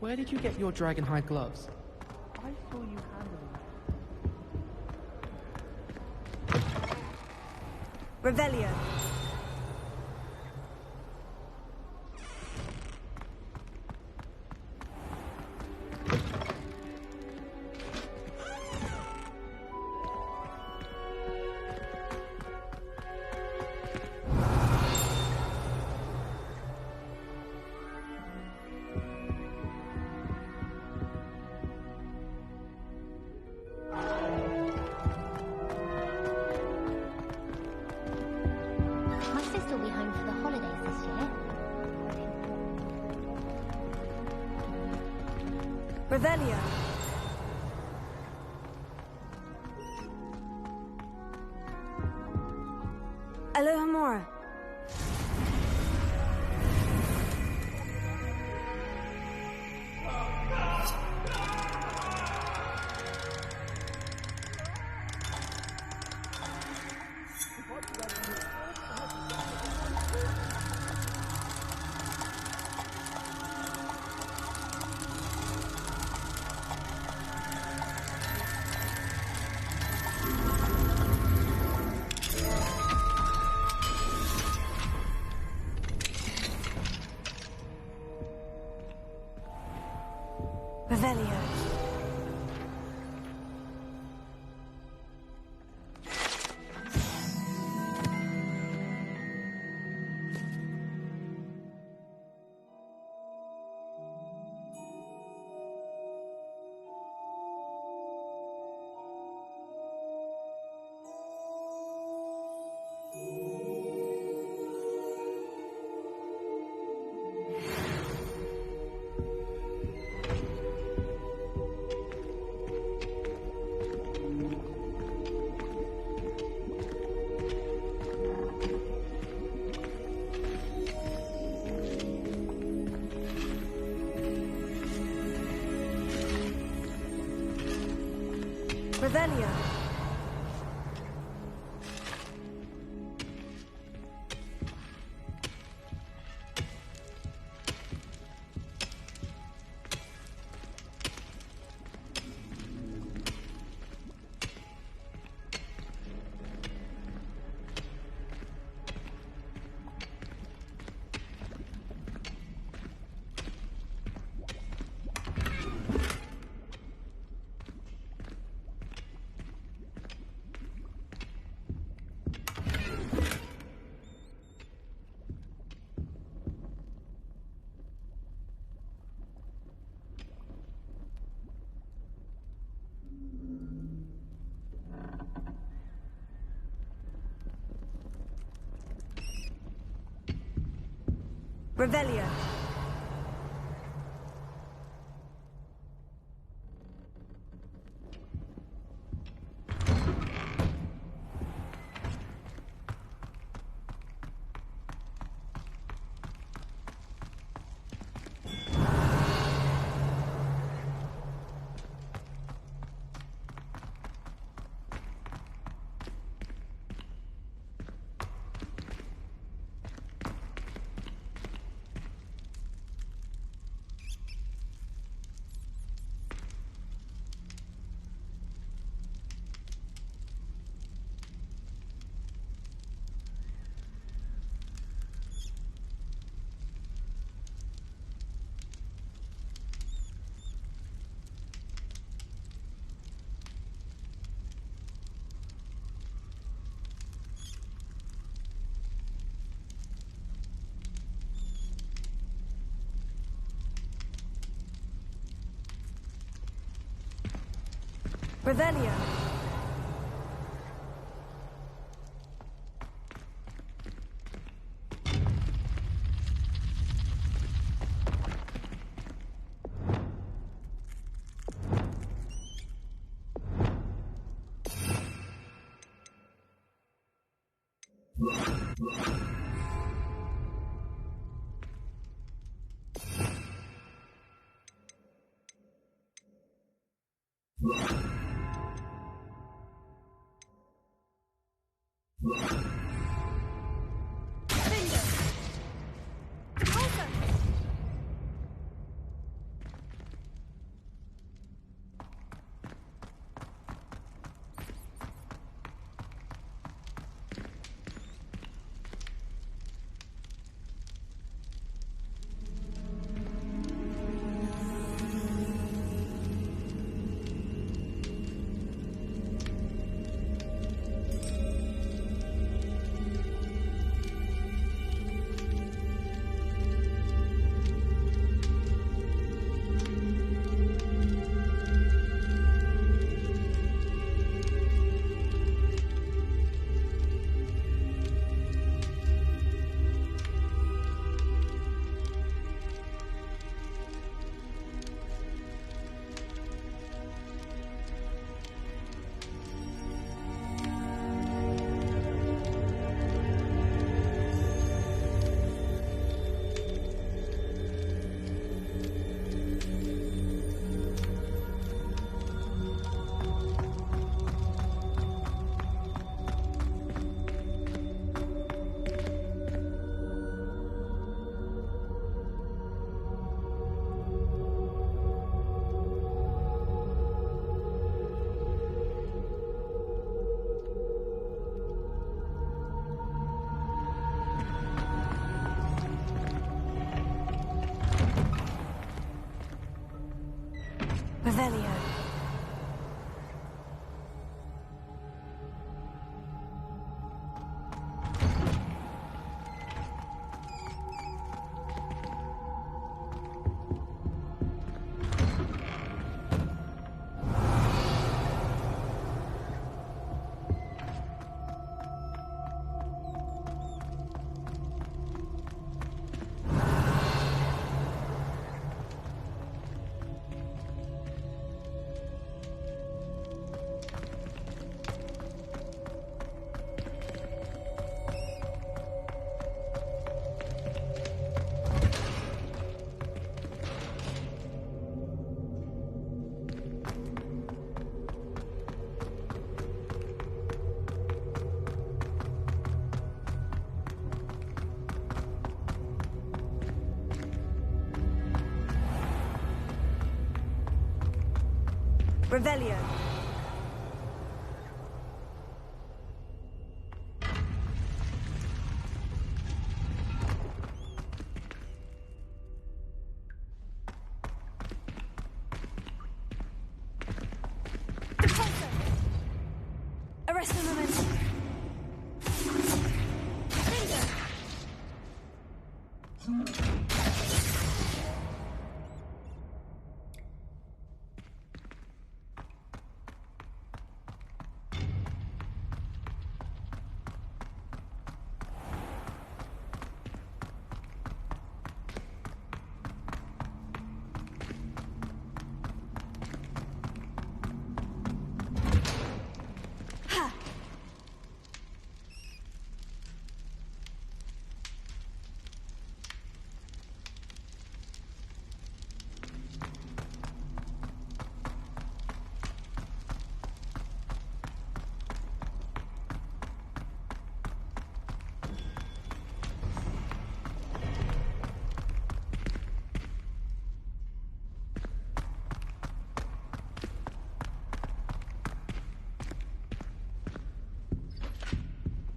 Where did you get your dragonhide gloves? I saw you handling them. Revelio. My sister will be home for the holidays this year. Revelio. Alohomora. Revelio. Revelio. Revelio. Revelio. Revelio. Revelio. Arrest the momentum.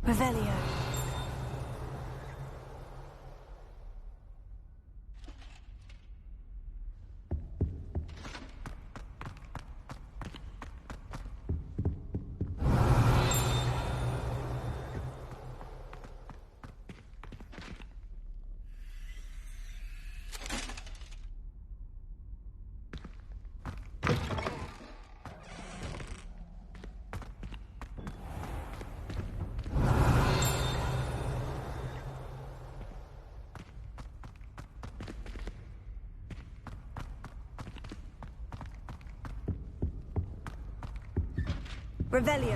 Revelio. Revelio.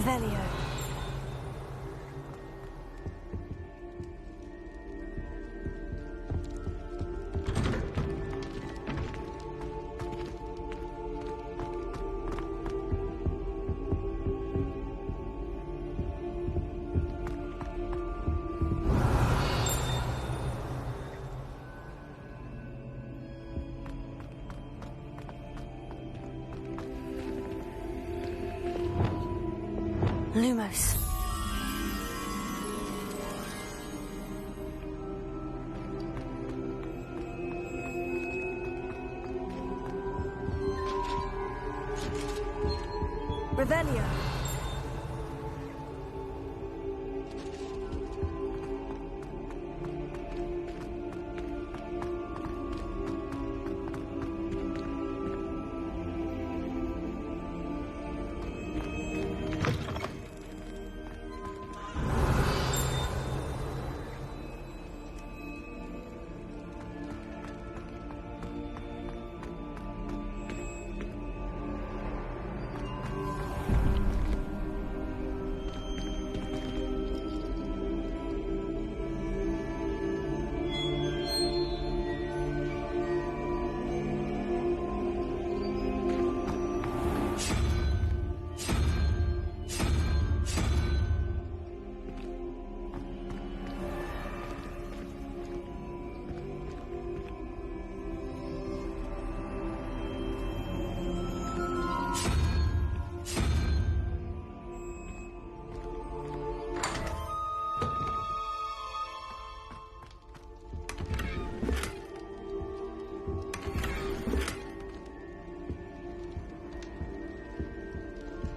Revelio. Lumos. Revelio.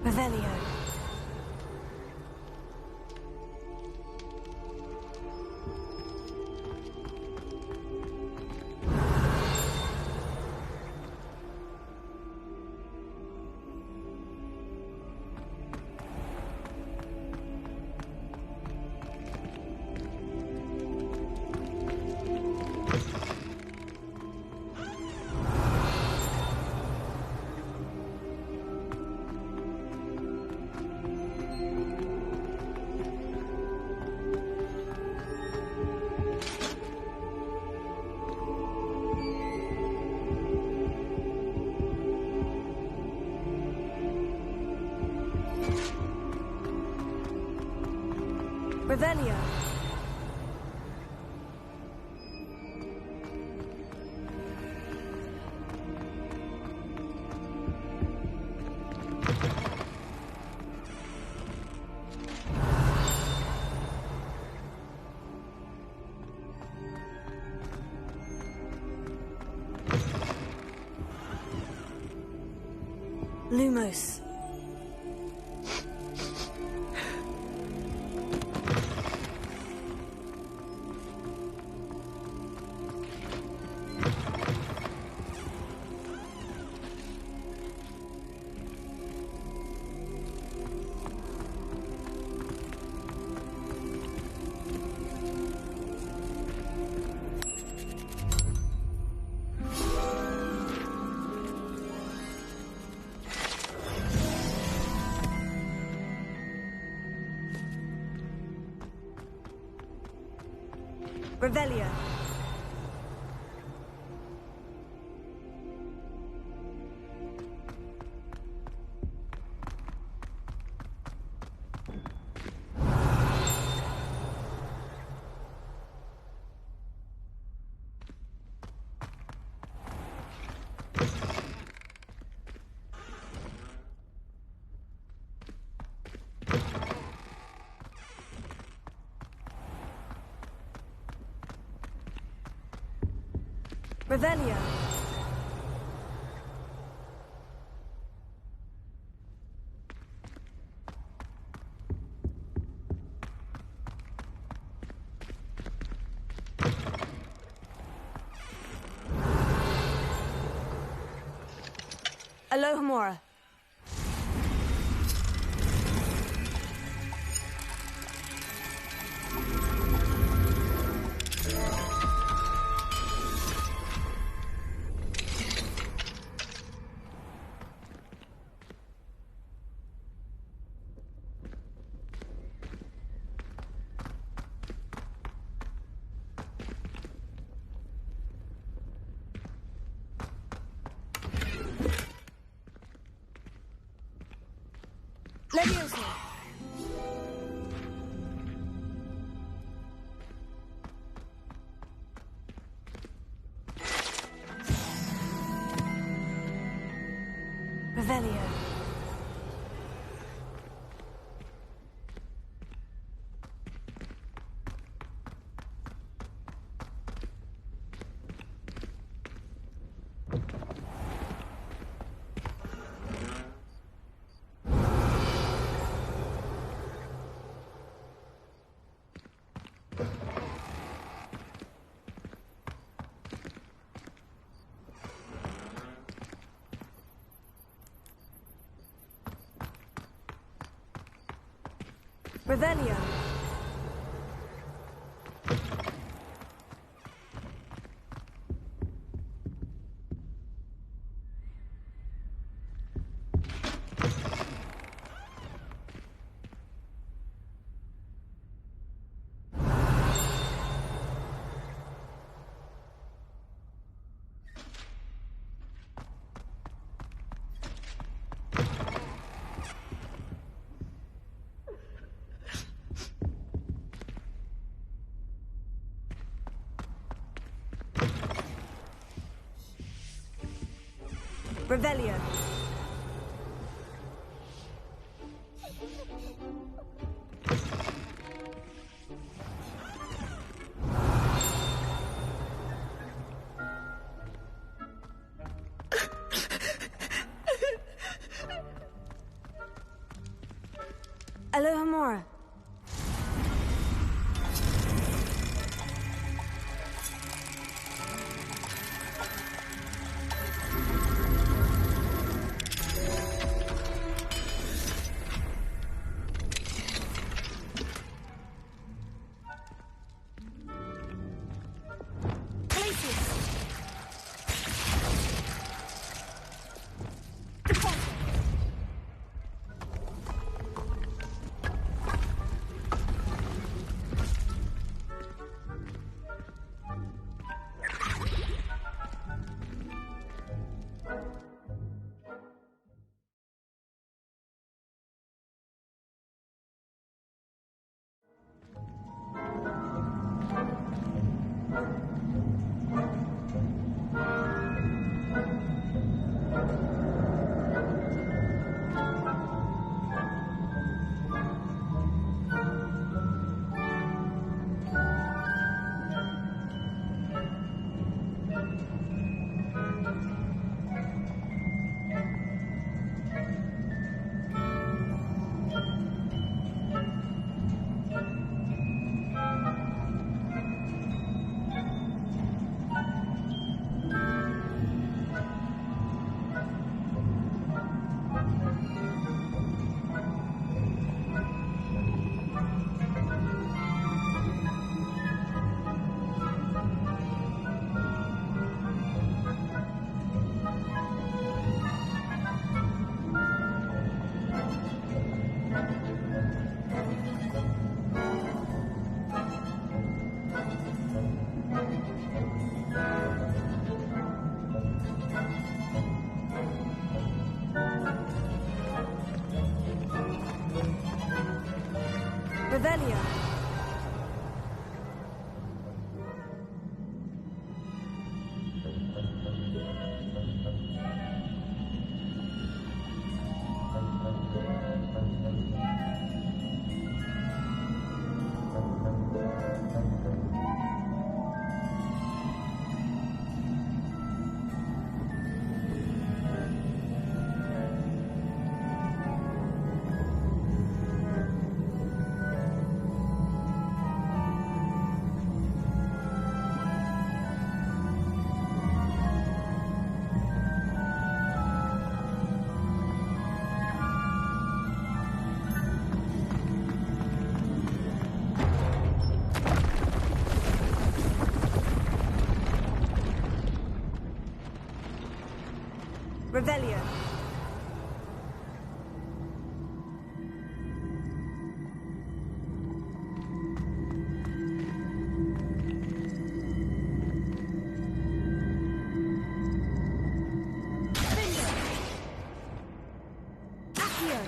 Revelio. Revelio. Lumos. Revelio. Revelio. Alohomora. Revelio's here. Revelio. Revelio. Revelio. Alohomora. Revelio. Revelio. Accio.